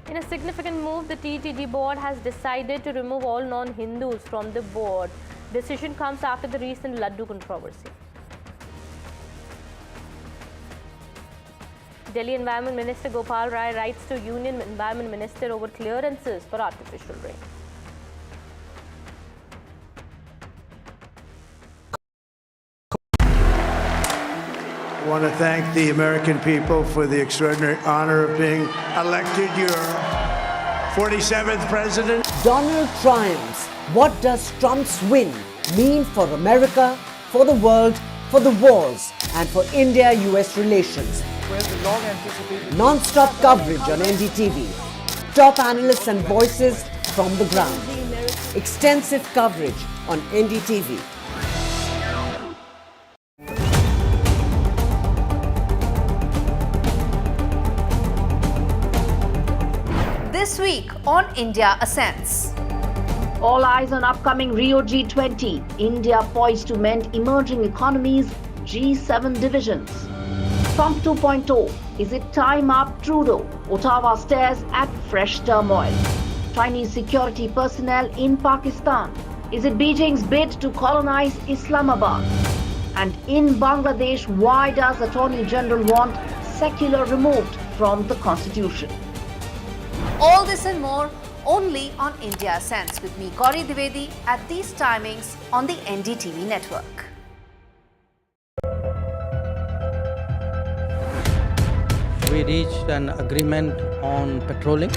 In a significant move, the TTD board has decided to remove all non-Hindus from the board. Decision comes after the recent Laddu controversy. Delhi Environment Minister Gopal Rai writes to Union Environment Minister over clearances for artificial rain. I want to thank the American people for the extraordinary honor of being elected your 47th president. Donald triumphs. What does Trump's win mean for America, for the world, for the wars, and for India-US relations? Non-stop coverage on NDTV. Top analysts and voices from the ground. Extensive coverage on NDTV. This week on India Ascends. All eyes on upcoming Rio G20. India poised to mend emerging economies, G7 divisions. Trump 2.0. Is it time up Trudeau? Ottawa stares at fresh turmoil. Chinese security personnel in Pakistan. Is it Beijing's bid to colonize Islamabad? And in Bangladesh, why does Attorney General want secular removed from the constitution? All this and more only on India Ascends with me, Gauri Dwivedi, at these timings on the NDTV network. We reached an agreement on patrolling.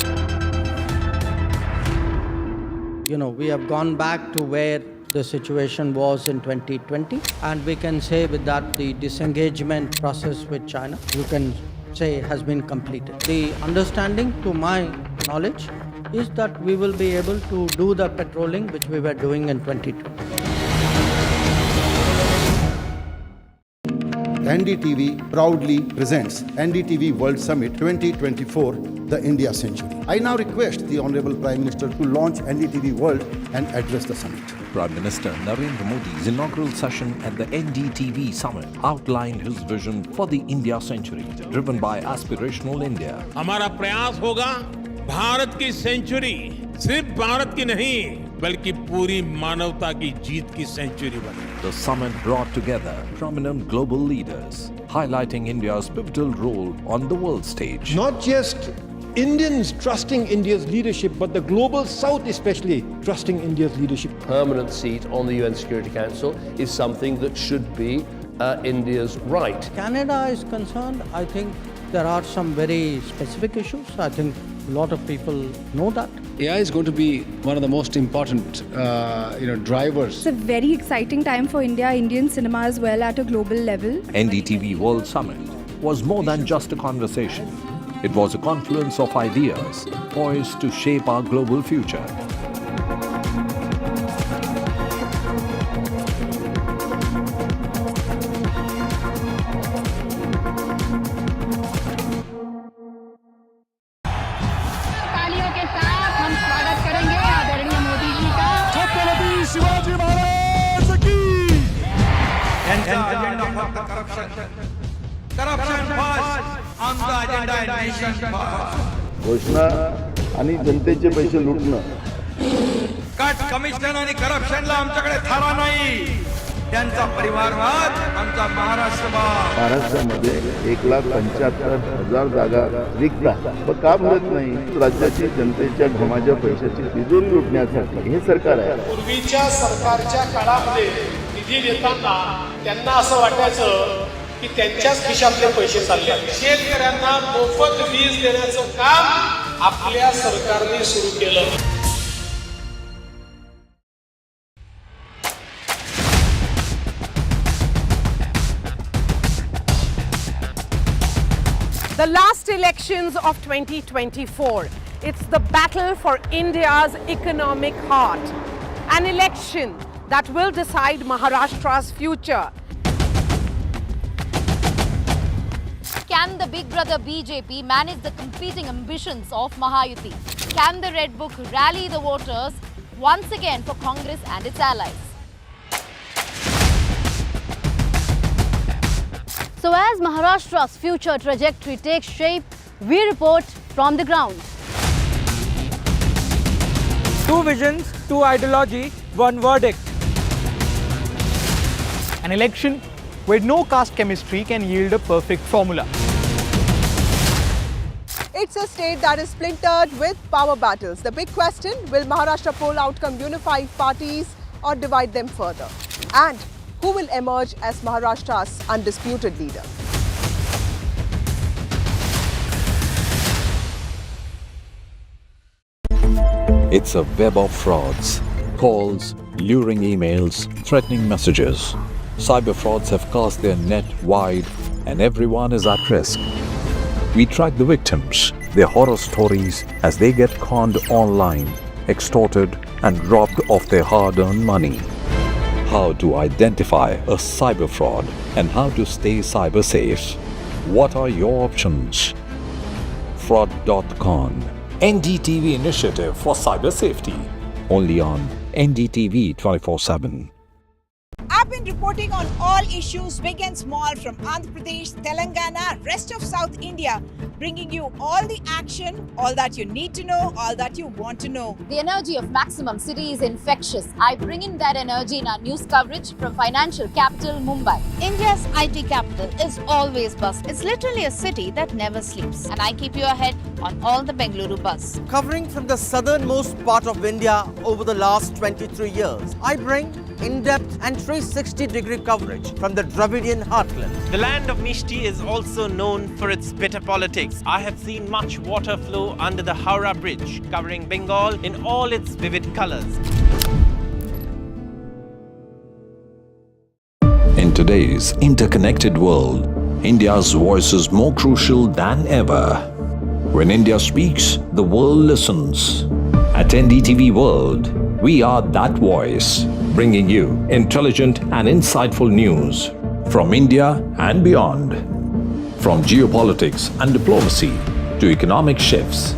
We have gone back to where the situation was in 2020, and we can say with that the disengagement process with China, you can say, has been completed. The understanding, to my knowledge, is that we will be able to do the patrolling which we were doing in 2020. NDTV proudly presents NDTV World Summit 2024, the India Century. I now request the Honorable Prime Minister to launch NDTV World and address the summit. Prime Minister Narendra Modi's inaugural session at the NDTV Summit outlined his vision for the India Century, driven by aspirational India. हमारा प्रयास होगा भारत की century सिर्फ भारत की नहीं बल्कि पूरी मानवता की जीत की सेंचुरी बने. The summit brought together prominent global leaders, highlighting India's pivotal role on the world stage. Not just Indians trusting India's leadership, but the global South especially trusting India's leadership. Permanent seat on the UN Security Council is something that should be India's right. Canada is concerned, I think there are some very specific issues. I think a lot of people know that. AI is going to be one of the most important, drivers. It's a very exciting time for India, Indian cinema as well at a global level. NDTV World Summit was more than just a conversation. It was a confluence of ideas poised to shape our global future. stop the corruption. Corruption first, on the agenda and nation first. घोषणा आणि जनतेचे पैसे लुटणं. Cut commission आणि करप्शनला आमच्याकडे थारा नाही. त्यांचा परिवारवाद आमचा महाराष्ट्रवाद. महाराष्ट्रामध्ये 1,75,000 जागा रिक्त आहेत. पण का भरत नाही? राज्याची जनतेच्या घमाच्या पैशाची तिजोरी लुटण्यासाठी हे सरकार आहे. पूर्वीच्या सरकारच्या काळामध्ये निधी देताना त्यांना असं वाटायचं की त्यांच्याच खिशातले पैसे चालले. शेतकऱ्यांना मोफत वीज देण्याचं काम आपल्या सरकारने सुरू केलं. The last elections of 2024, it's the battle for India's economic heart. An election that will decide Maharashtra's future. Can the big brother BJP manage the competing ambitions of Mahayuti? Can the Red Book rally the voters once again for Congress and its allies? So as Maharashtra's future trajectory takes shape, we report from the ground. Two visions, two ideology, one verdict. An election where no caste chemistry can yield a perfect formula. It's a state that is splintered with power battles. The big question, will Maharashtra poll outcome unify parties or divide them further? And who will emerge as Maharashtra's undisputed leader? It's a web of frauds, calls, luring emails, threatening messages. Cyber frauds have cast their net wide and everyone is at risk. We track the victims, their horror stories as they get conned online, extorted and robbed of their hard-earned money. How to identify a cyber fraud and how to stay cyber safe. What are your options? Fraud.con, NDTV initiative for cyber safety. Only on NDTV 24/7. I've been reporting on all issues, big and small, from Andhra Pradesh, Telangana, rest of South India, bringing you all the action, all that you need to know, all that you want to know. The energy of Maximum City is infectious. I bring in that energy in our news coverage from financial capital Mumbai. India's IT capital is always buzz. It's literally a city that never sleeps. And I keep you ahead on all the Bengaluru buzz. Covering from the southernmost part of India over the last 23 years, I bring in-depth and 360-degree coverage from the Dravidian heartland. The land of Mishti is also known for its bitter politics. I have seen much water flow under the Howrah Bridge, covering Bengal in all its vivid colors. In today's interconnected world, India's voice is more crucial than ever. When India speaks, the world listens. At NDTV World, we are that voice, bringing you intelligent and insightful news from India and beyond. From geopolitics and diplomacy to economic shifts,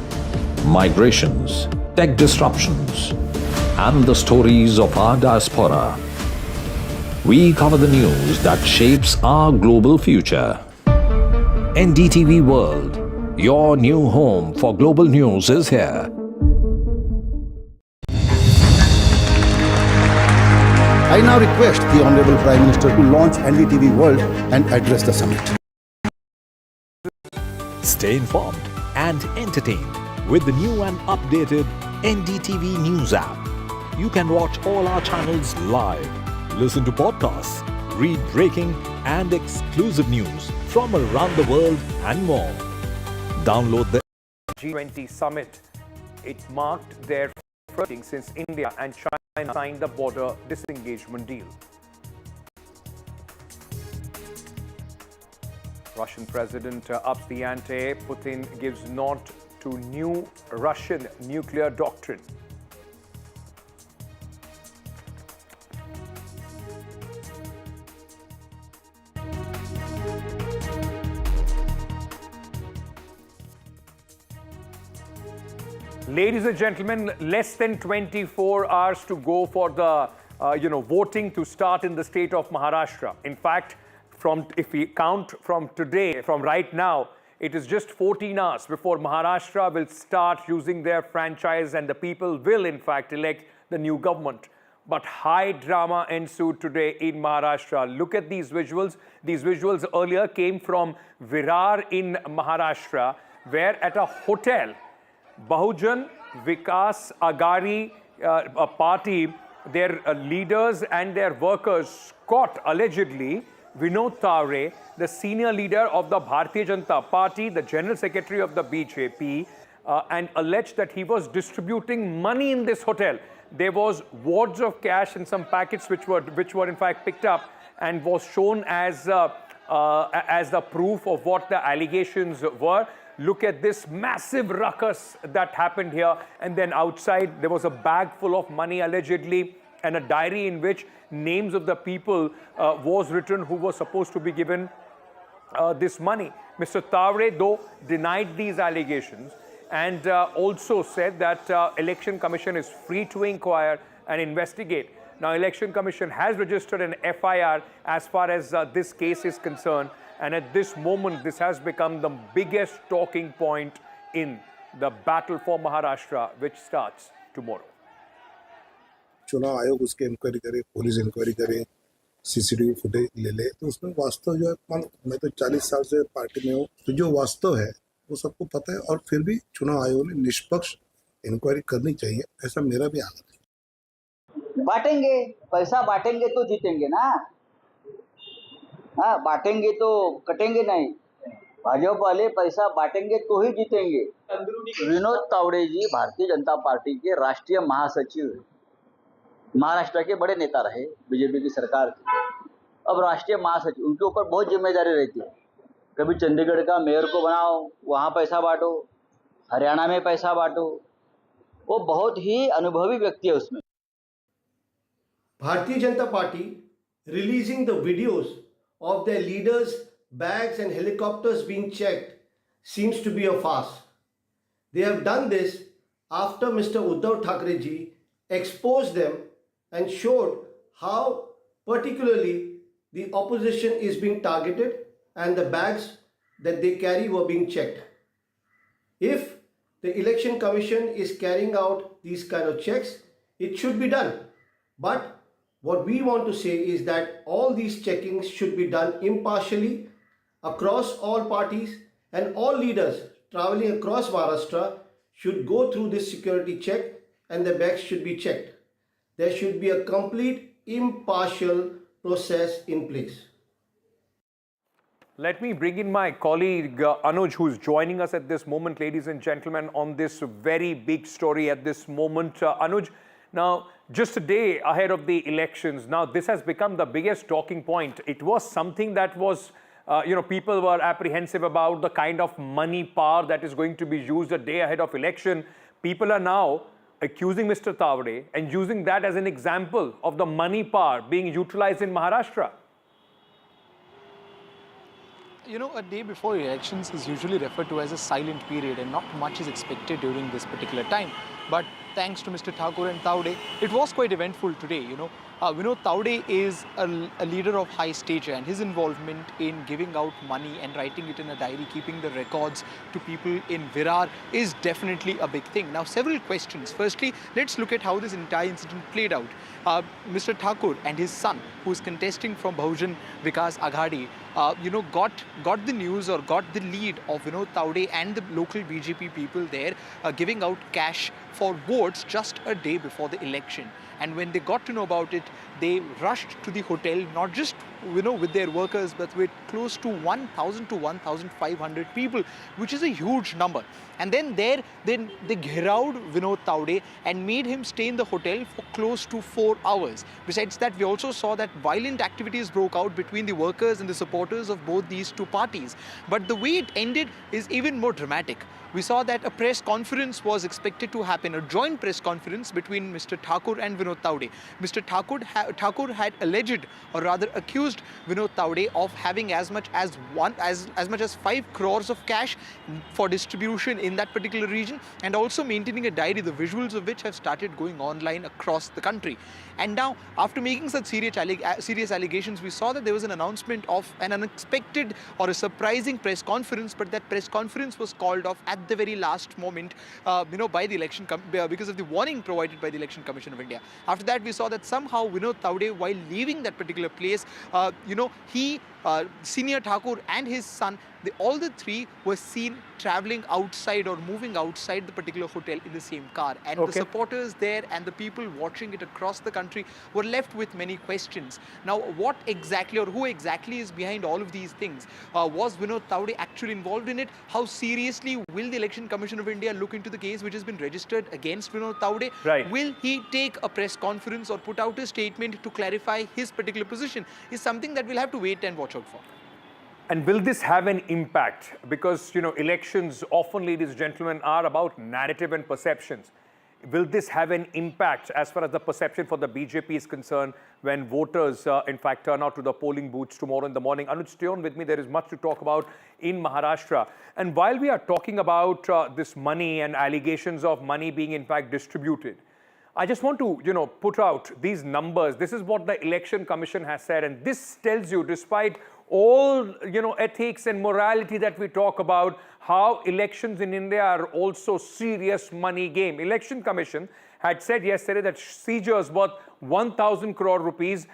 migrations, tech disruptions, and the stories of our diaspora. We cover the news that shapes our global future. NDTV World, your new home for global news, is here. I now request the Honorable Prime Minister to launch NDTV World and address the summit. Stay informed and entertained with the new and updated NDTV News app. You can watch all our channels live, listen to podcasts, read breaking and exclusive news from around the world and more. Download the G20 summit. It marked their first meeting since India and China signed the border disengagement deal. Russian president ups the ante. Putin gives nod to new Russian nuclear doctrine. Ladies and gentlemen, less than 24 hours to go for the voting to start in the state of Maharashtra. In fact, if we count from today, from right now, it is just 14 hours before Maharashtra will start using their franchise and the people will in fact elect the new government. But high drama ensued today in Maharashtra. Look at these visuals. These visuals earlier came from Virar in Maharashtra, where at a hotel, Bahujan Vikas Aghadi party, their leaders and their workers caught allegedly Vinod Tawde, the senior leader of the Bharatiya Janata Party, the general secretary of the BJP, and alleged that he was distributing money in this hotel. There was wads of cash and some packets which were in fact picked up and was shown as the proof of what the allegations were. Look at this massive ruckus that happened here. And then outside, there was a bag full of money allegedly and a diary in which names of the people was written who was supposed to be given this money. Mr. Tawde, though, denied these allegations and also said that Election Commission is free to inquire and investigate. Now, Election Commission has registered an FIR as far as this case is concerned. And at this moment, this has become the biggest talking point in the battle for Maharashtra, which starts tomorrow. चुनाव आयोग उसके inquiry करे, police inquiry करे, CCTV footage ले ले, तो उसमें वास्तव जो है, मैं तो 40 साल से पार्टी में हूँ, तो जो वास्तव है वो सबको पता है और फिर भी चुनाव आयोग ने निष्पक्ष इंक्वायरी करनी चाहिए, ऐसा मेरा भी आग्रह है। बांटेंगे, पैसा बांटेंगे तो जीतेंगे ना, हाँ बांटेंगे तो कटेंगे नहीं, भाजपा वाले पैसा बांटेंगे तो ही जीतेंगे। विनोद तावड़े जी भारतीय जनता पार्टी के राष्ट्रीय महासचिव हैं, महाराष्ट्र के बड़े नेता रहे बीजेपी की सरकार के, अब राष्ट्रीय महासचिव, उनके ऊपर बहुत जिम्मेदारी रहती है। कभी चंडीगढ़ का मेयर को बनाओ, वहाँ पैसा बांटो, हरियाणा में पैसा बांटो, वो बहुत ही अनुभवी व्यक्ति है उसमें। Bharatiya Janata Party releasing the videos of their leaders' bags and helicopters being checked seems to be a farce. They have done this after Mr. Uddhav Thackeray ji exposed them and showed how particularly the opposition is being targeted and the bags that they carry were being checked. If the Election Commission is carrying out these kind of checks, it should be done. But what we want to say is that all these checkings should be done impartially across all parties, and all leaders traveling across Maharashtra should go through this security check and the bags should be checked. There should be a complete impartial process in place. Let me bring in my colleague Anuj, who's joining us at this moment, ladies and gentlemen, on this very big story at this moment. Anuj, now, just a day ahead of the elections, now this has become the biggest talking point. It was something that was, people were apprehensive about the kind of money power that is going to be used a day ahead of election. People are now accusing Mr. Tawde and using that as an example of the money power being utilized in Maharashtra. You know, a day before elections is usually referred to as a silent period and not much is expected during this particular time. But thanks to Mr. Thakur and Tawde, it was quite eventful today, Vinod Tawde is a leader of high stature, and his involvement in giving out money and writing it in a diary, keeping the records to people in Virar is definitely a big thing. Now, several questions. Firstly, let's look at how this entire incident played out. Mr. Thakur and his son, who is contesting from Bahujan Vikas Aghadi, got the news or got the lead of Vinod Tawde and the local BJP people there giving out cash for votes just a day before the election. And when they got to know about it, they rushed to the hotel, not just with their workers, but with close to 1,000 to 1,500 people, which is a huge number. And then they gheraud Vinod Tawde and made him stay in the hotel for close to 4 hours. Besides that, we also saw that violent activities broke out between the workers and the supporters of both these two parties. But the way it ended is even more dramatic. We saw that a press conference was expected to happen, a joint press conference between Mr. Thakur and Vinod Tawde. Mr. Thakur Thakur had alleged, or rather accused, Vinod Tawde of having as much as 5 crores of cash for distribution in that particular region, and also maintaining a diary, the visuals of which have started going online across the country. And now, after making such serious allegations, we saw that there was an announcement of an unexpected or a surprising press conference, but that press conference was called off at the very last moment, by the election because of the warning provided by the Election Commission of India. After that, we saw that somehow Vinod Tawde, while leaving that particular place, Senior Thakur and his son, all the three were seen traveling outside or moving outside the particular hotel in the same car. And the supporters there and the people watching it across the country were left with many questions. Now, what exactly or who exactly is behind all of these things? Was Vinod Tawde actually involved in it? How seriously will the Election Commission of India look into the case which has been registered against Vinod Tawde? Right. Will he take a press conference or put out a statement to clarify his particular position? Is something that we'll have to wait and watch out for. And will this have an impact? Because, elections often, ladies and gentlemen, are about narrative and perceptions. Will this have an impact as far as the perception for the BJP is concerned when voters, in fact, turn out to the polling booths tomorrow in the morning? Anuj, stay on with me. There is much to talk about in Maharashtra. And while we are talking about this money and allegations of money being, in fact, distributed, I just want to, put out these numbers. This is what the Election Commission has said. And this tells you, despite all, ethics and morality that we talk about, how elections in India are also serious money game. Election Commission had said yesterday that seizures worth 1,000 crore rupees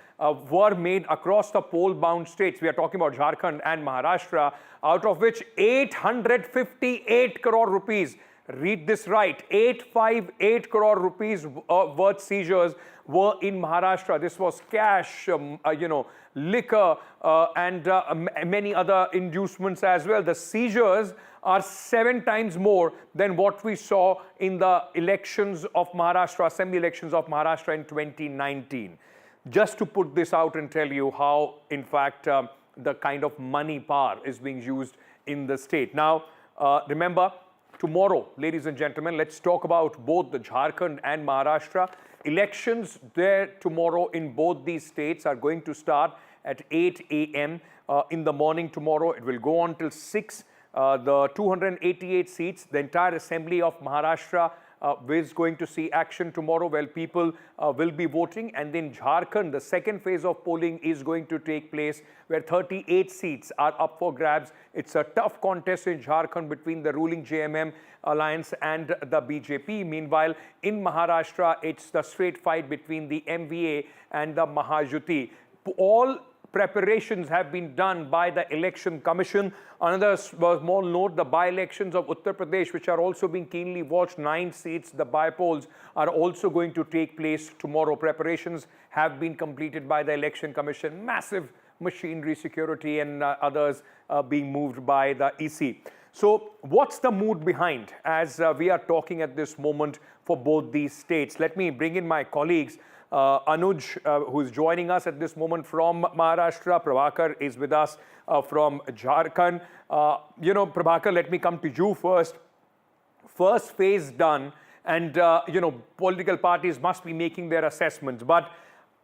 were made across the poll-bound states. We are talking about Jharkhand and Maharashtra, out of which 858 crore rupees, read this right, 858 crore rupees worth seizures were in Maharashtra. This was cash, liquor, and many other inducements as well. The seizures are 7 times more than what we saw in the elections of Maharashtra, assembly elections of Maharashtra in 2019. Just to put this out and tell you how, in fact, the kind of money power is being used in the state. Now, remember, tomorrow, ladies and gentlemen, let's talk about both the Jharkhand and Maharashtra. Elections there tomorrow in both these states are going to start at 8 a.m. In the morning tomorrow. It will go on till 6. The 288 seats, the entire assembly of Maharashtra is going to see action tomorrow where people will be voting. And then Jharkhand, the second phase of polling is going to take place where 38 seats are up for grabs. It's a tough contest in Jharkhand between the ruling JMM alliance and the BJP. Meanwhile, in Maharashtra, it's the straight fight between the MVA and the Mahajuti. All preparations have been done by the Election Commission. Another small note, the by-elections of Uttar Pradesh, which are also being keenly watched, 9 seats, the by-polls are also going to take place tomorrow. Preparations have been completed by the Election Commission. Massive machinery, security, and others being moved by the EC. So what's the mood behind as we are talking at this moment for both these states? Let me bring in my colleagues. Anuj, who is joining us at this moment from Maharashtra. Prabhakar is with us from Jharkhand. Prabhakar, let me come to you first. First phase done, and, political parties must be making their assessments. But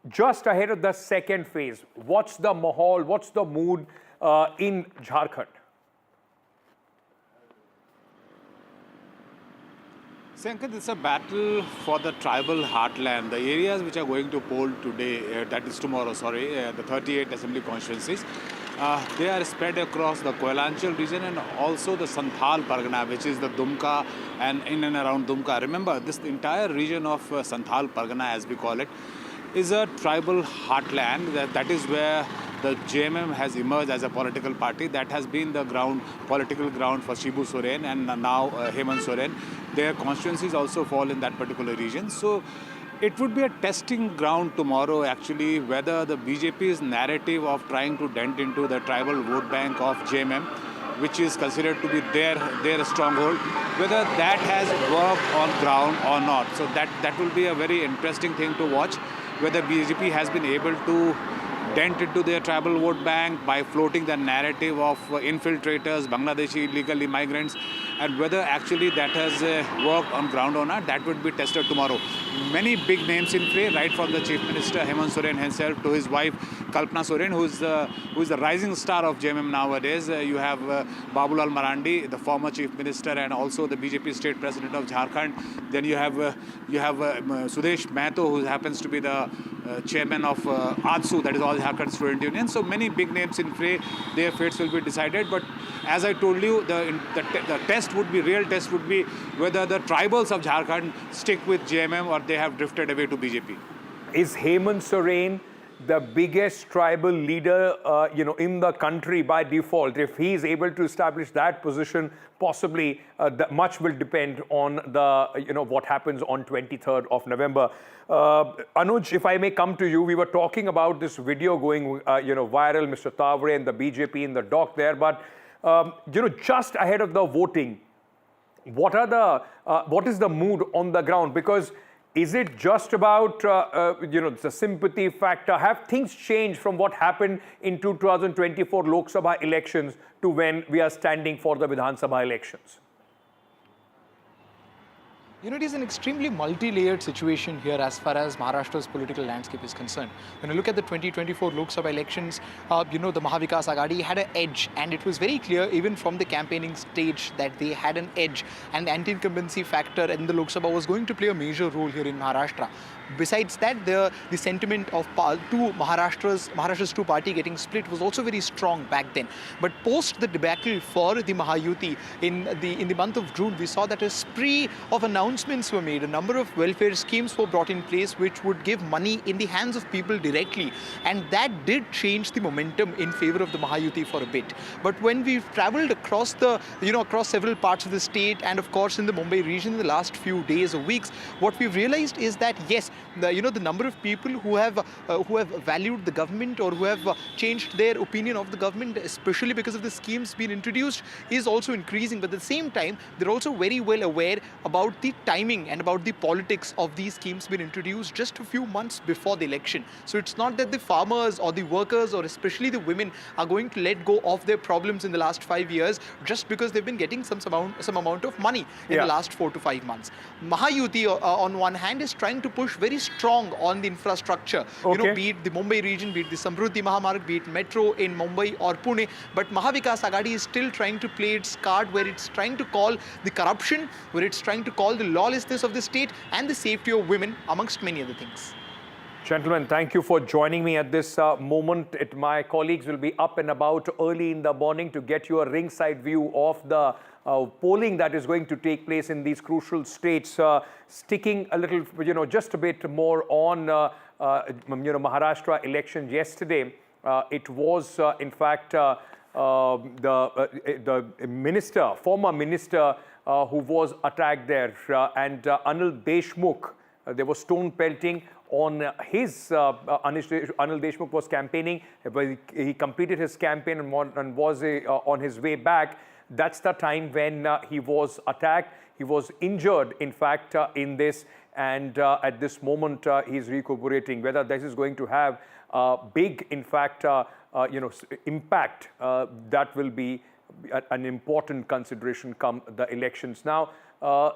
just ahead of the second phase, what's the mahal, what's the mood in Jharkhand? Sankat, it's a battle for the tribal heartland. The areas which are going to poll today, that is tomorrow, the 38 assembly constituencies, they are spread across the Koilanchal region and also the Santhal Pargana, which is the Dumka and in and around Dumka. Remember, this entire region of Santhal Pargana, as we call it, is a tribal heartland. That is where the JMM has emerged as a political party. That has been the political ground for Shibu Soren and now Hemant Soren. Their constituencies also fall in that particular region. So it would be a testing ground tomorrow, actually, whether the BJP's narrative of trying to dent into the tribal vote bank of JMM, which is considered to be their stronghold, whether that has worked on ground or not. So that will be a very interesting thing to watch, whether BJP has been able to dent into their tribal vote bank by floating the narrative of infiltrators, Bangladeshi illegal immigrants, and whether actually that has worked on ground or not, that would be tested tomorrow. Many big names in play, right from the Chief Minister Hemant Soren himself to his wife Kalpana Soren, who is the rising star of JMM nowadays. You have Babulal Marandi, the former Chief Minister and also the BJP State President of Jharkhand. Then you have Sudesh Mehto, who happens to be the chairman of ADSU, that is All Jharkhand Student Union. So many big names in play. Their fates will be decided. But as I told you, the real test would be whether the tribals of Jharkhand stick with JMM or they have drifted away to BJP. Is Hemant Soren the biggest tribal leader, in the country by default? If he is able to establish that position, possibly much will depend on what happens on 23rd of November. Anuj, if I may come to you, we were talking about this video going, viral, Mr. Tawde and the BJP in the dock there, but just ahead of the voting, what is the mood on the ground? Because is it just about, the sympathy factor? Have things changed from what happened in 2024 Lok Sabha elections to when we are standing for the Vidhan Sabha elections? It is an extremely multi-layered situation here as far as Maharashtra's political landscape is concerned. When you look at the 2024 Lok Sabha elections, the Mahavikas Aghadi had an edge, and it was very clear even from the campaigning stage that they had an edge, and the anti-incumbency factor in the Lok Sabha was going to play a major role here in Maharashtra. Besides that, the sentiment of Maharashtra's two-party getting split was also very strong back then. But post the debacle for the Mahayuti in the month of June, we saw that a spree of announcements were made. A number of welfare schemes were brought in place which would give money in the hands of people directly, and that did change the momentum in favor of the Mahayuti for a bit. But when we've travelled across across several parts of the state and of course in the Mumbai region in the last few days or weeks, what we've realized is that yes, the number of people who have valued the government or who have changed their opinion of the government, especially because of the schemes being introduced, is also increasing. But at the same time, they're also very well aware about the timing and about the politics of these schemes being introduced just a few months before the election. So it's not that the farmers or the workers or especially the women are going to let go of their problems in the last 5 years just because they've been getting some amount of money in the last 4 to 5 months. Mahayuti, on one hand, is trying to push very strong on the infrastructure, be it the Mumbai region, be it the Samruddhi Mahamarg, be it metro in Mumbai or Pune. But Mahavikas Aghadi is still trying to play its card where it's trying to call the corruption, where it's trying to call the lawlessness of the state and the safety of women, amongst many other things. Gentlemen, thank you for joining me at this moment. My colleagues will be up and about early in the morning to get you a ringside view of the polling that is going to take place in these crucial states. Sticking a little, just a bit more on, Maharashtra election yesterday. It was, in fact, the former minister who was attacked there, and Anil Deshmukh. There was stone pelting on his, Anil Deshmukh was campaigning. He completed his campaign and was on his way back. That's the time when he was attacked. He was injured, in fact, in this. And at this moment, he's recuperating. Whether this is going to have big, in fact, impact, that will be an important consideration come the elections. Now,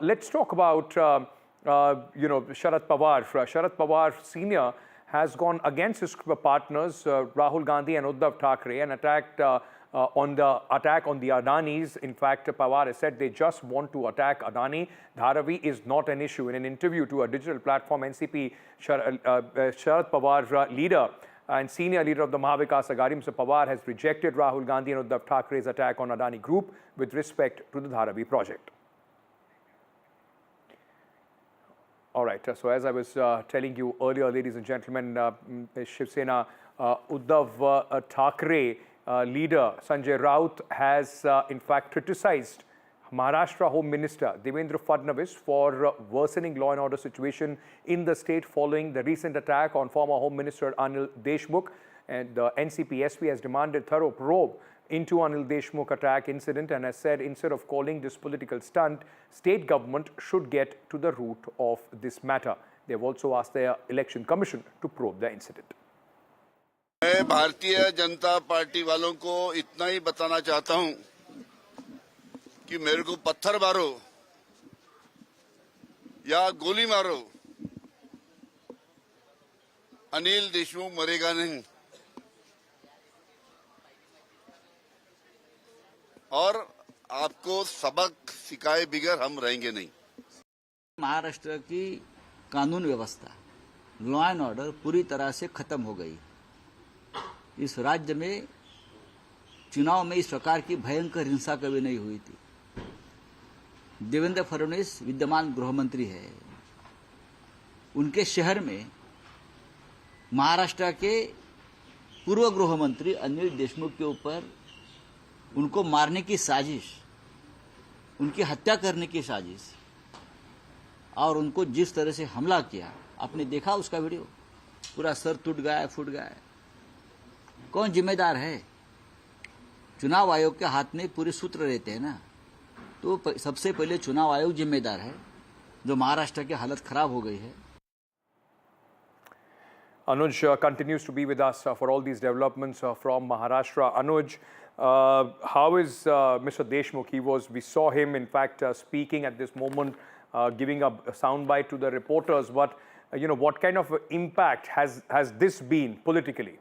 let's talk about, Sharad Pawar. Sharad Pawar Sr. has gone against his partners, Rahul Gandhi and Uddhav Thackeray, and attacked on the attack on the Adanis. In fact, Pawar has said they just want to attack Adani. Dharavi is not an issue. In an interview to a digital platform, NCP, Sharad Pawar, leader and senior leader of the Mahavikas Aghadi, Mr. Pawar, has rejected Rahul Gandhi and Uddhav Thackeray's attack on Adani Group with respect to the Dharavi project. All right, so as I was telling you earlier, ladies and gentlemen, Shiv Sena, Uddhav Thackeray leader Sanjay Raut has in fact criticized Maharashtra Home Minister Devendra Fadnavis for worsening law and order situation in the state following the recent attack on former Home Minister Anil Deshmukh. And the NCP SP has demanded thorough probe into Anil Deshmukh attack incident and has said instead of calling this political stunt, state government should get to the root of this matter. They have also asked their election commission to probe the incident. मैं Bharatiya Janata party वालों को इतना ही बताना चाहता हूं कि मेरे को पत्थर मारो या गोली मारो, अनिल देशमुख मरेगा नहीं। और आपको सबक सिखाए बिगर हम रहेंगे नहीं। महाराष्ट्र की कानून व्यवस्था, लॉ एंड ऑर्डर पूरी तरह से खत्म हो गई। इस राज्य में चुनाव में इस प्रकार की भयंकर हिंसा कभी नहीं हुई थी। देवेंद्र फडणवीस विद्यमान गृह मंत्री है, उनके शहर में महाराष्ट्र के पूर्व गृह मंत्री अनिल देशमुख के ऊपर उनको मारने की साजिश, उनकी हत्या करने की साजिश और उनको जिस तरह से हमला किया, आपने देखा उसका वीडियो, पूरा सर टूट गया, फूट गया। कौन जिम्मेदार है? चुनाव आयोग के हाथ में पूरे सूत्र रहते हैं ना, तो सबसे पहले चुनाव आयोग जिम्मेदार है, जो महाराष्ट्र की हालत खराब हो गई है। Anuj continues to be with us for all these developments from Maharashtra. Anuj, how is Mr. Deshmukh? We saw him, in fact, speaking at this moment, giving a soundbite to the reporters. But what kind of impact has this been politically?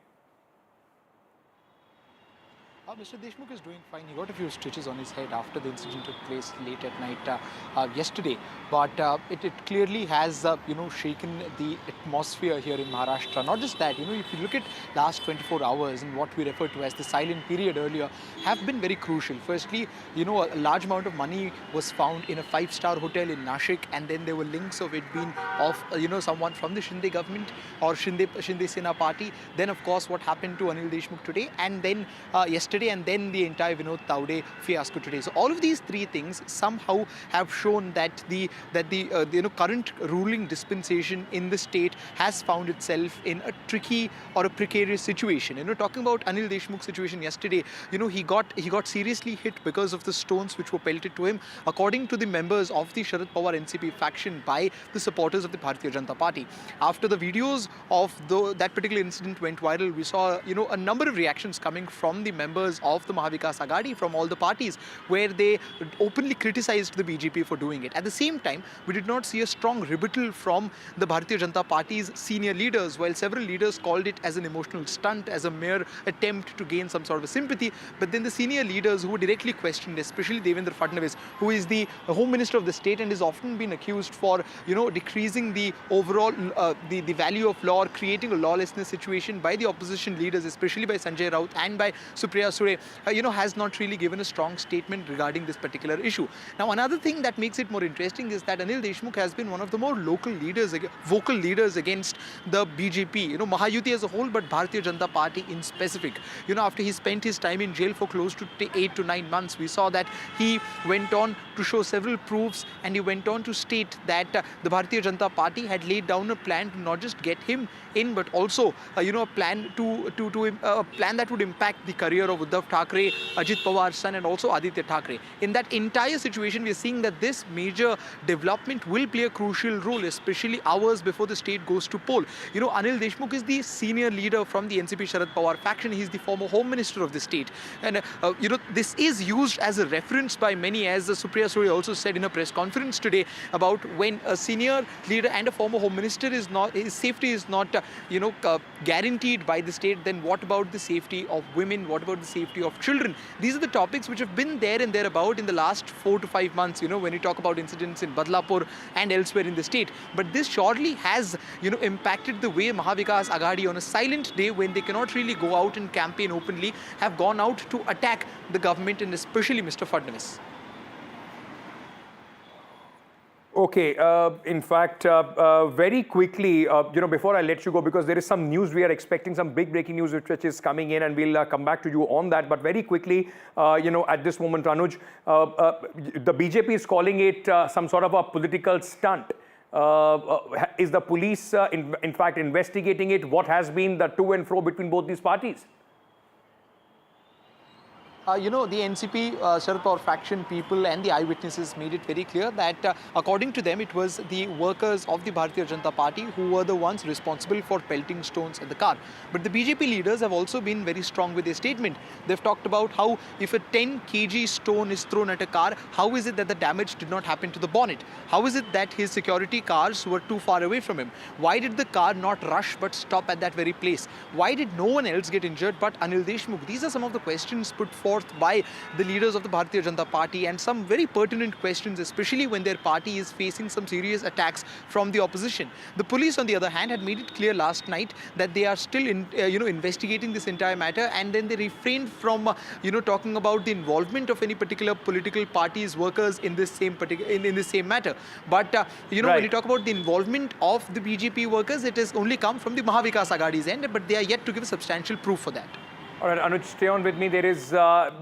Mr. Deshmukh is doing fine. He got a few stitches on his head after the incident took place late at night yesterday. But it clearly has, shaken the atmosphere here in Maharashtra. Not just that, if you look at last 24 hours and what we refer to as the silent period earlier, have been very crucial. Firstly, a large amount of money was found in a 5-star hotel in Nashik, and then there were links of it being of, someone from the Shinde government or Shinde Sena party. Then, of course, what happened to Anil Deshmukh today, and then yesterday, and then the entire Vinod Tawde fiasco today. So all of these three things somehow have shown that the current ruling dispensation in the state has found itself in a tricky or a precarious situation. Talking about Anil Deshmukh's situation yesterday, he got seriously hit because of the stones which were pelted to him, according to the members of the Sharad Pawar NCP faction, by the supporters of the Bharatiya Janata Party. After the videos of that particular incident went viral, we saw a number of reactions coming from the members of the Mahavikas Aghadi from all the parties, where they openly criticized the BJP for doing it. At the same time, we did not see a strong rebuttal from the Bharatiya Janata Party's senior leaders, while several leaders called it as an emotional stunt, as a mere attempt to gain some sort of sympathy. But then the senior leaders who were directly questioned, especially Devendra Fadnavis, who is the Home Minister of the state and is often been accused for, decreasing the overall the value of law, or creating a lawlessness situation by the opposition leaders, especially by Sanjay Raut and by Supriya Sure, has not really given a strong statement regarding this particular issue. Now, another thing that makes it more interesting is that Anil Deshmukh has been one of the more vocal leaders against the BJP, Mahayuti as a whole, but Bharatiya Janata Party in specific. After he spent his time in jail for close to 8 to 9 months, we saw that he went on to show several proofs, and he went on to state that the Bharatiya Janata Party had laid down a plan to not just get him in, but also a plan a plan that would impact the career of Uddhav Thackeray, Ajit Pawar's son, and also Aditya Thackeray. In that entire situation, we are seeing that this major development will play a crucial role, especially hours before the state goes to poll. Anil Deshmukh is the senior leader from the NCP Sharad Pawar faction. He is the former Home Minister of the state. And, this is used as a reference by many, as Supriya Sure also said in a press conference today, about when a senior leader and a former Home Minister his safety is not, guaranteed by the state, then what about the safety of women? What about the safety of children? These are the topics which have been there and thereabout in the last 4 to 5 months, when you talk about incidents in Badlapur and elsewhere in the state. But this surely has, impacted the way Mahavikas Aghadi, on a silent day when they cannot really go out and campaign openly, have gone out to attack the government and especially Mr. Fadnavis. Okay, in fact, very quickly, before I let you go, because there is some news, we are expecting some big breaking news which is coming in, and we'll come back to you on that. But very quickly, at this moment, Anuj, the BJP is calling it some sort of a political stunt. Is the police, in fact, investigating it? What has been the to and fro between both these parties? the NCP Sharad Pawar faction people and the eyewitnesses made it very clear that according to them, it was the workers of the Bharatiya Janata Party who were the ones responsible for pelting stones at the car. But the BJP leaders have also been very strong with their statement. They've talked about how if a 10 kg stone is thrown at a car, how is it that the damage did not happen to the bonnet? How is it that his security cars were too far away from him? Why did the car not rush but stop at that very place? Why did no one else get injured but Anil Deshmukh? These are some of the questions put forth by the leaders of the Bharatiya Janata Party, and some very pertinent questions, especially when their party is facing some serious attacks from the opposition. The police, on the other hand, had made it clear last night that they are still investigating this entire matter, and then they refrained from talking about the involvement of any particular political party's workers in this same matter. But when you talk about the involvement of the BJP workers, it has only come from the Mahavikas Aghadi's end, but they are yet to give substantial proof for that. All right, Anuj, stay on with me. There is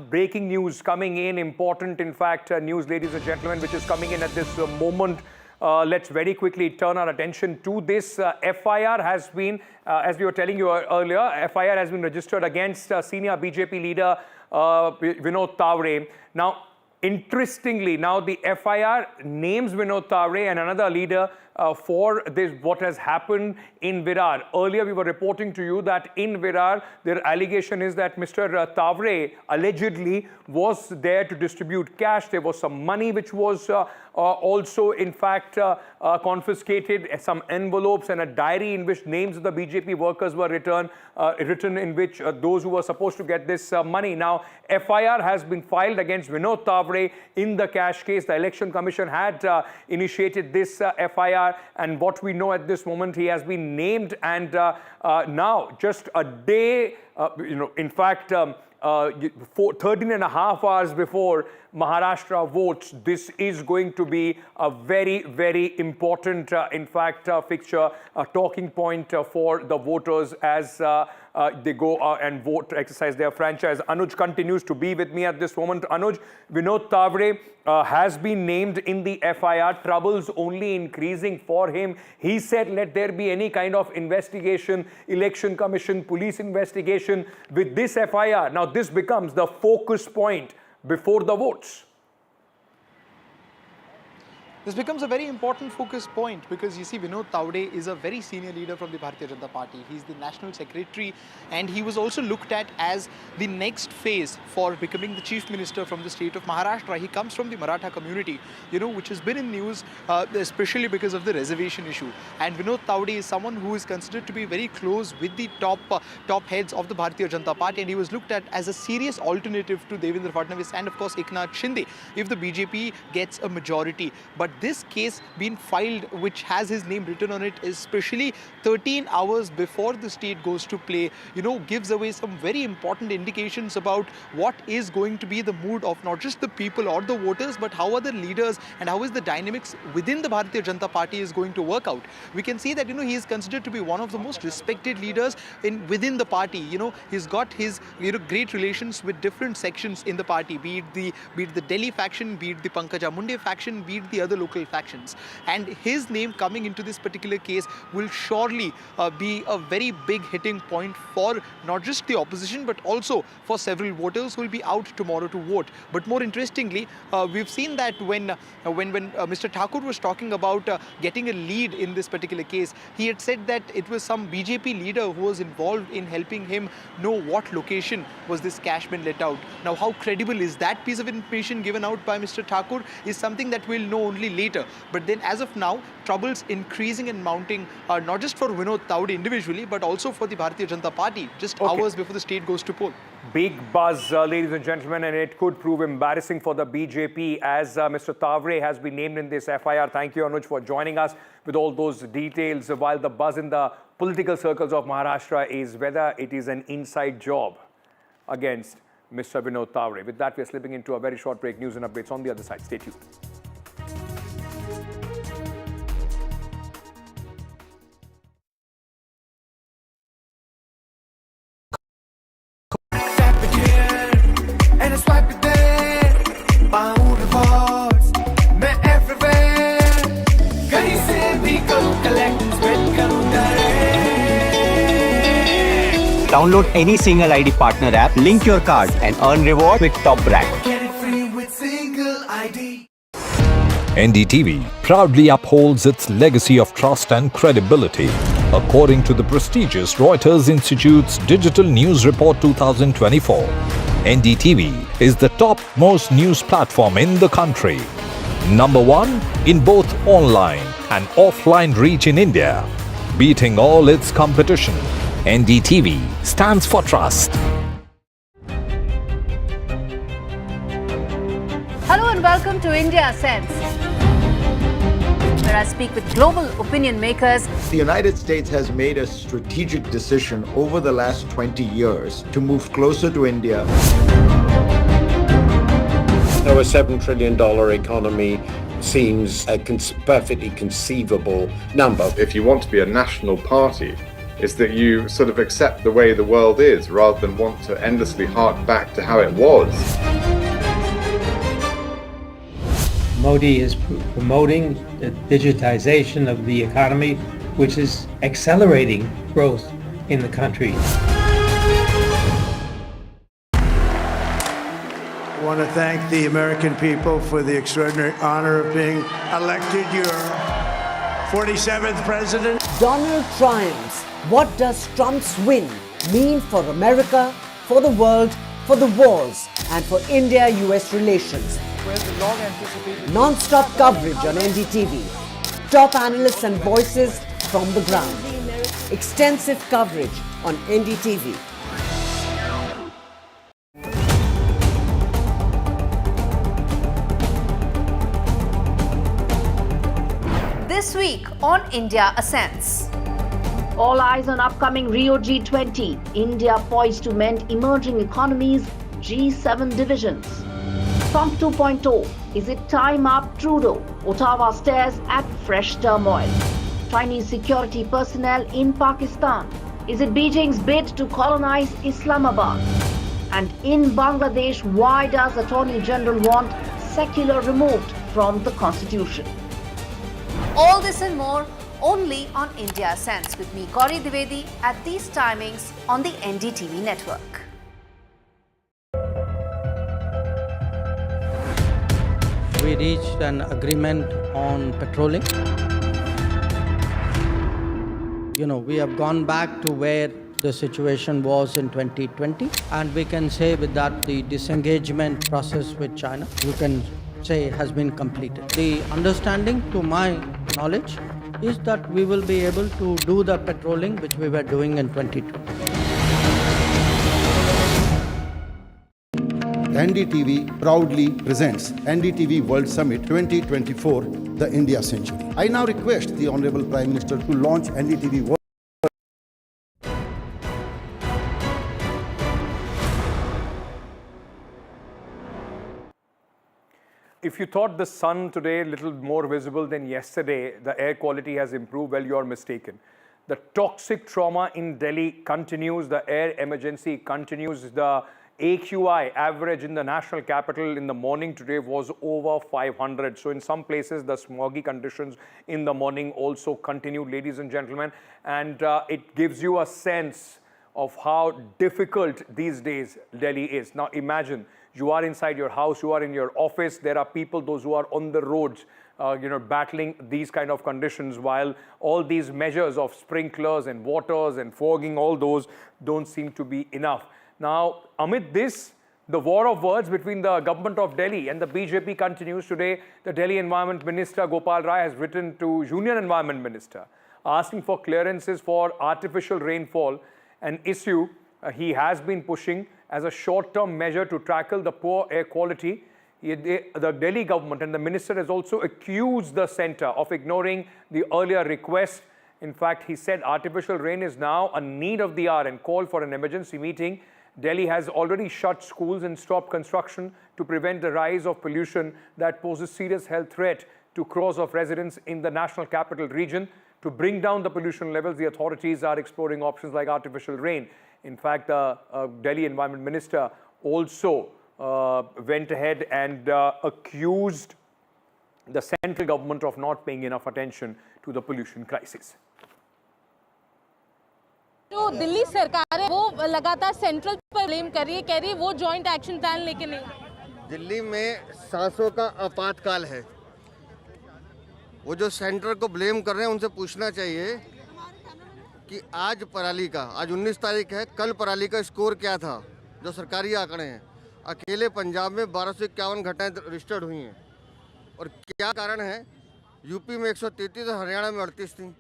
breaking news coming in, important, in fact, news, ladies and gentlemen, which is coming in at this moment. Let's very quickly turn our attention to this. FIR has been, as we were telling you earlier, FIR has been registered against senior BJP leader Vinod Tawde. Now, interestingly, now the FIR names Vinod Tawde and another leader for this, what has happened in Virar. Earlier, we were reporting to you that in Virar, their allegation is that Mr. Tawde allegedly was there to distribute cash. There was some money which was also, in fact, confiscated, some envelopes and a diary in which names of the BJP workers were written in which those who were supposed to get this money. Now, FIR has been filed against Vinod Tawde in the cash case. The Election Commission had initiated this FIR, and what we know at this moment, he has been named, and now just a day, in fact, 13 and a half hours before Maharashtra votes, this is going to be a very, very important, in fact, fixture, a talking point for the voters as they go and vote, exercise their franchise. Anuj continues to be with me at this moment. Anuj, Vinod Tawde has been named in the FIR. Troubles only increasing for him. He said, let there be any kind of investigation, Election Commission, police investigation with this FIR. Now, this becomes the focus point before the votes. This becomes a very important focus point because you see Vinod Tawde is a very senior leader from the Bharatiya Janata Party. He's the national secretary, and he was also looked at as the next phase for becoming the chief minister from the state of Maharashtra. He comes from the Maratha community, which has been in news especially because of the reservation issue. And Vinod Tawde is someone who is considered to be very close with the top heads of the Bharatiya Janata Party, and he was looked at as a serious alternative to Devendra Fadnavis and of course Eknath Shinde if the BJP gets a majority. But this case being filed, which has his name written on it, especially 13 hours before the state goes to play, gives away some very important indications about what is going to be the mood of not just the people or the voters, but how are the leaders and how is the dynamics within the Bharatiya Janata Party is going to work out. We can see that, he is considered to be one of the most respected leaders within the party. He's got his, great relations with different sections in the party, be it the Delhi faction, be it the Pankaja Munde faction, be it the other local factions. And his name coming into this particular case will surely be a very big hitting point for not just the opposition, but also for several voters who will be out tomorrow to vote. But more interestingly, we've seen that when Mr. Thakur was talking about getting a lead in this particular case, he had said that it was some BJP leader who was involved in helping him know what location was this cash been let out. Now, how credible is that piece of information given out by Mr. Thakur is something that we'll know only later. But then as of now, troubles increasing and mounting, not just for Vinod Tawde individually, but also for the Bharatiya Janata Party, just hours before the state goes to poll. Big buzz, ladies and gentlemen, and it could prove embarrassing for the BJP as Mr. Tawde has been named in this FIR. Thank you, Anuj, for joining us with all those details, while the buzz in the political circles of Maharashtra is whether it is an inside job against Mr. Vinod Tawde. With that, we are slipping into a very short break. News and updates on the other side. Stay tuned. Download any single ID partner app, link your card and earn reward with top brand. Get it free with single ID. NDTV proudly upholds its legacy of trust and credibility. According to the prestigious Reuters Institute's Digital News Report 2024, NDTV is the topmost news platform in the country. Number 1 in both online and offline reach in India. Beating all its competition, NDTV stands for trust. Hello and welcome to India Sense, where I speak with global opinion makers. The United States has made a strategic decision over the last 20 years to move closer to India. So a $7 trillion economy seems a perfectly conceivable number. If you want to be a national party, it's that you sort of accept the way the world is rather than want to endlessly hark back to how it was. Modi is promoting the digitization of the economy, which is accelerating growth in the country. I want to thank the American people for the extraordinary honor of being elected your 47th president. Donald triumphs. What does Trump's win mean for America, for the world, for the wars, and for India-US relations? Non-stop coverage on NDTV. Top analysts and voices from the ground. Extensive coverage on NDTV. This week on India Ascends. All eyes on upcoming Rio G20. India poised to mend emerging economies, G7 divisions. Trump 2.0. Is it time up Trudeau? Ottawa stares at fresh turmoil. Chinese security personnel in Pakistan. Is it Beijing's bid to colonize Islamabad? And in Bangladesh, why does Attorney General want secular removed from the constitution? All this and more only on India Sense with me, Gauri Dwivedi, at these timings on the NDTV network. We reached an agreement on patrolling. We have gone back to where the situation was in 2020, and we can say with that the disengagement process with China, you can say, has been completed. The understanding, to my knowledge, is that we will be able to do the patrolling which we were doing in 2020. NDTV proudly presents NDTV World Summit 2024, the India Century. I now request the Honorable Prime Minister to launch NDTV World. If you thought the sun today a little more visible than yesterday, the air quality has improved, well, you're mistaken. The toxic trauma in Delhi continues, the air emergency continues. The AQI average in the national capital in the morning today was over 500. So in some places, the smoggy conditions in the morning also continued, ladies and gentlemen. And it gives you a sense of how difficult these days Delhi is. Now imagine, you are inside your house, you are in your office, there are people, those who are on the roads, battling these kind of conditions, while all these measures of sprinklers and waters and fogging, all those don't seem to be enough. Now, amid this, the war of words between the government of Delhi and the BJP continues. Today, the Delhi Environment Minister Gopal Rai has written to Union Environment Minister asking for clearances for artificial rainfall, an issue he has been pushing as a short-term measure to tackle the poor air quality. The Delhi government and the minister has also accused the centre of ignoring the earlier request. In fact, he said artificial rain is now a need of the hour and called for an emergency meeting. Delhi has already shut schools and stopped construction to prevent the rise of pollution that poses serious health threat to crores of residents in the national capital region. To bring down the pollution levels, the authorities are exploring options like artificial rain. In fact, the Delhi Environment Minister also went ahead and accused the central government of not paying enough attention to the pollution crisis. जो दिल्ली सरकार है वो लगातार central पर blame कर रही है, कह रही है वो जॉइंट एक्शन प्लान लेके नहीं आई। दिल्ली में सांसों का आपातकाल है। वो जो सेंटर को ब्लेम कर रहे हैं उनसे पूछना चाहिए कि आज पराली का, आज 19 तारीख है, कल पराली का स्कोर क्या था, जो सरकारी आंकड़े हैं। अकेले पंजाब में 1251 घटनाएं रजिस्टर्ड हुई हैं। और क्या कारण है? यूपी में 133 और हरियाणा में 38 थी।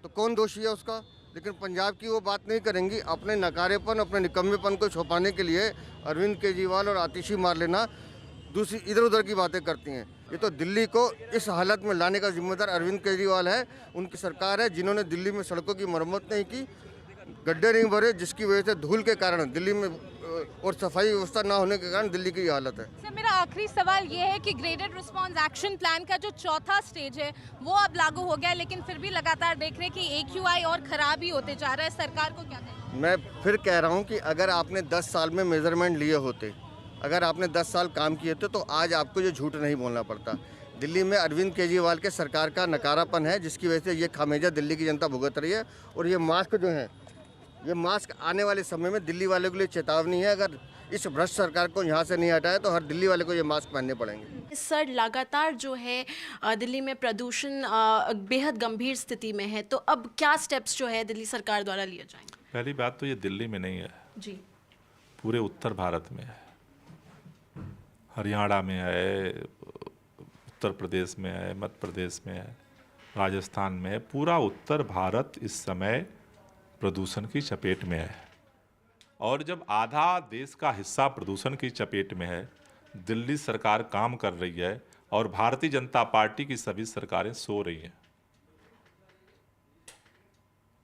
तो कौन दोषी है उसका? लेकिन पंजाब की वो बात नहीं करेंगी। अपने नकारेपन, अपने निकम्मेपन को छुपाने के लिए अरविंद केजरीवाल और आतिशी मार लेना, दूसरी इधर उधर की बातें करती हैं। ये तो दिल्ली को इस हालत में लाने का जिम्मेदार अरविंद केजरीवाल है, उनकी सरकार है, जिन्होंने दिल्ली में सड़कों की मरम्मत नहीं की, गड्ढे नहीं भरे, जिसकी वजह से धूल के कारण दिल्ली में और सफाई व्यवस्था ना होने के कारण दिल्ली की हालत है। सर, मेरा आखिरी सवाल ये है कि ग्रेडेड रिस्पांस एक्शन प्लान का जो चौथा स्टेज है वो अब लागू हो गया, लेकिन फिर भी लगातार देख रहे हैं कि AQI और खराब ही होते जा रहा है। सरकार को क्या कहना? मैं फिर कह रहा हूँ कि अगर आपने 10 साल में मेजरमेंट लिए होते, अगर आपने 10 साल काम किए थे, तो आज आपको ये झूठ नहीं बोलना पड़ता। दिल्ली में अरविंद केजरीवाल के सरकार का नकारापन है, जिसकी वजह से ये खामियाजा दिल्ली की जनता भुगत रही है। और ये मास्क जो है, ये मास्क आने वाले समय में दिल्ली वालों के लिए चेतावनी है। अगर इस भ्रष्ट सरकार को यहाँ से नहीं हटाया तो हर दिल्ली वाले को ये मास्क पहनने पड़ेंगे। सर, लगातार जो है दिल्ली में प्रदूषण बेहद गंभीर स्थिति में है, तो अब क्या स्टेप्स जो है दिल्ली सरकार द्वारा लिए जाएंगे? पहली बात तो ये दिल्ली में नहीं है जी, पूरे उत्तर भारत में है। हरियाणा में है, उत्तर प्रदेश में है, मध्य प्रदेश में है, राजस्थान में है। पूरा उत्तर भारत इस समय प्रदूषण की चपेट में है। और जब आधा देश का हिस्सा प्रदूषण की चपेट में है, दिल्ली सरकार काम कर रही है और भारतीय जनता पार्टी की सभी सरकारें सो रही हैं।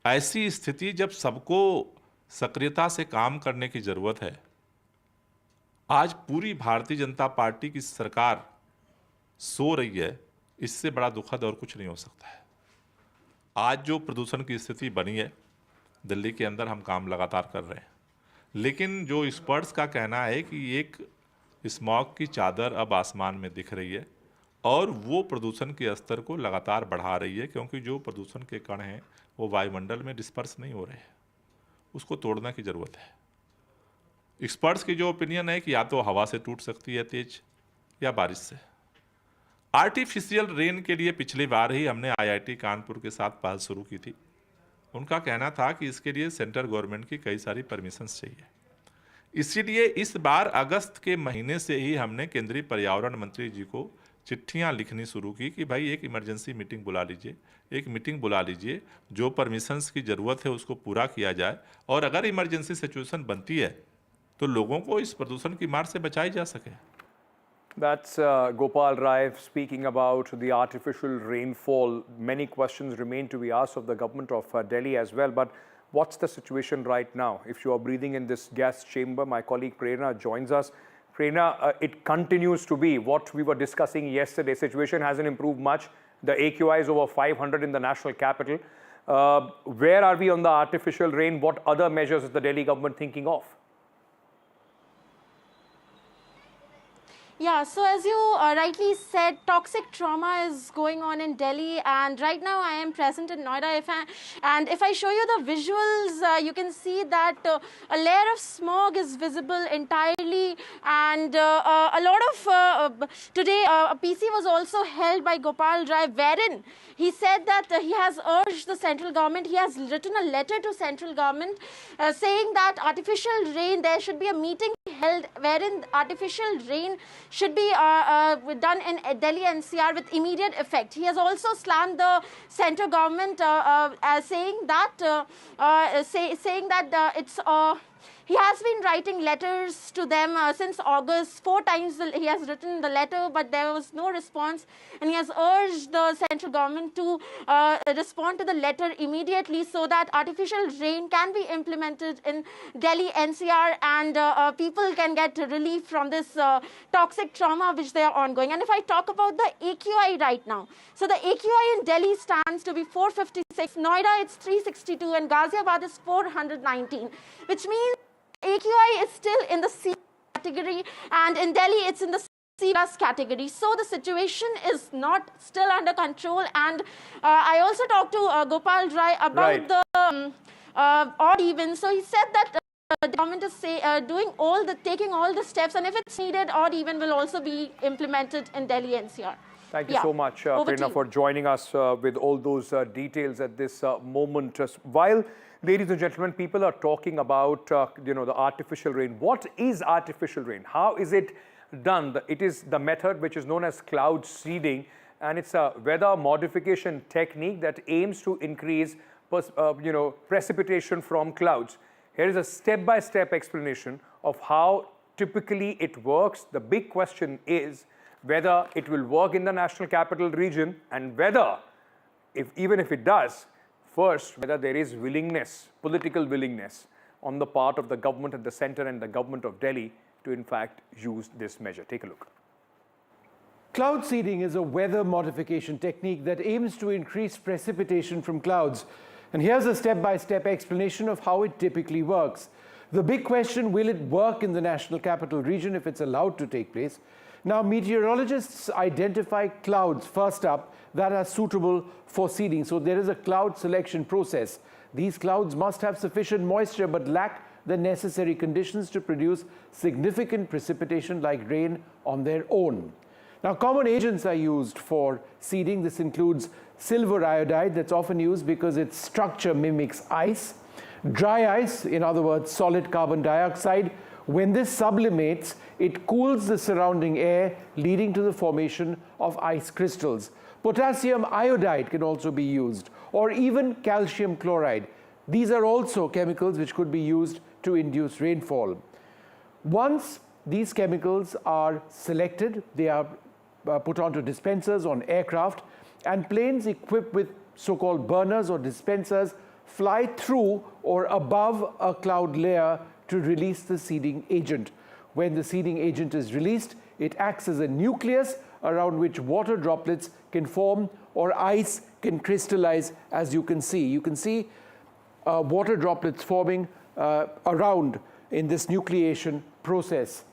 ऐसी स्थिति जब सबको सक्रियता से काम करने की जरूरत है, आज पूरी भारतीय जनता पार्टी की सरकार सो रही है, इससे बड़ा दुखद और कुछ नहीं हो सकता है। आज जो प्रदूषण की स्थिति बनी है दिल्ली के अंदर, हम काम लगातार कर रहे हैं, लेकिन जो एक्सपर्ट्स का कहना है कि एक स्मॉग की चादर अब आसमान में दिख रही है और वो प्रदूषण के स्तर को लगातार बढ़ा रही है, क्योंकि जो प्रदूषण के कण हैं वो वायुमंडल में डिस्पर्स नहीं हो रहे हैं, उसको तोड़ने की ज़रूरत है। एक्सपर्ट्स की जो ओपिनियन है कि या तो हवा से टूट सकती है तेज, या बारिश से। आर्टिफिशियल रेन के लिए पिछली बार ही हमने IIT कानपुर के साथ पहल शुरू की थी। उनका कहना था कि इसके लिए सेंट्रल गवर्नमेंट की कई सारी परमिशंस चाहिए। इसीलिए इस बार अगस्त के महीने से ही हमने केंद्रीय पर्यावरण मंत्री जी को चिट्ठियां लिखनी शुरू की कि भाई एक इमरजेंसी मीटिंग बुला लीजिए, एक मीटिंग बुला लीजिए, जो परमिशंस की ज़रूरत है उसको पूरा किया जाए, और अगर इमरजेंसी सिचुएशन बनती है तो लोगों को इस प्रदूषण की मार से बचाई जा सके। That's Gopal Rai speaking about the artificial rainfall. Many questions remain to be asked of the government of Delhi as well. But what's the situation right now? If you are breathing in this gas chamber, my colleague Prerna joins us. Prerna, it continues to be what we were discussing yesterday. Situation hasn't improved much. The AQI is over 500 in the national capital. Where are we on the artificial rain? What other measures is the Delhi government thinking of? Yeah, so as you rightly said, toxic trauma is going on in Delhi, and right now I am present in Noida. If I show you the visuals, you can see that a layer of smog is visible entirely, and a lot of today a PC was also held by Gopal Rai, wherein he said that he has urged the central government, he has written a letter to central government saying that artificial rain, there should be a meeting held wherein artificial rain should be done in Delhi NCR with immediate effect. He has also slammed the central government saying that it's he has been writing letters to them since August. 4 times he has written the letter, but there was no response. And he has urged the central government to respond to the letter immediately so that artificial rain can be implemented in Delhi NCR and people can get relief from this toxic trauma which they are ongoing. And if I talk about the AQI right now, so the AQI in Delhi stands to be 456, Noida it's 362, and Ghaziabad is 419, which means AQI is still in the C category, and in Delhi it's in the C+ category. So the situation is not still under control. And I also talked to Gopal Rai about odd even. So he said that the government is taking all the steps, and if it's needed, odd even will also be implemented in Delhi NCR. Thank you so much, Prerna, for joining us with all those details at this moment. While, ladies and gentlemen, people are talking about the artificial rain. What is artificial rain? How is it done? It is the method which is known as cloud seeding, and it's a weather modification technique that aims to increase precipitation from clouds. Here is a step-by-step explanation of how typically it works. The big question is whether it will work in the national capital region, and whether, even if it does, first, whether there is willingness, political willingness on the part of the government at the center and the government of Delhi to in fact use this measure. Take a look. Cloud seeding is a weather modification technique that aims to increase precipitation from clouds. And here's a step-by-step explanation of how it typically works. The big question, will it work in the national capital region if it's allowed to take place? Now, meteorologists identify clouds first up that are suitable for seeding. So there is a cloud selection process. These clouds must have sufficient moisture but lack the necessary conditions to produce significant precipitation like rain on their own. Now, common agents are used for seeding. This includes silver iodide, that's often used because its structure mimics ice. Dry ice, in other words, solid carbon dioxide. When this sublimates, it cools the surrounding air, leading to the formation of ice crystals. Potassium iodide can also be used, or even calcium chloride. These are also chemicals which could be used to induce rainfall. Once these chemicals are selected, they are put onto dispensers on aircraft, and planes equipped with so-called burners or dispensers fly through or above a cloud layer to release the seeding agent. When the seeding agent is released, it acts as a nucleus around which water droplets can form or ice can crystallize, as you can see. You can see water droplets forming around in this nucleation process.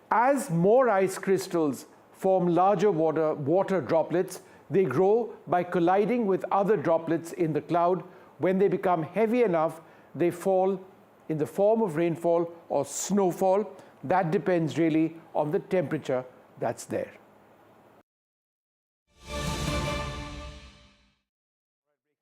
As more ice crystals form larger water droplets, they grow by colliding with other droplets in the cloud. When they become heavy enough, they fall in the form of rainfall or snowfall. That depends really on the temperature that's there.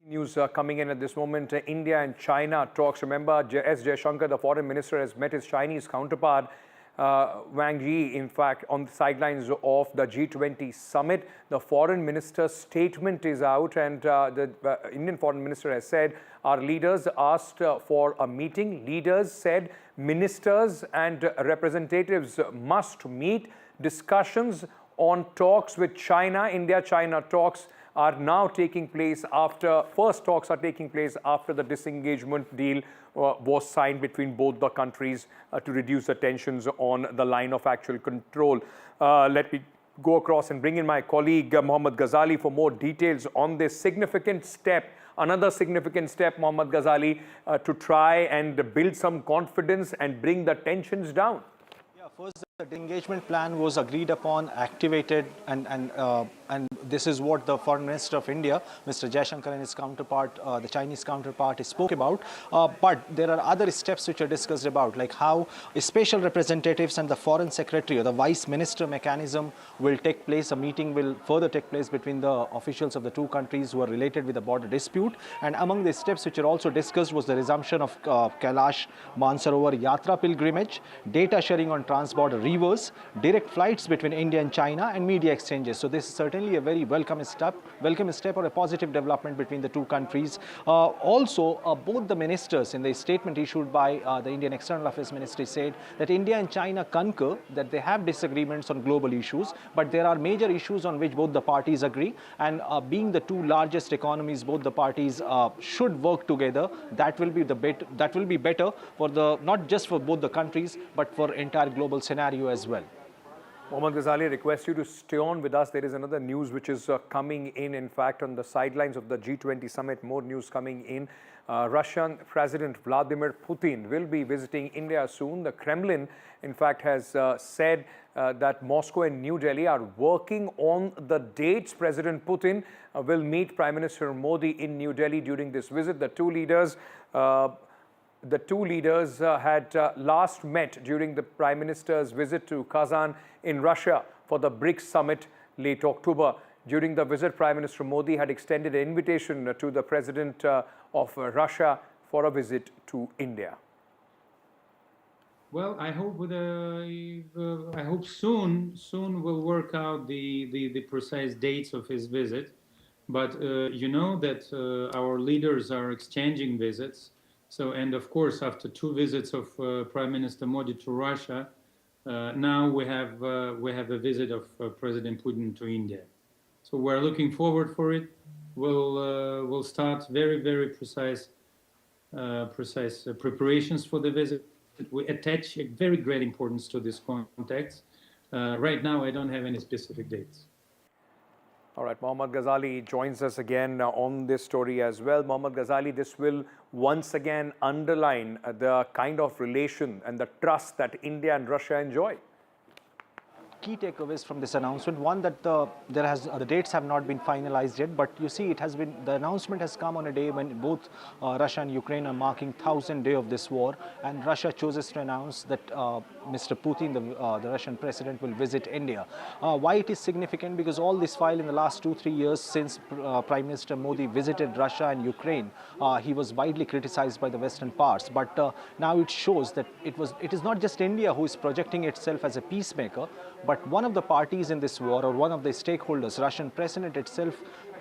News coming in at this moment. India and China talks. Remember, S. Jaishankar, the foreign minister, has met his Chinese counterpart Wang Yi, in fact, on the sidelines of the G20 summit. The foreign minister's statement is out, and the Indian foreign minister has said, our leaders asked for a meeting. Leaders said ministers and representatives must meet. Discussions on talks with China, India-China talks, are now taking place after, first talks are taking place after the disengagement deal was signed between both the countries to reduce the tensions on the line of actual control. Let me go across and bring in my colleague Mohammad Ghazali for more details on this significant step, another significant step, Mohammad Ghazali, to try and build some confidence and bring the tensions down. Yeah, first the disengagement plan was agreed upon, activated, and this is what the Foreign Minister of India, Mr. Jaishankar, and his counterpart, the Chinese counterpart, spoke about. But there are other steps which are discussed about, like how special representatives and the Foreign Secretary or the Vice Minister mechanism will take place. A meeting will further take place between the officials of the two countries who are related with the border dispute. And among the steps which are also discussed was the resumption of Kailash Mansarovar Yatra pilgrimage, data sharing on trans-border rivers, direct flights between India and China, and media exchanges. So this is certainly a very welcome step or a positive development between the two countries. Also, both the ministers, in the statement issued by the Indian External Affairs Ministry, said that India and China concur that they have disagreements on global issues, but there are major issues on which both the parties agree, and being the two largest economies, both the parties should work together. That will be better for the, not just for both the countries, but for entire global scenario as well. Mohammad Ghazali, I request you to stay on with us. There is another news which is coming in fact, on the sidelines of the G20 summit. More news coming in. Russian President Vladimir Putin will be visiting India soon. The Kremlin, in fact, has said that Moscow and New Delhi are working on the dates. President Putin will meet Prime Minister Modi in New Delhi during this visit. The two leaders had last met during the Prime Minister's visit to Kazan in Russia for the BRICS summit late October. During the visit, Prime Minister Modi had extended an invitation to the President of Russia for a visit to India. Well, I hope soon we'll work out the precise dates of his visit. But you know that our leaders are exchanging visits. So, and of course, after 2 visits of Prime Minister Modi to Russia, now we have a visit of President Putin to India. So we're looking forward for it. We'll start very precise preparations for the visit. We attach a very great importance to this context. Right now, I don't have any specific dates. All right, Mohammad Ghazali joins us again on this story as well. Mohammad Ghazali, this will once again underline the kind of relation and the trust that India and Russia enjoy. Key takeaways from this announcement: one, that the dates have not been finalized yet, but you see the announcement has come on a day when both Russia and Ukraine are marking 1,000th day of this war, and Russia chooses to announce that Mr. Putin, the Russian president, will visit India. Why it is significant? Because all this while in the last 2-3 years since Prime Minister Modi visited Russia and Ukraine, he was widely criticized by the Western parts, but now it shows that it is not just India who is projecting itself as a peacemaker, but one of the parties in this war, or one of the stakeholders, Russian president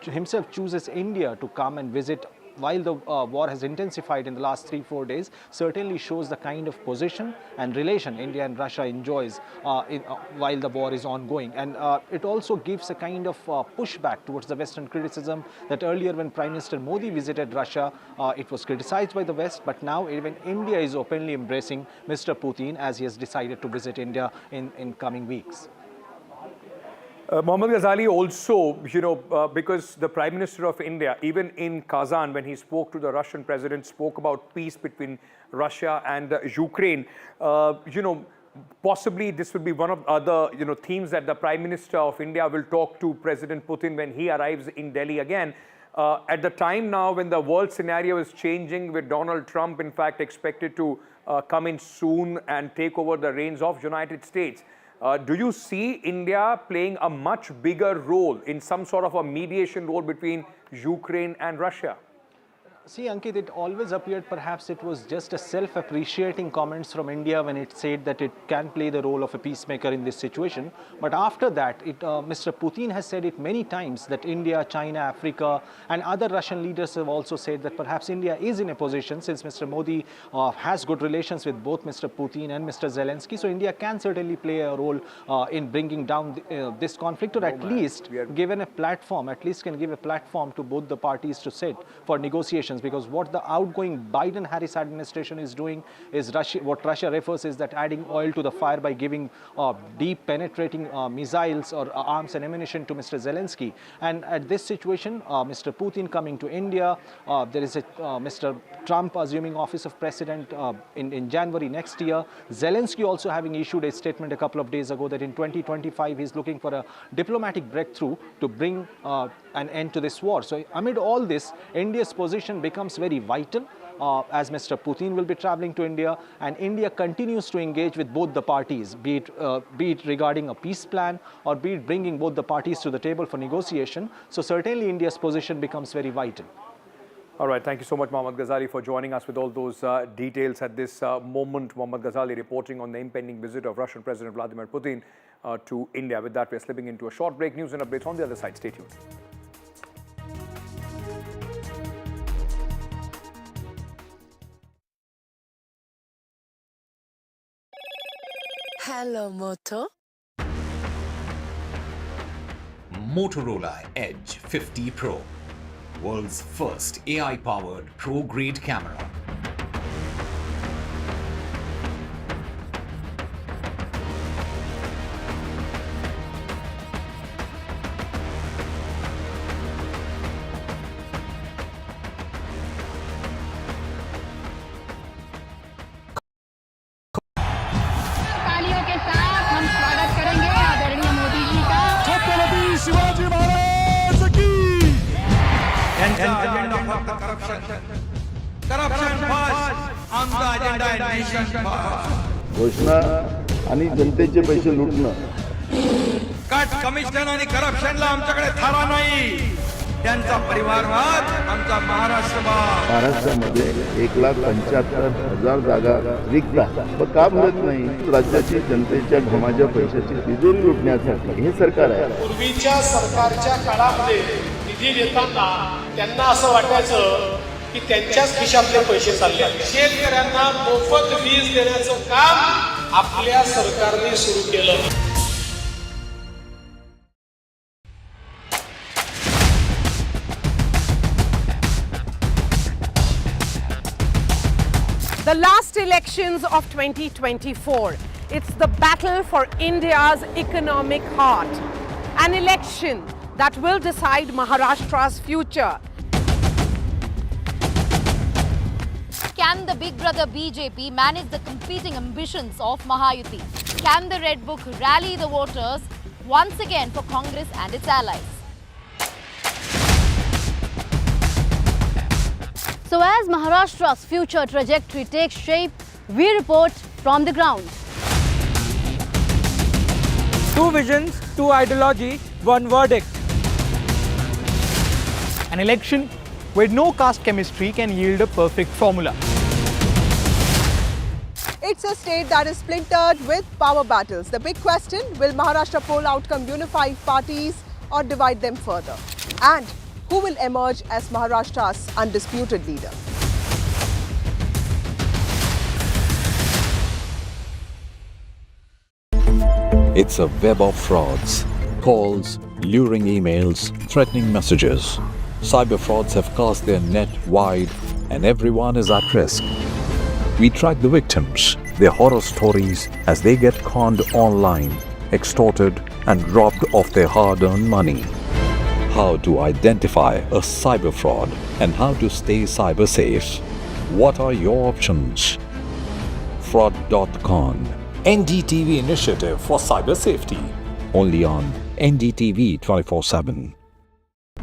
himself chooses India to come and visit while the war has intensified in the last 3-4 days, certainly shows the kind of position and relation India and Russia enjoys while the war is ongoing. And it also gives a kind of pushback towards the Western criticism that earlier when Prime Minister Modi visited Russia, it was criticized by the West, but now even India is openly embracing Mr. Putin as he has decided to visit India in coming weeks. Mohammad Ghazali also, because the Prime Minister of India, even in Kazan, when he spoke to the Russian president, spoke about peace between Russia and Ukraine. Possibly this will be one of other, themes that the Prime Minister of India will talk to President Putin when he arrives in Delhi again. At the time now when the world scenario is changing, with Donald Trump, in fact, expected to come in soon and take over the reins of United States. Do you see India playing a much bigger role in some sort of a mediation role between Ukraine and Russia? See, Ankit, it always appeared perhaps it was just a self-appreciating comments from India when it said that it can play the role of a peacemaker in this situation. But after that, Mr. Putin has said it many times that India, China, Africa, and other Russian leaders have also said that perhaps India is in a position, since Mr. Modi has good relations with both Mr. Putin and Mr. Zelensky, so India can certainly play a role in bringing down this conflict, or at least given a platform, can give a platform to both the parties to sit for negotiations. Because what the outgoing Biden-Harris administration is doing is what Russia refers is that adding oil to the fire by giving deep penetrating missiles or arms and ammunition to Mr. Zelensky. And at this situation, Mr. Putin coming to India, there is Mr. Trump assuming office of president in January next year. Zelensky also having issued a statement a couple of days ago that in 2025 he's looking for a diplomatic breakthrough to bring an end to this war. So amid all this, India's position becomes very vital as Mr. Putin will be traveling to India, and India continues to engage with both the parties, be it regarding a peace plan or be it bringing both the parties to the table for negotiation. So certainly India's position becomes very vital. All right, thank you so much, Mohammad Ghazali, for joining us with all those details at this moment. Mohammad Ghazali reporting on the impending visit of Russian President Vladimir Putin to India. With that, we're slipping into a short break. News and updates on the other side. Stay tuned. Hello, Moto. Motorola Edge 50 Pro, world's first AI-powered pro-grade camera. agenda फक्त corruption. Corruption first, आमचा agenda आहे nation first. घोषणा आणि जनतेचे पैसे लुटणं. Cut commission आणि करप्शनला आमच्याकडे थारा नाही. त्यांचा परिवारवाद आमचा महाराष्ट्रवाद. महाराष्ट्रामध्ये 1,75,000 जागा रिक्त आहेत. मग का भरत नाही? राज्याची जनतेच्या घमाच्या पैशाची तिजोरी लुटण्यासाठी हे सरकार आहे. पूर्वीच्या सरकारच्या काळामध्ये निधी देताना त्यांना असं वाटायचं की त्यांच्याच खिशातले पैसे चालले. शेतकऱ्यांना मोफत वीज देण्याचं काम आपल्या सरकारने सुरू केलं. The last elections of 2024, it's the battle for India's economic heart. An election that will decide Maharashtra's future. Can the big brother BJP manage the competing ambitions of Mahayuti? Can the Red Book rally the voters once again for Congress and its allies? So as Maharashtra's future trajectory takes shape, we report from the ground. Two visions, two ideology, one verdict. An election where no caste chemistry can yield a perfect formula. It's a state that is splintered with power battles. The big question, will Maharashtra poll outcome unify parties or divide them further? And who will emerge as Maharashtra's undisputed leader? It's a web of frauds, calls, luring emails, threatening messages. Cyber frauds have cast their net wide and everyone is at risk. We track the victims, their horror stories as they get conned online, extorted and robbed of their hard-earned money. How to identify a cyber fraud and how to stay cyber safe. What are your options? Fraud.con, NDTV initiative for cyber safety. Only on NDTV 24/7.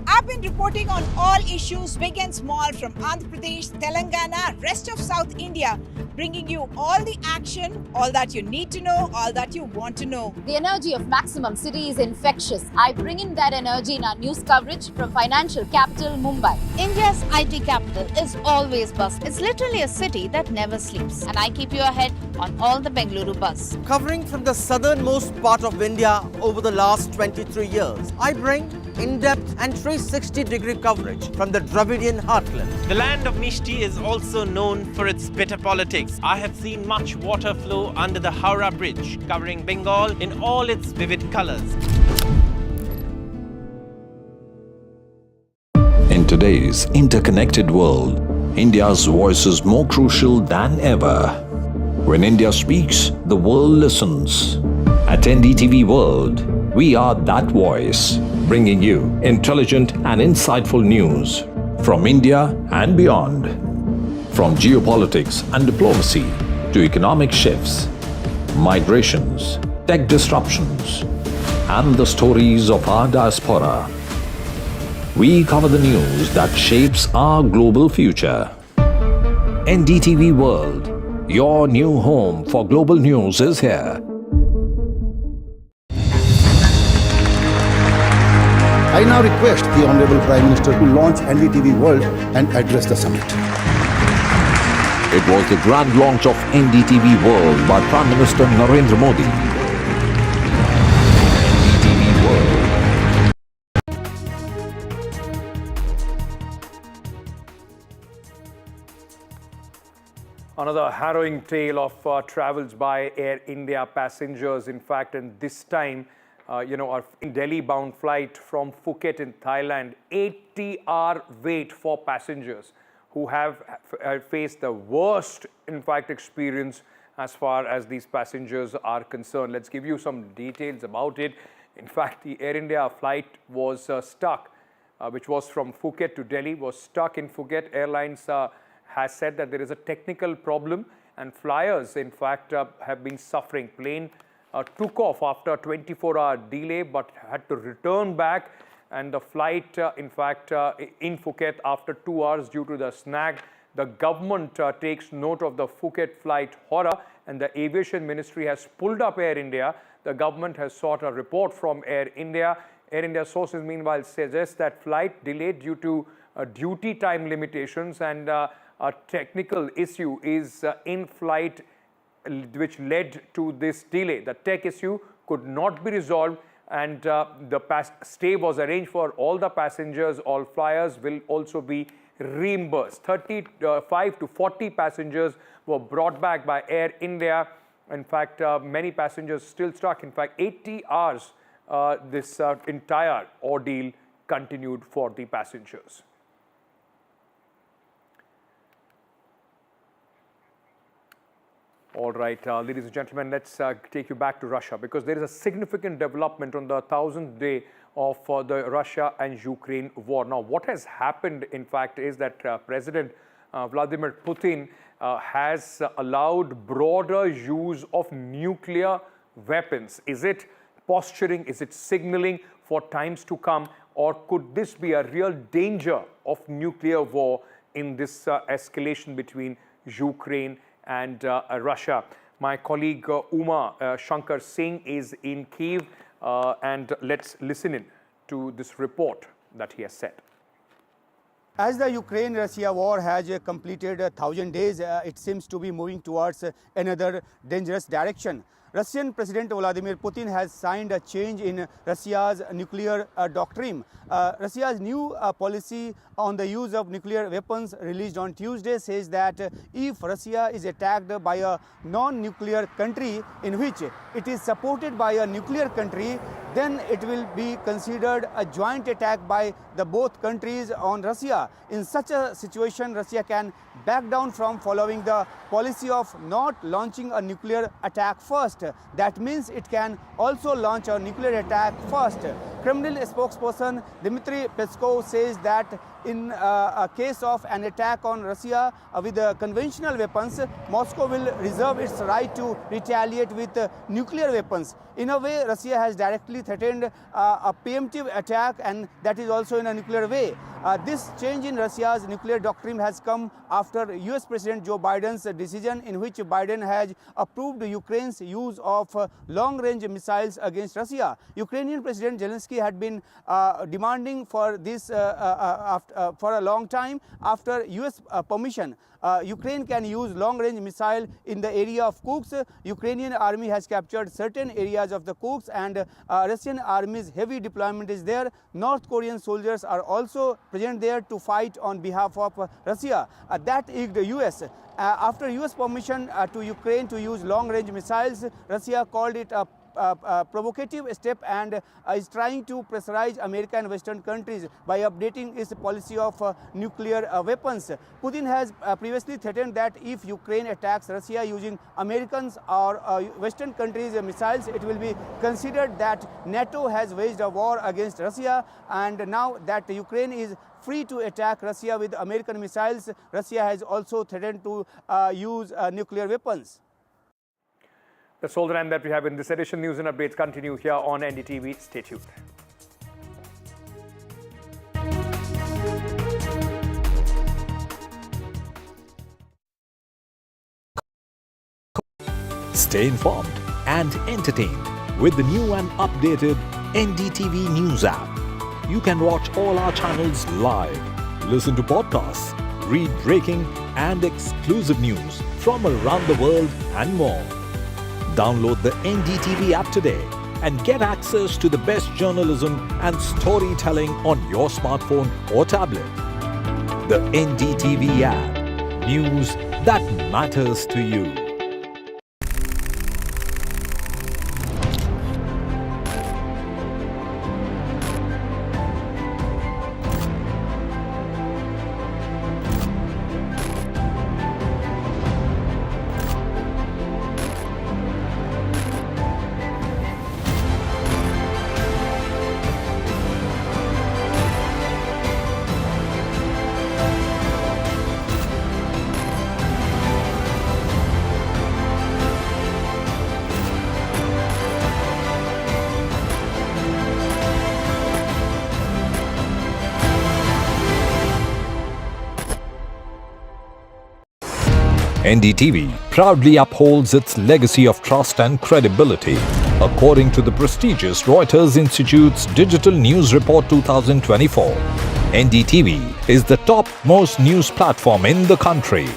I've been reporting on all issues, big and small, from Andhra Pradesh, Telangana, rest of South India, bringing you all the action, all that you need to know, all that you want to know. The energy of Maximum City is infectious. I bring in that energy in our news coverage from financial capital Mumbai. India's IT capital is always buzz. It's literally a city that never sleeps. And I keep you ahead on all the Bengaluru buzz. Covering from the southernmost part of India over the last 23 years, I bring in-depth and 360-degree coverage from the Dravidian heartland. The land of Mishti is also known for its bitter politics. I have seen much water flow under the Howrah Bridge, covering Bengal in all its vivid colors. In today's interconnected world, India's voice is more crucial than ever. When India speaks, the world listens. At NDTV World, we are that voice, bringing you intelligent and insightful news from India and beyond. From geopolitics and diplomacy to economic shifts, migrations, tech disruptions, and the stories of our diaspora. We cover the news that shapes our global future. NDTV World, your new home for global news is here. I now request the Honorable Prime Minister to launch NDTV World and address the summit. It was the grand launch of NDTV World by Prime Minister Narendra Modi. NDTV World. Another harrowing tale of travels by Air India passengers, in fact, and this time, our Delhi-bound flight from Phuket in Thailand, 80-hour wait for passengers who have faced the worst, in fact, experience as far as these passengers are concerned. Let's give you some details about it. In fact, the Air India flight was stuck, which was from Phuket to Delhi, was stuck in Phuket. Airlines has said that there is a technical problem and flyers, in fact, have been suffering. Plane took off after a 24-hour delay but had to return back and the flight, in Phuket after 2 hours due to the snag. The government takes note of the Phuket flight horror, and the Aviation Ministry has pulled up Air India. The government has sought a report from Air India. Air India sources, meanwhile, suggest that flight delayed due to duty time limitations, and a technical issue is in flight which led to this delay. The tech issue could not be resolved, and the stay was arranged for all the passengers. All flyers will also be reimbursed. 35 to 40 passengers were brought back by Air India. In fact, many passengers still stuck. In fact, 80 hours this entire ordeal continued for the passengers. All right, ladies and gentlemen, let's take you back to Russia, because there is a significant development on the 1,000th day of the Russia and Ukraine war. Now, what has happened, in fact, is that President Vladimir Putin has allowed broader use of nuclear weapons. Is it posturing? Is it signaling for times to come? Or could this be a real danger of nuclear war in this escalation between Ukraine and Russia? My colleague Uma Shankar Singh is in Kyiv, and let's listen in to this report that he has said. As the Ukraine-Russia war has completed 1,000 days, it seems to be moving towards another dangerous direction. Russian President Vladimir Putin has signed a change in Russia's nuclear doctrine. Russia's new policy on the use of nuclear weapons released on Tuesday says that if Russia is attacked by a non-nuclear country in which it is supported by a nuclear country, then it will be considered a joint attack by the both countries on Russia. In such a situation, Russia can back down from following the policy of not launching a nuclear attack first. That means it can also launch a nuclear attack first. Kremlin spokesperson Dmitry Peskov says that in a case of an attack on Russia with conventional weapons, Moscow will reserve its right to retaliate with nuclear weapons. In a way, Russia has directly threatened a preemptive attack, and that is also in a nuclear way. This change in Russia's nuclear doctrine has come after US President Joe Biden's decision in which Biden has approved Ukraine's use of long-range missiles against Russia. Ukrainian President Zelensky had been demanding for this for a long time. After US permission, Ukraine can use long-range missile in the area of Kursk. Ukrainian army has captured certain areas of the Kursk, and Russian army's heavy deployment is there. North Korean soldiers are also present there to fight on behalf of Russia. That is the US. After US permission to Ukraine to use long-range missiles, Russia called it a provocative step and is trying to pressurize America and Western countries by updating its policy of nuclear weapons. Putin has previously threatened that if Ukraine attacks Russia using Americans or Western countries' missiles, it will be considered that NATO has waged a war against Russia. And now that Ukraine is free to attack Russia with American missiles, Russia has also threatened to use nuclear weapons. That's all the time that we have in this edition. News and updates continue here on NDTV. Stay tuned. Stay informed and entertained with the new and updated NDTV News app. You can watch all our channels live, listen to podcasts, read breaking and exclusive news from around the world and more. Download the NDTV app today and get access to the best journalism and storytelling on your smartphone or tablet. The NDTV app. News that matters to you. NDTV proudly upholds its legacy of trust and credibility. According to the prestigious Reuters Institute's Digital News Report 2024, NDTV is the top-most news platform in the country.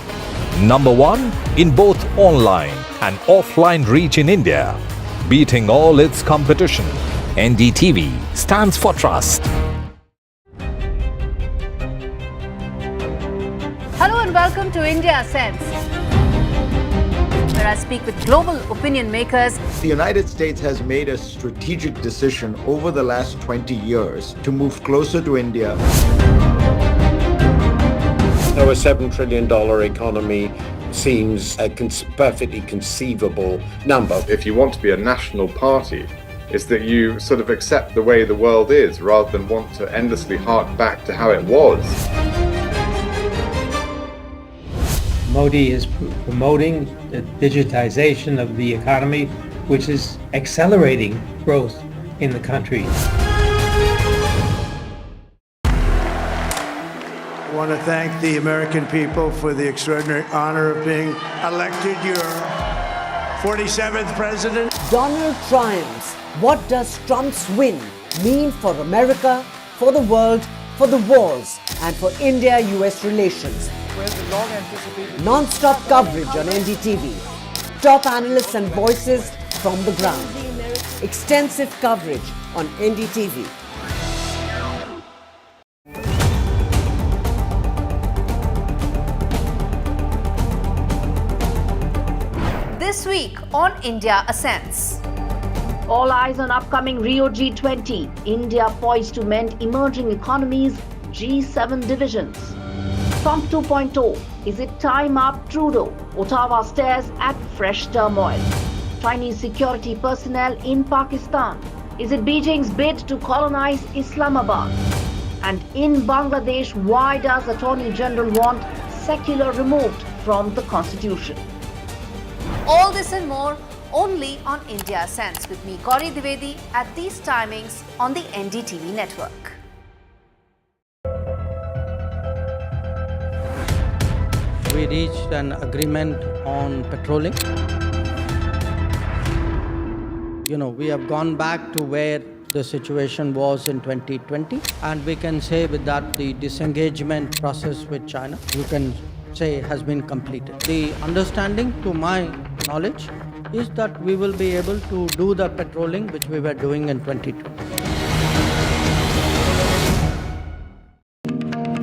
Number 1 in both online and offline reach in India. Beating all its competition, NDTV stands for trust. Hello and welcome to India Sense, where I speak with global opinion makers. The United States has made a strategic decision over the last 20 years to move closer to India. So a $7 trillion economy seems a perfectly conceivable number. If you want to be a national party, it's that you sort of accept the way the world is rather than want to endlessly hark back to how it was. Modi is promoting the digitization of the economy, which is accelerating growth in the country. I want to thank the American people for the extraordinary honor of being elected your 47th president. Donald triumphs. What does Trump's win mean for America, for the world, for the wars, and for India-US relations? Non-stop coverage on NDTV. Top analysts and voices from the ground. Extensive coverage on NDTV. This week on India Ascends. All eyes on upcoming Rio G20. India poised to mend emerging economies, G7 divisions. Trump 2.0. Is it time up, Trudeau? Ottawa stares at fresh turmoil. Chinese security personnel in Pakistan. Is it Beijing's bid to colonize Islamabad? And in Bangladesh, why does Attorney General want secular removed from the constitution? All this and more only on India Sense with me, Gauri Dwivedi, at these timings on the NDTV network. We reached an agreement on patrolling. We have gone back to where the situation was in 2020, and we can say with that the disengagement process with China, you can say, has been completed. The understanding, to my knowledge, is that we will be able to do the patrolling which we were doing in 2020.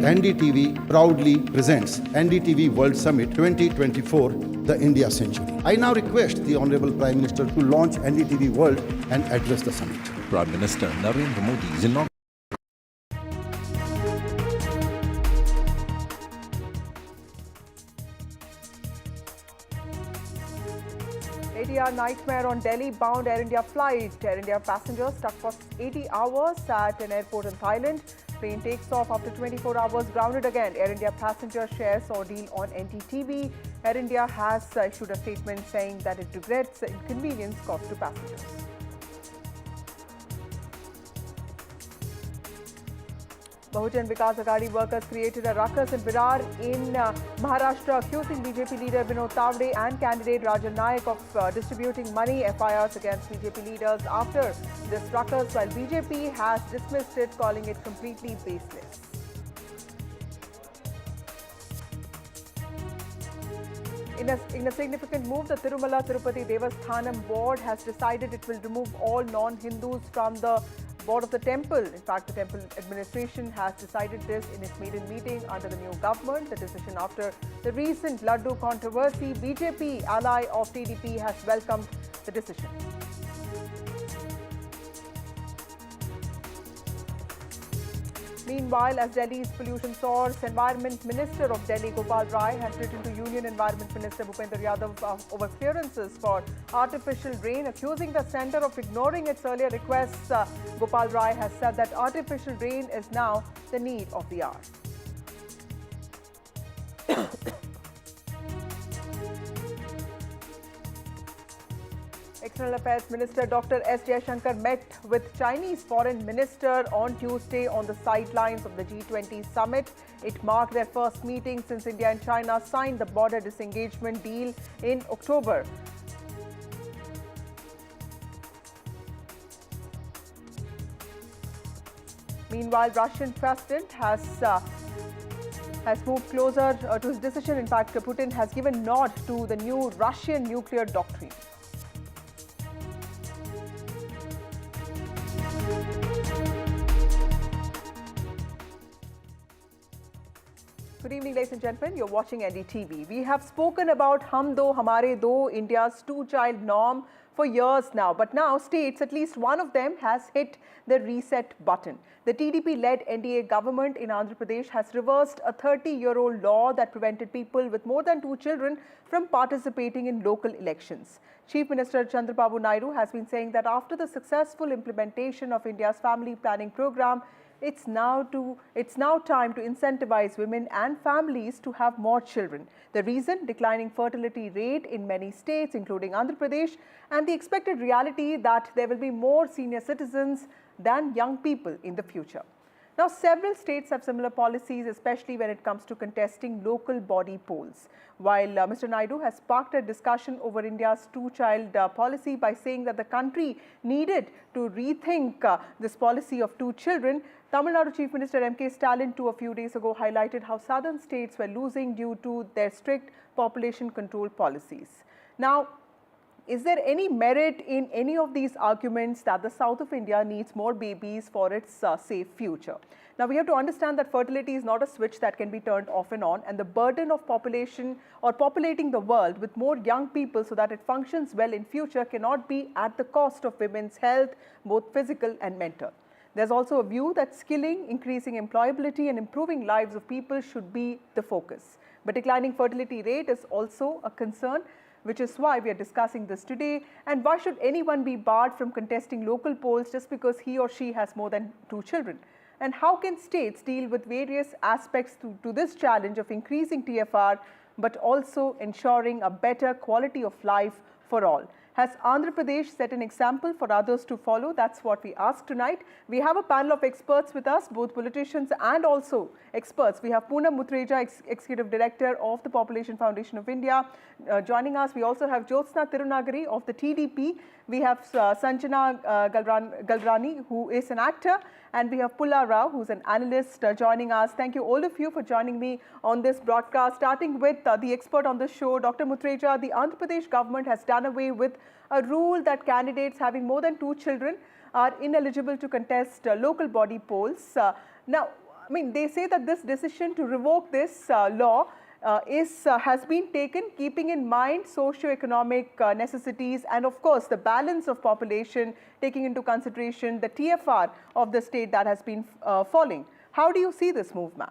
NDTV proudly presents NDTV World Summit 2024, the India Century. I now request the Honorable Prime Minister to launch NDTV World and address the summit. Prime Minister Narendra Modi's inaugural. ATR nightmare on Delhi-bound Air India flight. Air India passengers stuck for 80 hours at an airport in Thailand. Plane takes off after 24 hours, grounded again. Air India passenger shares ordeal on NDTV. Air India has issued a statement saying that it regrets the inconvenience caused to passengers. Bahujan Vikas Aghadi workers created a ruckus in Virar in Maharashtra, accusing BJP leader Vinod Tawde and candidate Rajan Naik of distributing money. FIRs against BJP leaders after this ruckus, while BJP has dismissed it, calling it completely baseless. In a significant move, the Tirupati Devasthanam board has decided it will remove all non-Hindus from the board of the temple. In fact, the temple administration has decided this in its maiden meeting under the new government. The decision after the recent Laddu controversy. BJP, ally of TDP, has welcomed the decision. Meanwhile, as Delhi's pollution soars, Environment Minister of Delhi, Gopal Rai, has written to Union Environment Minister Bhupender Yadav over clearances for artificial rain, accusing the centre of ignoring its earlier requests. Gopal Rai has said that artificial rain is now the need of the hour. External Affairs Minister Dr. S. Jaishankar met with Chinese Foreign Minister on Tuesday on the sidelines of the G20 summit. It marked their first meeting since India and China signed the border disengagement deal in October. Meanwhile, Russian president has moved closer to his decision. In fact, Putin has given nod to the new Russian nuclear doctrine. Good evening, ladies and gentlemen. You're watching NDTV. We have spoken about Hum Do Hamare Do, India's two-child norm, for years now. But now states, at least one of them, has hit the reset button. The TDP-led NDA government in Andhra Pradesh has reversed a 30-year-old law that prevented people with more than 2 children from participating in local elections. Chief Minister Chandrababu Naidu has been saying that after the successful implementation of India's family planning program, it's now time to incentivize women and families to have more children. The reason? Declining fertility rate in many states, including Andhra Pradesh, and the expected reality that there will be more senior citizens than young people in the future. Now, several states have similar policies, especially when it comes to contesting local body polls. While Mr. Naidu has sparked a discussion over India's two-child policy by saying that the country needed to rethink this policy of 2 children, Tamil Nadu Chief Minister M.K. Stalin, a few days ago, highlighted how southern states were losing due to their strict population control policies. Now, is there any merit in any of these arguments that the south of India needs more babies for its safe future? Now, we have to understand that fertility is not a switch that can be turned off and on, and the burden of population or populating the world with more young people so that it functions well in future cannot be at the cost of women's health, both physical and mental. There's also a view that skilling, increasing employability and improving lives of people should be the focus. But declining fertility rate is also a concern, which is why we are discussing this today. And why should anyone be barred from contesting local polls just because he or she has more than 2 children? And how can states deal with various aspects to this challenge of increasing TFR, but also ensuring a better quality of life for all? Has Andhra Pradesh set an example for others to follow? That's what we ask tonight. We have a panel of experts with us, both politicians and also experts. We have Poonam Muthreja, Executive Director of the Population Foundation of India, joining us. We also have Jyotsna Tirunagari of the TDP. We have Sanjana Galrani, who is an actor, and we have Pulla Rao, who's an analyst, joining us. Thank you all of you for joining me on this broadcast. Starting with the expert on the show, Dr. Muthreja, the Andhra Pradesh government has done away with a rule that candidates having more than 2 children are ineligible to contest local body polls. Now, I mean, they say that this decision to revoke this law has been taken keeping in mind socio-economic necessities and, of course, the balance of population, taking into consideration the TFR of the state that has been falling. How do you see this move, ma'am?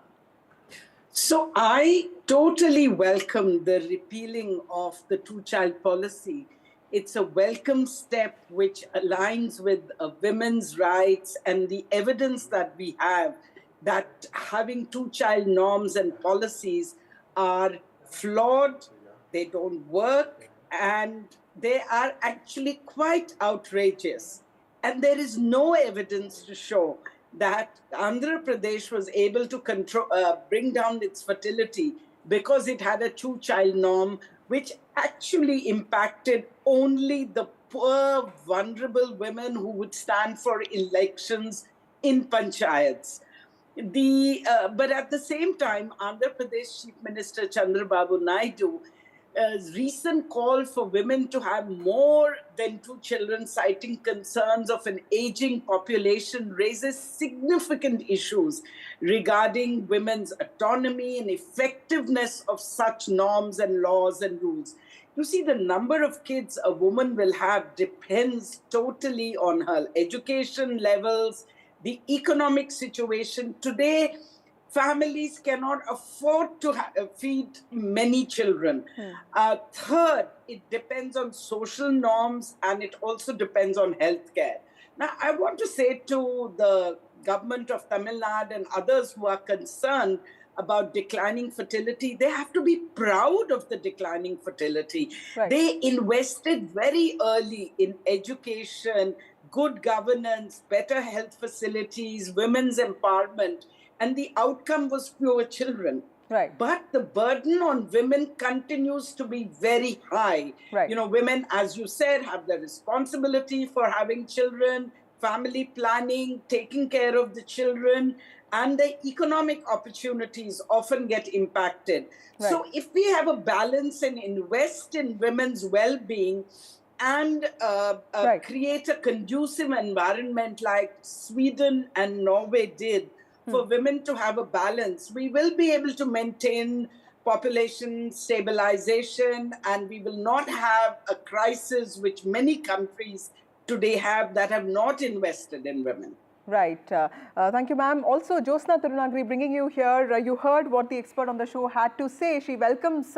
So I totally welcome the repealing of the two-child policy. It's a welcome step which aligns with women's rights and the evidence that we have that having two-child norms and policies are flawed, they don't work, and they are actually quite outrageous. And there is no evidence to show that Andhra Pradesh was able to bring down its fertility because it had a two-child norm, which actually impacted only the poor, vulnerable women who would stand for elections in panchayats. But at the same time, Andhra Pradesh Chief Minister Chandrababu Naidu recent call for women to have more than 2 children, citing concerns of an aging population, raises significant issues regarding women's autonomy and effectiveness of such norms and laws and rules. You see, the number of kids a woman will have depends totally on her education levels, the economic situation. Today, families cannot afford to feed many children. Third, it depends on social norms and it also depends on healthcare. Now, I want to say to the government of Tamil Nadu and others who are concerned about declining fertility, they have to be proud of the declining fertility. Right. They invested very early in education, good governance, better health facilities, women's empowerment, and the outcome was fewer children. Right. But the burden on women continues to be very high. Right. You know, women, as you said, have the responsibility for having children, family planning, taking care of the children, and the economic opportunities often get impacted. Right. So if we have a balance and invest in women's well-being and create a conducive environment like Sweden and Norway did for women to have a balance, we will be able to maintain population stabilization, and we will not have a crisis which many countries today have that have not invested in women. Right. Thank you, ma'am. Also, Josna Tirunagri, bringing you here. You heard what the expert on the show had to say. She welcomes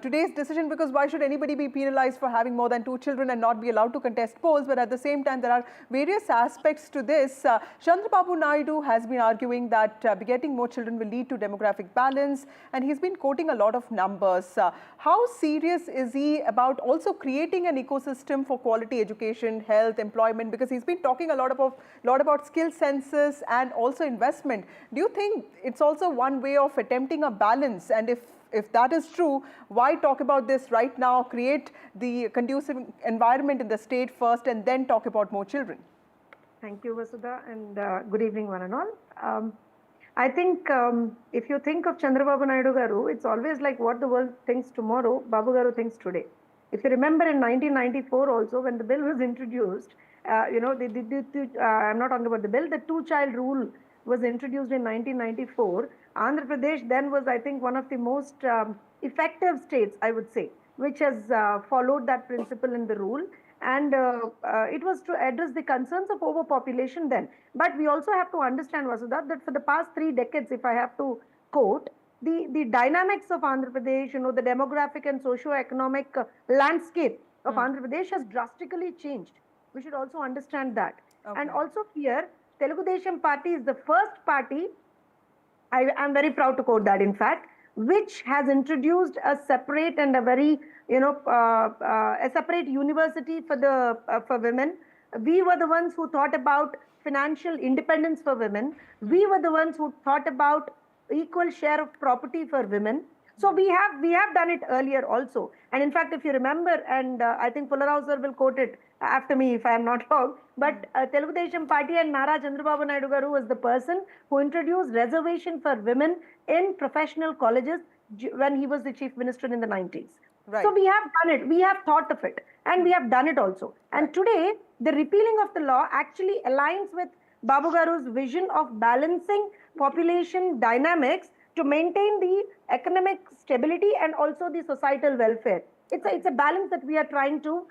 today's decision because why should anybody be penalized for having more than 2 children and not be allowed to contest polls? But at the same time, there are various aspects to this. Chandrababu Naidu has been arguing that begetting more children will lead to demographic balance, and he's been quoting a lot of numbers. How serious is he about also creating an ecosystem for quality education, health, employment? Because he's been talking a lot about skill census and also investment. Do you think it's also one way of attempting a balance? And if that is true, why talk about this right now, create the conducive environment in the state first and then talk about more children? Thank you, Vasudha, and good evening one and all. I think if you think of Chandrababu Naidu Garu, it's always like what the world thinks tomorrow, Babu Garu thinks today. If you remember in 1994 also, when the bill was introduced, I'm not talking about the bill, the 2-child rule was introduced in 1994. Andhra Pradesh then was, I think, one of the most effective states, I would say, which has followed that principle in the rule. And it was to address the concerns of overpopulation then. But we also have to understand, Vasudha, that for the past 3 decades, if I have to quote, the dynamics of Andhra Pradesh, the demographic and socio-economic landscape of Andhra Pradesh has drastically changed. We should also understand that. Okay. And also here, Telugu Desam Party is the first party, I am very proud to quote that in fact, which has introduced a separate and a very, a separate university for women. We were the ones who thought about financial independence for women. We were the ones who thought about equal share of property for women. So we have done it earlier also. And in fact, if you remember, and I think Pularao sir will quote it after me if I am not wrong, but Telugu Desam Party and Nara Chandrababu Naidu Garu was the person who introduced reservation for women in professional colleges when he was the chief minister in the 90s. Right. So we have done it, we have thought of it, and we have done it also. And today, the repealing of the law actually aligns with Babu Garu's vision of balancing population dynamics to maintain the economic stability and also the societal welfare. It's a balance that we are trying to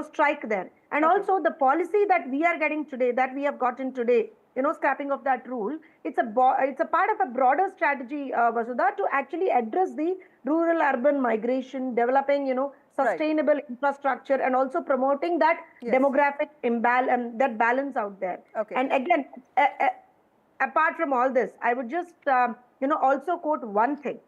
strike there. And also the policy that we are getting today, that we have gotten today, scrapping of that rule, it's a part of a broader strategy, Vasudha, to actually address the rural-urban migration, developing, sustainable infrastructure, and also promoting that demographic imbalance, that balance out there. Okay. And again, apart from all this, I would just, also quote one thing.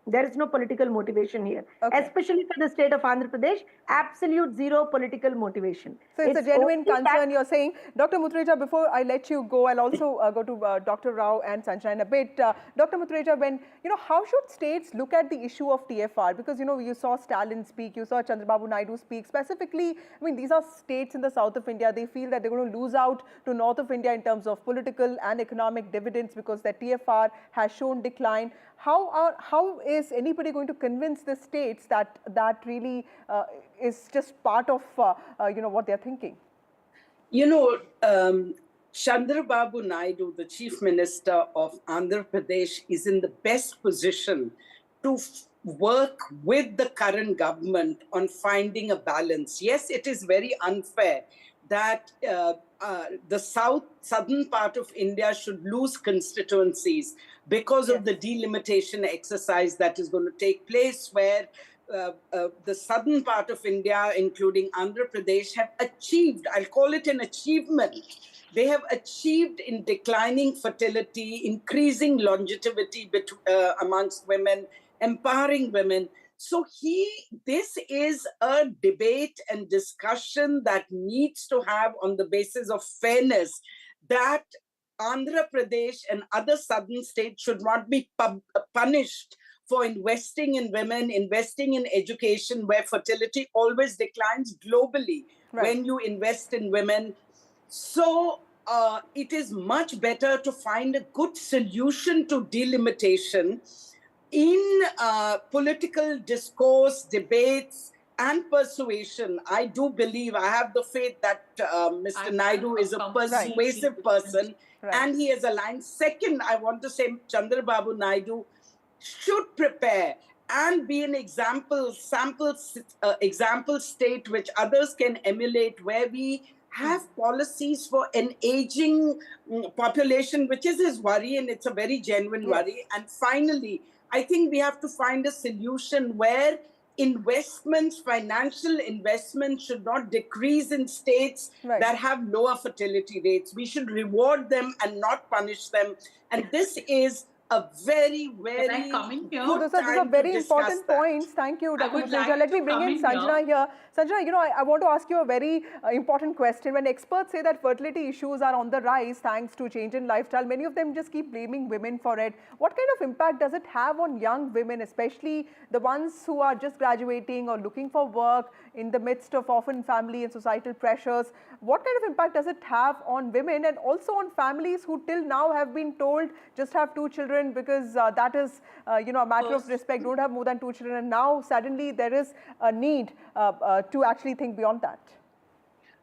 There is no political motivation here, especially for the state of Andhra Pradesh, absolute zero political motivation. So it's a genuine concern you're saying. Dr. Mutreja, before I let you go, I'll also go to Dr. Rao and Sanjay in a bit. Dr. Mutreja, how should states look at the issue of TFR? Because, you saw Stalin speak, you saw Chandrababu Naidu speak. Specifically, these are states in the south of India. They feel that they're going to lose out to north of India in terms of political and economic dividends because their TFR has shown decline. How is anybody going to convince the states that really is just part of what they're thinking? Chandrababu Naidu, the Chief Minister of Andhra Pradesh, is in the best position to work with the current government on finding a balance. Yes, it is very unfair that the southern part of India should lose constituencies because of the delimitation exercise that is going to take place, where the southern part of India, including Andhra Pradesh, have achieved, I'll call it an achievement, they have achieved in declining fertility, increasing longevity amongst women, empowering women. So this is a debate and discussion that needs to have on the basis of fairness, that Andhra Pradesh and other southern states should not be punished for investing in women, investing in education, where fertility always declines globally when you invest in women. So it is much better to find a good solution to delimitation in political discourse, debates, and persuasion. I do believe, I have the faith that Mr. Naidu is a persuasive person, and he has aligned. Second, I want to say Chandrababu Naidu should prepare and be an example state which others can emulate, where we have policies for an aging population, which is his worry, and it's a very genuine worry. And finally, I think we have to find a solution where investments, financial investments, should not decrease in states that have lower fertility rates. We should reward them and not punish them. And this is a very, very good Those are very important points. Thank you, Dr. Mutreja. Let me bring in Sanjana here. Sanjana, I want to ask you a very important question. When experts say that fertility issues are on the rise thanks to change in lifestyle, many of them just keep blaming women for it. What kind of impact does it have on young women, especially the ones who are just graduating or looking for work in the midst of often family and societal pressures? What kind of impact does it have on women and also on families who till now have been told just have 2 children because that is a matter of respect, don't have more than 2 children, and now suddenly there is a need to actually think beyond that?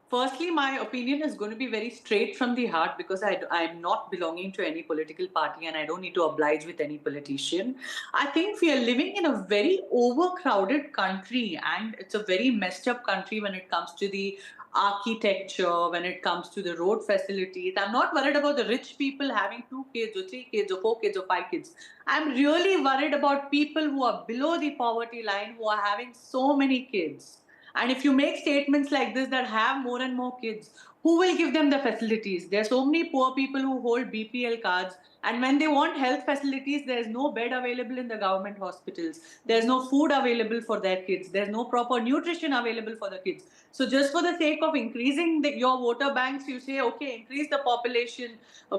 Firstly, my opinion is going to be very straight from the heart, because I'm not belonging to any political party and I don't need to oblige with any politician. I think we are living in a very overcrowded country, and it's a very messed up country when it comes to the architecture, when it comes to the road facilities. I'm not worried about the rich people having 2 kids or 3 kids or 4 kids or 5 kids. I'm really worried about people who are below the poverty line, who are having so many kids. And if you make statements like this that have more and more kids, who will give them the facilities? There are so many poor people who hold BPL cards, and when they want health facilities, there is no bed available in the government hospitals. There's no food available for their kids. There's no proper nutrition available for the kids. So just for the sake of increasing your voter banks, you say, okay, increase the population,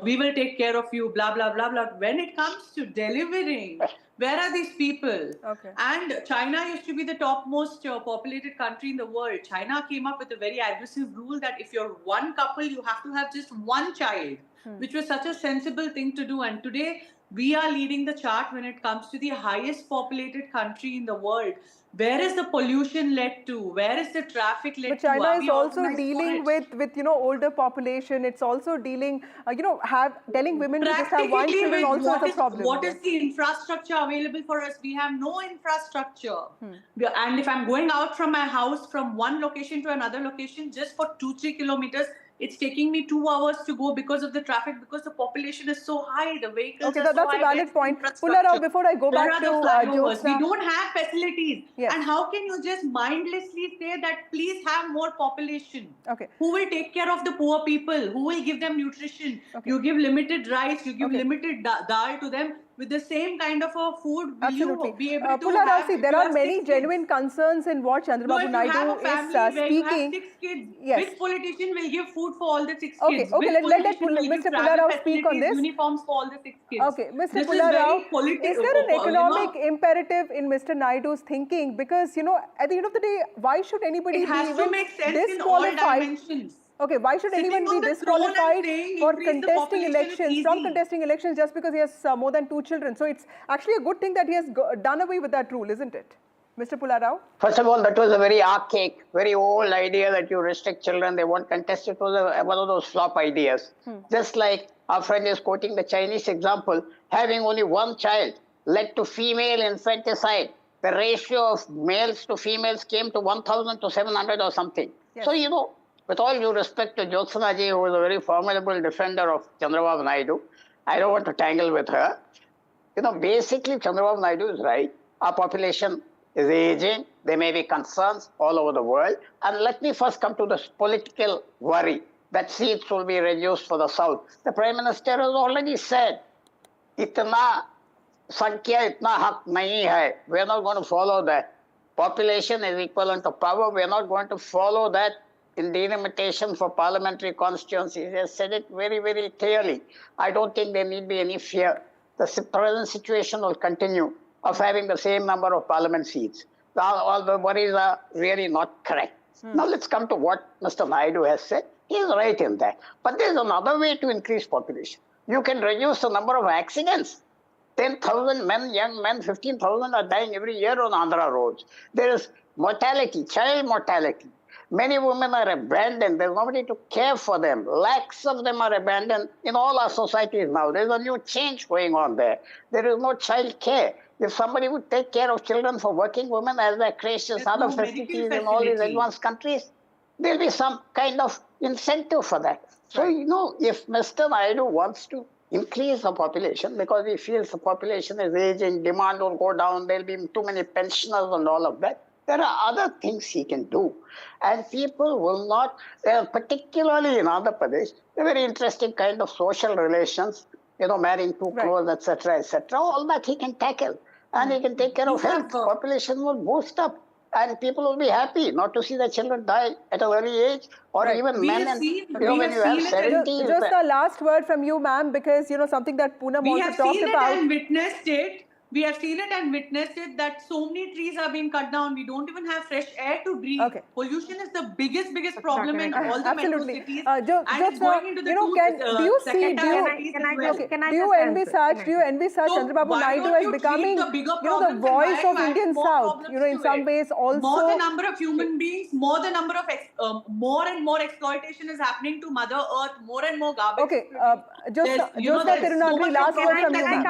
we will take care of you, blah, blah, blah, blah. When it comes to delivering, where are these people? And China used to be the topmost populated country in the world. China came up with a very aggressive rule that if you're one couple, you have to have just 1 child, which was such a sensible thing to do. And today, we are leading the chart when it comes to the highest populated country in the world. Where is the pollution led to? Where is the traffic led to? But China is also dealing with older population. It's also dealing, telling women to just have 1 children also is a problem. What is the infrastructure available for us? We have no infrastructure. And if I'm going out from my house from one location to another location just for 2-3 kilometers, it's taking me 2 hours to go because of the traffic, because the population is so high, the vehicles are so high. That's a valid point. Pullarao, before I go back to Jyotsna, we don't have facilities. And how can you just mindlessly say that please have more population? Who will take care of the poor people? Who will give them nutrition? You give limited rice, you give limited dal to them. With the same kind of a food, will you be able to have... There are many genuine concerns in what Chandrababu Naidu is speaking. 6 kids, which politician will give food for all the 6 kids? Let Mr. Pullarao speak on this. Uniforms for all the 6 kids. Mr. Pullarao, is there an economic imperative in Mr. Naidu's thinking? Because, at the end of the day, why should anybody be even disqualified? Why should anyone be disqualified for contesting elections, just because he has more than 2 children? So it's actually a good thing that he has done away with that rule, isn't it? Mr. Pullarao? First of all, that was a very archaic, very old idea that you restrict children, they won't contest. It was one of those flop ideas. Just like our friend is quoting the Chinese example, having only 1 child led to female infanticide. The ratio of males to females came to 1,000 to 700 or something. So, with all due respect to Jyotsna ji, who is a very formidable defender of Chandrababu Naidu, I don't want to tangle with her. Basically, Chandrababu Naidu is right. Our population is aging. There may be concerns all over the world. And let me first come to this political worry. that seats will be reduced for the South. The Prime Minister has already said, itna sankhya, itna haq nahi hai. We are not going to follow that. Population is equivalent to power. We are not going to follow that in delimitation for parliamentary constituencies. He has said it very, very clearly. I don't think there need be any fear. The present situation will continue of having the same number of parliament seats. All the worries are really not correct. Now let's come to what Mr. Naidu has said. He is right in that. But there is another way to increase population. You can reduce the number of accidents. 10,000 men, young men, 15,000 are dying every year on Andhra roads. There is mortality, child mortality. Many women are abandoned. There's nobody to care for them. Lakhs of them are abandoned in all our societies now. There's a new change going on there. There is no child care. If somebody would take care of children for working women as their creches, other facilities in all these advanced countries, there'll be some kind of incentive for that. So, you know, if Mr. Naidu wants to increase the population because he feels the population is aging, demand will go down, there'll be too many pensioners and all of that, there are other things he can do. And people will not, particularly in Andhra Pradesh, a very interesting kind of social relations, you know, marrying too close, etc., etc. All that he can tackle. And he can take care of health. Population will boost up. And people will be happy not to see their children die at an early age, or even men. And, you know, when you have 70... Just the last word from you, ma'am, because, you know, something that Poonam also talked about. We have seen it and witnessed it that so many trees are being cut down. We don't even have fresh air to breathe. Pollution is the biggest problem in all the metro cities. And it's going into the do you envisage Chandrababu Naidu as becoming, you know, the voice of Indian South? You know, in some ways also... More the number of human beings, more the number of... more and more exploitation is happening to Mother Earth, more and more garbage. Okay, Jyotsna Tirunagari, last word from you, ma'am.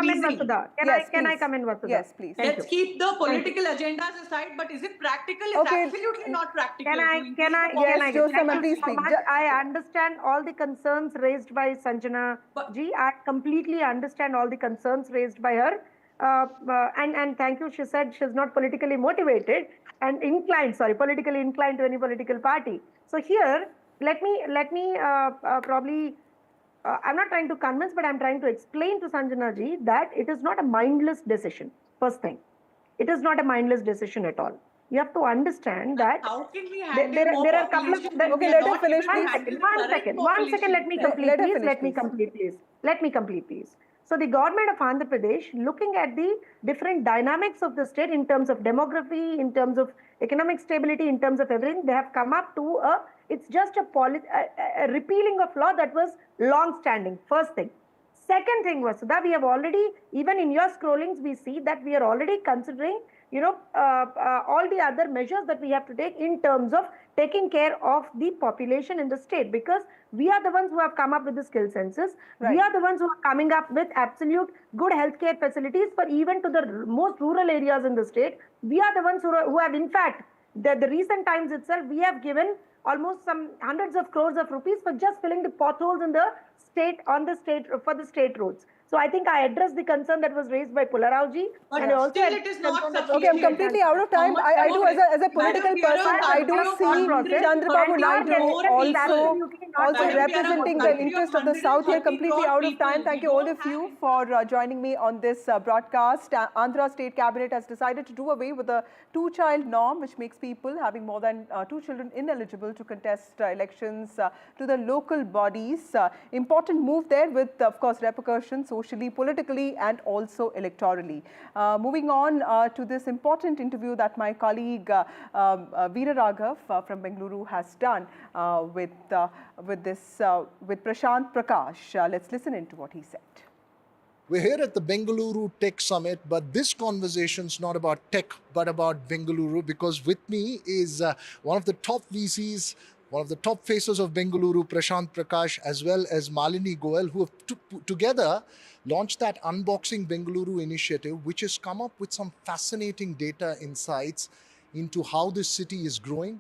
Can I come in, Vasudha? Yes, please. Let's keep the political agendas aside, but is it practical? It's absolutely not practical. I understand all the concerns raised by Sanjana ji. I completely understand all the concerns raised by her. And thank you. She said she's not politically motivated and politically inclined to any political party. So here, let me probably... I'm not trying to convince, but I'm trying to explain to Sanjana ji that it is not a mindless decision. First thing, it is not a mindless decision at all. You have to understand that how can we there are a couple of... Okay, let her finish, please. One second, let me complete, please. So the government of Andhra Pradesh, looking at the different dynamics of the state in terms of demography, in terms of economic stability, in terms of everything, they have come up to it's just a repealing of law that was long-standing. First thing. Second thing, Vasudha, we have already, even in your scrollings, we see that we are already considering, you know, all the other measures that we have to take in terms of taking care of the population in the state, because we are the ones who have come up with the skill census. We are the ones who are coming up with absolute good healthcare facilities for even to the most rural areas in the state. We are the ones who have, in fact, the recent times itself, we have given almost some hundreds of crores of rupees for just filling the potholes in the state, for the state roads. So I think I addressed the concern that was raised by Pularauji. And also still it is not sufficient. Okay, I'm completely out of time. I do, as a political person, I do see Chandrababu Naidu also representing the interest of the South here. Completely out of time. Thank you all of you for joining me on this broadcast. Andhra State Cabinet has decided to do away with the two-child norm, which makes people having more than 2 children ineligible to contest elections to the local bodies. Important move there with, of course, repercussions socially, politically, and also electorally. Moving on to this important interview that my colleague Virar from Bengaluru has done with Prashant Prakash. Let's listen into what he said. We're here at the Bengaluru Tech Summit, but this conversation's not about tech, but about Bengaluru, because with me is one of the top VCs, one of the top faces of Bengaluru, Prashant Prakash, as well as Malini Goel, who have together launched that Unboxing Bengaluru initiative, which has come up with some fascinating data insights into how this city is growing,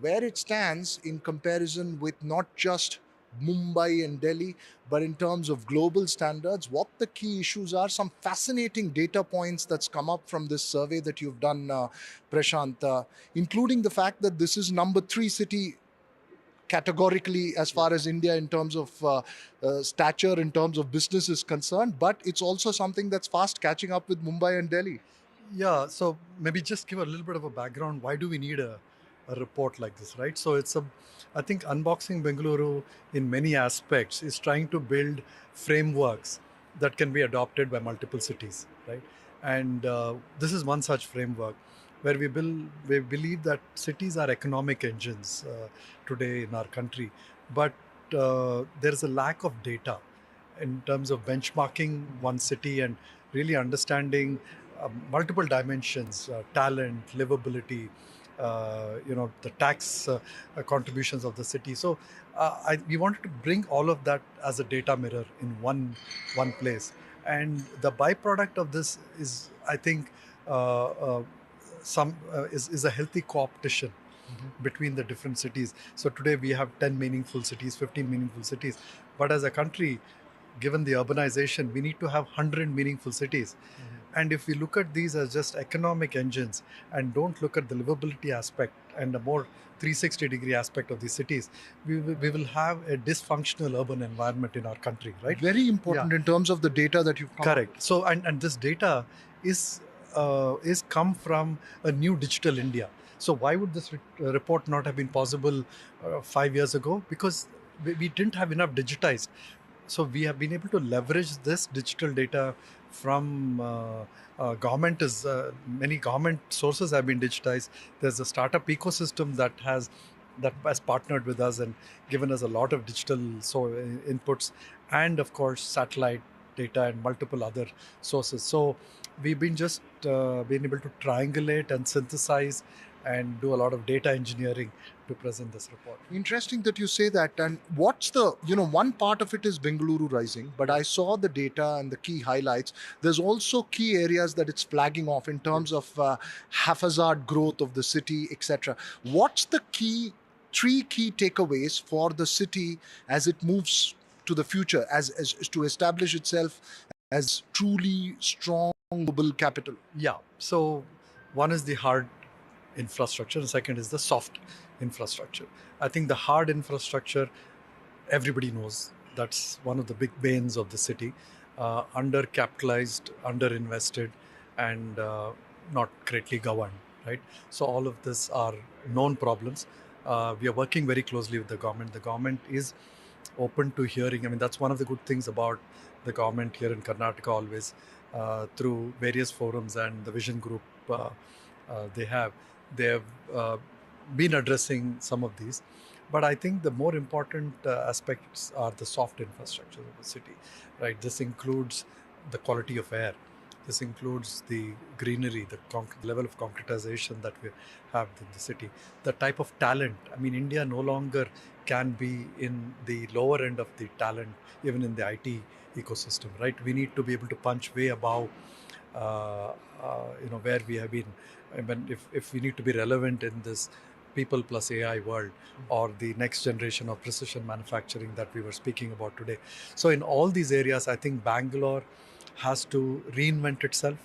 where it stands in comparison with not just Mumbai and Delhi, but in terms of global standards, what the key issues are, some fascinating data points that's come up from this survey that you've done, Prashant, including the fact that this is number 3 city categorically as far as India in terms of stature, in terms of business is concerned, but it's also something that's fast catching up with Mumbai and Delhi. Yeah, so maybe just give a little bit of a background. Why do we need a report like this, right? So I think Unboxing Bengaluru in many aspects is trying to build frameworks that can be adopted by multiple cities, right? And this is one such framework where we believe that cities are economic engines today in our country, but there is a lack of data in terms of benchmarking one city and really understanding multiple dimensions, talent, livability, the tax contributions of the city. So we wanted to bring all of that as a data mirror in one place. And the byproduct of this is, I think, is a healthy co-opetition between the different cities. So today we have 10 meaningful cities, 15 meaningful cities. But as a country, given the urbanization, we need to have 100 meaningful cities. And if we look at these as just economic engines and don't look at the livability aspect and a more 360-degree aspect of these cities, we will have a dysfunctional urban environment in our country, right? Very important in terms of the data that you've Correct. So, and this data is come from a new digital India. So why would this report not have been possible 5 years ago? Because we didn't have enough digitized. So we have been able to leverage this digital data from government. Many government sources have been digitized. There's a startup ecosystem that has partnered with us and given us a lot of digital inputs, and of course satellite data and multiple other sources. So we've been been able to triangulate and synthesize and do a lot of data engineering to present this report. Interesting that you say that. And what's the, one part of it is Bengaluru Rising, but I saw the data and the key highlights. There's also key areas that it's flagging off in terms of haphazard growth of the city, etc. What's the three key takeaways for the city as it moves to the future, as to establish itself as truly strong global capital? Yeah. So one is the hard infrastructure, and second is the soft infrastructure. I think the hard infrastructure, everybody knows, that's one of the big banes of the city. Undercapitalized, underinvested, and not greatly governed, right? So all of this are known problems. We are working very closely with the government. The government is open to hearing. I mean, that's one of the good things about the government here in Karnataka always, through various forums and the vision group they have been addressing some of these. But I think the more important aspects are the soft infrastructure of the city, right? This includes the quality of air. This includes the greenery, the level of concretization that we have in the city, the type of talent. I mean, India no longer can be in the lower end of the talent, even in the IT ecosystem, right? We need to be able to punch way above, where we have been. I mean, if we need to be relevant in this people plus AI world, or the next generation of precision manufacturing that we were speaking about today. So in all these areas, I think Bangalore has to reinvent itself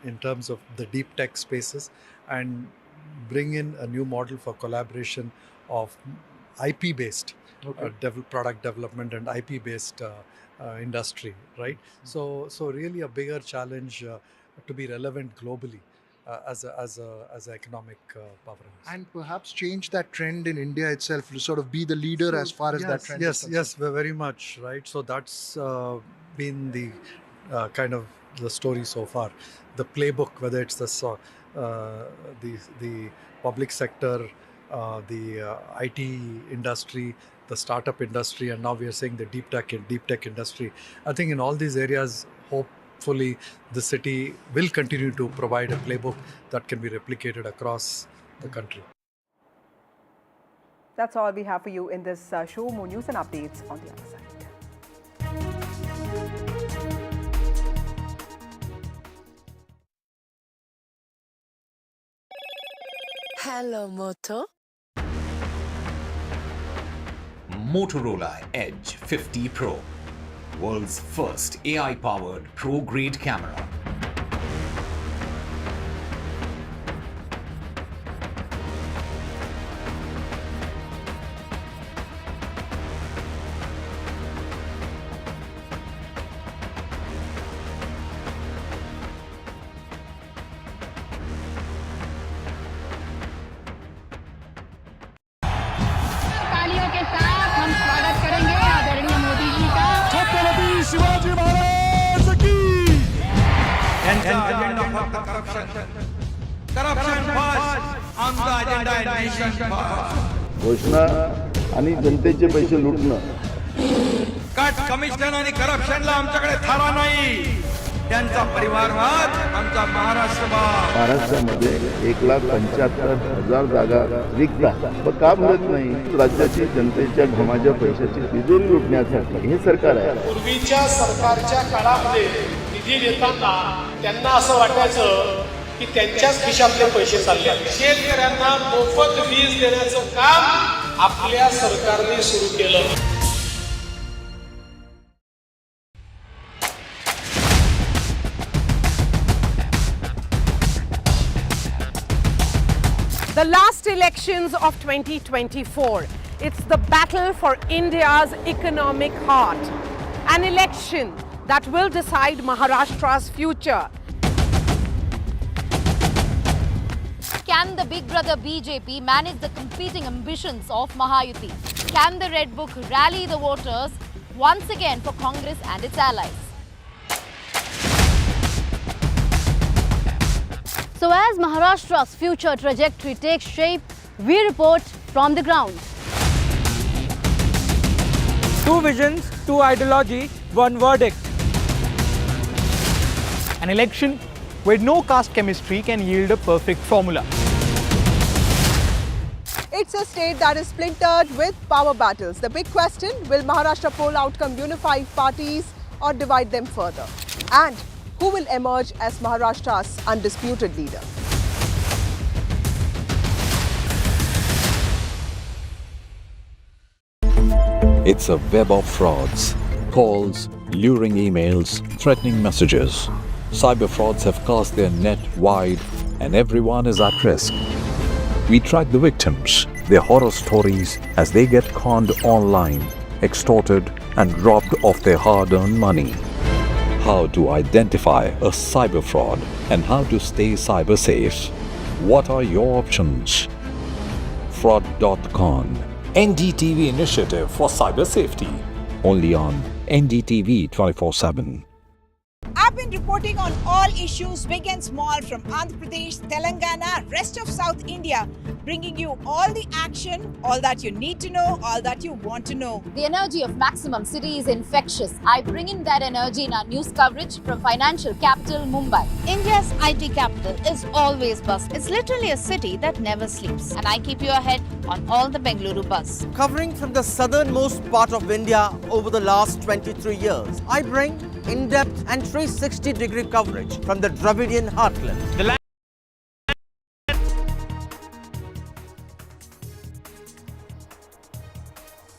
in terms of the deep tech spaces and bring in a new model for collaboration of IP-based product development and IP-based industry, right? So really a bigger challenge to be relevant globally as an economic powerhouse. And perhaps change that trend in India itself to sort of be the leader as far as that trend is concerned. Yes, very much, right? So that's been the kind of the story so far. The playbook, whether it's the public sector, the IT industry, the startup industry, and now we are saying the deep tech industry. I think in all these areas, hopefully the city will continue to provide a playbook that can be replicated across the country. That's all we have for you in this show. More news and updates on the other side. Hello, Moto. Motorola Edge 50 Pro, world's first AI-powered pro-grade camera. agenda फक्त corruption first. आमचा agenda आहे nation first. घोषणा आणि जनतेचे पैसे लुटणं. Cut commission आणि करप्शनला आमच्याकडे थारा नाही. त्यांचा परिवारवाद आमचा महाराष्ट्रवाद. महाराष्ट्रामध्ये 1,75,000 जागा रिक्त पण का भरत नाही? राज्याची जनतेच्या घमाच्या पैशाची तिजोरी लुटण्यासाठी हे सरकार आहे. पूर्वीच्या सरकारच्या काळामध्ये निधी देताना त्यांना असं वाटायचं की त्यांच्याच खिशातले पैसे चालले. शेतकऱ्यांना मोफत वीज देण्याचं काम आपल्या सरकारने सुरू केलं. The last elections of 2024. It's the battle for India's economic heart. An election that will decide Maharashtra's future. Can the big brother BJP manage the competing ambitions of Mahayuti? Can the Red Book rally the voters once again for Congress and its allies? So as Maharashtra's future trajectory takes shape, we report from the ground. Two visions, two ideology, one verdict. An election where no caste chemistry can yield a perfect formula. It's a state that is splintered with power battles. The big question, will Maharashtra poll outcome unify parties or divide them further? And who will emerge as Maharashtra's undisputed leader? It's a web of frauds, calls, luring emails, threatening messages. Cyber frauds have cast their net wide and everyone is at risk. We track the victims, their horror stories as they get conned online, extorted and robbed of their hard-earned money. How to identify a cyber fraud and how to stay cyber safe. What are your options? Fraud.con, NDTV initiative for cyber safety. Only on NDTV 24/7. I've been reporting on all issues big and small from Andhra Pradesh, Telangana, rest of South India, bringing you all the action, all that you need to know, all that you want to know. The energy of Maximum City is infectious. I bring in that energy in our news coverage from financial capital Mumbai. India's IT capital is always buzz. It's literally a city that never sleeps. And I keep you ahead on all the Bengaluru buzz. Covering from the southernmost part of India over the last 23 years, I bring in-depth and 360-degree coverage from the Dravidian heartland.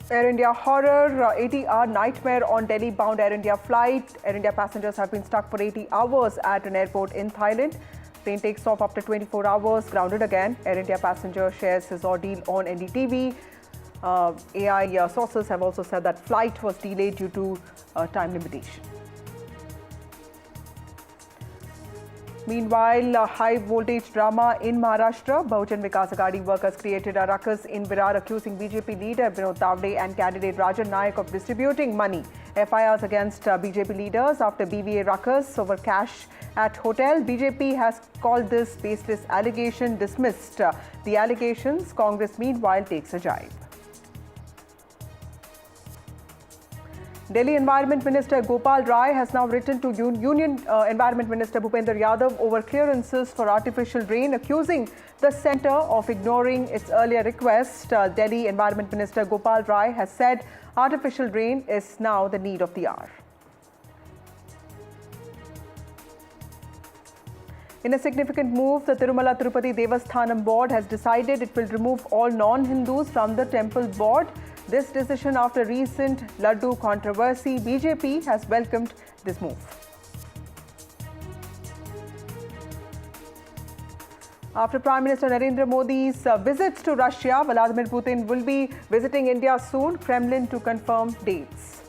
Air India horror, 80-hour nightmare on Delhi-bound Air India flight. Air India passengers have been stuck for 80 hours at an airport in Thailand. Plane takes off after 24 hours, grounded again. Air India passenger shares his ordeal on NDTV. AI sources have also said that flight was delayed due to time limitation. Meanwhile, high voltage drama in Maharashtra. Bahujan Vikas Aghadi workers created a ruckus in Virar accusing BJP leader Vinod Tawde and candidate Rajan Nayak of distributing money. FIRs against BJP leaders after BVA ruckus over cash at hotel. BJP has called this baseless allegation, dismissed the allegations. Congress meanwhile takes a jibe. Delhi Environment Minister Gopal Rai has now written to Union Environment Minister Bhupender Yadav over clearances for artificial rain, accusing the centre of ignoring its earlier request. Delhi Environment Minister Gopal Rai has said artificial rain is now the need of the hour. In a significant move, the Tirumala Tirupati Devasthanam board has decided it will remove all non-Hindus from the temple board. This decision after recent Laddu controversy. BJP has welcomed this move. After Prime Minister Narendra Modi's visits to Russia, Vladimir Putin will be visiting India soon. Kremlin to confirm dates.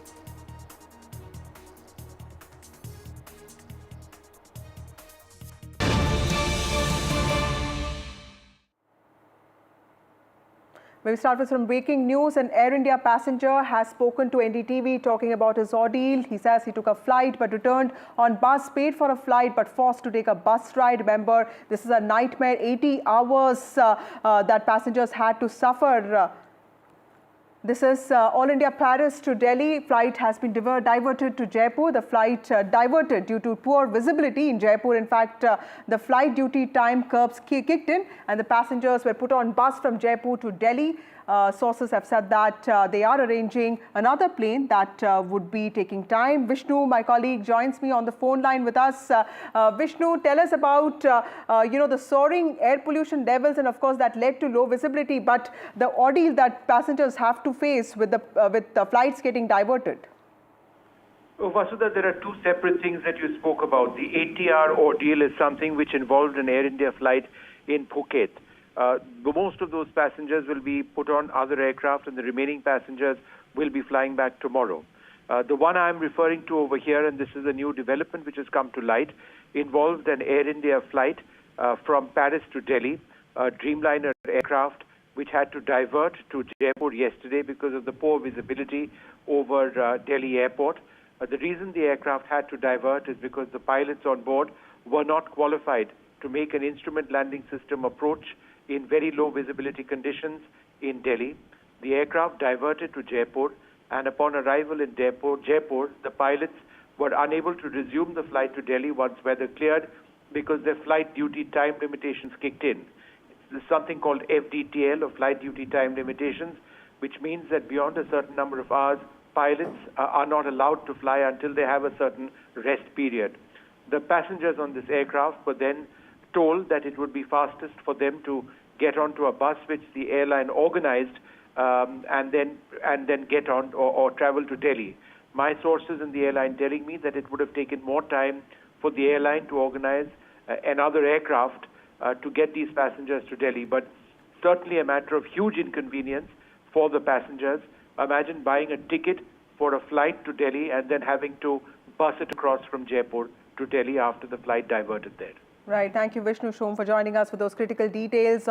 We start with some breaking news. An Air India passenger has spoken to NDTV talking about his ordeal. He says he took a flight but returned on bus, paid for a flight but forced to take a bus ride. Remember, this is a nightmare, 80 hours that passengers had to suffer. This is All India Paris to Delhi. Flight has been diverted to Jaipur. The flight diverted due to poor visibility in Jaipur. In fact, the flight duty time curbs kicked in and the passengers were put on bus from Jaipur to Delhi. Sources have said that they are arranging another plane that would be taking time. Vishnu, my colleague, joins me on the phone line with us. Vishnu, tell us about the soaring air pollution levels, and of course that led to low visibility. But the ordeal that passengers have to face with the flights getting diverted. Oh, Vasudha, there are two separate things that you spoke about. The 80-hour ordeal is something which involved an Air India flight in Phuket. Most of those passengers will be put on other aircraft and the remaining passengers will be flying back tomorrow. The one I'm referring to over here, and this is a new development which has come to light, involved an Air India flight from Paris to Delhi, a Dreamliner aircraft which had to divert to Jaipur yesterday because of the poor visibility over Delhi airport. The reason the aircraft had to divert is because the pilots on board were not qualified to make an instrument landing system approach in very low visibility conditions in Delhi. The aircraft diverted to Jaipur, and upon arrival in Jaipur, the pilots were unable to resume the flight to Delhi once weather cleared because their flight duty time limitations kicked in. It's something called FDTL, or flight duty time limitations, which means that beyond a certain number of hours, pilots are not allowed to fly until they have a certain rest period. The passengers on this aircraft were then told that it would be fastest for them to get onto a bus which the airline organized and then get on or travel to Delhi. My sources in the airline telling me that it would have taken more time for the airline to organize another aircraft to get these passengers to Delhi, but certainly a matter of huge inconvenience for the passengers. Imagine buying a ticket for a flight to Delhi and then having to bus it across from Jaipur to Delhi after the flight diverted there. Right. Thank you, Vishnu Shom, for joining us with those critical details.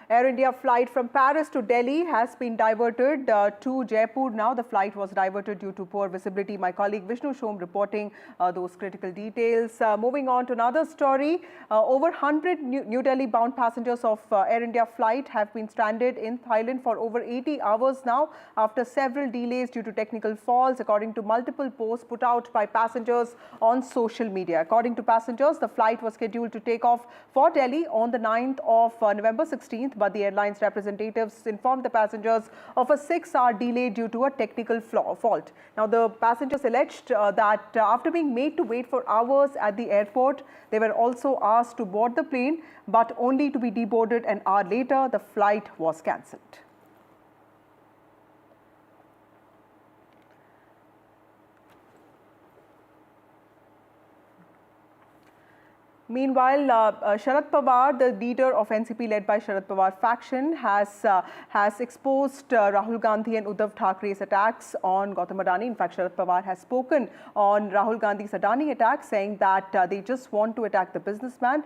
Air India flight from Paris to Delhi has been diverted to Jaipur now. The flight was diverted due to poor visibility. My colleague Vishnu Shom reporting those critical details. Moving on to another story. Over 100 New Delhi bound passengers of Air India flight have been stranded in Thailand for over 80 hours now after several delays due to technical faults, according to multiple posts put out by passengers on social media. According to passengers, the flight was scheduled to take off for Delhi on the 9th of November 16th, but the airline's representatives informed the passengers of a 6-hour delay due to a technical fault. Now, the passengers alleged that after being made to wait for hours at the airport, they were also asked to board the plane, but only to be deboarded an hour later. The flight was cancelled. Meanwhile, Sharad Pawar, the leader of NCP led by Sharad Pawar faction, has exposed Rahul Gandhi and Uddhav Thackeray's attacks on Gautam Adani. In fact, Sharad Pawar has spoken on Rahul Gandhi's Adani attack, saying that they just want to attack the businessman.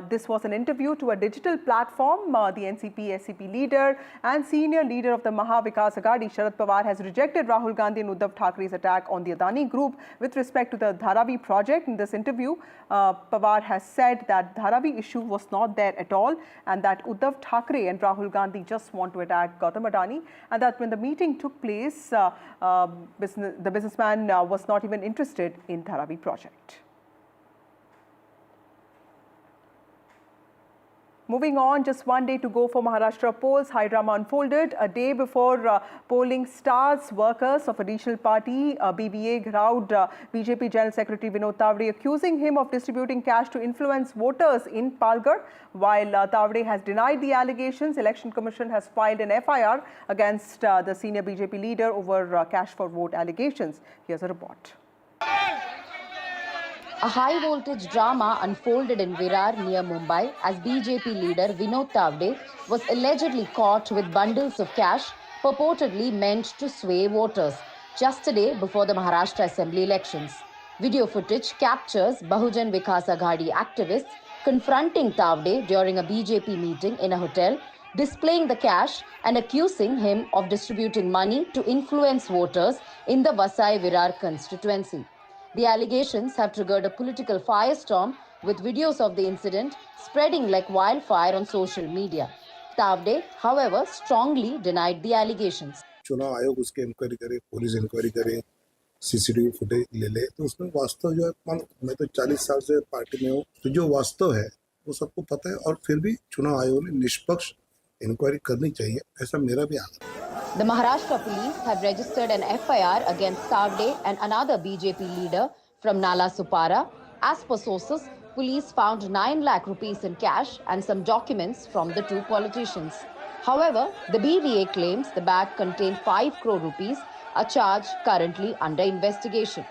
This was an interview to a digital platform. The NCP-SCP leader and senior leader of the Maha Vikas Aghadi, Sharad Pawar, has rejected Rahul Gandhi and Uddhav Thackeray's attack on the Adani group with respect to the Dharavi project. In this interview, Pawar has said that Dharavi issue was not there at all, and that Uddhav Thackeray and Rahul Gandhi just want to attack Gautam Adani, and that when the meeting took place, the businessman was not even interested in Dharavi project. Moving on, just one day to go for Maharashtra polls. High drama unfolded a day before polling starts. Workers of additional party BBA Graud BJP General Secretary Vinod Tawde, accusing him of distributing cash to influence voters in Palghar. While Tawde has denied the allegations, Election Commission has filed an FIR against the senior BJP leader over cash for vote allegations. Here's a report. A high-voltage drama unfolded in Virar near Mumbai as BJP leader Vinod Tawde was allegedly caught with bundles of cash purportedly meant to sway voters just a day before the Maharashtra Assembly elections. Video footage captures Bahujan Vikas Aghadi activists confronting Tawde during a BJP meeting in a hotel displaying the cash and accusing him of distributing money to influence voters in the Vasai-Virar constituency. The allegations have triggered a political firestorm, with videos of the incident spreading like wildfire on social media. Tawde, however, strongly denied the allegations. चुनाव आयोग उसके inquiry करे, police inquiry करे, CCTV footage ले ले, तो उसमें वास्तव जो है, मैं तो 40 साल से पार्टी में हूँ, तो जो वास्तव है वो सबको पता है, और फिर भी चुनाव आयोग ने निष्पक्ष इंक्वायरी करनी चाहिए, ऐसा मेरा भी आग्रह है। The Maharashtra police have registered an FIR against Tawde and another BJP leader from Nala Supara. As per sources, police found 9 lakh rupees in cash and some documents from the two politicians. However, the BVA claims the bag contained 5 crore rupees, a charge currently under investigation.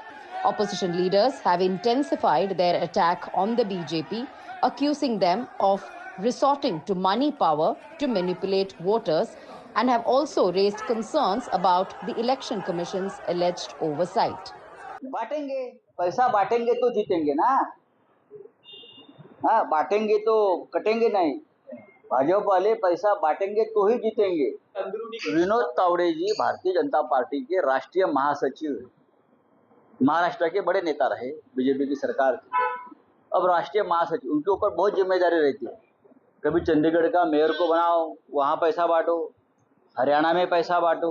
Opposition leaders have intensified their attack on the BJP, accusing them of resorting to money power to manipulate voters, and have also raised concerns about the Election Commission's alleged oversight. बांटेंगे, पैसा बांटेंगे तो जीतेंगे ना, हाँ बांटेंगे तो कटेंगे नहीं, भाजपा वाले पैसा बांटेंगे तो ही जीतेंगे। विनोद तावड़े जी भारतीय जनता पार्टी के राष्ट्रीय महासचिव, महाराष्ट्र के बड़े नेता रहे बीजेपी की सरकार के, अब राष्ट्रीय महासचिव, उनके ऊपर बहुत जिम्मेदारी रहती है। कभी चंडीगढ़ का मेयर को बनाओ, वहाँ पैसा बांटो, हरियाणा में पैसा बांटो,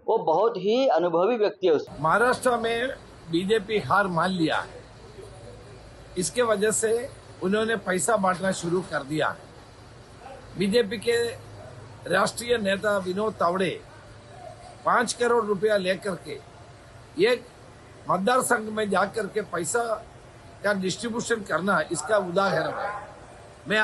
वो बहुत ही अनुभवी व्यक्ति है। महाराष्ट्र में बीजेपी हार मान लिया है, इसके वजह से उन्होंने पैसा बांटना शुरू कर दिया है। बीजेपी के राष्ट्रीय नेता विनोद तावड़े 5 करोड़ रुपया लेकर के एक मतदार संघ में जाकर के पैसा का डिस्ट्रीब्यूशन करना इसका उदाहरण है। मैं